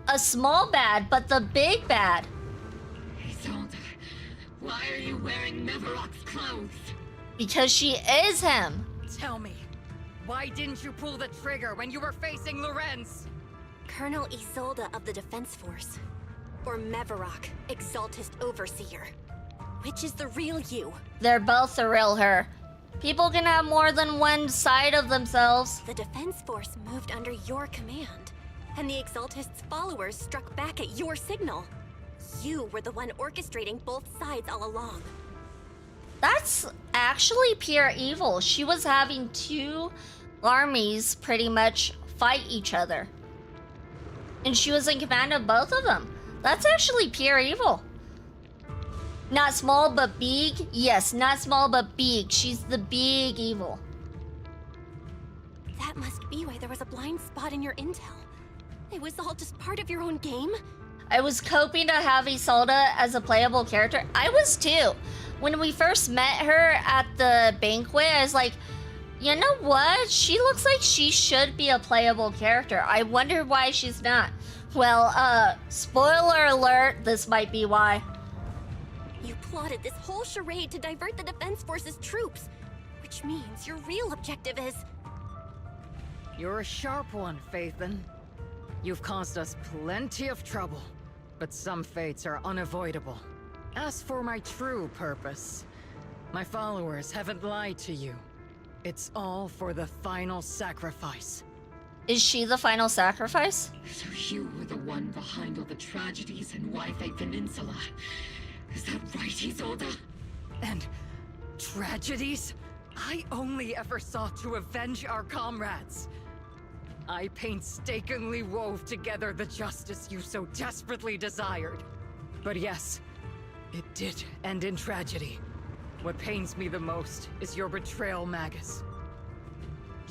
a small bad, but the big bad. Isolde, why are you wearing Mavarok's clothes? Because she is him. Tell me, why didn't you pull the trigger when you were facing Lorenz? Colonel Isolde of the Defense Force. Or Mavarok, Exaltist Overseer. Which is the real you? They're both the real her. People can have more than one side of themselves. The Defense Force moved under your command, and the Exaltist's followers struck back at your signal. You were the one orchestrating both sides all along. That's actually pure evil. She was having two armies pretty much fight each other. And she was in command of both of them. That's actually pure evil. Not small but big? Yes, not small but big. She's the big evil. That must be why there was a blind spot in your intel. It was all just part of your own game? I was hoping to have Isolde as a playable character. I was too. When we first met her at the banquet, I was like, you know what? She looks like she should be a playable character. I wonder why she's not. Well, spoiler alert, this might be why. You plotted this whole charade to divert the Defense Force's troops, which means your real objective is... You're a sharp one, Phaethon. You've caused us plenty of trouble, but some fates are unavoidable. As for my true purpose, my followers haven't lied to you. It's all for the final sacrifice. Is she the final sacrifice? So you were the one behind all the tragedies in Wi-Fi Peninsula. Is that right, Isolde? And tragedies? I only ever sought to avenge our comrades. I painstakingly wove together the justice you so desperately desired. But yes, it did end in tragedy. What pains me the most is your betrayal, Magus.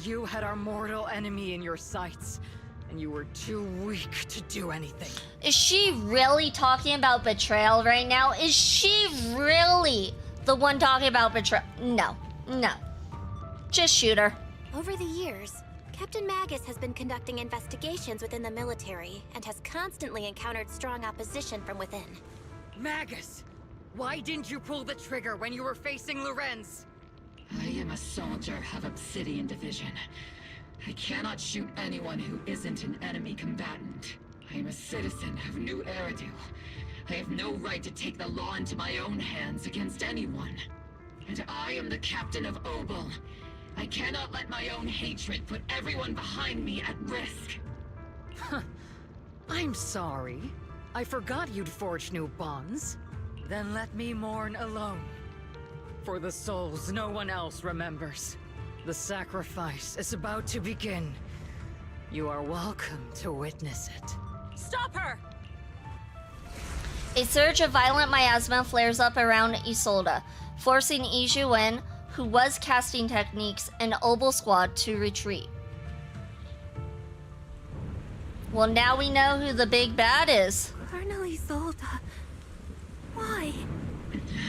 You had our mortal enemy in your sights, and you were too weak to do anything. Is she really talking about betrayal right now? Is she really the one talking about betrayal? No. No. Just shoot her. Over the years, Captain Magus has been conducting investigations within the military and has constantly encountered strong opposition from within. Magus! Why didn't you pull the trigger when you were facing Lorenz? I am a soldier of Obsidian Division. I cannot shoot anyone who isn't an enemy combatant. I am a citizen of New Eridu. I have no right to take the law into my own hands against anyone. And I am the captain of Obel. I cannot let my own hatred put everyone behind me at risk. I'm sorry. I forgot you'd forged new bonds. Then let me mourn alone. For the souls no one else remembers. The sacrifice is about to begin. You are welcome to witness it. Stop her! A surge of violent miasma flares up around Isolde, forcing Ijuen, who was casting techniques, and Obel squad to retreat. Well, now we know who the big bad is. Colonel Isolde. Why?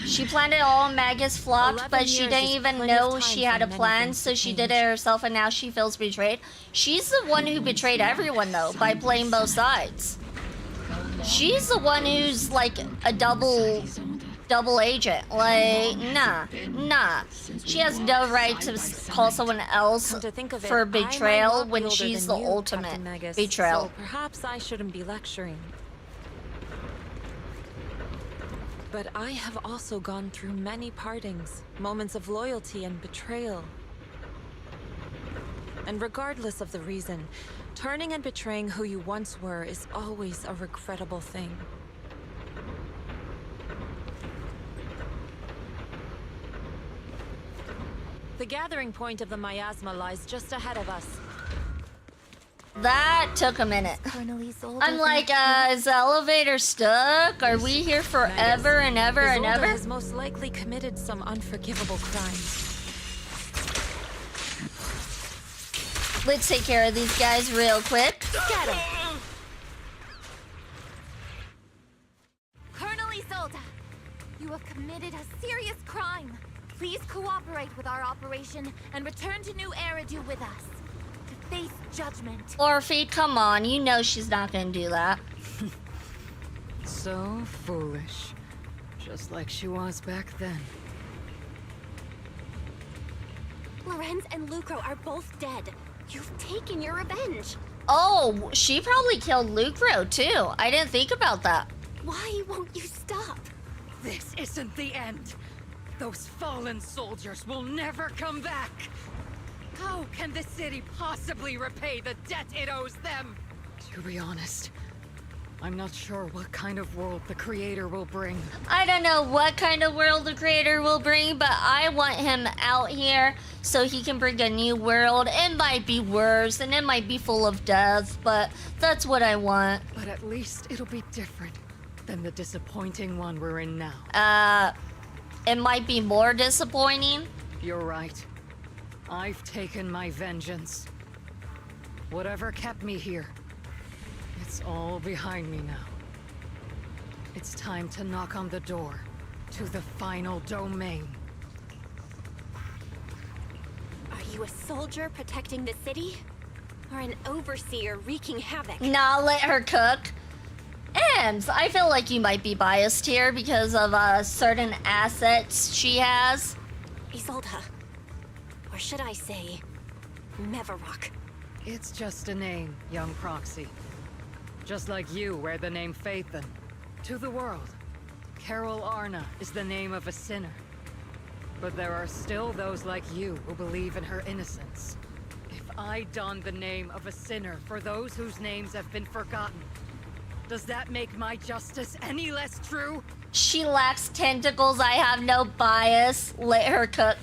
She planned it all, Magus flopped, 11 but she years didn't is even plenty of know time she for had a many plan, things so to she did change. it herself, and now she feels betrayed. She's the one who betrayed everyone, though, by playing both sides. She's the one who's like a double agent. Like, nah. She has no right to call someone else Come to think of it, for I'm a betrayal lot when older she's than the you, ultimate Captain Magus, betrayal. So perhaps I shouldn't be lecturing. But I have also gone through many partings, moments of loyalty and betrayal. And regardless of the reason, turning and betraying who you once were is always a regrettable thing. The gathering point of the miasma lies just ahead of us. That took a minute. Colonel Isolde. I'm like, is the elevator stuck? Are we here forever and ever and Isolde ever? has most likely committed some unforgivable crime. Let's take care of these guys real quick. Get him! Colonel Isolde, you have committed a serious crime. Please cooperate with our operation and return to New Eridu with us. To face judgment. Orphe, come on. You know she's not gonna do that. So foolish. Just like she was back then. Lorenz and Lucro are both dead. You've taken your revenge. Oh, she probably killed Lucro too. I didn't think about that. Why won't you stop? This isn't the end. Those fallen soldiers will never come back. How can the city possibly repay the debt it owes them? To be honest, I'm not sure what kind of world the Creator will bring. I don't know what kind of world the Creator will bring, but I want him out here so he can bring a new world. It might be worse and it might be full of death, but that's what I want. But at least it'll be different than the disappointing one we're in now. It might be more disappointing. You're right. I've taken my vengeance. Whatever kept me here, it's all behind me now. It's time to knock on the door to the final domain. Are you a soldier protecting the city? Or an overseer wreaking havoc? Nah, let her cook. And I feel like you might be biased here because of certain assets she has. Isolde. Or should I say, Mevarok. It's just a name, young Proxy. Just like you wear the name Phaethon. To the world, Carol Arna is the name of a sinner. But there are still those like you who believe in her innocence. If I don the name of a sinner for those whose names have been forgotten, does that make my justice any less true? She lacks tentacles. I have no bias. Let her cook.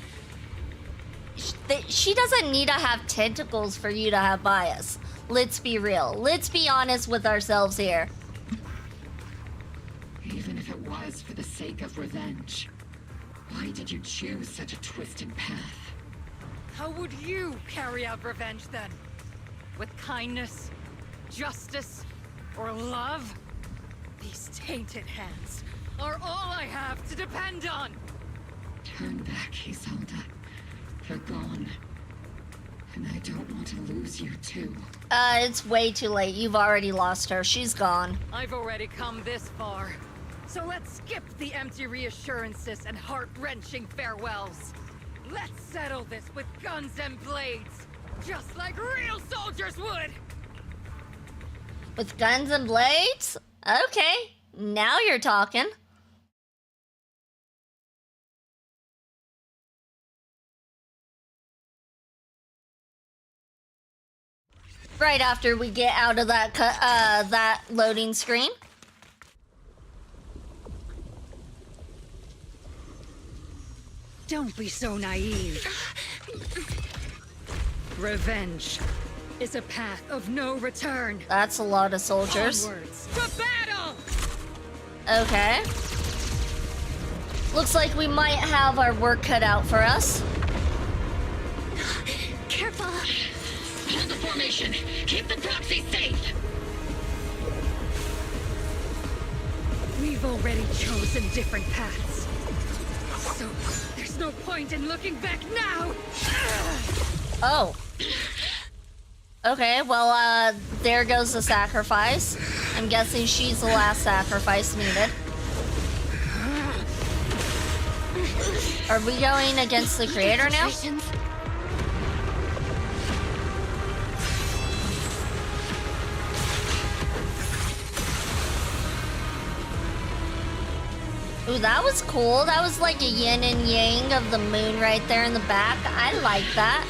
she doesn't need to have tentacles for you to have bias. Let's be real. Let's be honest with ourselves here. Even if it was for the sake of revenge, why did you choose such a twisted path? How would you carry out revenge then? With kindness, justice, or love? These tainted hands are all I have to depend on! Turn back, Isolde. They're gone. And I don't want to lose you too. It's way too late. You've already lost her. She's gone. I've already come this far. So let's skip the empty reassurances and heart-wrenching farewells. Let's settle this with guns and blades, just like real soldiers would! With guns and blades? Okay, now you're talking. Right after we get out of that that loading screen. Don't be so naive. Revenge is a path of no return. That's a lot of soldiers. Onwards to battle! Okay. Looks like we might have our work cut out for us. Careful. Hold the formation. Keep the proxy safe. We've already chosen different paths. So, there's no point in looking back now! Oh. Okay, well, there goes the sacrifice. I'm guessing she's the last sacrifice needed. Are we going against the creator now? Ooh, that was cool. That was like a yin and yang of the moon right there in the back. I like that.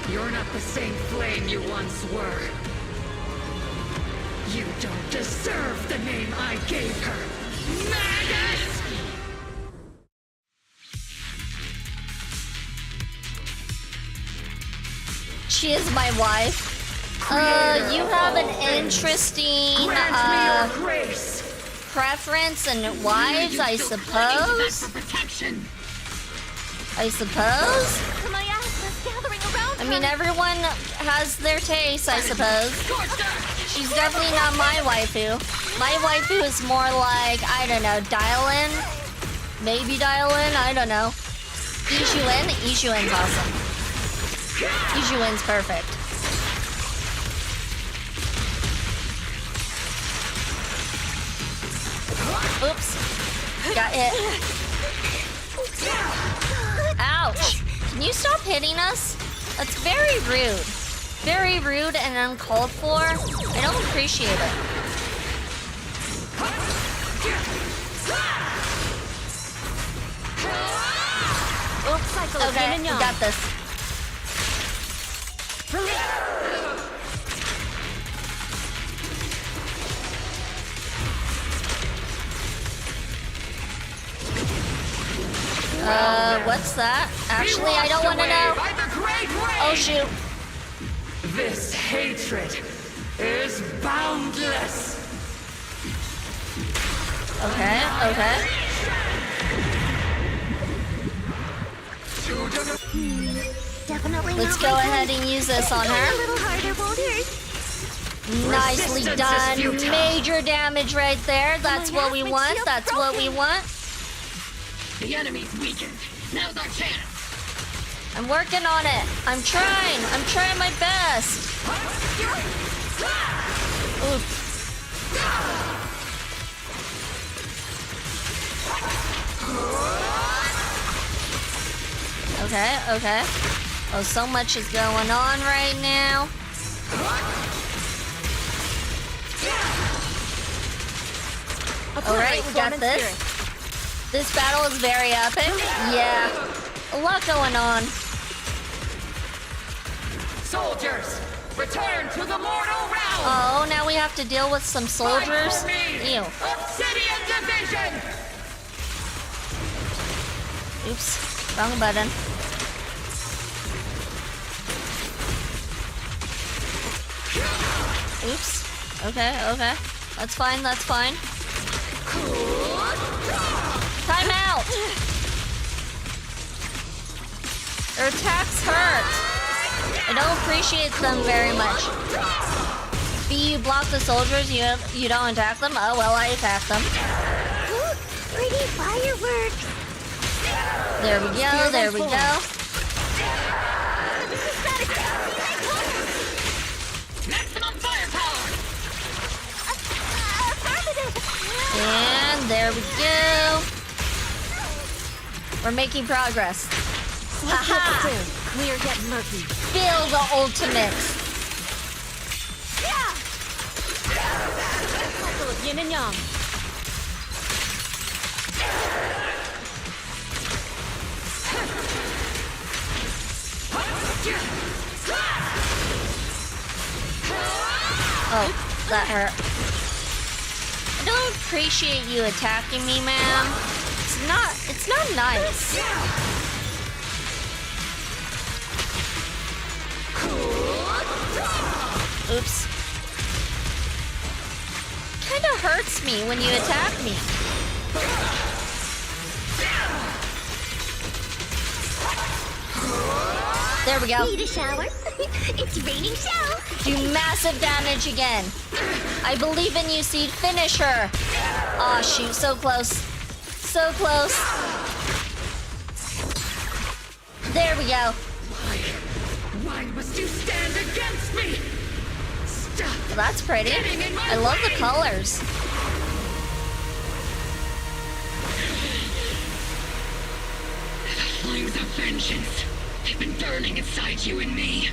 You're not the same flame you once were. You don't deserve the name I gave her. Magus! She is my wife. You have an interesting preference in wives, I suppose. I suppose. I mean, everyone has their taste, I suppose. She's definitely not my waifu. My waifu is more like, I don't know, dial in? Maybe dial in? I don't know. Yixuan? Yixuan's awesome. Yixuan's perfect. Oops. Got hit. Ouch. Can you stop hitting us? That's very rude. Very rude and uncalled for. I don't appreciate it. Oops. Okay, we got this. What's that? Actually, I don't want to know. Oh, shoot. This hatred is boundless. Okay, okay. Definitely. Let's go ahead and use this on her. A little harder, won't hurt. Nicely done. Major damage right there. That's what we want. That's what we want. The enemy's weakened. Now's our chance. I'm working on it. I'm trying. I'm trying my best. Oof. Okay, okay. Oh, so much is going on right now. Alright, we got this. This battle is very epic. Yeah. A lot going on. Soldiers, return to the mortal realm! Oh, now we have to deal with some soldiers? Ew. Obsidian Division! Oops, wrong button. Oops. Okay, okay. That's fine, that's fine. Time out! Their attacks hurt. I don't appreciate them very much. B, you block the soldiers, you don't attack them? Oh, well, I attack them. Look, pretty fireworks. There we go, there we go. Maximum firepower! And there we go. We're making progress. Haha! Clear yet murky. Feel the ultimate. Cycle of yin and yang. Oh, that hurt. I don't appreciate you attacking me, ma'am. It's not nice. Oops. Kinda hurts me when you attack me. There we go. Need a shower? It's raining shower. Do massive damage again. I believe in you, Seed. Finish her. Aw, shoot. So close. So close. There we go. Why must you stand against me? Stop. Well, that's pretty. I love the colors. The flames of vengeance have been burning inside you and me.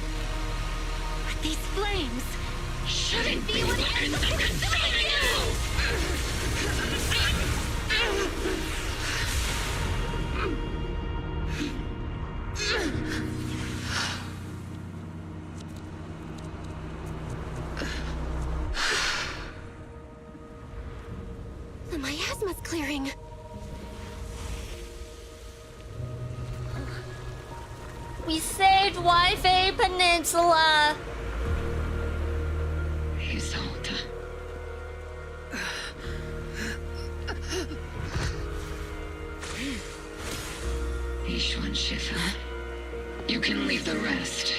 But these flames Shouldn't be what ends up consuming The miasma's clearing. We saved Wi-Fi Peninsula. Isolde. Ishwan Shifa. You can leave the rest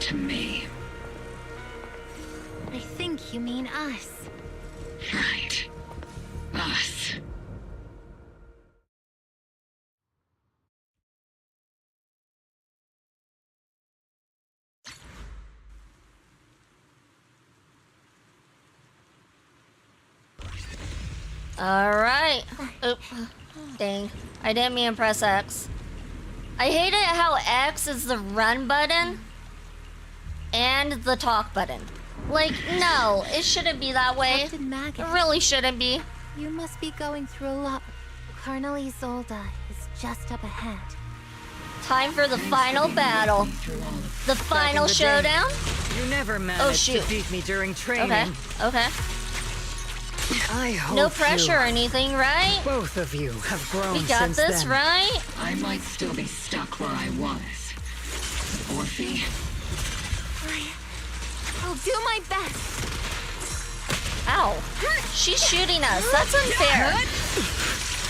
to me. I think you mean us. Right. Us. Alright. Oop. Dang. I didn't mean to press X. I hate it how X is the run button and the talk button. Like, no, it shouldn't be that way. Captain Magus, It really shouldn't be. you must be going through a lot. Colonel Isolde is just up ahead. Time for the final battle. The final the day, showdown? You never managed shoot. to beat me during training. Okay, okay. I hope No pressure or anything, right? Both of you have grown We got since this, then. right? I might still be stuck where I was. Orphe, I'll do my best. Ow. She's shooting us. That's unfair.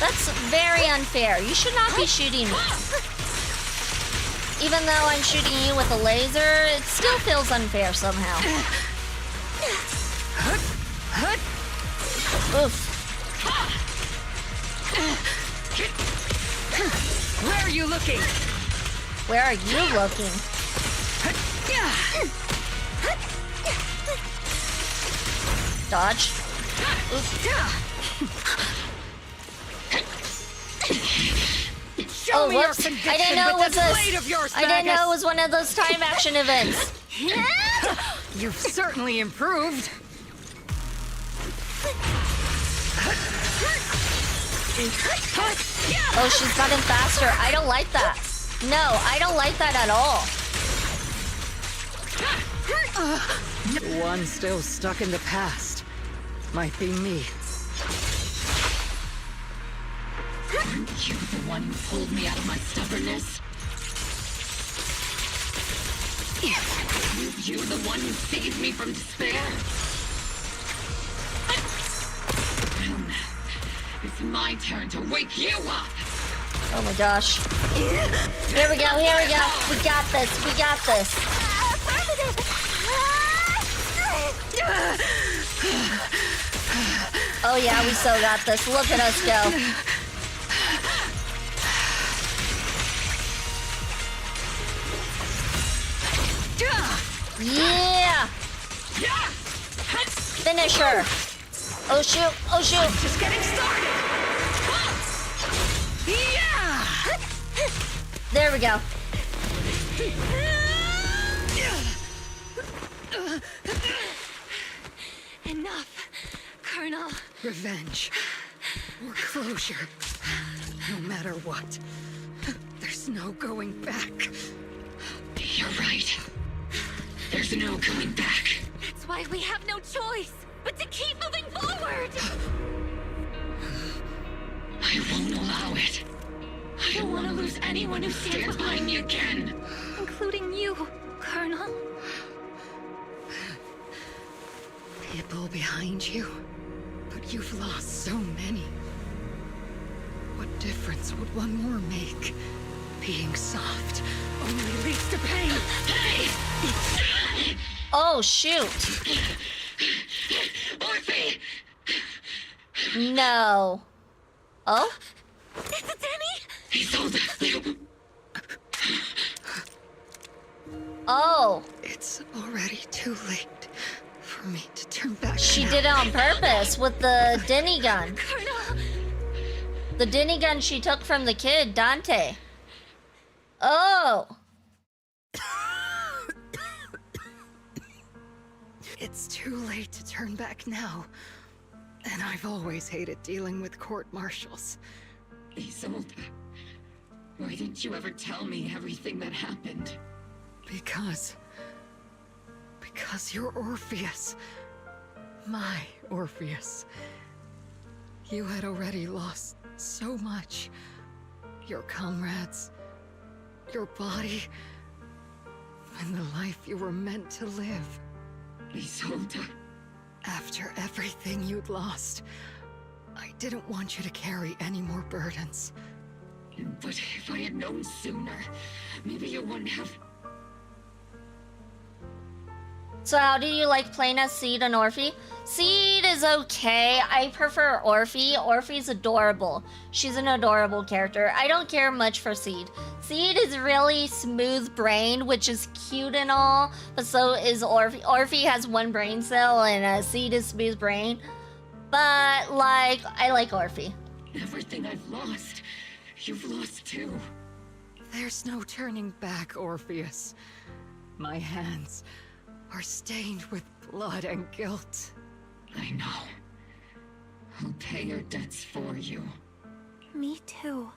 That's very unfair. You should not be shooting me. Even though I'm shooting you with a laser, it still feels unfair somehow. Oof. Where are you looking? Where are you looking? Dodge. Show me your whoops. conviction I didn't know it with was this this. blade of yours, I didn't know Magus. it was one of those time action events. You've certainly improved. Oh, she's gotten faster. I don't like that. No, I don't like that at all. One still stuck in the past. Might be me. You're the one who pulled me out of my stubbornness. You're the one who saved me from despair. Well, now, it's my turn to wake you up. Oh my gosh. Here we go, here we go. We got this, we got this. Oh yeah, we so got this. Look at us go. Yeah! Finish her. Oh shoot, oh shoot. Just getting started. Yeah! There we go. Enough, Colonel. Revenge. Or closure. No matter what. There's no going back. You're right. There's no going back. That's why we have no choice but to keep moving forward. I won't allow it. I don't want to lose anyone who stands behind me again. Including you, Colonel. People behind you. But you've lost so many. What difference would one more make? Being soft only leads to pain. Oh shoot. Orphe! No. Oh? Is it Denny? He's all that. Oh. It's already too late for me to turn back. She now. did it on purpose with the Denny gun. Colonel! The Denny gun she took from the kid, Dante. Oh. It's too late to turn back now. And I've always hated dealing with court-martials. Isolde, why didn't you ever tell me everything that happened? Because you're Orpheus. My Orpheus. You had already lost so much. Your comrades, your body, and the life you were meant to live. Isolde. After everything you'd lost, I didn't want you to carry any more burdens. But if I had known sooner, maybe you wouldn't have... So how do you like playing as Seed and Orphe? Seed is okay. I prefer Orphe. Orphe's adorable. She's an adorable character. I don't care much for Seed. Seed is really smooth-brained, which is cute and all, but so is Orphe. Orphe has one brain cell, and Seed is smooth-brained. But, like, I like Orphe. Everything I've lost, you've lost too. There's no turning back, Orpheus. My hands are stained with blood and guilt. I know. I'll pay your debts for you. Me too.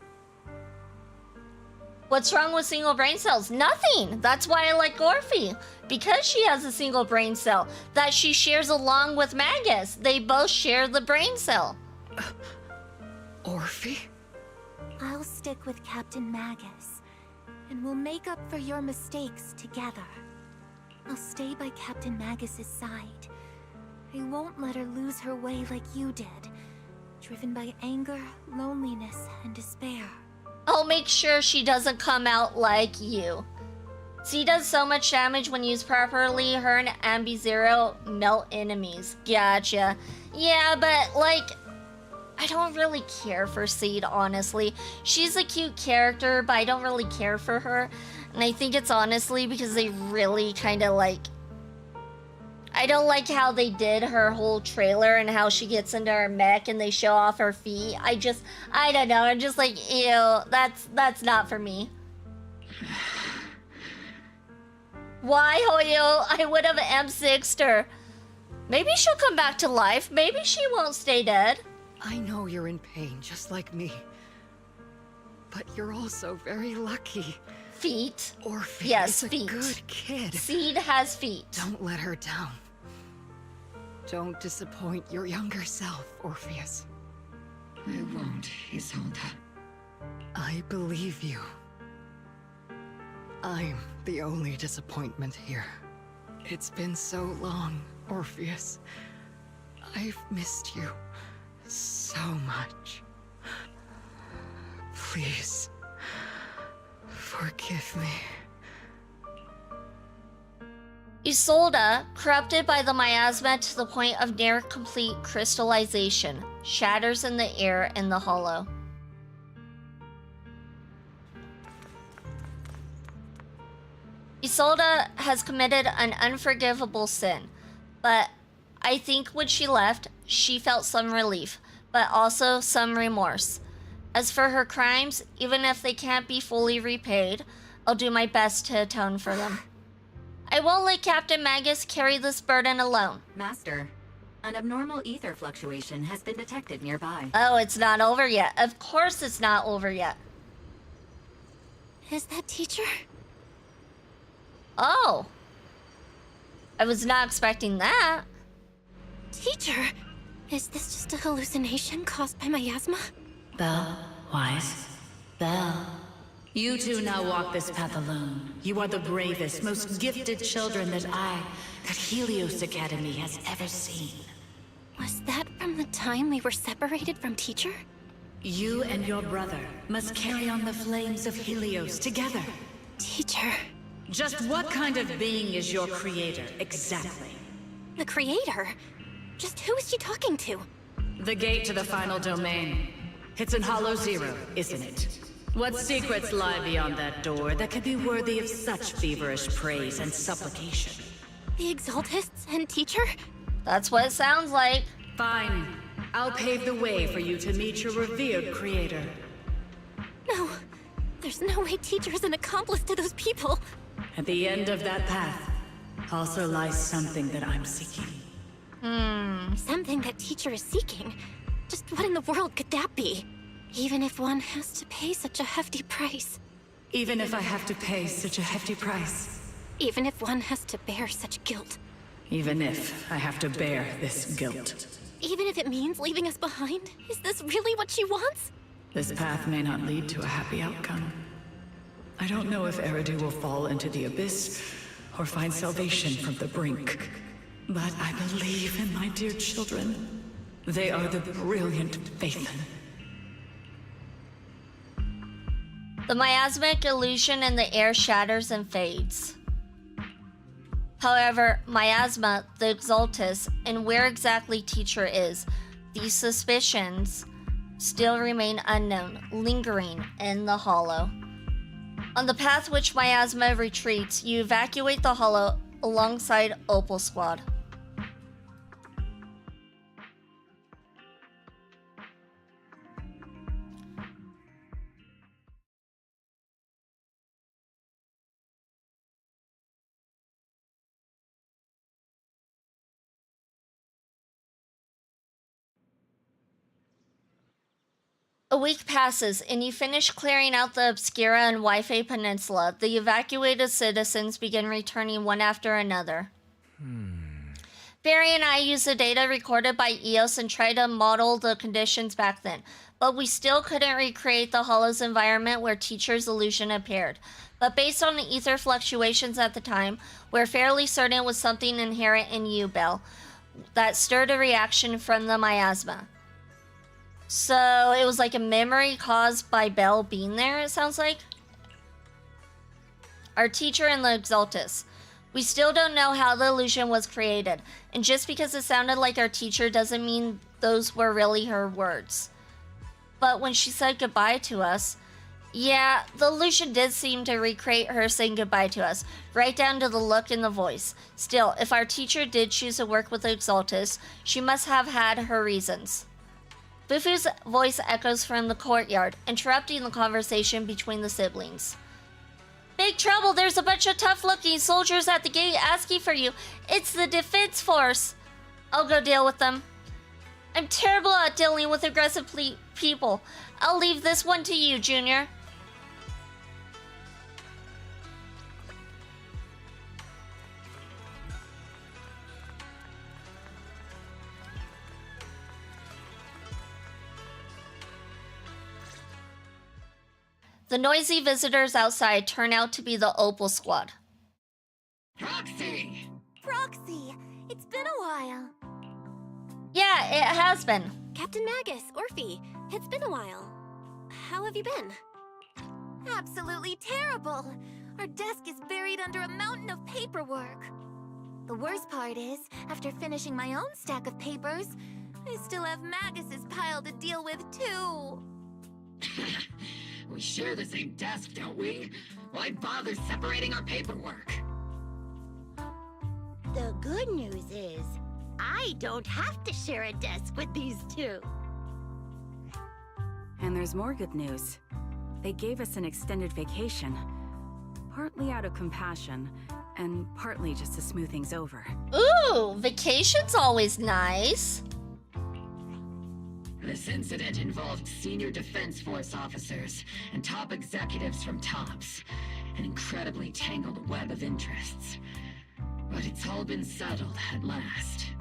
What's wrong with single brain cells? Nothing! That's why I like Orphe. Because she has a single brain cell that she shares along with Magus. They both share the brain cell. Orphe? I'll stick with Captain Magus, and we'll make up for your mistakes together. I'll stay by Captain Magus's side. I won't let her lose her way like you did, driven by anger, loneliness, and despair. I'll make sure she doesn't come out like you. She does so much damage when used properly. Her and Ambi-Zero melt enemies. Gotcha. Yeah, but like, I don't really care for Seed, honestly. She's a cute character, but I don't really care for her. And I think it's honestly because they really kind of like... I don't like how they did her whole trailer and how she gets into her mech and they show off her feet. I don't know. I'm just like, ew, that's not for me. Why, Hoyo? I would have M6'd her. Maybe she'll come back to life. Maybe she won't stay dead. I know you're in pain, just like me. But you're also very lucky. Feet. Orphe yes, is a feet. good kid. Seed has feet. Don't let her down. Don't disappoint your younger self, Orpheus. I won't, Isolde. I believe you. I'm the only disappointment here. It's been so long, Orpheus. I've missed you so much. Please, forgive me. Isolde, corrupted by the miasma to the point of near complete crystallization, shatters in the air in the hollow. Isolde has committed an unforgivable sin, but I think when she left, she felt some relief, but also some remorse. As for her crimes, even if they can't be fully repaid, I'll do my best to atone for them. I won't let Captain Magus carry this burden alone. Master, an abnormal ether fluctuation has been detected nearby. Oh, it's not over yet. Of course it's not over yet. Is that teacher? Oh. I was not expecting that. Teacher? Is this just a hallucination caused by miasma? Belle, Wise, Belle. You two now walk this path alone. You are the bravest, most gifted children that Helios Academy has ever seen. Was that from the time we were separated from teacher? You and your brother must carry on the flames of Helios together. Teacher. Just what kind of being is your creator, exactly? The creator? Just who is she talking to? The gate to the final domain. It's in Hollow Zero, isn't it? What secrets lie beyond that door that could be worthy of such feverish praise and supplication? The Exaltists and teacher? That's what it sounds like. Fine. I'll pave the way for you to meet your revered creator. No. There's no way teacher is an accomplice to those people. At the end of that path also lies something that I'm seeking. Something that teacher is seeking? Just what in the world could that be? Even if one has to pay such a hefty price. Even if I have to pay such a hefty price. Even if one has to bear such guilt. Even if I have to bear this guilt. Even if it means leaving us behind? Is this really what she wants? This path may not lead to a happy outcome. I don't know if Eridu will fall into the abyss or find salvation from the brink. But I believe in my dear children. They are the brilliant Phaethon. The miasmic illusion in the air shatters and fades. However, miasma, the Exaltus, and where exactly teacher is, these suspicions still remain unknown, lingering in the hollow. On the path which miasma retreats, you evacuate the hollow alongside Opal Squad. A week passes, and you finish clearing out the Obscura and Wi-Fi Peninsula. The evacuated citizens begin returning one after another. Barry and I use the data recorded by EOS and try to model the conditions back then, but we still couldn't recreate the Hollow's environment where teacher's illusion appeared. But based on the ether fluctuations at the time, we're fairly certain it was something inherent in you, Belle, that stirred a reaction from the miasma. So it was like a memory caused by Belle being there, it sounds like. Our teacher and the Exaltus. We still don't know how the illusion was created, and just because it sounded like our teacher doesn't mean those were really her words. But when she said goodbye to us, yeah, the illusion did seem to recreate her saying goodbye to us, right down to the look in the voice. Still, if our teacher did choose to work with the Exaltus, she must have had her reasons. Bufu's voice echoes from the courtyard, interrupting the conversation between the siblings. Big trouble, there's a bunch of tough-looking soldiers at the gate asking for you. It's the defense force. I'll go deal with them. I'm terrible at dealing with aggressive people. I'll leave this one to you, Junior. The noisy visitors outside turn out to be the Opal Squad. Proxy! Proxy, it's been a while. Yeah, it has been. Captain Magus, Orphe, it's been a while. How have you been? Absolutely terrible. Our desk is buried under a mountain of paperwork. The worst part is, after finishing my own stack of papers, I still have Magus's pile to deal with too. We share the same desk, don't we? Why bother separating our paperwork? The good news is, I don't have to share a desk with these two. And there's more good news. They gave us an extended vacation. Partly out of compassion, and partly just to smooth things over. Ooh, vacation's always nice. This incident involved senior Defense Force officers and top executives from TOPS. An incredibly tangled web of interests. But it's all been settled at last.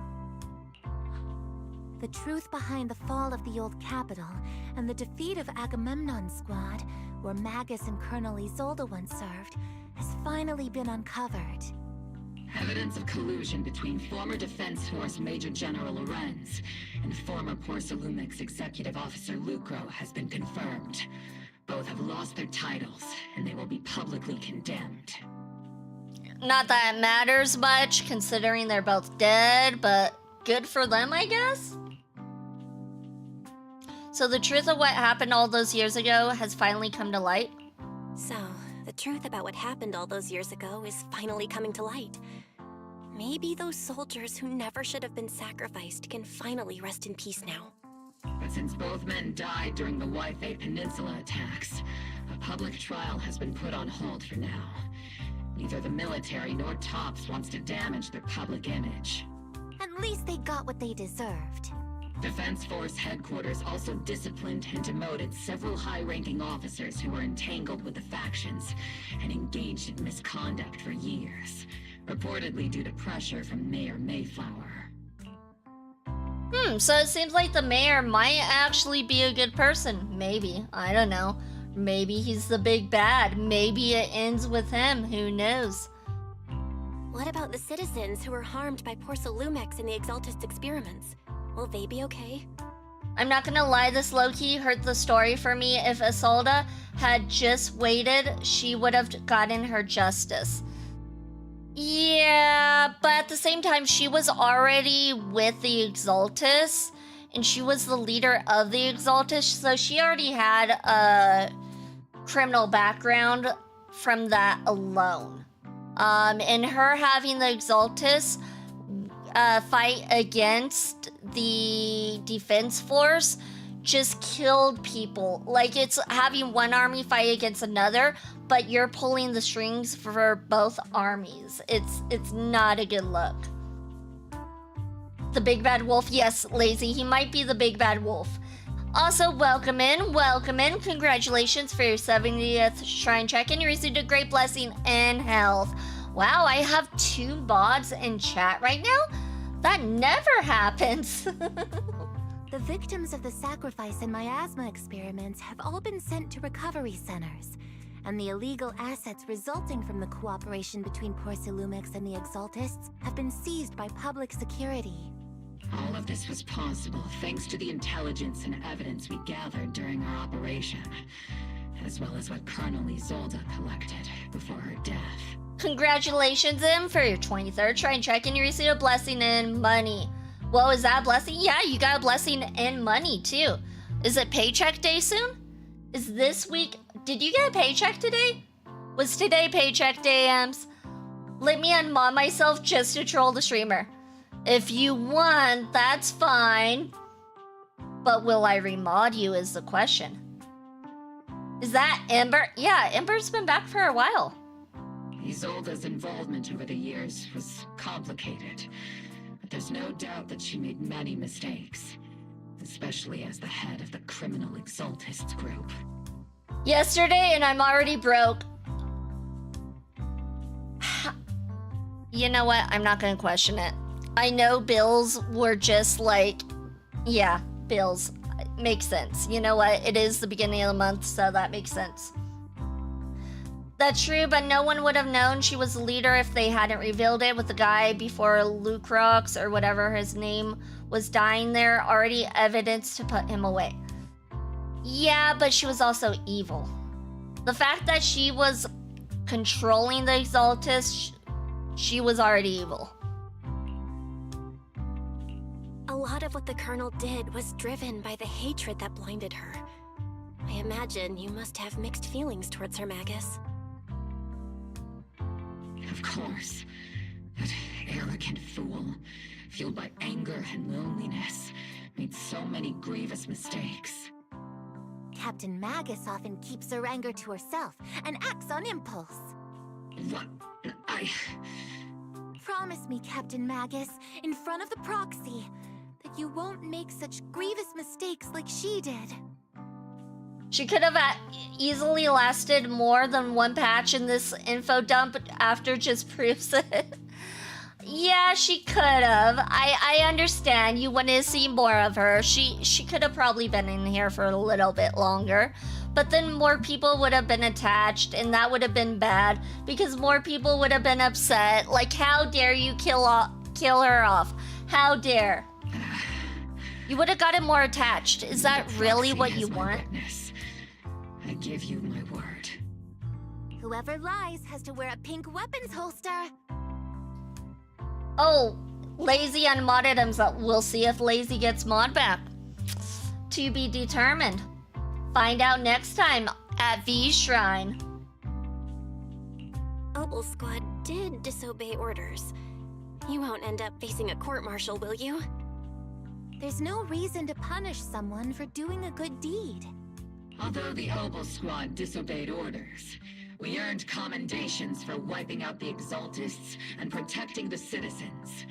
The truth behind the fall of the old capital and the defeat of Agamemnon's squad, where Magus and Colonel Isolde once served, has finally been uncovered. Evidence of collusion between former Defense Force Major General Lorenz and former Porcelumix Executive Officer Lucro has been confirmed. Both have lost their titles, and they will be publicly condemned. Not that it matters much, considering they're both dead, but good for them, I guess? So the truth of what happened all those years ago has finally come to light? So, the truth about what happened all those years ago is finally coming to light. Maybe those soldiers who never should have been sacrificed can finally rest in peace now. But since both men died during the Waifei Peninsula attacks, a public trial has been put on hold for now. Neither the military nor TOPS wants to damage their public image. At least they got what they deserved. Defense Force headquarters also disciplined and demoted several high-ranking officers who were entangled with the factions and engaged in misconduct for years, reportedly due to pressure from Mayor Mayflower. So it seems like the mayor might actually be a good person. Maybe. I don't know. Maybe he's the big bad. Maybe it ends with him. Who knows? What about the citizens who were harmed by Porcelumix in the Exaltist experiments? Will they be okay? I'm not gonna lie, this low-key hurt the story for me. If Isolde had just waited, she would have gotten her justice. Yeah, but at the same time, she was already with the Exaltists, and she was the leader of the Exaltists, so she already had a criminal background from that alone. And her having the Exaltists fight against the Defense Force just killed people. Like, it's having one army fight against another, but you're pulling the strings for both armies. It's not a good look. The big bad wolf, yes, Lazy, he might be the big bad wolf. Also, welcome in. Congratulations for your 70th Shrine check-in. You received a great blessing and health. Wow, I have 2 mods in chat right now? That never happens. The victims of the sacrifice and miasma experiments have all been sent to recovery centers, and the illegal assets resulting from the cooperation between Porcelumix and the Exaltists have been seized by public security. All of this was possible thanks to the intelligence and evidence we gathered during our operation, as well as what Colonel Isolde collected before her death. Congratulations, Em, for your 23rd Shrine check-in. You received a blessing in money. Whoa, is that a blessing? Yeah, you got a blessing in money, too. Is it paycheck day soon? Is this week... Did you get a paycheck today? Was today paycheck day, Ems? Let me unmod myself just to troll the streamer. If you want, that's fine. But will I remod you is the question. Is that Ember? Yeah, Ember's been back for a while. Isolde's involvement over the years was complicated, but there's no doubt that she made many mistakes, especially as the head of the criminal Exaltists group. Yesterday, and I'm already broke. You know what? I'm not gonna question it. I know bills were just like, yeah, bills. Makes sense. You know what? It is the beginning of the month, so that makes sense. That's true, but no one would have known she was the leader if they hadn't revealed it with the guy before Lucrox or whatever his name was dying there, already evidence to put him away. Yeah, but she was also evil. The fact that she was controlling the Exaltus, she was already evil. A lot of what the Colonel did was driven by the hatred that blinded her. I imagine you must have mixed feelings towards her, Magus. Of course. That arrogant fool, fueled by anger and loneliness, made so many grievous mistakes. Captain Magus often keeps her anger to herself and acts on impulse. What? Promise me, Captain Magus, in front of the proxy, that you won't make such grievous mistakes like she did. She could have easily lasted more than one patch in this info dump after just proves it. Yeah, she could have. I understand you want to see more of her. She could have probably been in here for a little bit longer. But then more people would have been attached, and that would have been bad, because more people would have been upset. Like, how dare you kill her off? How dare? You would have gotten more attached. Is that really what you want? I give you my word. Whoever lies has to wear a pink weapons holster. Oh, Lazy unmodded himself. We'll see if Lazy gets mod back. To be determined. Find out next time at V's Shrine. Opal Squad did disobey orders. You won't end up facing a court-martial, will you? There's no reason to punish someone for doing a good deed. Although the Opal Squad disobeyed orders, we earned commendations for wiping out the Exaltists and protecting the citizens.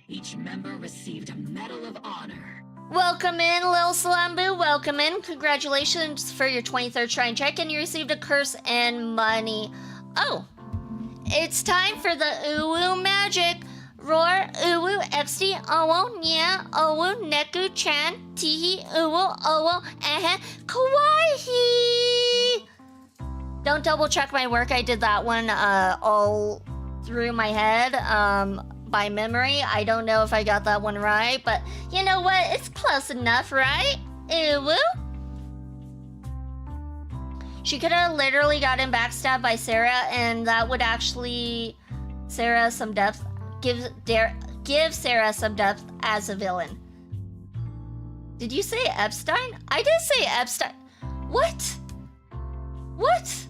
Each member received a Medal of Honor. Welcome in, Lil Salambu. Welcome in. Congratulations for your 23rd Shrine check, and you received a curse and money. Oh, it's time for the Uwu magic. Roar, Uwu, XD, Owo, Nya, Owu, Neku, Chan, Tihi, Uwu, Owo, Kawaii. Don't double check my work. I did that one all through my head by memory. I don't know if I got that one right, but you know what? It's close enough, right? Uwu. She could have literally gotten backstabbed by Sarah, and that would actually Sarah some depth. Give Sarah some depth as a villain. Did you say Epstein? I did say Epstein. What? What?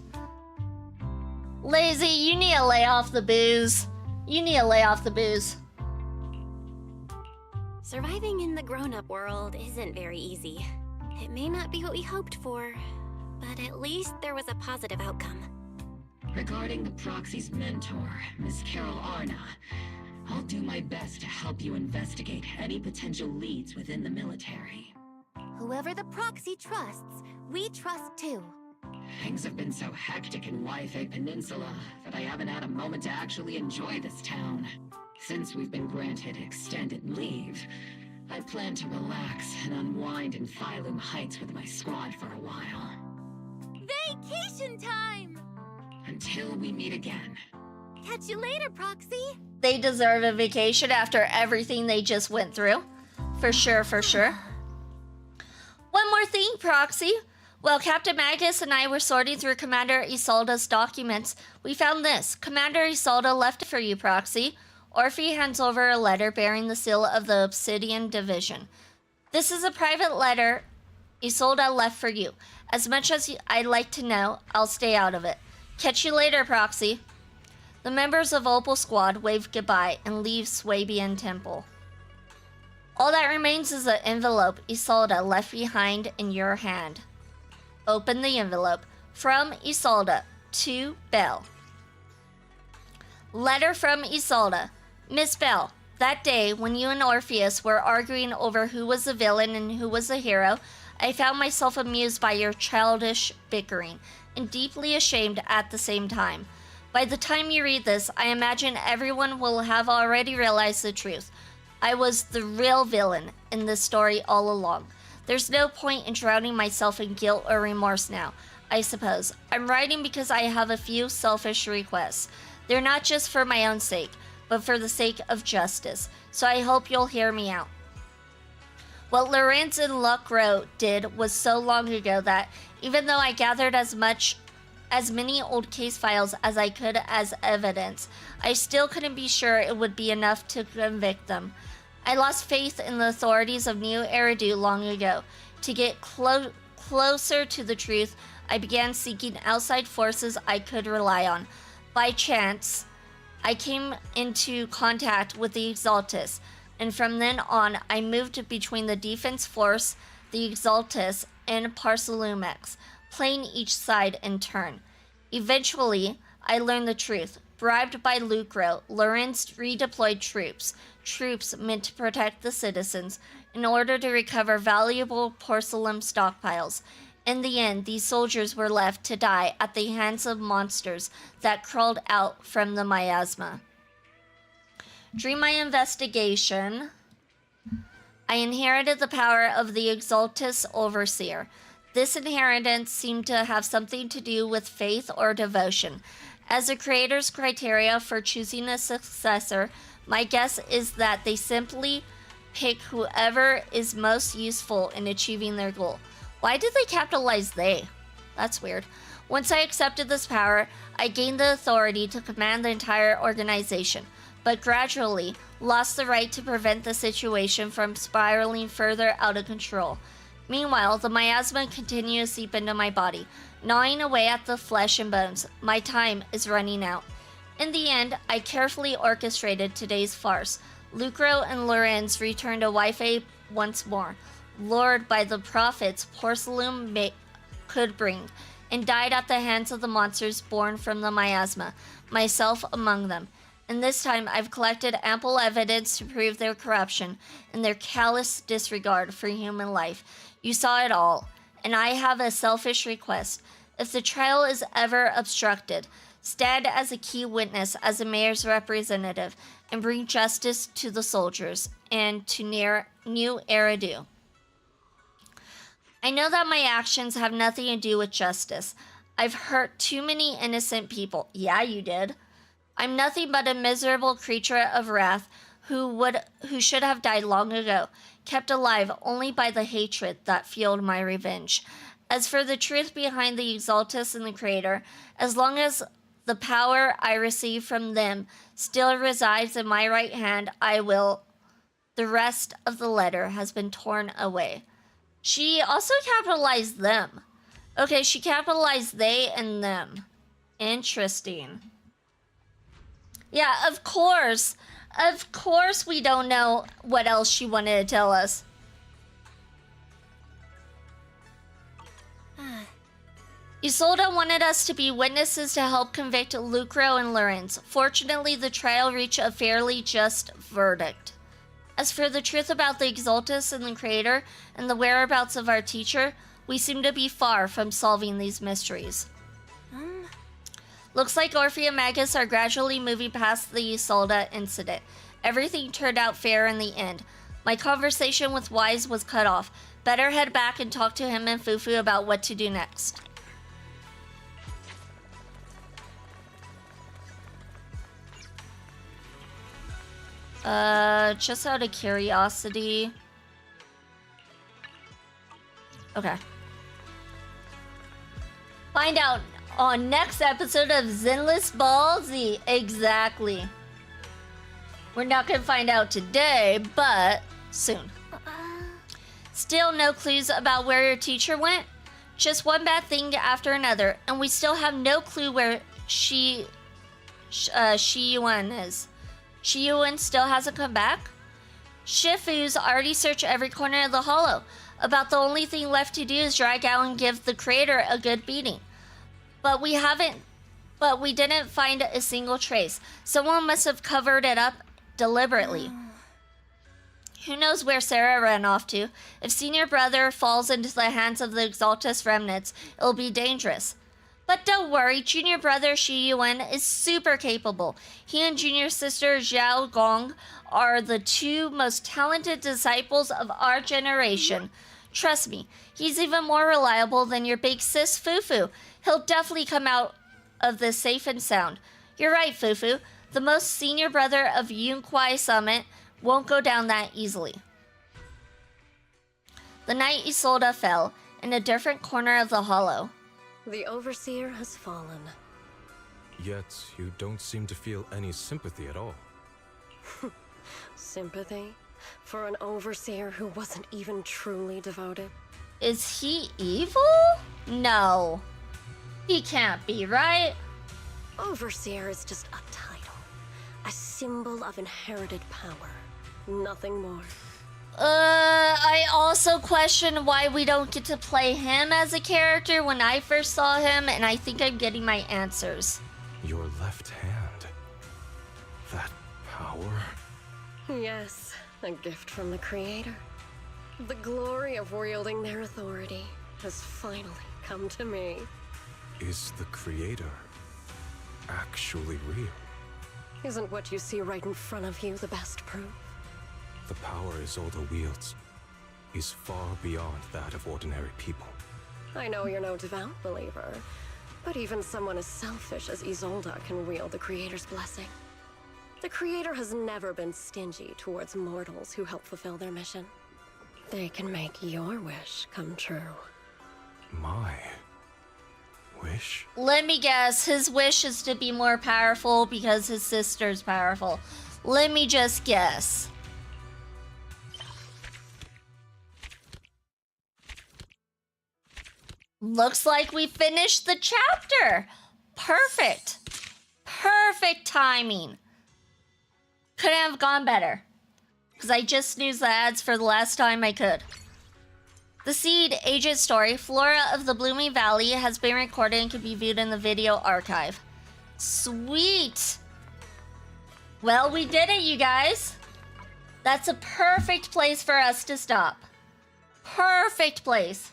Lazy, you need to lay off the booze. You need to lay off the booze. Surviving in the grown-up world isn't very easy. It may not be what we hoped for, but at least there was a positive outcome. Regarding the Proxy's mentor, Miss Carol Arna, I'll do my best to help you investigate any potential leads within the military. Whoever the Proxy trusts, we trust too. Things have been so hectic in Yfei Peninsula that I haven't had a moment to actually enjoy this town. Since we've been granted extended leave, I plan to relax and unwind in Phylum Heights with my squad for a while. Vacation time! Until we meet again. Catch you later, Proxy. They deserve a vacation after everything they just went through. For sure, for sure. One more thing, Proxy. While Captain Magus and I were sorting through Commander Isolda's documents, we found this. Commander Isolda left it for you, Proxy. Orphe hands over a letter bearing the seal of the Obsidian Division. This is a private letter Isolda left for you. As much as I'd like to know, I'll stay out of it. Catch you later, Proxy. The members of Opal Squad wave goodbye and leave Swabian Temple. All that remains is an envelope Isolda left behind in your hand. Open the envelope. From Isolda to Belle. Letter from Isolda. Miss Belle, that day when you and Orpheus were arguing over who was the villain and who was the hero, I found myself amused by your childish bickering and deeply ashamed at the same time. By the time you read this, I imagine everyone will have already realized the truth. I was the real villain in this story all along. There's no point in drowning myself in guilt or remorse now. I suppose. I'm writing because I have a few selfish requests. They're not just for my own sake, but for the sake of justice. So I hope you'll hear me out. What Lorenz and Lucro did was so long ago that even though I gathered as many old case files as I could as evidence, I still couldn't be sure it would be enough to convict them. I lost faith in the authorities of New Eridu long ago. To get closer to the truth, I began seeking outside forces I could rely on. By chance, I came into contact with the Exaltus, and from then on, I moved between the Defense Force, the Exaltus, and Parsalumex, playing each side in turn. Eventually, I learned the truth. Bribed by Lucro, Lorenz redeployed troops meant to protect the citizens, in order to recover valuable porcelain stockpiles. In the end, these soldiers were left to die at the hands of monsters that crawled out from the miasma. During my investigation, I inherited the power of the Exaltus Overseer. This inheritance seemed to have something to do with faith or devotion. As the creator's criteria for choosing a successor, my guess is that they simply pick whoever is most useful in achieving their goal. Why did they capitalize they? That's weird. Once I accepted this power, I gained the authority to command the entire organization, but gradually lost the right to prevent the situation from spiraling further out of control. Meanwhile, the miasma continues to seep into my body, gnawing away at the flesh and bones. My time is running out. In the end, I carefully orchestrated today's farce. Lucro and Lorenz returned to Wi-Fi once more, lured by the profits porcelain could bring, and died at the hands of the monsters born from the miasma, myself among them. And this time I've collected ample evidence to prove their corruption and their callous disregard for human life. You saw it all, and I have a selfish request. If the trial is ever obstructed, stand as a key witness as the mayor's representative and bring justice to the soldiers and to New Eridu. I know that my actions have nothing to do with justice. I've hurt too many innocent people. Yeah, you did. I'm nothing but a miserable creature of wrath who should have died long ago, kept alive only by the hatred that fueled my revenge. As for the truth behind the Exaltus and the Creator, as long as the power I receive from them still resides in my right hand, I will. The rest of the letter has been torn away. She also capitalized them. Okay, she capitalized they and them. Interesting. Yeah, of course. Of course we don't know what else she wanted to tell us. Isolde wanted us to be witnesses to help convict Lucro and Lorenz. Fortunately, the trial reached a fairly just verdict. As for the truth about the Exaltus and the Creator and the whereabouts of our teacher, we seem to be far from solving these mysteries. Looks like Orpheus and Magus are gradually moving past the Isolde incident. Everything turned out fair in the end. My conversation with Wise was cut off. Better head back and talk to him and Fufu about what to do next. Just out of curiosity. Okay. Find out on next episode of Zenless Ballsy. Exactly. We're not gonna find out today, but soon. Still no clues about where your teacher went? Just one bad thing after another, and we still have no clue where Shiyuan is. Shiyuan still hasn't come back? Shifu's already searched every corner of the hollow. About the only thing left to do is drag out and give the Creator a good beating. But we didn't find a single trace. Someone must have covered it up deliberately. Who knows where Sarah ran off to? If Senior Brother falls into the hands of the Exaltus remnants, it'll be dangerous. But don't worry, Junior Brother Shiyuan is super capable. He and Junior Sister Xiao Gong are the two most talented disciples of our generation. Trust me, he's even more reliable than your big sis Fufu. He'll definitely come out of this safe and sound. You're right, Fufu. The most senior brother of Yunkwai Summit won't go down that easily. The night Isolde fell, in a different corner of the hollow. The Overseer has fallen. Yet, you don't seem to feel any sympathy at all. Sympathy? For an Overseer who wasn't even truly devoted? Is he evil? No. He can't be, right? Overseer is just a title. A symbol of inherited power. Nothing more. I also question why we don't get to play him as a character when I first saw him, and I think I'm getting my answers. Your left hand. That power? Yes, a gift from the Creator. The glory of wielding their authority has finally come to me. Is the Creator actually real? Isn't what you see right in front of you the best proof? The power Isolde wields is far beyond that of ordinary people. I know you're no devout believer, but even someone as selfish as Isolde can wield the Creator's blessing. The Creator has never been stingy towards mortals who help fulfill their mission. They can make your wish come true. My wish? Let me guess, his wish is to be more powerful because his sister's powerful. Let me just guess. Looks like we finished the chapter. Perfect. Perfect timing. Couldn't have gone better. Because I just snoozed the ads for the last time I could. The Seed Agent Story, Flora of the Blooming Valley, has been recorded and can be viewed in the video archive. Sweet. Well, we did it, you guys. That's a perfect place for us to stop. Perfect place.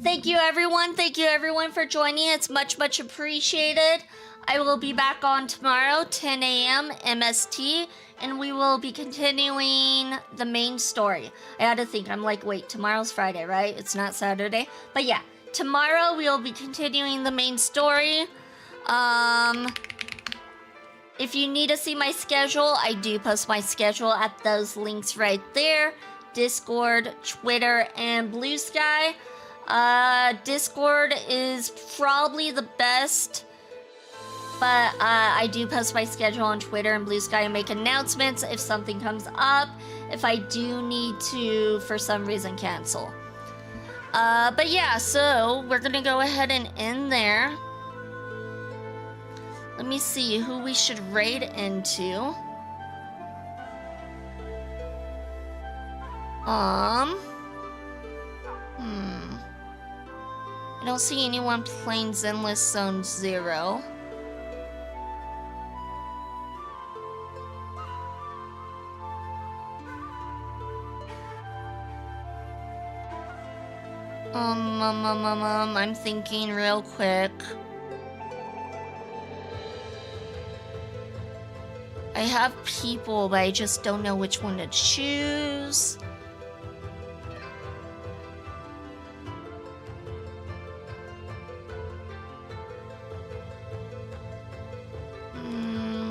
Thank you, everyone. Thank you, everyone, for joining. It's much, much appreciated. I will be back on tomorrow, 10 a.m. MST, and we will be continuing the main story. I had to think. I'm like, wait, tomorrow's Friday, right? It's not Saturday. But yeah, tomorrow we will be continuing the main story. If you need to see my schedule, I do post my schedule at those links right there. Discord, Twitter, and Blue Sky. Discord is probably the best, but I do post my schedule on Twitter and Blue Sky and make announcements if something comes up, if I do need to, for some reason, cancel. But yeah, so we're gonna go ahead and end there. Let me see who we should raid into. I don't see anyone playing Zenless Zone 0. I'm thinking real quick. I have people, but I just don't know which one to choose.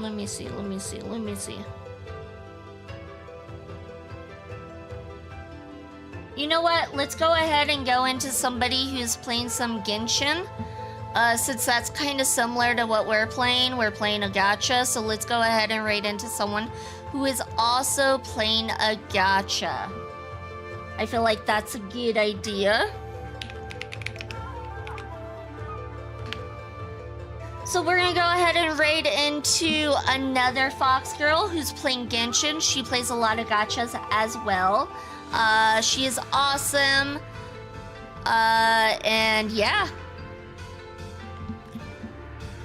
Let me see. You know what? Let's go ahead and go into somebody who's playing some Genshin. Since that's kind of similar to what we're playing a gacha, so let's go ahead and raid into someone who is also playing a gacha. I feel like that's a good idea. So we're gonna go ahead and raid into another Fox girl who's playing Genshin. She plays a lot of gachas as well. She is awesome. And yeah.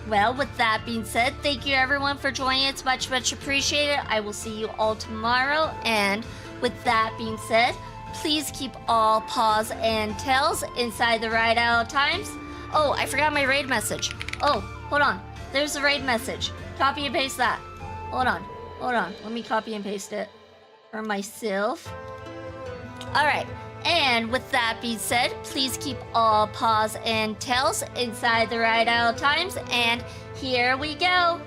Well, with that being said, thank you everyone for joining. It's much, much appreciated. I will see you all tomorrow. And with that being said, please keep all paws and tails inside the ride at all times. Oh, I forgot my raid message. Oh, hold on. There's the raid message. Copy and paste that. Hold on. Let me copy and paste it for myself. Alright, and with that being said, please keep all paws and tails inside the ride at all times, and here we go.